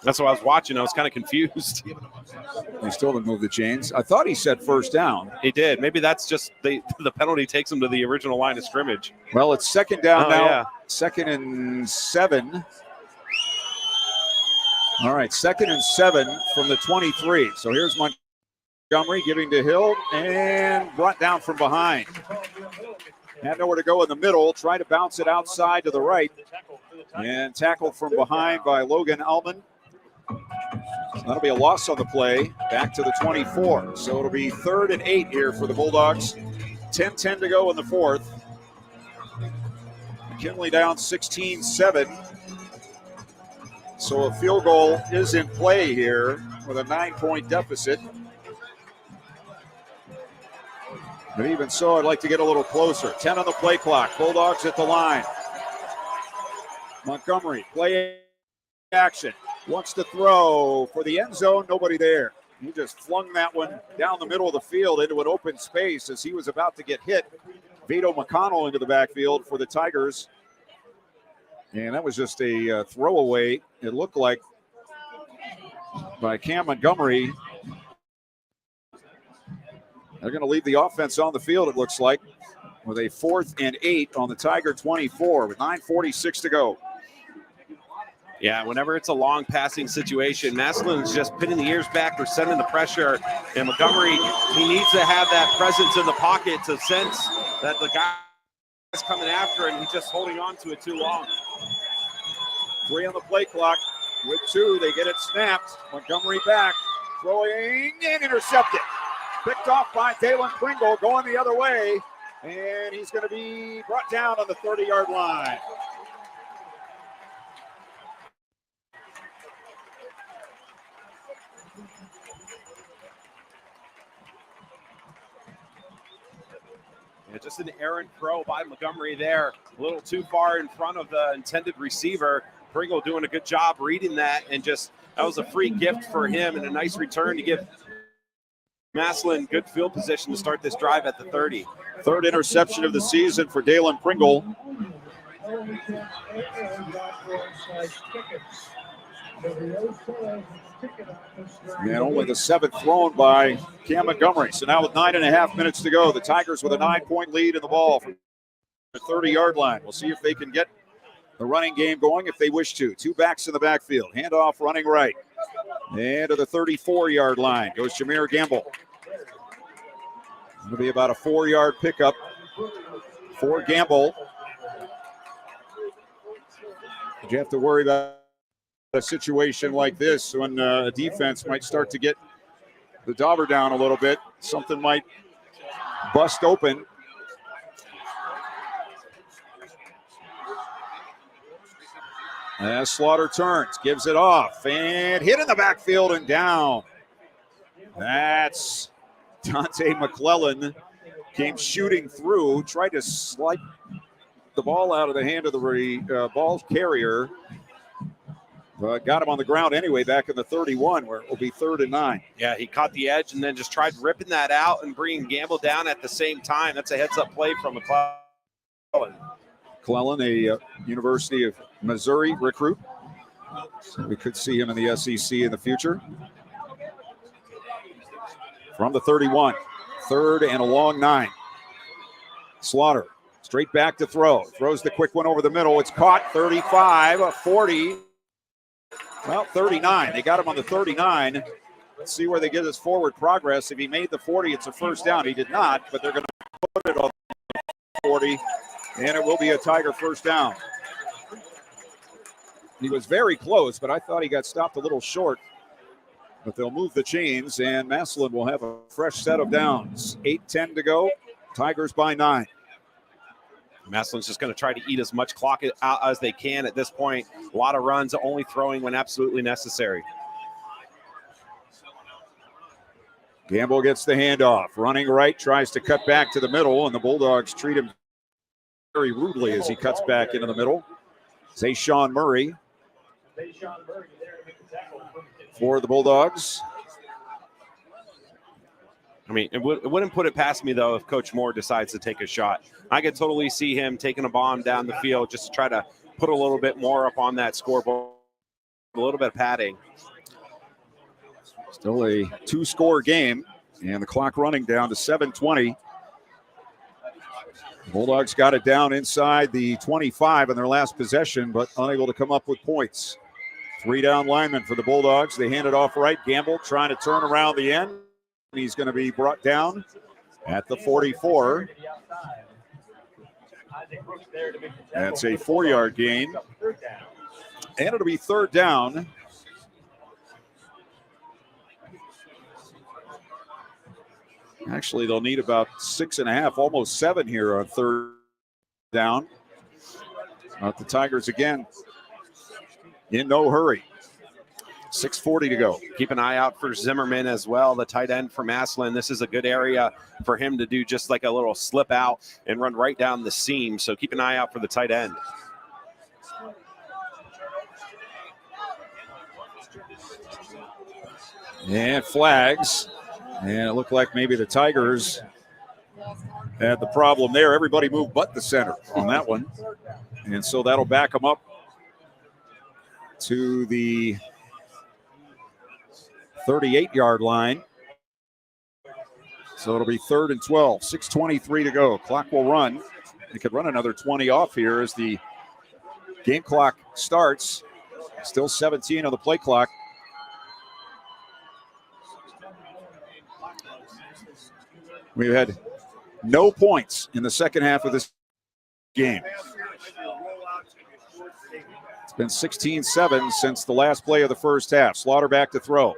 That's what I was watching. I was kind of confused. He still didn't move the chains. I thought he said 1st down. He did. Maybe that's just the penalty takes him to the original line of scrimmage. Well, it's 2nd down now. Yeah. 2nd and 7. All right, 2nd and 7 from the 23. So here's Montgomery giving to Hill and brought down from behind. Had nowhere to go in the middle. Tried to bounce it outside to the right. And tackled from behind by Logan Allman. That'll be a loss on the play. Back to the 24. So it'll be 3rd and 8 here for the Bulldogs. 10-10 to go in the 4th. McKinley down 16-7. So a field goal is in play here with a 9-point deficit. But even so, I'd like to get a little closer. 10 on the play clock. Bulldogs at the line. Montgomery, play action. Wants to throw for the end zone. Nobody there. He just flung that one down the middle of the field into an open space as he was about to get hit. Vito McConnell into the backfield for the Tigers. And that was just a throwaway, it looked like, by Cam Montgomery. They're going to leave the offense on the field, it looks like, with a 4th and 8 on the Tiger 24 with 9:46 to go. Yeah, whenever it's a long passing situation, Massillon is just pinning the ears back or sending the pressure. And Montgomery, he needs to have that presence in the pocket to sense that the guy is coming after him. He's just holding on to it too long. 3 on the play clock. With 2, they get it snapped. Montgomery back, throwing and intercepted. Picked off by Dalen Pringle, going the other way. And he's going to be brought down on the 30-yard line. Yeah, just an errant throw by Montgomery there. A little too far in front of the intended receiver. Pringle doing a good job reading that, and just that was a free gift for him and a nice return to give Massillon good field position to start this drive at the 30. 3rd interception of the season for Dalen Pringle. And only the 7th thrown by Cam Montgomery. So now with 9.5 minutes to go, the Tigers with a 9-point lead in the ball from the 30-yard line. We'll see if they can get the running game going if they wish to. 2 backs in the backfield. Handoff running right. And to the 34-yard line goes Jameer Gamble. It'll be about a 4-yard pickup for Gamble. Did you have to worry about A situation like this when a defense might start to get the dauber down a little bit. Something might bust open. As Slaughter turns, gives it off, and hit in the backfield and down. That's Dante McClellan. Came shooting through, tried to slide the ball out of the hand of the ball carrier. Got him on the ground anyway back in the 31 where it will be 3rd and 9. Yeah, he caught the edge and then just tried ripping that out and bringing Gamble down at the same time. That's a heads-up play from McClellan. McClellan, a University of Missouri recruit. So we could see him in the SEC in the future. From the 31, 3rd and a long 9. Slaughter, straight back to throw. Throws the quick one over the middle. It's caught, 35, 40. Well, 39. They got him on the 39. Let's see where they get his forward progress. If he made the 40, it's a first down. He did not, but they're going to put it on the 40, and it will be a Tiger first down. He was very close, but I thought he got stopped a little short. But they'll move the chains, and Massillon will have a fresh set of downs. 8:10 to go. Tigers by 9. Massillon's just going to try to eat as much clock out as they can at this point. A lot of runs, only throwing when absolutely necessary. Gamble gets the handoff. Running right, tries to cut back to the middle, and the Bulldogs treat him very rudely as he cuts back into the middle. Say Sean Murray for the Bulldogs. I mean, it wouldn't put it past me, though, if Coach Moore decides to take a shot. I could totally see him taking a bomb down the field just to try to put a little bit more up on that scoreboard, a little bit of padding. Still a 2-score game, and the clock running down to 7:20. Bulldogs got it down inside the 25 in their last possession, but unable to come up with points. 3 down linemen for the Bulldogs. They hand it off right. Gamble trying to turn around the end. He's going to be brought down at the 44. That's a 4-yard gain. And it'll be 3rd down. Actually, they'll need about 6.5, almost 7 here on 3rd down. The Tigers again in no hurry. 6:40 to go. Keep an eye out for Zimmerman as well, the tight end for Massillon. This is a good area for him to do just like a little slip out and run right down the seam. So keep an eye out for the tight end. And flags. And it looked like maybe the Tigers had the problem there. Everybody moved but the center on that one. And so that'll back them up to the 38-yard line. So it'll be 3rd and 12. 6:23 to go. Clock will run. They could run another 20 off here as the game clock starts. Still 17 on the play clock. We've had no points in the second half of this game. It's been 16-7 since the last play of the first half. Slaughter back to throw.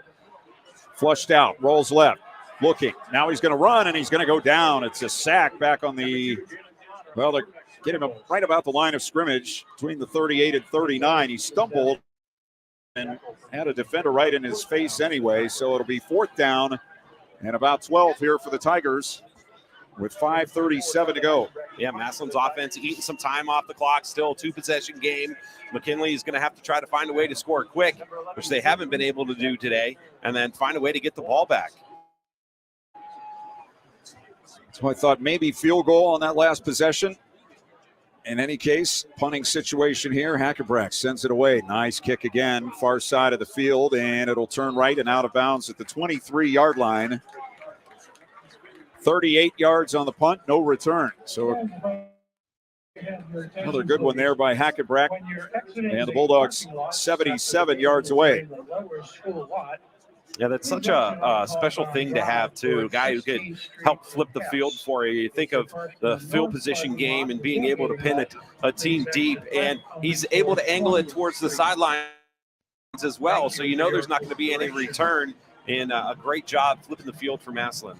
Flushed out, rolls left, looking. Now he's going to run, and he's going to go down. It's a sack back on the, well, they get him right about the line of scrimmage between the 38 and 39. He stumbled and had a defender right in his face anyway, so it'll be 4th down and about 12 here for the Tigers with 5:37 to go. Yeah, Massillon's offense eating some time off the clock. Still a 2-possession game. McKinley is going to have to try to find a way to score quick, which they haven't been able to do today, and then find a way to get the ball back. So I thought maybe field goal on that last possession. In any case, punting situation here. Hackenbrack sends it away. Nice kick again, far side of the field, and it'll turn right and out of bounds at the 23-yard line. 38 yards on the punt, no return. So another good one there by Hackenbrack. And the Bulldogs 77 yards away. Yeah, that's such a special thing to have, too. A guy who could help flip the field for you. You think of the field position game and being able to pin a team deep, and he's able to angle it towards the sideline as well. So you know there's not going to be any return, and a great job flipping the field for Massillon.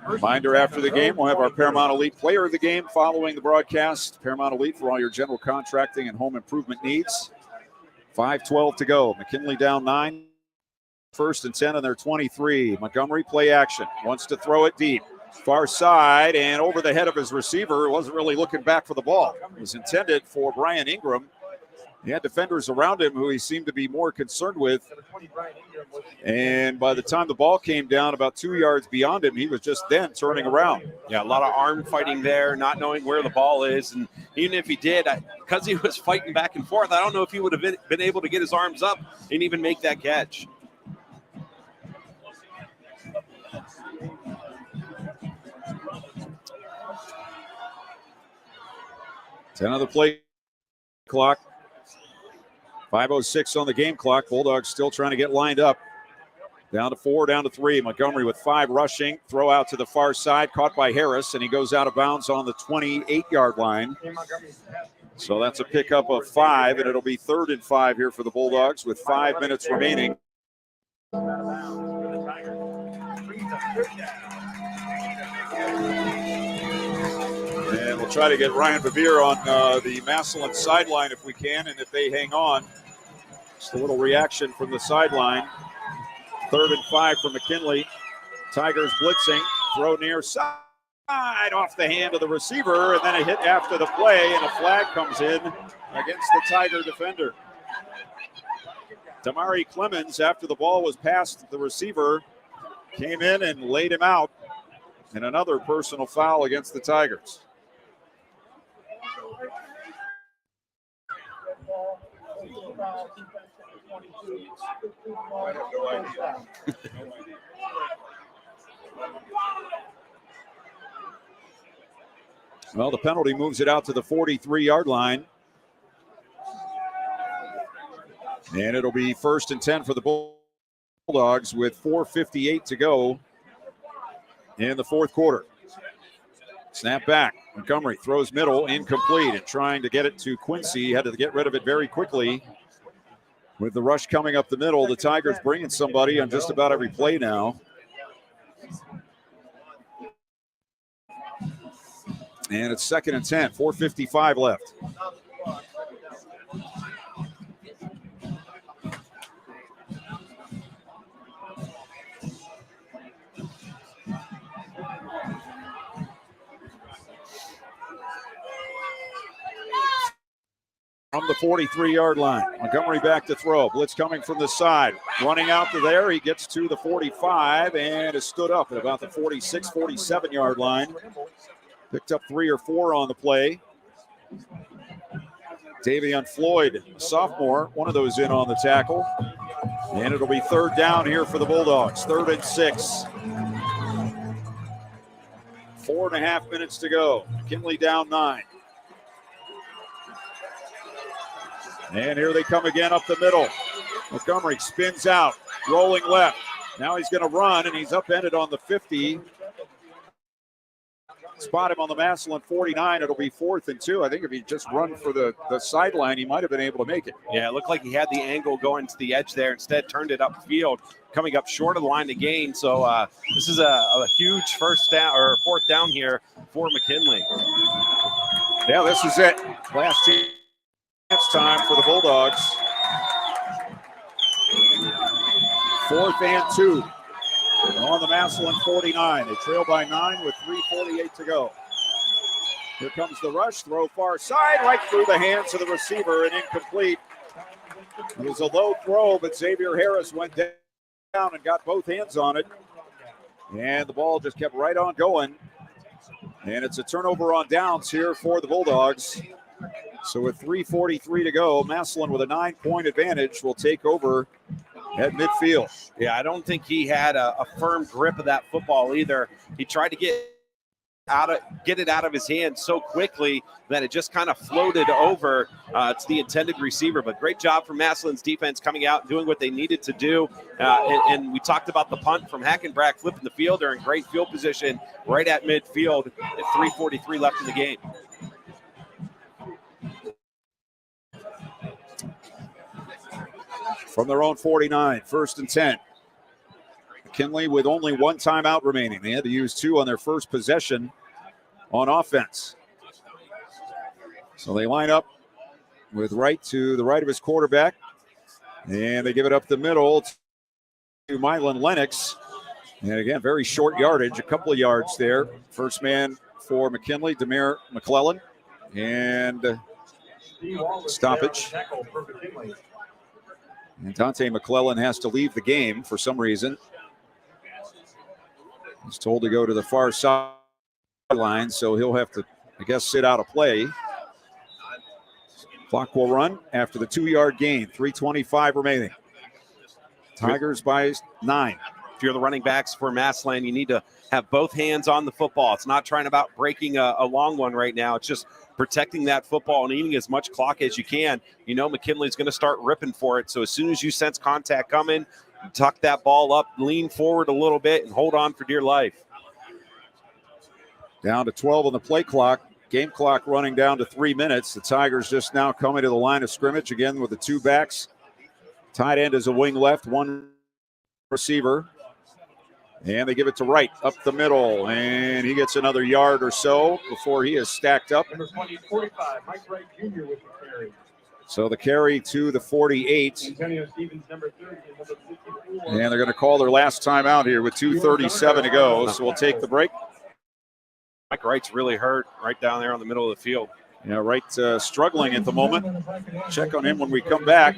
Reminder after the game, we'll have our Paramount Elite Player of the Game following the broadcast. Paramount Elite for all your general contracting and home improvement needs. 5:12 to go. McKinley down 9. First and 10 on their 23. Montgomery play action. Wants to throw it deep. Far side and over the head of his receiver. Wasn't really looking back for the ball. It was intended for Brian Ingram. He had defenders around him who he seemed to be more concerned with. And by the time the ball came down about 2 yards beyond him, he was just then turning around. Yeah, a lot of arm fighting there, not knowing where the ball is. And even if he did, because he was fighting back and forth, I don't know if he would have been able to get his arms up and even make that catch. Ten on the play clock. 5:06 on the game clock. Bulldogs still trying to get lined up. Down to 4, down to 3. Montgomery with 5 rushing. Throw out to the far side. Caught by Harris, and he goes out of bounds on the 28-yard line. So that's a pickup of 5, and it'll be 3rd and 5 here for the Bulldogs with 5 minutes remaining. And we'll try to get Ryan Bevere on the Massillon sideline if we can, and if they hang on. Just a little reaction from the sideline. 3rd and 5 for McKinley. Tigers blitzing. Throw near side off the hand of the receiver, and then a hit after the play, and a flag comes in against the Tiger defender. Damari Clemens, after the ball was past the receiver, came in and laid him out. And another personal foul against the Tigers. Well, the penalty moves it out to the 43-yard line. And it'll be 1st and 10 for the Bulldogs with 4:58 to go in the fourth quarter. Snap back. Montgomery throws middle, incomplete, and trying to get it to Quincy. Had to get rid of it very quickly. With the rush coming up the middle, the Tigers bringing somebody on just about every play now. And it's 2nd and 10, 4:55 left. From the 43-yard line, Montgomery back to throw. Blitz coming from the side. Running out to there, he gets to the 45 and is stood up at about the 46, 47-yard line. Picked up 3 or 4 on the play. Davion Floyd, a sophomore, one of those in on the tackle. And it'll be 3rd down here for the Bulldogs. 3rd and 6. 4.5 minutes to go. McKinley down 9. And here they come again up the middle. Montgomery spins out, rolling left. Now he's going to run, and he's upended on the 50. Spot him on the Massillon 49. It'll be 4th and 2. I think if he just run for the sideline, he might have been able to make it. Yeah, it looked like he had the angle going to the edge there. Instead, turned it upfield, coming up short of the line to gain. So this is a huge 4th down here for McKinley. Yeah, this is it. Last chance time for the Bulldogs. 4th and 2 on the Massillon 49. They trail by 9 with 3:48 to go. Here comes the rush. Throw far side, right through the hands of the receiver and incomplete. It was a low throw, but Xavier Harris went down and got both hands on it. And the ball just kept right on going. And it's a turnover on downs here for the Bulldogs. So with 3:43 to go, Massillon with a 9-point advantage will take over at midfield. Yeah, I don't think he had a firm grip of that football either. He tried to get it out of his hand so quickly that it just kind of floated over to the intended receiver. But great job from Massillon's defense coming out and doing what they needed to do. And we talked about the punt from Hackenbrack flipping the field. They're in great field position right at midfield at 3:43 left in the game. from their own 49, 1st and 10. McKinley with only one timeout remaining. They had to use 2 on their first possession on offense. So they line up with right to the right of his quarterback. And they give it up the middle to Mylon Lennox. And again, very short yardage, a couple of yards there. First man for McKinley, Demir McClellan. And stoppage. And Dante McClellan has to leave the game for some reason. He's told to go to the far sideline, so he'll have to, I guess, sit out of play. Clock will run after the 2-yard gain, 3:25 remaining. Tigers by 9. If you're the running backs for Massillon, you need to have both hands on the football. It's not trying about breaking a long one right now. It's just protecting that football and eating as much clock as you can. You know McKinley's going to start ripping for it. So as soon as you sense contact coming, tuck that ball up, lean forward a little bit, and hold on for dear life. Down to 12 on the play clock. Game clock running down to 3 minutes. The Tigers just now coming to the line of scrimmage again with the 2 backs. Tight end is a wing left, 1 receiver. And they give it to Wright up the middle. And he gets another yard or so before he is stacked up. Number 45, Mike Wright Jr. with the carry. So the carry to the 48. Antonio Stevens, number 30, and number 54. And they're going to call their last timeout here with 2:37 to go. So we'll take the break. Mike Wright's really hurt right down there on the middle of the field. Yeah, Wright struggling at the moment. Check on him when we come back.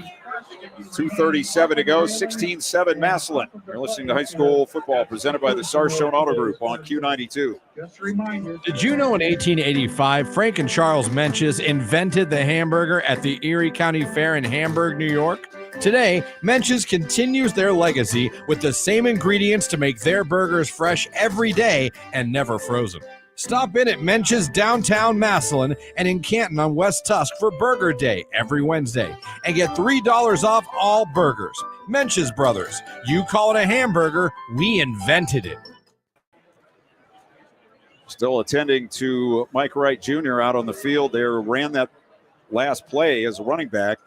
2:37 to go, 16-7 Massillon. You're listening to high school football presented by the Sarshone Auto Group on Q92. Did you know in 1885, Frank and Charles Menches invented the hamburger at the Erie County Fair in Hamburg, New York? Today, Menches continues their legacy with the same ingredients to make their burgers fresh every day and never frozen. Stop in at Menches downtown Massillon and in Canton on West Tusk for Burger Day every Wednesday and get $3 off all burgers. Menches Brothers, you call it a hamburger, we invented it. Still attending to Mike Wright Jr. out on the field there, ran that last play as a running back.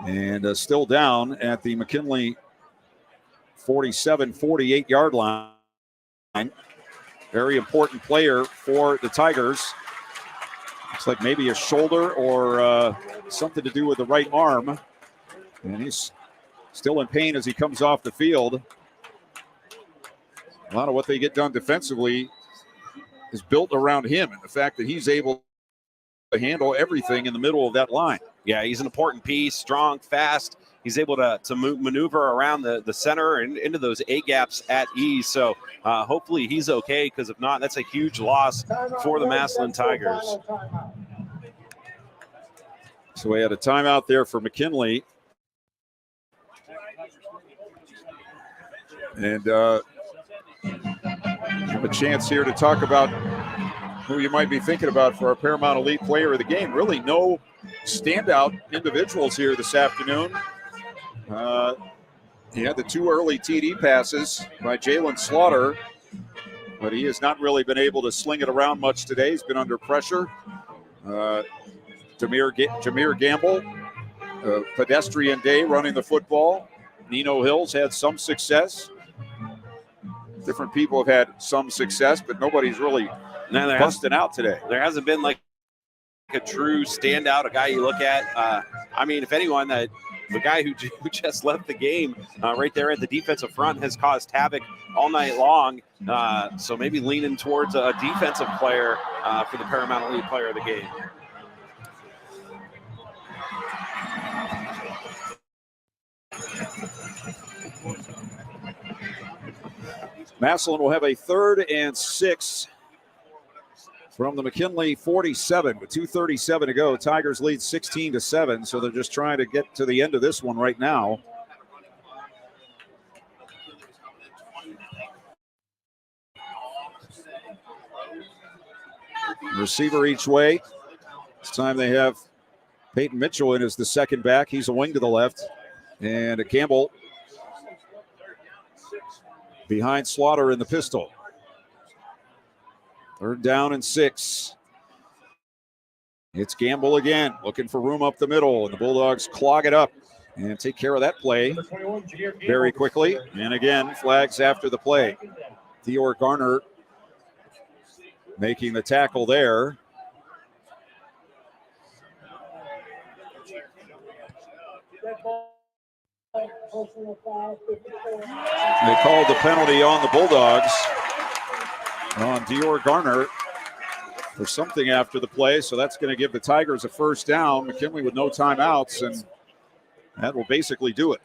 And still down at the McKinley 47-48 yard line. Very important player for the Tigers. Looks like maybe a shoulder or something to do with the right arm. And he's still in pain as he comes off the field. A lot of what they get done defensively is built around him and the fact that he's able to handle everything in the middle of that line. Yeah, he's an important piece, strong, fast. He's able to maneuver around the center and into those A-gaps at ease. So hopefully he's okay, because if not, that's a huge loss for the Massillon Tigers. So we had a timeout there for McKinley. And have a chance here to talk about who you might be thinking about for our Paramount Elite Player of the Game. Really no standout individuals here this afternoon. He had the 2 early TD passes by Jalen Slaughter, but he has not really been able to sling it around much today. He's been under pressure. Jameer Gamble, pedestrian day running the football. Nino Hills had some success. Different people have had some success, but nobody's really busting out today. There hasn't been like a true standout, a guy you look at. I mean, if anyone, the guy who just left the game right there at the defensive front has caused havoc all night long. So maybe leaning towards a defensive player for the Paramount Elite Player of the Game. Massillon will have a 3rd and 6 from the McKinley 47 with 2:37 to go. Tigers lead 16-7, so they're just trying to get to the end of this one right now. Receiver each way. This time they have Peyton Mitchell in as the second back. He's a wing to the left. And Campbell behind Slaughter in the pistol. 3rd down and 6. It's Gamble again, looking for room up the middle, and the Bulldogs clog it up and take care of that play very quickly. And again, flags after the play. Theor Garner making the tackle there. They called the penalty on the Bulldogs on Dior Garner for something after the play, so that's going to give the Tigers a first down. McKinley with no timeouts, and that will basically do it.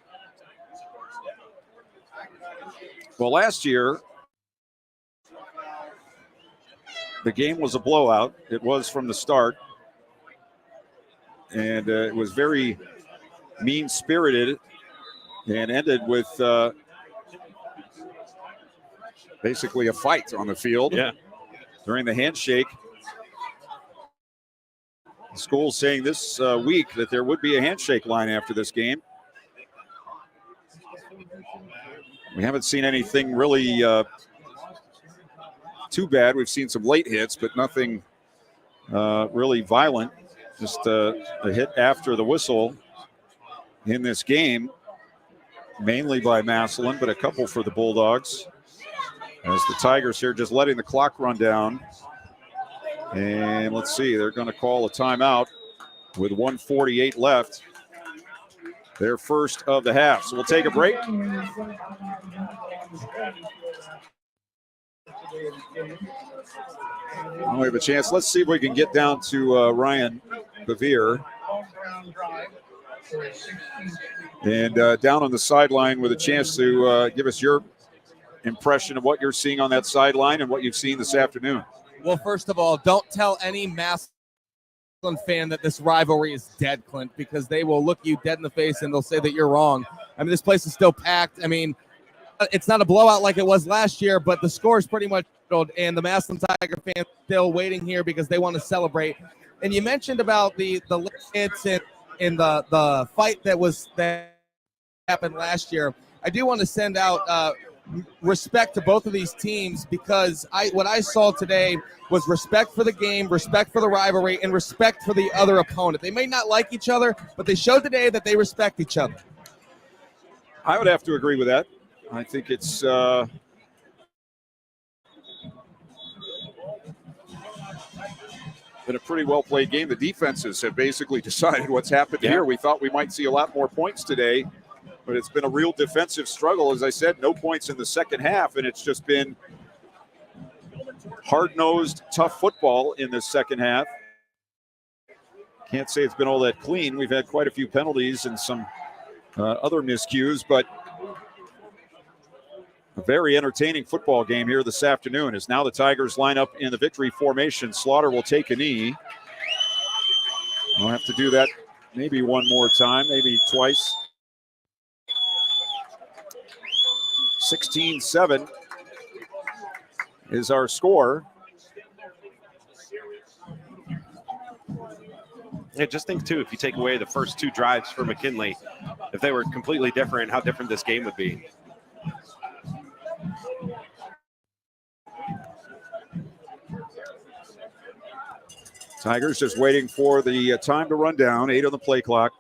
Well, last year, the game was a blowout. It was from the start, and it was very mean-spirited and ended with basically a fight on the field. Yeah. During the handshake. The school saying this week that there would be a handshake line after this game. We haven't seen anything really too bad. We've seen some late hits, but nothing really violent. Just a hit after the whistle in this game, mainly by Massillon, but a couple for the Bulldogs. As the Tigers here just letting the clock run down. And let's see, they're going to call a timeout with 1:48 left. Their first of the half. So we'll take a break. We have a chance. Let's see if we can get down to Ryan Bevere. And down on the sideline with a chance to give us your impression of what you're seeing on that sideline and what you've seen this afternoon. Well, first of all, don't tell any Massillon fan that this rivalry is dead, Clint, because they will look you dead in the face and they'll say that you're wrong. I mean, this place is still packed. I mean, it's not a blowout like it was last year, but the score is pretty much settled, and the Massillon Tiger fans still waiting here because they want to celebrate. And you mentioned about the hits in the fight that happened last year. I do want to send out respect to both of these teams, because what I saw today was respect for the game, respect for the rivalry, and respect for the other opponent. They may not like each other, but they showed today that they respect each other. I would have to agree with that. I think it's been a pretty well-played game. The defenses have basically decided what's happened here. We thought we might see a lot more points today, but it's been a real defensive struggle. As I said, no points in the second half, and it's just been hard-nosed, tough football in the second half. Can't say it's been all that clean. We've had quite a few penalties and some other miscues, but a very entertaining football game here this afternoon as now the Tigers line up in the victory formation. Slaughter will take a knee. I'll have to do that maybe one more time, maybe twice. 16-7 is our score. Yeah, just think, too, if you take away the first two drives for McKinley, if they were completely different, how different this game would be. Tigers just waiting for the time to run down. 8 on the play clock.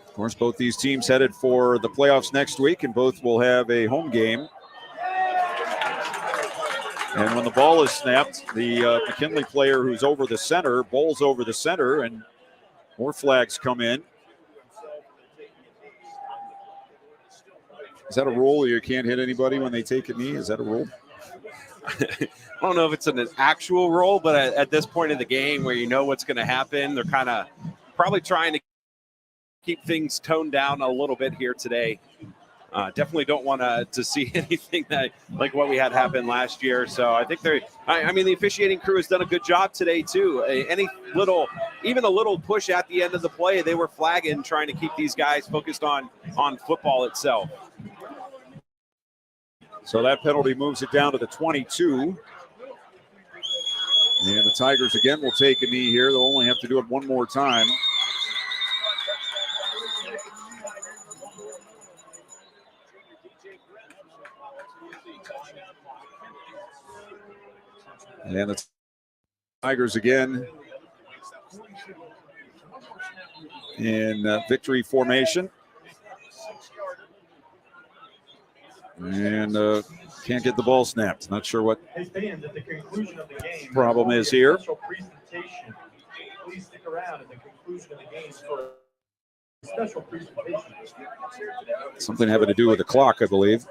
Of course, both these teams headed for the playoffs next week, and both will have a home game. And when the ball is snapped, the McKinley player who's over the center bowls over the center, and more flags come in. Is that a rule? You can't hit anybody when they take a knee? Is that a rule? I don't know if it's an actual rule, but at this point in the game where you know what's going to happen, they're kind of probably trying to keep things toned down a little bit here today. Definitely don't want to see anything that like what we had happen last year. So I think the officiating crew has done a good job today too. Even a little push at the end of the play, they were flagging, trying to keep these guys focused on football itself. So that penalty moves it down to the 22. And the Tigers again will take a knee here. They'll only have to do it one more time. And the Tigers again in victory formation. And can't get the ball snapped. Not sure what problem is here. Please stick around at the conclusion of the game for a special presentation. Something having to do with the clock, I believe.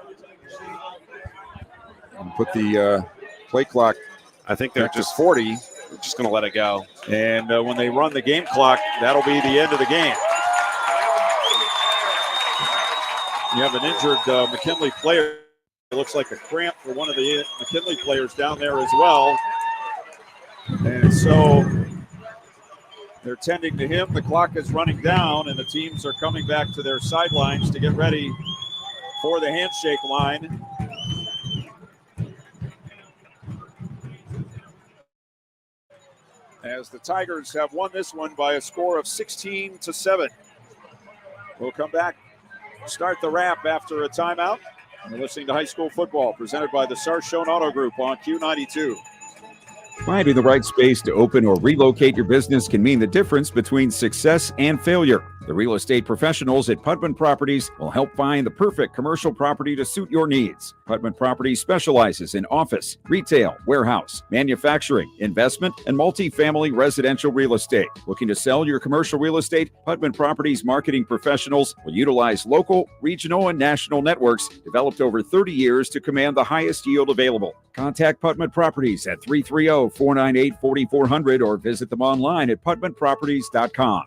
Put the play clock. I think they're just 40. They're just going to let it go. And when they run the game clock, that'll be the end of the game. You have an injured McKinley player. It looks like a cramp for one of the McKinley players down there as well. And so they're tending to him. The clock is running down, and the teams are coming back to their sidelines to get ready for the handshake line. As the Tigers have won this one by a score of 16-7. We'll come back, start the wrap after a timeout. You're listening to High School Football, presented by the Sarshone Auto Group on Q92. Finding the right space to open or relocate your business can mean the difference between success and failure. The real estate professionals at Putman Properties will help find the perfect commercial property to suit your needs. Putman Properties specializes in office, retail, warehouse, manufacturing, investment, and multifamily residential real estate. Looking to sell your commercial real estate? Putman Properties marketing professionals will utilize local, regional, and national networks developed over 30 years to command the highest yield available. Contact Putman Properties at 330-498-4400 or visit them online at putmanproperties.com.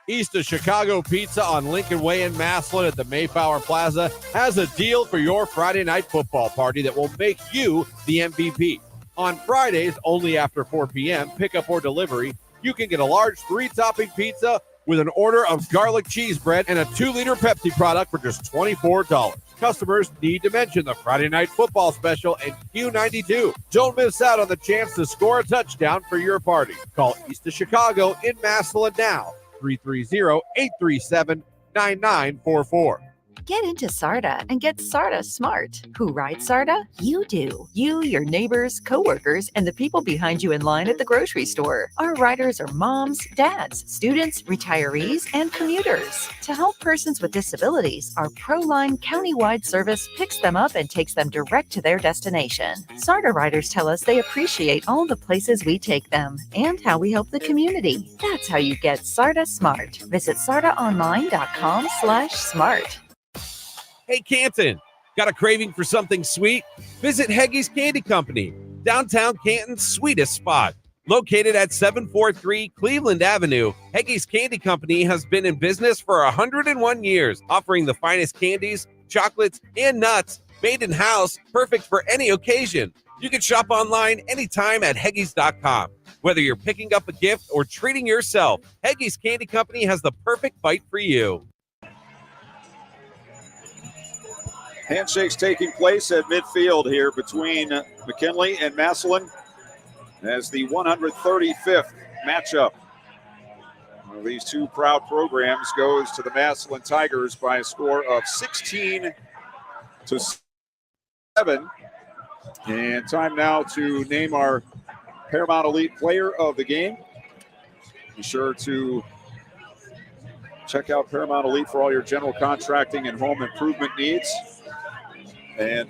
East of Chicago Pizza on Lincoln Way in Massillon at the Mayflower Plaza has a deal for your Friday night football party that will make you the MVP. On Fridays, only after 4 p.m., pickup or delivery, you can get a large 3-topping pizza with an order of garlic cheese bread and a 2-liter Pepsi product for just $24. Customers need to mention the Friday night football special and Q92. Don't miss out on the chance to score a touchdown for your party. Call East of Chicago in Massillon now. 330-837-9944. Get into SARTA and get SARTA smart. Who rides SARTA? You do. You, your neighbors, coworkers, and the people behind you in line at the grocery store. Our riders are moms, dads, students, retirees, and commuters. To help persons with disabilities, our ProLine countywide service picks them up and takes them direct to their destination. SARTA riders tell us they appreciate all the places we take them and how we help the community. That's how you get SARTA smart. Visit sartaonline.com/smart. Hey, Canton, got a craving for something sweet? Visit Heggy's Candy Company, downtown Canton's sweetest spot. Located at 743 Cleveland Avenue, Heggy's Candy Company has been in business for 101 years, offering the finest candies, chocolates, and nuts made in-house, perfect for any occasion. You can shop online anytime at Heggy's.com. Whether you're picking up a gift or treating yourself, Heggy's Candy Company has the perfect bite for you. Handshakes taking place at midfield here between McKinley and Massillon as the 135th matchup of these two proud programs goes to the Massillon Tigers by a score of 16-7. And time now to name our Paramount Elite Player of the Game. Be sure to check out Paramount Elite for all your general contracting and home improvement needs. And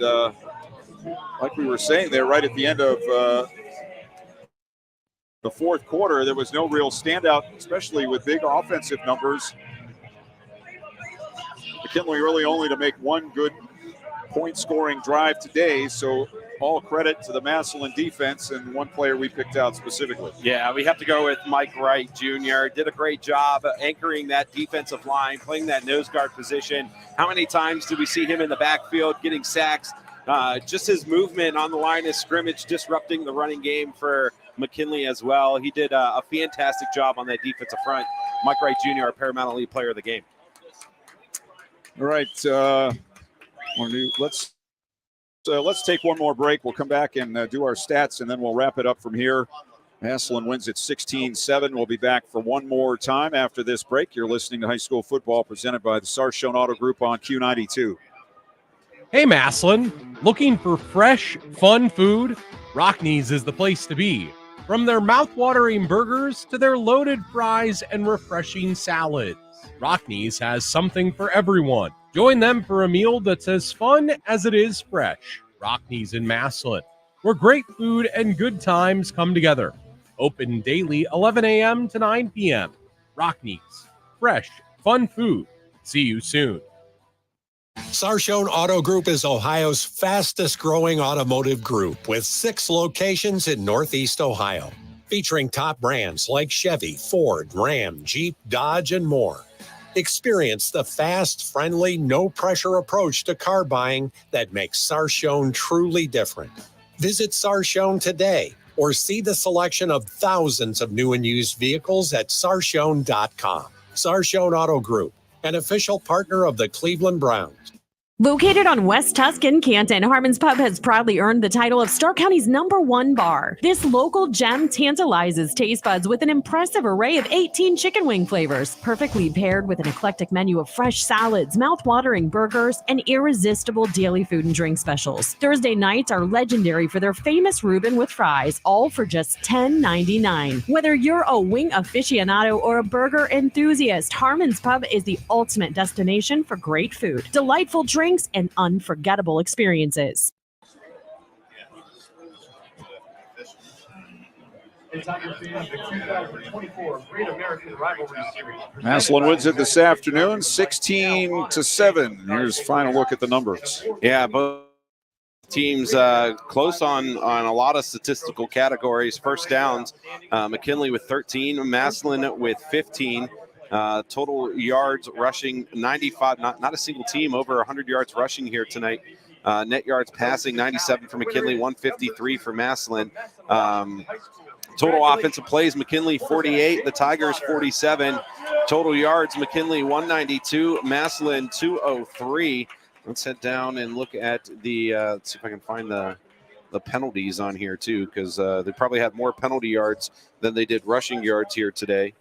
like we were saying there, right at the end of the fourth quarter, there was no real standout, especially with big offensive numbers. McKinley really only to make one good point-scoring drive today, so all credit to the Massillon defense and one player we picked out specifically. Yeah, we have to go with Mike Wright Jr. Did a great job anchoring that defensive line, playing that nose guard position. How many times do we see him in the backfield getting sacks? Just his movement on the line of scrimmage, disrupting the running game for McKinley as well. He did a fantastic job on that defensive front. Mike Wright Jr., our Paramount Elite Player of the game. All right, let's take one more break. We'll come back and do our stats, and then we'll wrap it up from here. Massillon wins at 16-7. We'll be back for one more time after this break. You're listening to High School Football presented by the Sarshone Auto Group on Q92. Hey, Massillon, looking for fresh, fun food? Rockneys is the place to be. From their mouth-watering burgers to their loaded fries and refreshing salads, Rockneys has something for everyone. Join them for a meal that's as fun as it is fresh. Rockneys in Massillon, where great food and good times come together. Open daily 11 a.m. to 9 p.m. Rockneys, fresh, fun food. See you soon. Sarshone Auto Group is Ohio's fastest growing automotive group with 6 locations in Northeast Ohio, featuring top brands like Chevy, Ford, Ram, Jeep, Dodge, and more. Experience the fast, friendly, no-pressure approach to car buying that makes Sarshone truly different. Visit Sarshone today or see the selection of thousands of new and used vehicles at sarshone.com. Sarshone Auto Group, an official partner of the Cleveland Browns. Located on West Tuscan, Canton, Harmon's Pub has proudly earned the title of Stark County's #1 bar. This local gem tantalizes taste buds with an impressive array of 18 chicken wing flavors, perfectly paired with an eclectic menu of fresh salads, mouth-watering burgers, and irresistible daily food and drink specials. Thursday nights are legendary for their famous Reuben with fries, all for just $10.99. Whether you're a wing aficionado or a burger enthusiast, Harmon's Pub is the ultimate destination for great food, delightful drinks, and unforgettable experiences. Massillon wins it this afternoon, 16-7. Here's a final look at the numbers. Yeah, both teams close on a lot of statistical categories. First downs, McKinley with 13, Massillon with 15. Total yards rushing 95. Not a single team over 100 yards rushing here tonight. Net yards passing 97 for McKinley, 153 for Massillon. Total offensive plays, McKinley 48, the Tigers 47. Total yards, McKinley 192, Massillon 203. Let's head down and look at the let's see if I can find the penalties on here too, because they probably had more penalty yards than they did rushing yards here today.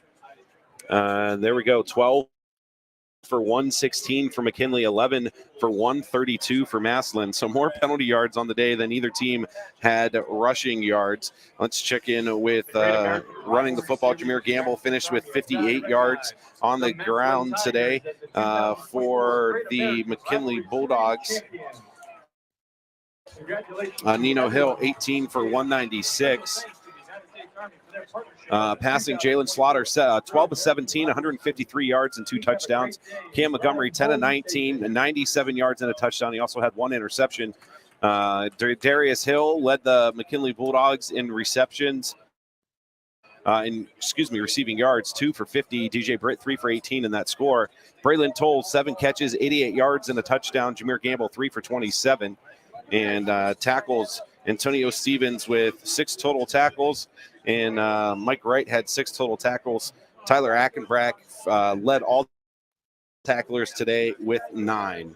There we go. 12 for 116 for McKinley, 11 for 132 for Massillon. So more penalty yards on the day than either team had rushing yards. Let's check in with running the football. Jameer Gamble finished with 58 yards on the ground today for the McKinley Bulldogs. Nino Hill, 18 for 196. Passing, Jalen Slaughter, 12 of 17, 153 yards and 2 touchdowns. Cam Montgomery, 10 of 19, and 97 yards and a touchdown. He also had 1 interception. Darius Hill led the McKinley Bulldogs in receptions. Receiving yards, 2 for 50. DJ Britt, 3 for 18 in that score. Braylon Toll, 7 catches, 88 yards and a touchdown. Jameer Gamble, 3 for 27. And tackles, Antonio Stevens with 6 total tackles. And Mike Wright had 6 total tackles. Tyler Ackenbrack led all tacklers today with 9.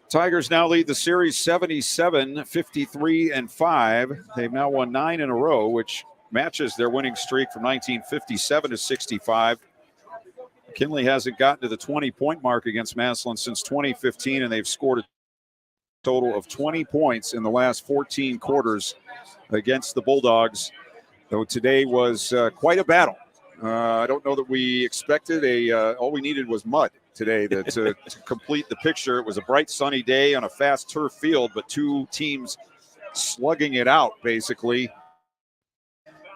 Tigers now lead the series 77-53-5. They've now won 9 in a row, which matches their winning streak from 1957 to 65. McKinley hasn't gotten to the 20-point mark against Massillon since 2015, and they've scored a total of 20 points in the last 14 quarters against the Bulldogs, though today was quite a battle. I don't know that we expected all we needed was mud today to complete the picture. It was a bright sunny day on a fast turf field, but 2 teams slugging it out basically.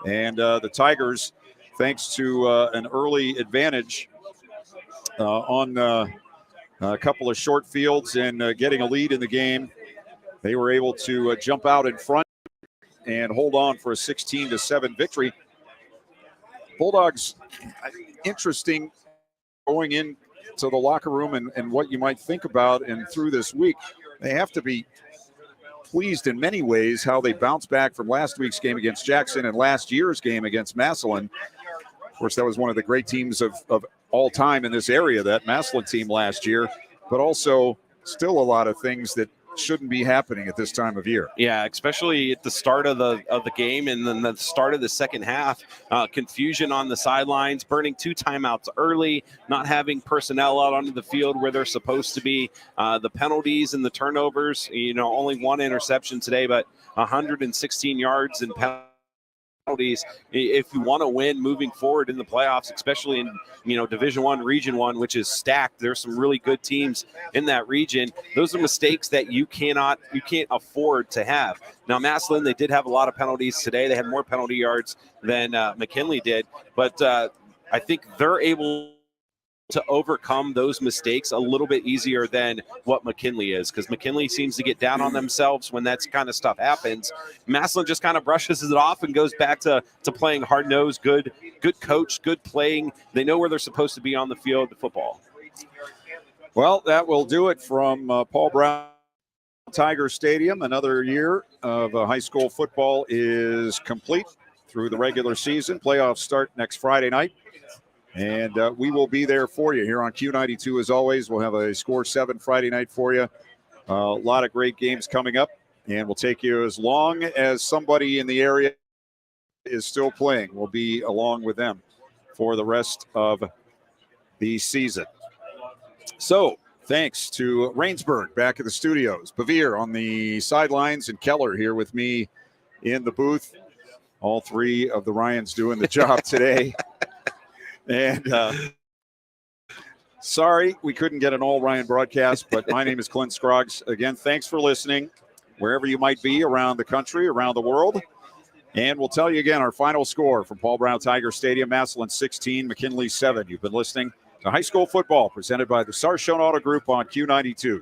And the Tigers, thanks to an early advantage on a couple of short fields and getting a lead in the game, they were able to jump out in front and hold on for a 16-7 victory. Bulldogs, interesting going into the locker room and what you might think about and through this week. They have to be pleased in many ways how they bounced back from last week's game against Jackson and last year's game against Massillon. Of course, that was one of the great teams of all time in this area, that Massillon team last year, but also still a lot of things that shouldn't be happening at this time of year. Yeah, especially at the start of the game and then the start of the second half. Confusion on the sidelines, burning 2 timeouts early, not having personnel out onto the field where they're supposed to be. The penalties and the turnovers, only 1 interception today, but 116 yards and penalties. If you want to win moving forward in the playoffs, especially in Division I, Region 1, which is stacked, there's some really good teams in that region. Those are mistakes that you can't afford to have. Now, Massillon, they did have a lot of penalties today. They had more penalty yards than McKinley did, but I think they're able to overcome those mistakes a little bit easier than what McKinley is, because McKinley seems to get down on themselves when that kind of stuff happens. Massillon just kind of brushes it off and goes back to playing hard-nosed, good coach, good playing. They know where they're supposed to be on the field, the football. Well, that will do it from Paul Brown Tiger Stadium. Another year of high school football is complete through the regular season. Playoffs start next Friday night. And we will be there for you here on Q92 as always. We'll have a Score 7 Friday night for you. A lot of great games coming up. And we'll take you as long as somebody in the area is still playing. We'll be along with them for the rest of the season. So thanks to Rainsburg back at the studios, Bevere on the sidelines, and Keller here with me in the booth. All 3 of the Ryans doing the job today. And sorry we couldn't get an all Ryan broadcast, but my name is Clint Scroggs. Again, thanks for listening wherever you might be around the country, around the world. And we'll tell you again our final score from Paul Brown Tiger Stadium: Massillon 16, McKinley 7. You've been listening to high school football presented by the Sarshone Auto Group on Q92.